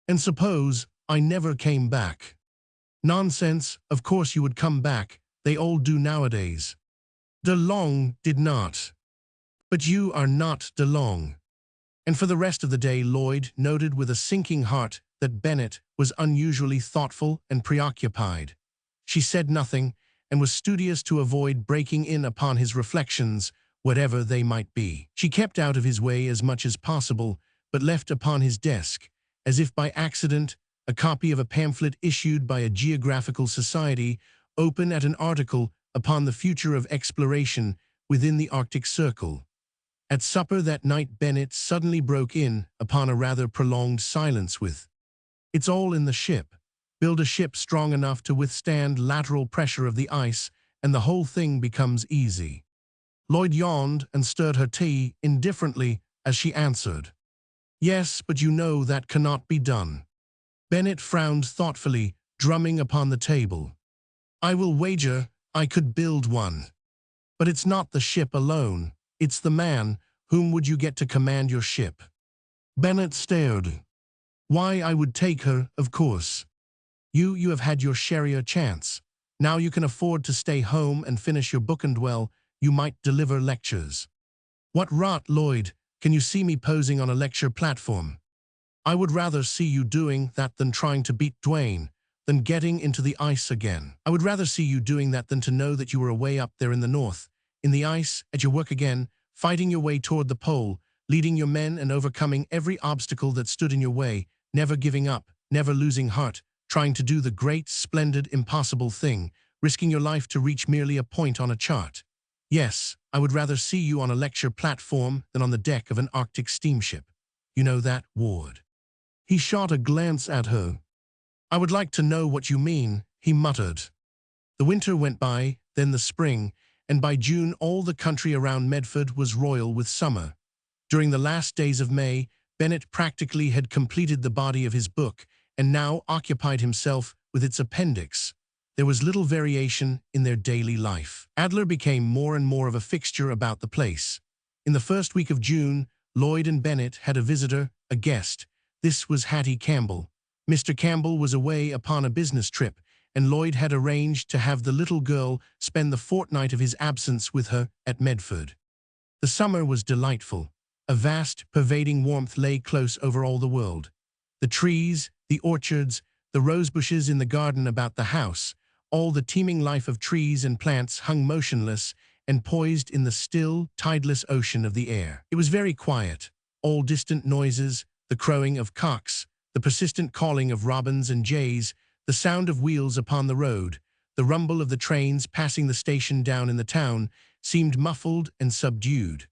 And suppose I never came back. Nonsense, of course you would come back. They all do nowadays. DeLong did not. But you are not DeLong. And for the rest of the day, Lloyd noted with a sinking heart that Bennett was unusually thoughtful and preoccupied. She said nothing and was studious to avoid breaking in upon his reflections, whatever they might be. She kept out of his way as much as possible, but left upon his desk, as if by accident, a copy of a pamphlet issued by a geographical society open at an article upon the future of exploration within the Arctic Circle. At supper that night, Bennett suddenly broke in upon a rather prolonged silence with, "It's all in the ship. Build a ship strong enough to withstand lateral pressure of the ice, and the whole thing becomes easy." Lloyd yawned and stirred her tea indifferently as she answered, "Yes, but you know that cannot be done." Bennett frowned thoughtfully, drumming upon the table. "I will wager I could build one. But it's not the ship alone. It's the man. Whom would you get to command your ship?" Bennett stared. "Why, I would take her, of course. You have had your share chance. Now you can afford to stay home and finish your book, and well, you might deliver lectures." "What rot, Lloyd. Can you see me posing on a lecture platform? I would rather see you doing that than trying to beat Dwayne, than getting into the ice again. I would rather see you doing that than to know that you were away up there in the north, in the ice, at your work again, fighting your way toward the pole, leading your men and overcoming every obstacle that stood in your way, never giving up, never losing heart, trying to do the great, splendid, impossible thing, risking your life to reach merely a point on a chart. Yes, I would rather see you on a lecture platform than on the deck of an Arctic steamship. You know that, Ward?" He shot a glance at her. "I would like to know what you mean," he muttered. The winter went by, then the spring, and by June all the country around Medford was royal with summer. During the last days of May, Bennett practically had completed the body of his book and now occupied himself with its appendix. There was little variation in their daily life. Adler became more and more of a fixture about the place. In the first week of June, Lloyd and Bennett had a visitor, a guest. This was Hattie Campbell. Mr. Campbell was away upon a business trip, and Lloyd had arranged to have the little girl spend the fortnight of his absence with her at Medford. The summer was delightful. A vast, pervading warmth lay close over all the world. The trees, the orchards, the rosebushes in the garden about the house, all the teeming life of trees and plants hung motionless and poised in the still, tideless ocean of the air. It was very quiet. All distant noises, the crowing of cocks, the persistent calling of robins and jays, the sound of wheels upon the road, the rumble of the trains passing the station down in the town, seemed muffled and subdued.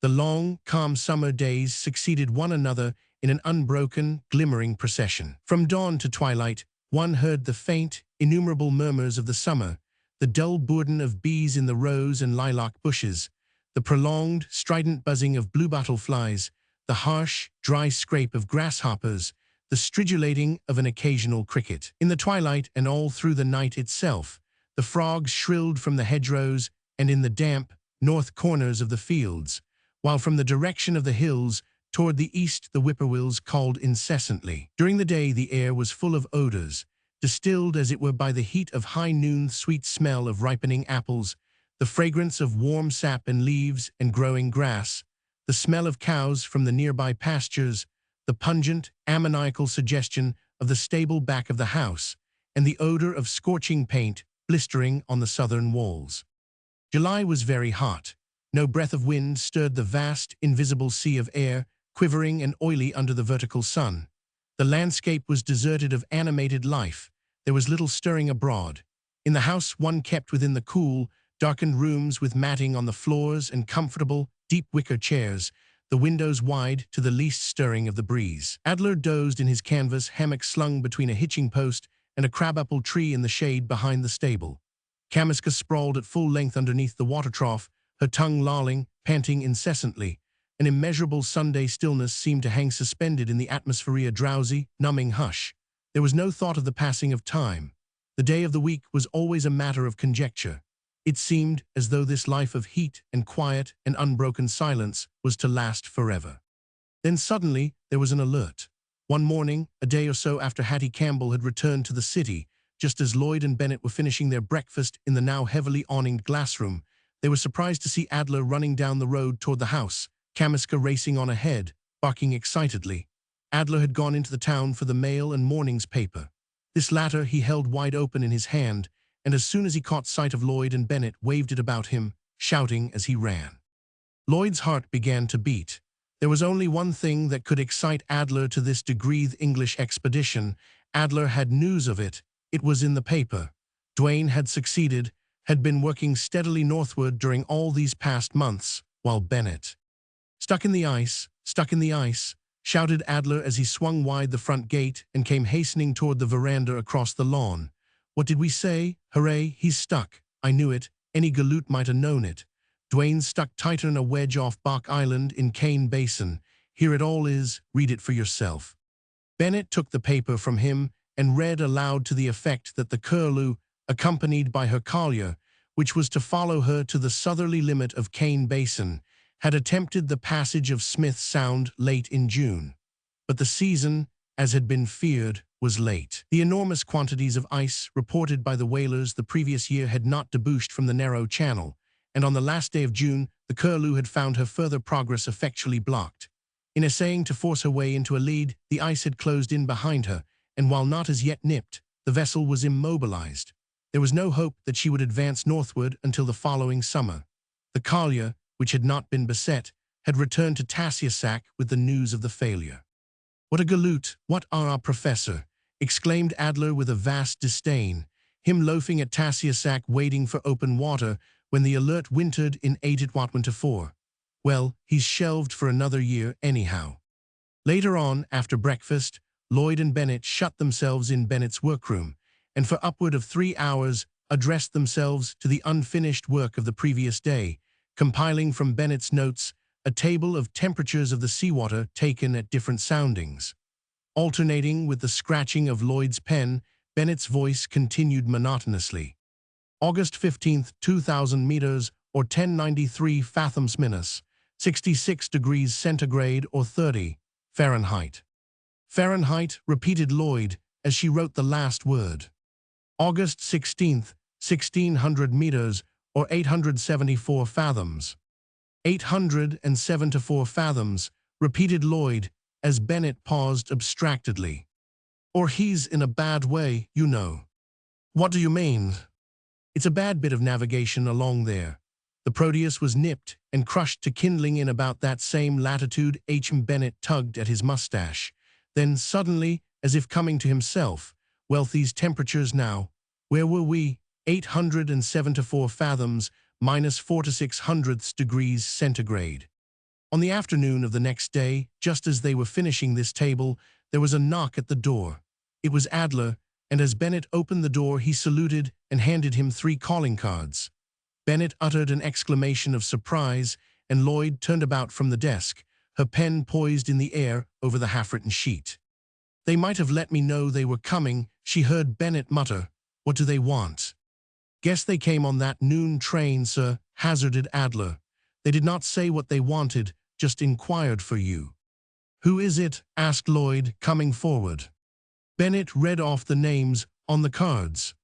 The long, calm summer days succeeded one another in an unbroken, glimmering procession. From dawn to twilight, one heard the faint, innumerable murmurs of the summer, the dull bourdon of bees in the rose and lilac bushes, the prolonged, strident buzzing of bluebottle flies, the harsh, dry scrape of grasshoppers, the stridulating of an occasional cricket. In the twilight and all through the night itself, the frogs shrilled from the hedgerows and in the damp, north corners of the fields, while from the direction of the hills toward the east the whippoorwills called incessantly. During the day the air was full of odors, distilled as it were by the heat of high noon, sweet smell of ripening apples, the fragrance of warm sap and leaves and growing grass, the smell of cows from the nearby pastures, the pungent, ammoniacal suggestion of the stable back of the house, and the odor of scorching paint blistering on the southern walls. July was very hot. No breath of wind stirred the vast, invisible sea of air, quivering and oily under the vertical sun. The landscape was deserted of animated life. There was little stirring abroad. In the house one kept within the cool, darkened rooms with matting on the floors and comfortable, deep wicker chairs, the windows wide to the least stirring of the breeze. Adler dozed in his canvas hammock slung between a hitching post and a crabapple tree in the shade behind the stable. Kamiska sprawled at full length underneath the water trough, her tongue lolling, panting incessantly. An immeasurable Sunday stillness seemed to hang suspended in the atmosphere, a drowsy, numbing hush. There was no thought of the passing of time. The day of the week was always a matter of conjecture. It seemed as though this life of heat and quiet and unbroken silence was to last forever. Then suddenly there was an alert. One morning, a day or so after Hattie Campbell had returned to the city, just as Lloyd and Bennett were finishing their breakfast in the now heavily awninged glassroom, they were surprised to see Adler running down the road toward the house, Kamiska racing on ahead, barking excitedly. Adler had gone into the town for the mail and morning's paper. This latter he held wide open in his hand, and as soon as he caught sight of Lloyd and Bennett, waved it about him, shouting as he ran. Lloyd's heart began to beat. There was only one thing that could excite Adler to this degree: the English expedition. Adler had news of it. It was in the paper. Duane had succeeded, had been working steadily northward during all these past months, while Bennett— Stuck in the ice, shouted Adler as he swung wide the front gate and came hastening toward the veranda across the lawn. What did we say? Hooray, he's stuck. I knew it. Any galoot might have known it. Duane's stuck tighter than a wedge off Bach Island in Kane Basin. Here it all is, read it for yourself. Bennett took the paper from him and read aloud to the effect that the Curlew, accompanied by her collier, which was to follow her to the southerly limit of Kane Basin, had attempted the passage of Smith Sound late in June. But the season, as had been feared, was late. The enormous quantities of ice reported by the whalers the previous year had not debouched from the narrow channel, and on the last day of June, the Curlew had found her further progress effectually blocked. In essaying to force her way into a lead, the ice had closed in behind her, and while not as yet nipped, the vessel was immobilized. There was no hope that she would advance northward until the following summer. The collier, which had not been beset, had returned to Tassiasac with the news of the failure. "What a galoot! What our professor!" exclaimed Adler with a vast disdain. Him loafing at Tassiasac waiting for open water when the Alert wintered in 8/4. Well, he's shelved for another year anyhow. Later on, after breakfast, Lloyd and Bennett shut themselves in Bennett's workroom, and for upward of 3 hours addressed themselves to the unfinished work of the previous day, compiling from Bennett's notes a table of temperatures of the seawater taken at different soundings. Alternating with the scratching of Lloyd's pen, Bennett's voice continued monotonously. August 15th, 2,000 meters, or 1093 fathoms minus, 66 degrees centigrade or 30 Fahrenheit. Fahrenheit, repeated Lloyd as she wrote the last word. August 16th, 1,600 meters, or 874 fathoms. 874 fathoms, repeated Lloyd as Bennett paused abstractedly. Or he's in a bad way, you know. What do you mean? It's a bad bit of navigation along there. The Proteus was nipped and crushed to kindling in about that same latitude. Bennett tugged at his mustache. Then suddenly, as if coming to himself, well, these temperatures now. Where were we? 874 fathoms, minus 4 to 6 degrees centigrade. On the afternoon of the next day, just as they were finishing this table, there was a knock at the door. It was Adler, and as Bennett opened the door, he saluted and handed him 3 calling cards. Bennett uttered an exclamation of surprise, and Lloyd turned about from the desk, her pen poised in the air over the half-written sheet. "They might have let me know they were coming," she heard Bennett mutter. "What do they want?" "Guess they came on that noon train, sir," hazarded Adler. "They did not say what they wanted, just inquired for you." "Who is it?" asked Lloyd, coming forward. Bennett read off the names on the cards.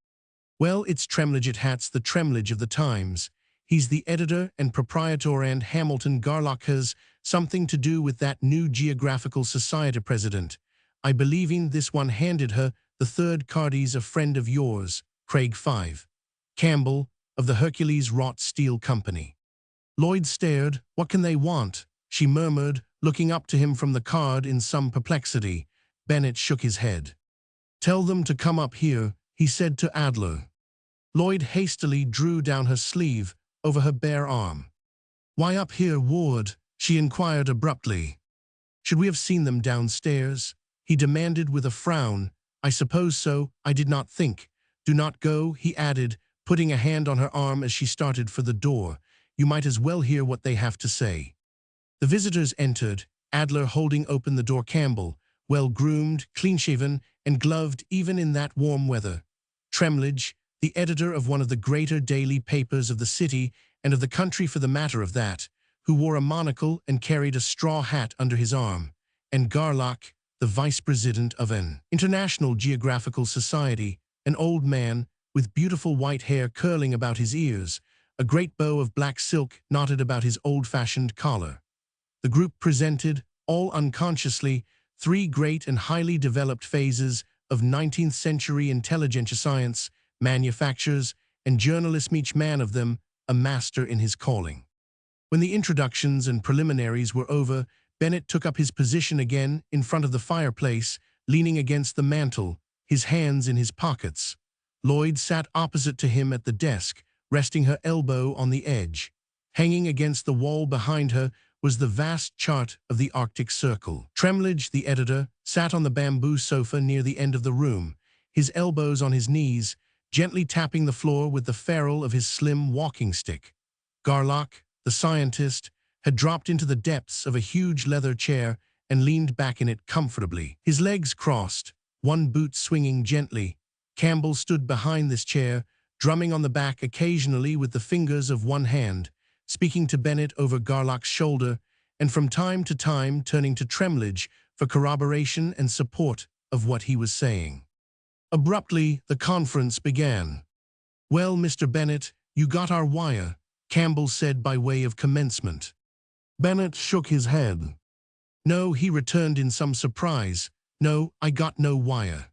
"Well, it's Tremlage at Hats, the Tremlage of the Times. He's the editor and proprietor, and Hamilton Garlock has something to do with that new Geographical Society president. I believe in this one handed her the third card's a friend of yours, Craig 5. Campbell, of the Hercules Wrought Steel Company." Lloyd stared. "What can they want?" she murmured, looking up to him from the card in some perplexity. Bennett shook his head. "Tell them to come up here," he said to Adler. Lloyd hastily drew down her sleeve over her bare arm. "Why up here, Ward?" she inquired abruptly. "Should we have seen them downstairs?" he demanded with a frown. "I suppose so. I did not think. Do not go," he added, putting a hand on her arm as she started for the door. "You might as well hear what they have to say." The visitors entered, Adler holding open the door. Campbell, well-groomed, clean-shaven, and gloved even in that warm weather. Tremlage, the editor of one of the greater daily papers of the city and of the country for the matter of that, who wore a monocle and carried a straw hat under his arm, and Garlock, the vice-president of an international geographical society, an old man with beautiful white hair curling about his ears, a great bow of black silk knotted about his old-fashioned collar. The group presented, all unconsciously, three great and highly developed phases of 19th-century intelligentsia: science, manufactures, and journalism, each man of them a master in his calling. When the introductions and preliminaries were over, Bennett took up his position again in front of the fireplace, leaning against the mantel, his hands in his pockets. Lloyd sat opposite to him at the desk, resting her elbow on the edge. Hanging against the wall behind her was the vast chart of the Arctic Circle. Tremlage, the editor, sat on the bamboo sofa near the end of the room, his elbows on his knees, gently tapping the floor with the ferrule of his slim walking stick. Garlock, the scientist, had dropped into the depths of a huge leather chair and leaned back in it comfortably. His legs crossed, one boot swinging gently. Campbell stood behind this chair, drumming on the back occasionally with the fingers of one hand, speaking to Bennett over Garlock's shoulder, and from time to time turning to Tremlage for corroboration and support of what he was saying. Abruptly, the conference began. "Well, Mr. Bennett, you got our wire," Campbell said by way of commencement. Bennett shook his head. "No," he returned in some surprise. "No, I got no wire."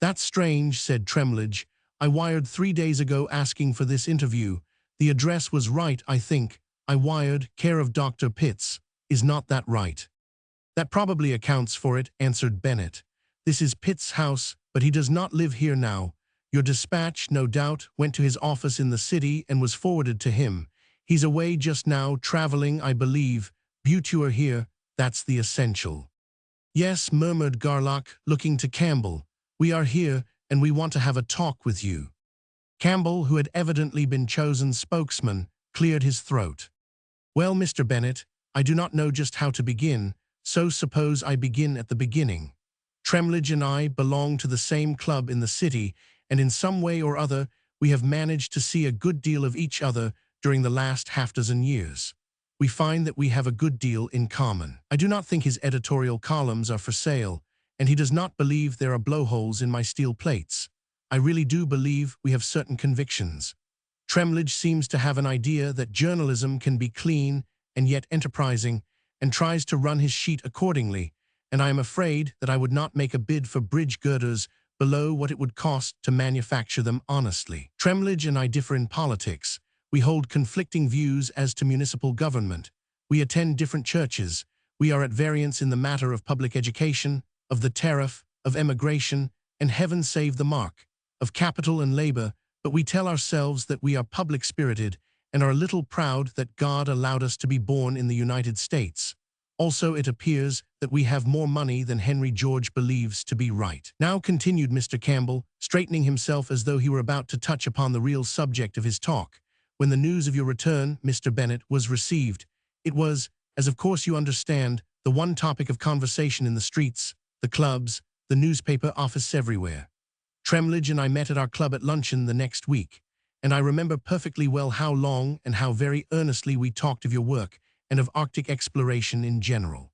"That's strange," said Tremlage. "I wired 3 days ago asking for this interview. The address was right, I think. I wired, care of Dr. Pitts. Is not that right?" "That probably accounts for it," answered Bennett. "This is Pitts' house, but he does not live here now. Your dispatch, no doubt, went to his office in the city and was forwarded to him. He's away just now, traveling, I believe. But you are here, that's the essential." "Yes," murmured Garlock, looking to Campbell. "We are here, and we want to have a talk with you." Campbell, who had evidently been chosen spokesman, cleared his throat. "Well, Mr. Bennett, I do not know just how to begin, so suppose I begin at the beginning. Tremlage and I belong to the same club in the city, and in some way or other we have managed to see a good deal of each other during the last half-dozen years. We find that we have a good deal in common. I do not think his editorial columns are for sale, and he does not believe there are blowholes in my steel plates. I really do believe we have certain convictions. Tremlage seems to have an idea that journalism can be clean and yet enterprising, and tries to run his sheet accordingly, and I am afraid that I would not make a bid for bridge girders below what it would cost to manufacture them honestly. Tremlage and I differ in politics. We hold conflicting views as to municipal government. We attend different churches. We are at variance in the matter of public education, of the tariff, of emigration, and heaven save the mark, of capital and labor, but we tell ourselves that we are public-spirited and are a little proud that God allowed us to be born in the United States. Also, it appears that we have more money than Henry George believes to be right. Now, continued Mr. Campbell, straightening himself as though he were about to touch upon the real subject of his talk, when the news of your return, Mr. Bennett, was received, it was, as of course you understand, the one topic of conversation in the streets, the clubs, the newspaper office, everywhere. Tremlage and I met at our club at luncheon the next week, and I remember perfectly well how long and how very earnestly we talked of your work and of Arctic exploration in general.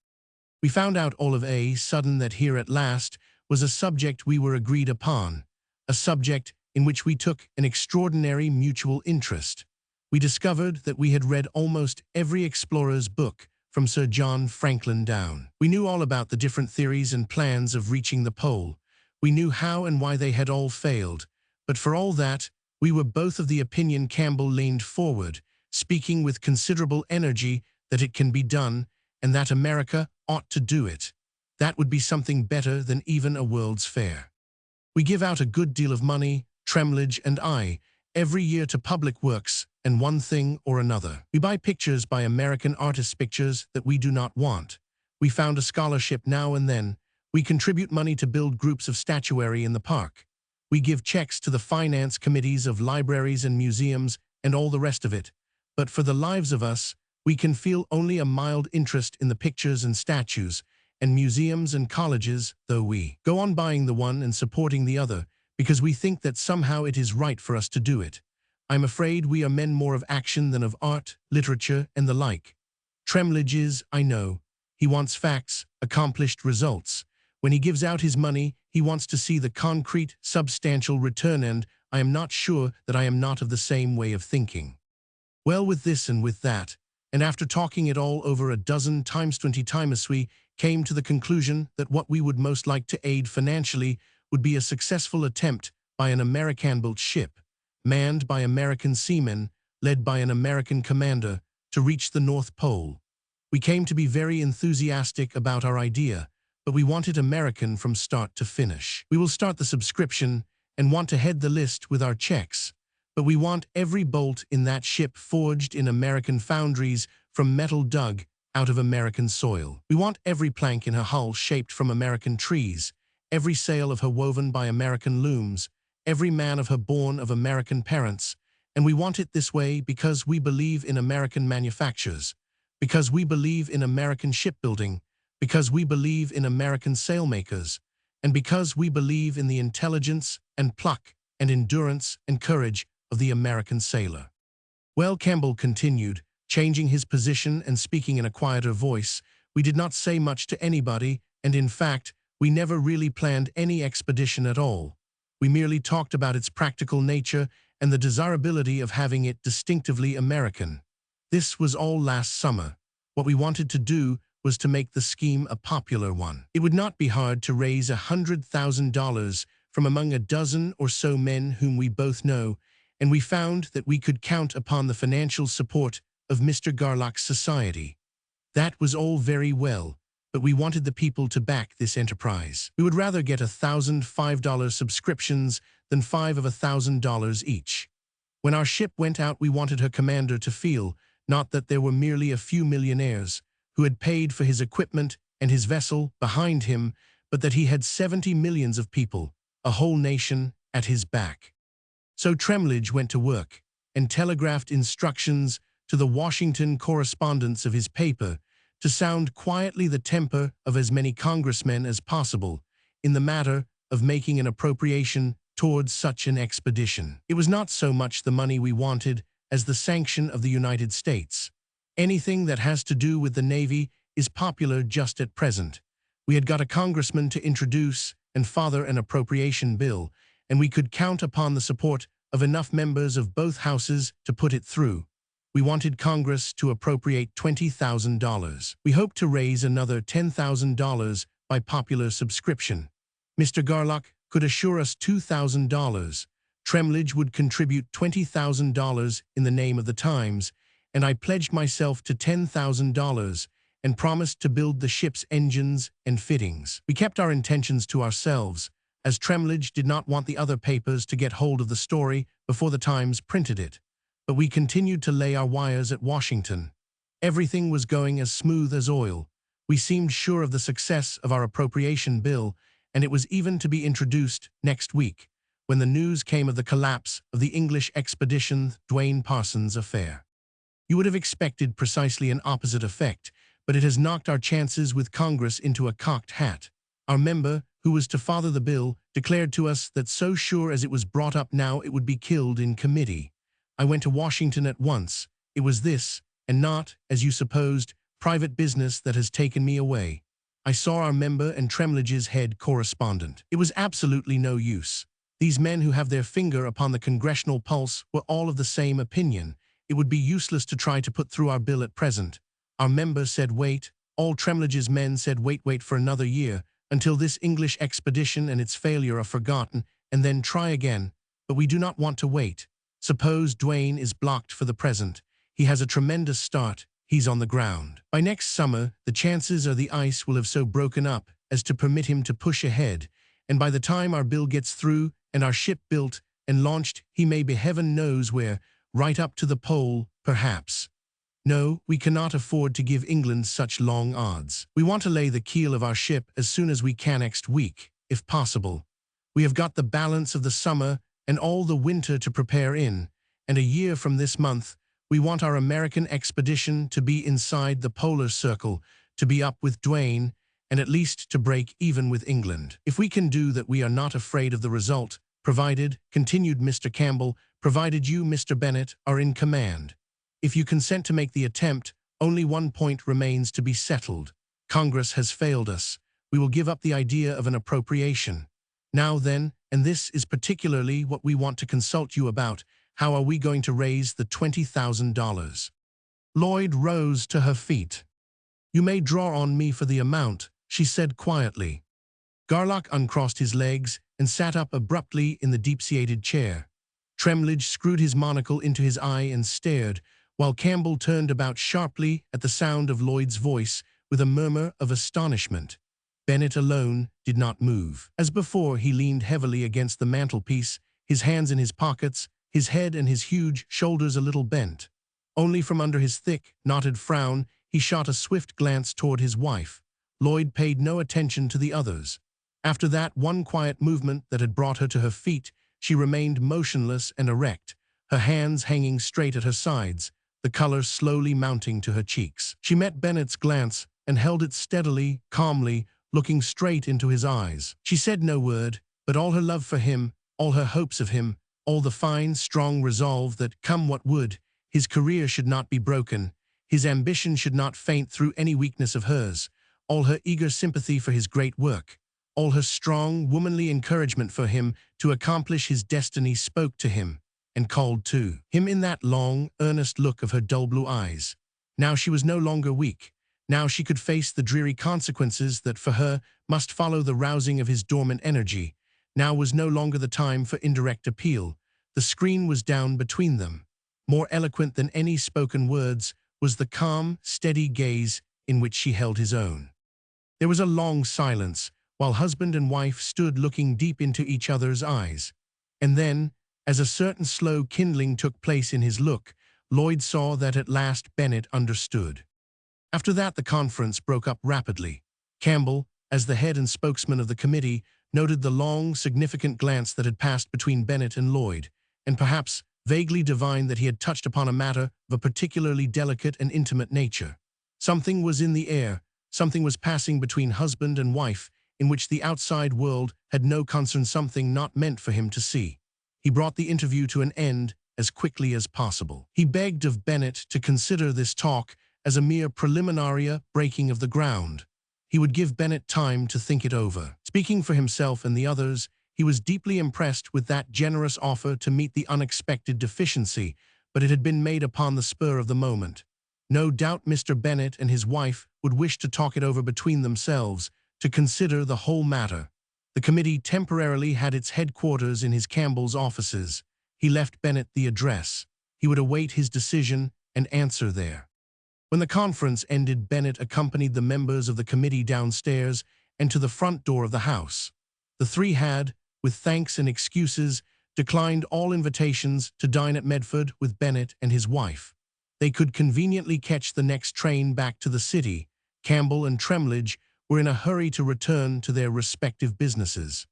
We found out all of a sudden that here at last was a subject we were agreed upon, a subject in which we took an extraordinary mutual interest. We discovered that we had read almost every explorer's book from Sir John Franklin down. We knew all about the different theories and plans of reaching the pole. We knew how and why they had all failed, but for all that, we were both of the opinion. Campbell leaned forward, speaking with considerable energy, that it can be done, and that America ought to do it. That would be something better than even a World's Fair. We give out a good deal of money, Tremlage and I, every year to public works and one thing or another. We buy pictures by American artists, pictures that we do not want. We found a scholarship now and then. We contribute money to build groups of statuary in the park. We give checks to the finance committees of libraries and museums and all the rest of it. But for the lives of us, we can feel only a mild interest in the pictures and statues and museums and colleges, though we go on buying the one and supporting the other because we think that somehow it is right for us to do it. I'm afraid we are men more of action than of art, literature, and the like. Tremlage is, I know. He wants facts, accomplished results. When he gives out his money, he wants to see the concrete, substantial return, and I am not sure that I am not of the same way of thinking. Well, with this and with that, and after talking it all over a dozen times 20 times, we came to the conclusion that what we would most like to aid financially would be a successful attempt by an American-built ship, manned by American seamen, led by an American commander, to reach the North Pole. We came to be very enthusiastic about our idea, but we want it American from start to finish. We will start the subscription and want to head the list with our checks, but we want every bolt in that ship forged in American foundries from metal dug out of American soil. We want every plank in her hull shaped from American trees, every sail of her woven by American looms, every man of her born of American parents, and we want it this way because we believe in American manufactures, because we believe in American shipbuilding, because we believe in American sailmakers, and because we believe in the intelligence and pluck and endurance and courage of the American sailor. Well, Campbell continued, changing his position and speaking in a quieter voice, we did not say much to anybody, and in fact, we never really planned any expedition at all. We merely talked about its practical nature and the desirability of having it distinctively American. This was all last summer. What we wanted to do was to make the scheme a popular one. It would not be hard to raise $100,000 from among a dozen or so men whom we both know, and we found that we could count upon the financial support of Mr. Garlock's society. That was all very well, but we wanted the people to back this enterprise. We would rather get $1,005 subscriptions than 5 of $1,000 each. When our ship went out, we wanted her commander to feel not that there were merely a few millionaires who had paid for his equipment and his vessel behind him, but that he had 70 millions of people, a whole nation, at his back. So Tremlage went to work and telegraphed instructions to the Washington correspondents of his paper to sound quietly the temper of as many congressmen as possible in the matter of making an appropriation towards such an expedition. It was not so much the money we wanted as the sanction of the United States. Anything that has to do with the Navy is popular just at present. We had got a congressman to introduce and father an appropriation bill, and we could count upon the support of enough members of both houses to put it through. We wanted Congress to appropriate $20,000. We hoped to raise another $10,000 by popular subscription. Mr. Garlock could assure us $2,000. Tremlage would contribute $20,000 in the name of the Times, and I pledged myself to $10,000 and promised to build the ship's engines and fittings. We kept our intentions to ourselves, as Tremlage did not want the other papers to get hold of the story before the Times printed it. But we continued to lay our wires at Washington. Everything was going as smooth as oil. We seemed sure of the success of our appropriation bill, and it was even to be introduced next week, when the news came of the collapse of the English expedition Dwayne Parsons affair. You would have expected precisely an opposite effect, but it has knocked our chances with Congress into a cocked hat. Our member, who was to father the bill, declared to us that so sure as it was brought up now it would be killed in committee. I went to Washington at once. It was this, and not, as you supposed, private business that has taken me away. I saw our member and Tremlage's head correspondent. It was absolutely no use. These men who have their finger upon the congressional pulse were all of the same opinion. It would be useless to try to put through our bill at present. Our member said wait. All Tremlage's men said wait for another year, until this English expedition and its failure are forgotten, and then try again. But we do not want to wait. Suppose Dwayne is blocked for the present. He has a tremendous start. He's on the ground. By next summer, the chances are the ice will have so broken up as to permit him to push ahead, and by the time our bill gets through and our ship built and launched, he may be heaven knows where, right up to the pole, perhaps. No, we cannot afford to give England such long odds. We want to lay the keel of our ship as soon as we can next week, if possible. We have got the balance of the summer and all the winter to prepare in, and a year from this month, we want our American expedition to be inside the polar circle, to be up with Dwayne, and at least to break even with England. If we can do that, we are not afraid of the result, provided, continued Mr. Campbell, provided you, Mr. Bennet, are in command. If you consent to make the attempt, only one point remains to be settled. Congress has failed us. We will give up the idea of an appropriation. Now then, and this is particularly what we want to consult you about, how are we going to raise the $20,000? Lloyd rose to her feet. You may draw on me for the amount, she said quietly. Garlock uncrossed his legs and sat up abruptly in the deep-seated chair. Tremlage screwed his monocle into his eye and stared, while Campbell turned about sharply at the sound of Lloyd's voice with a murmur of astonishment. Bennet alone did not move. As before, he leaned heavily against the mantelpiece, his hands in his pockets, his head and his huge shoulders a little bent. Only from under his thick, knotted frown, he shot a swift glance toward his wife. Lloyd paid no attention to the others. After that one quiet movement that had brought her to her feet, she remained motionless and erect, her hands hanging straight at her sides, the color slowly mounting to her cheeks. She met Bennet's glance and held it steadily, calmly, looking straight into his eyes. She said no word, but all her love for him, all her hopes of him, all the fine, strong resolve that, come what would, his career should not be broken, his ambition should not faint through any weakness of hers, all her eager sympathy for his great work, all her strong, womanly encouragement for him to accomplish his destiny spoke to him, and called to him in that long, earnest look of her dull blue eyes. Now she was no longer weak. Now she could face the dreary consequences that for her must follow the rousing of his dormant energy. Now was no longer the time for indirect appeal. The screen was down between them. More eloquent than any spoken words was the calm, steady gaze in which she held his own. There was a long silence, while husband and wife stood looking deep into each other's eyes. And then, as a certain slow kindling took place in his look, Lloyd saw that at last Bennet understood. After that the conference broke up rapidly. Campbell, as the head and spokesman of the committee, noted the long, significant glance that had passed between Bennet and Lloyd, and perhaps vaguely divined that he had touched upon a matter of a particularly delicate and intimate nature. Something was in the air, something was passing between husband and wife, in which the outside world had no concern, something not meant for him to see. He brought the interview to an end as quickly as possible. He begged of Bennet to consider this talk as a mere preliminary breaking of the ground. He would give Bennet time to think it over. Speaking for himself and the others, he was deeply impressed with that generous offer to meet the unexpected deficiency, but it had been made upon the spur of the moment. No doubt Mr. Bennet and his wife would wish to talk it over between themselves, to consider the whole matter. The committee temporarily had its headquarters in his Campbell's offices. He left Bennet the address. He would await his decision and answer there. When the conference ended, Bennet accompanied the members of the committee downstairs and to the front door of the house. The three had, with thanks and excuses, declined all invitations to dine at Medford with Bennet and his wife. They could conveniently catch the next train back to the city. Campbell and Tremlage were in a hurry to return to their respective businesses.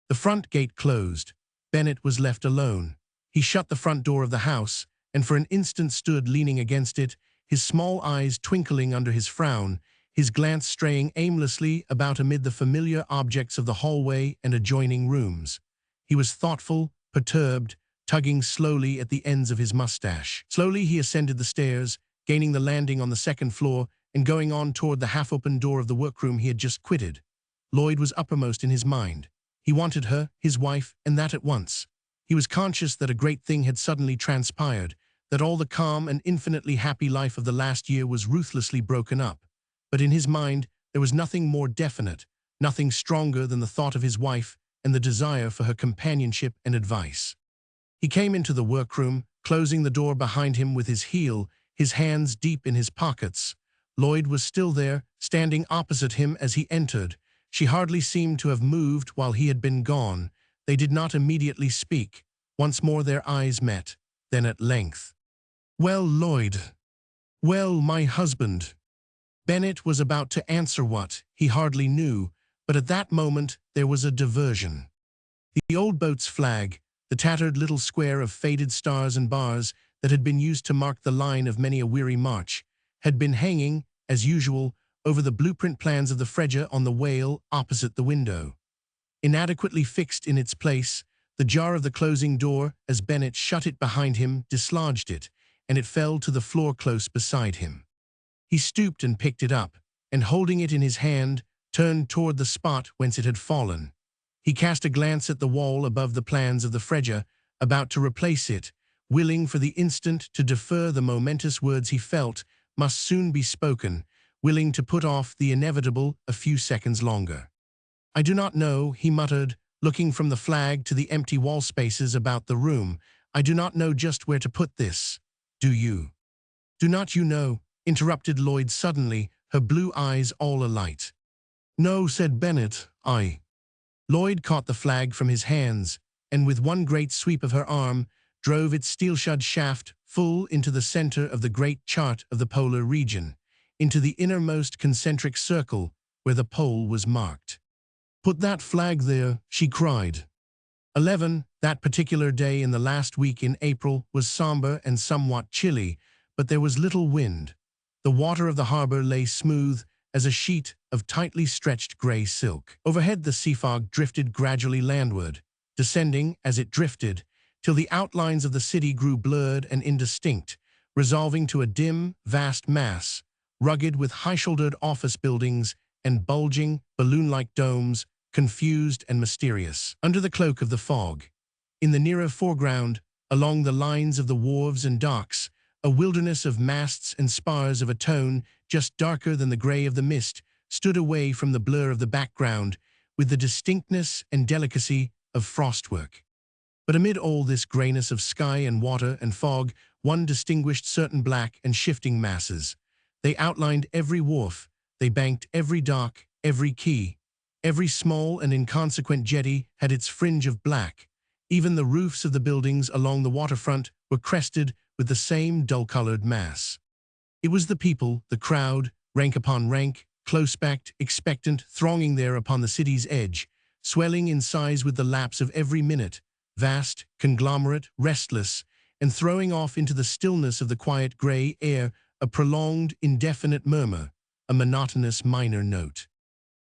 The front gate closed. Bennet was left alone. He shut the front door of the house, and for an instant stood leaning against it, his small eyes twinkling under his frown, his glance straying aimlessly about amid the familiar objects of the hallway and adjoining rooms. He was thoughtful, perturbed, tugging slowly at the ends of his mustache. Slowly he ascended the stairs, gaining the landing on the second floor and going on toward the half-open door of the workroom he had just quitted. Lloyd was uppermost in his mind. He wanted her, his wife, and that at once. He was conscious that a great thing had suddenly transpired, that all the calm and infinitely happy life of the last year was ruthlessly broken up. But in his mind there was nothing more definite, nothing stronger than the thought of his wife and the desire for her companionship and advice. He came into the workroom, closing the door behind him with his heel, his hands deep in his pockets. Lloyd was still there, standing opposite him as he entered. She hardly seemed to have moved while he had been gone. They did not immediately speak. Once more their eyes met. Then at length, "Well, Lloyd." "Well, my husband." Bennet was about to answer what, he hardly knew, but at that moment there was a diversion. The old boat's flag, the tattered little square of faded stars and bars that had been used to mark the line of many a weary march, had been hanging, as usual, over the blueprint plans of the Freja on the whale opposite the window. Inadequately fixed in its place, the jar of the closing door, as Bennett shut it behind him, dislodged it, and it fell to the floor close beside him. He stooped and picked it up, and holding it in his hand, turned toward the spot whence it had fallen. He cast a glance at the wall above the plans of the Freja, about to replace it, willing for the instant to defer the momentous words he felt must soon be spoken, willing to put off the inevitable a few seconds longer. "I do not know," he muttered, looking from the flag to the empty wall spaces about the room. "I do not know just where to put this. Do you?" "Do not you know?" interrupted Lloyd suddenly, her blue eyes all alight. "No," said Bennett, "I." Lloyd caught the flag from his hands, and with one great sweep of her arm, drove its steel-shod shaft full into the center of the great chart of the polar region, into the innermost concentric circle where the pole was marked. "Put that flag there," she cried. 11. That particular day in the last week in April was somber and somewhat chilly, but there was little wind. The water of the harbor lay smooth as a sheet of tightly stretched gray silk. Overhead the sea fog drifted gradually landward, descending as it drifted, till the outlines of the city grew blurred and indistinct, resolving to a dim, vast mass, rugged with high-shouldered office buildings and bulging, balloon-like domes, confused and mysterious. Under the cloak of the fog, in the nearer foreground, along the lines of the wharves and docks, a wilderness of masts and spars of a tone just darker than the gray of the mist stood away from the blur of the background with the distinctness and delicacy of frostwork. But amid all this grayness of sky and water and fog, one distinguished certain black and shifting masses. They outlined every wharf, they banked every dock, every quay. Every small and inconsequent jetty had its fringe of black. Even the roofs of the buildings along the waterfront were crested with the same dull-colored mass. It was the people, the crowd, rank upon rank, close-packed, expectant, thronging there upon the city's edge, swelling in size with the lapse of every minute, vast, conglomerate, restless, and throwing off into the stillness of the quiet gray air a prolonged, indefinite murmur, a monotonous minor note.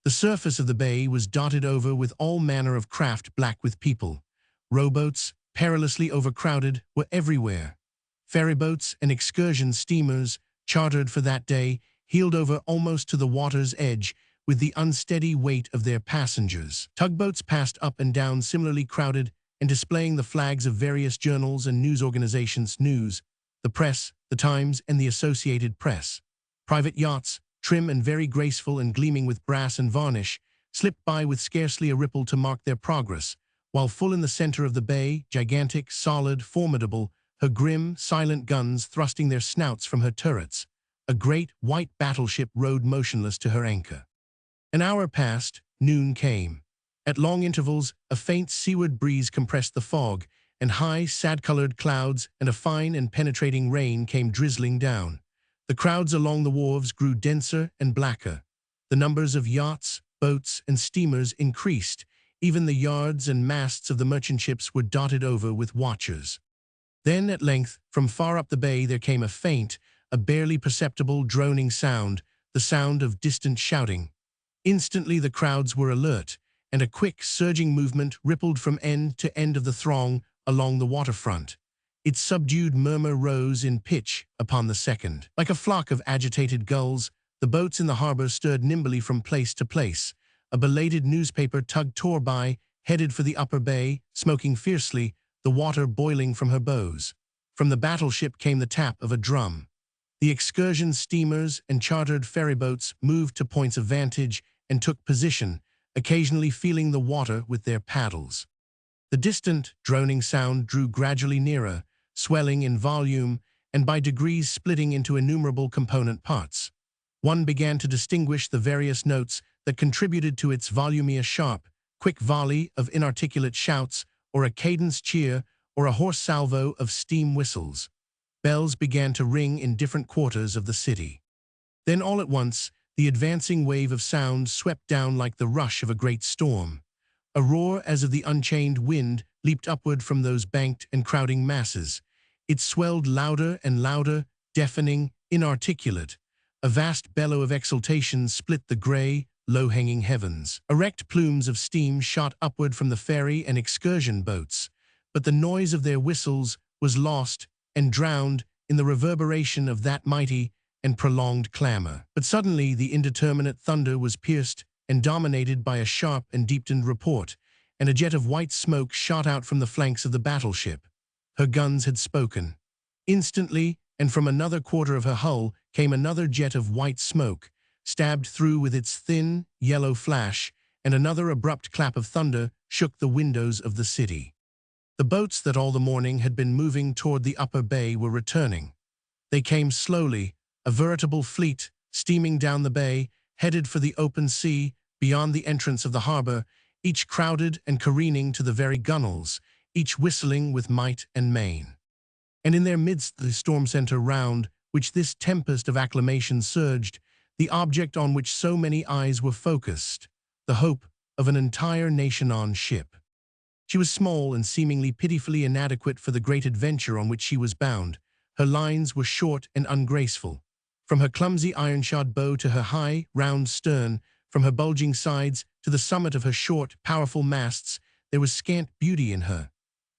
The surface of the bay was dotted over with all manner of craft black with people. Rowboats, perilously overcrowded, were everywhere. Ferryboats and excursion steamers, chartered for that day, heeled over almost to the water's edge with the unsteady weight of their passengers. Tugboats passed up and down similarly crowded and displaying the flags of various journals and news organizations, the Press, the Times, and the Associated Press. Private yachts, trim and very graceful and gleaming with brass and varnish, slipped by with scarcely a ripple to mark their progress, while full in the center of the bay, gigantic, solid, formidable, her grim, silent guns thrusting their snouts from her turrets, a great, white battleship rode motionless to her anchor. An hour passed, noon came. At long intervals, a faint seaward breeze compressed the fog, and high, sad-colored clouds and a fine and penetrating rain came drizzling down. The crowds along the wharves grew denser and blacker. The numbers of yachts, boats, and steamers increased. Even the yards and masts of the merchant ships were dotted over with watchers. Then, at length, from far up the bay there came a faint, a barely perceptible droning sound, the sound of distant shouting. Instantly the crowds were alert, and a quick, surging movement rippled from end to end of the throng along the waterfront. Its subdued murmur rose in pitch upon the second. Like a flock of agitated gulls, the boats in the harbor stirred nimbly from place to place. A belated newspaper tug tore by, headed for the upper bay, smoking fiercely, the water boiling from her bows. From the battleship came the tap of a drum. The excursion steamers and chartered ferryboats moved to points of vantage and took position, occasionally feeling the water with their paddles. The distant, droning sound drew gradually nearer, swelling in volume and by degrees splitting into innumerable component parts. One began to distinguish the various notes that contributed to its volume: a sharp, quick volley of inarticulate shouts, or a cadenced cheer, or a hoarse salvo of steam whistles. Bells began to ring in different quarters of the city. Then all at once, the advancing wave of sound swept down like the rush of a great storm. A roar as of the unchained wind leaped upward from those banked and crowding masses. It swelled louder and louder, deafening, inarticulate. A vast bellow of exultation split the gray, low-hanging heavens. Erect plumes of steam shot upward from the ferry and excursion boats, but the noise of their whistles was lost and drowned in the reverberation of that mighty and prolonged clamor. But suddenly the indeterminate thunder was pierced and dominated by a sharp and deepened report, and a jet of white smoke shot out from the flanks of the battleship. Her guns had spoken. Instantly, and from another quarter of her hull came another jet of white smoke, stabbed through with its thin, yellow flash, and another abrupt clap of thunder shook the windows of the city. The boats that all the morning had been moving toward the upper bay were returning. They came slowly, a veritable fleet, steaming down the bay, headed for the open sea beyond the entrance of the harbor, each crowded and careening to the very gunwales, each whistling with might and main. And in their midst the storm center round which this tempest of acclamation surged, the object on which so many eyes were focused, the hope of an entire nation on ship. She was small and seemingly pitifully inadequate for the great adventure on which she was bound. Her lines were short and ungraceful. From her clumsy iron-shod bow to her high, round stern, from her bulging sides to the summit of her short, powerful masts, there was scant beauty in her.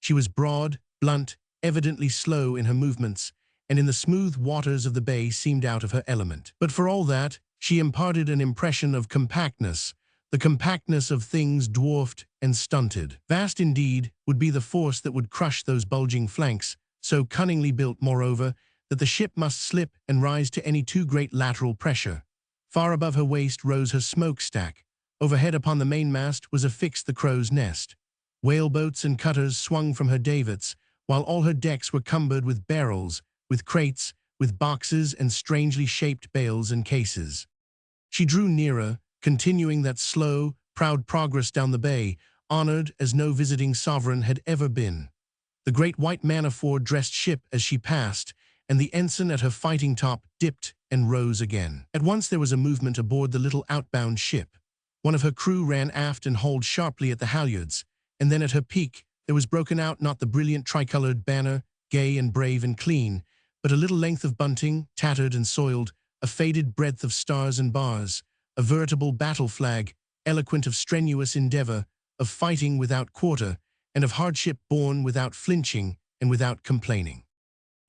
She was broad, blunt, evidently slow in her movements, and in the smooth waters of the bay seemed out of her element. But for all that, she imparted an impression of compactness, the compactness of things dwarfed and stunted. Vast indeed would be the force that would crush those bulging flanks, so cunningly built, moreover, that the ship must slip and rise to any too great lateral pressure. Far above her waist rose her smokestack. Overhead upon the mainmast was affixed the crow's nest. Whaleboats and cutters swung from her davits, while all her decks were cumbered with barrels, with crates, with boxes and strangely shaped bales and cases. She drew nearer, continuing that slow, proud progress down the bay, honored as no visiting sovereign had ever been. The great white man-of-war dressed ship as she passed, and the ensign at her fighting top dipped and rose again. At once there was a movement aboard the little outbound ship. One of her crew ran aft and hauled sharply at the halyards, and then at her peak there was broken out not the brilliant tricolored banner, gay and brave and clean, but a little length of bunting, tattered and soiled, a faded breadth of stars and bars, a veritable battle flag, eloquent of strenuous endeavor, of fighting without quarter, and of hardship borne without flinching and without complaining.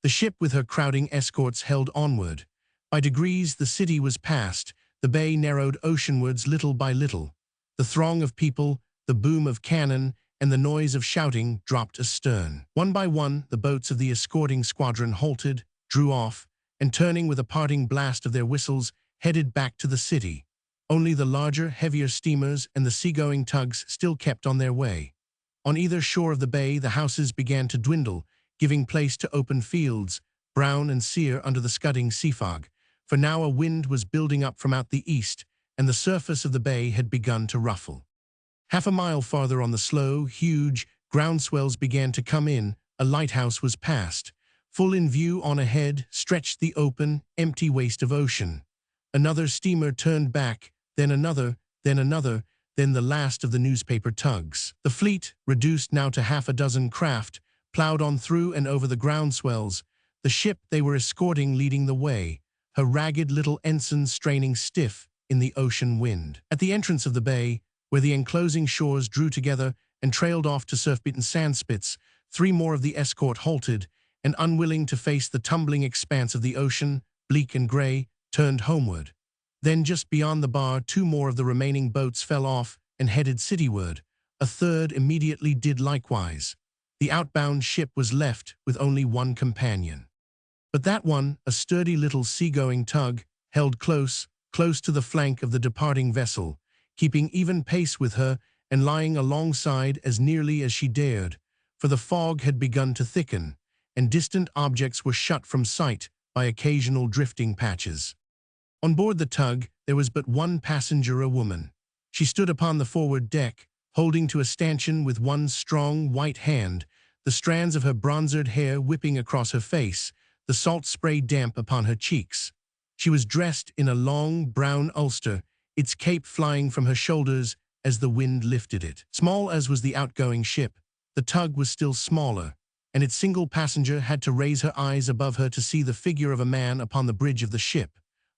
The ship with her crowding escorts held onward. By degrees the city was passed, the bay narrowed oceanwards little by little. The throng of people, the boom of cannon, and the noise of shouting dropped astern. One by one, the boats of the escorting squadron halted, drew off, and turning with a parting blast of their whistles, headed back to the city. Only the larger, heavier steamers and the seagoing tugs still kept on their way. On either shore of the bay, the houses began to dwindle, giving place to open fields, brown and sere under the scudding sea fog, for now a wind was building up from out the east, and the surface of the bay had begun to ruffle. Half a mile farther on the slow, huge groundswells began to come in, a lighthouse was passed. Full in view on ahead stretched the open, empty waste of ocean. Another steamer turned back, then another, then the last of the newspaper tugs. The fleet, reduced now to half a dozen craft, plowed on through and over the groundswells, the ship they were escorting leading the way, her ragged little ensign straining stiff in the ocean wind. At the entrance of the bay, where the enclosing shores drew together and trailed off to surf-beaten sandspits, 3 more of the escort halted, and unwilling to face the tumbling expanse of the ocean, bleak and gray, turned homeward. Then just beyond the bar 2 more of the remaining boats fell off and headed cityward. A third immediately did likewise. The outbound ship was left with only one companion. But that one, a sturdy little seagoing tug, held close to the flank of the departing vessel, keeping even pace with her and lying alongside as nearly as she dared, for the fog had begun to thicken, and distant objects were shut from sight by occasional drifting patches. On board the tug, there was but one passenger, a woman. She stood upon the forward deck, holding to a stanchion with one strong, white hand, the strands of her bronzered hair whipping across her face, the salt spray damp upon her cheeks. She was dressed in a long, brown ulster, its cape flying from her shoulders as the wind lifted it. Small as was the outgoing ship, the tug was still smaller, and its single passenger had to raise her eyes above her to see the figure of a man upon the bridge of the ship,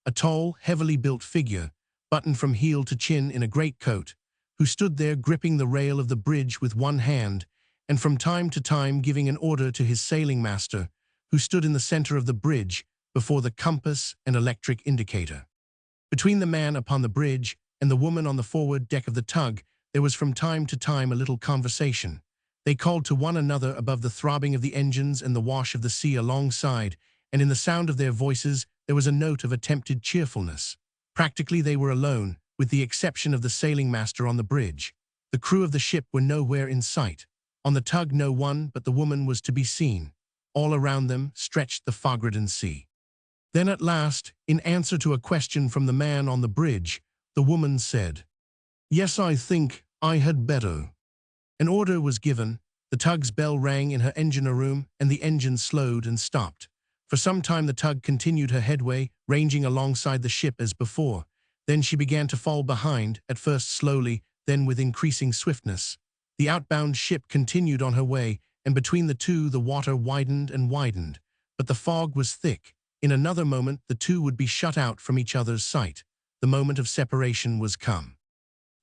a tall, heavily built figure, buttoned from heel to chin in a greatcoat, who stood there gripping the rail of the bridge with one hand and from time to time giving an order to his sailing master, who stood in the center of the bridge before the compass and electric indicator. Between the man upon the bridge and the woman on the forward deck of the tug, there was from time to time a little conversation. They called to one another above the throbbing of the engines and the wash of the sea alongside, and in the sound of their voices there was a note of attempted cheerfulness. Practically they were alone, with the exception of the sailing master on the bridge. The crew of the ship were nowhere in sight. On the tug no one but the woman was to be seen. All around them stretched the fog-ridden sea. Then at last, in answer to a question from the man on the bridge, the woman said, "Yes, I think I had better." An order was given, the tug's bell rang in her engine room, and the engine slowed and stopped. For some time the tug continued her headway, ranging alongside the ship as before. Then she began to fall behind, at first slowly, then with increasing swiftness. The outbound ship continued on her way, and between the two the water widened and widened. But the fog was thick. In another moment the two would be shut out from each other's sight. The moment of separation was come.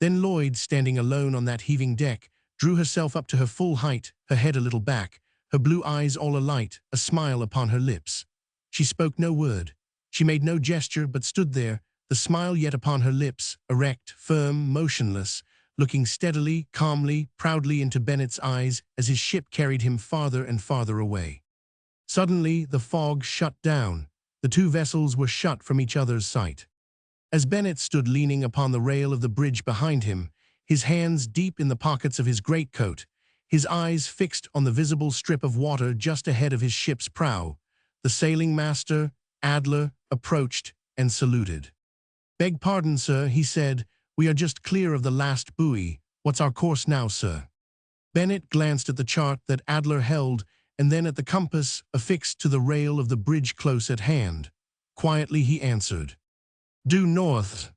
Then Lloyd, standing alone on that heaving deck, drew herself up to her full height, her head a little back, her blue eyes all alight, a smile upon her lips. She spoke no word. She made no gesture, but stood there, the smile yet upon her lips, erect, firm, motionless, looking steadily, calmly, proudly into Bennett's eyes as his ship carried him farther and farther away. Suddenly the fog shut down. The two vessels were shut from each other's sight. As Bennett stood leaning upon the rail of the bridge behind him, his hands deep in the pockets of his greatcoat, his eyes fixed on the visible strip of water just ahead of his ship's prow, the sailing master, Adler, approached and saluted. "Beg pardon, sir," he said. "We are just clear of the last buoy. What's our course now, sir?" Bennett glanced at the chart that Adler held and then at the compass affixed to the rail of the bridge close at hand. Quietly he answered, "Due north."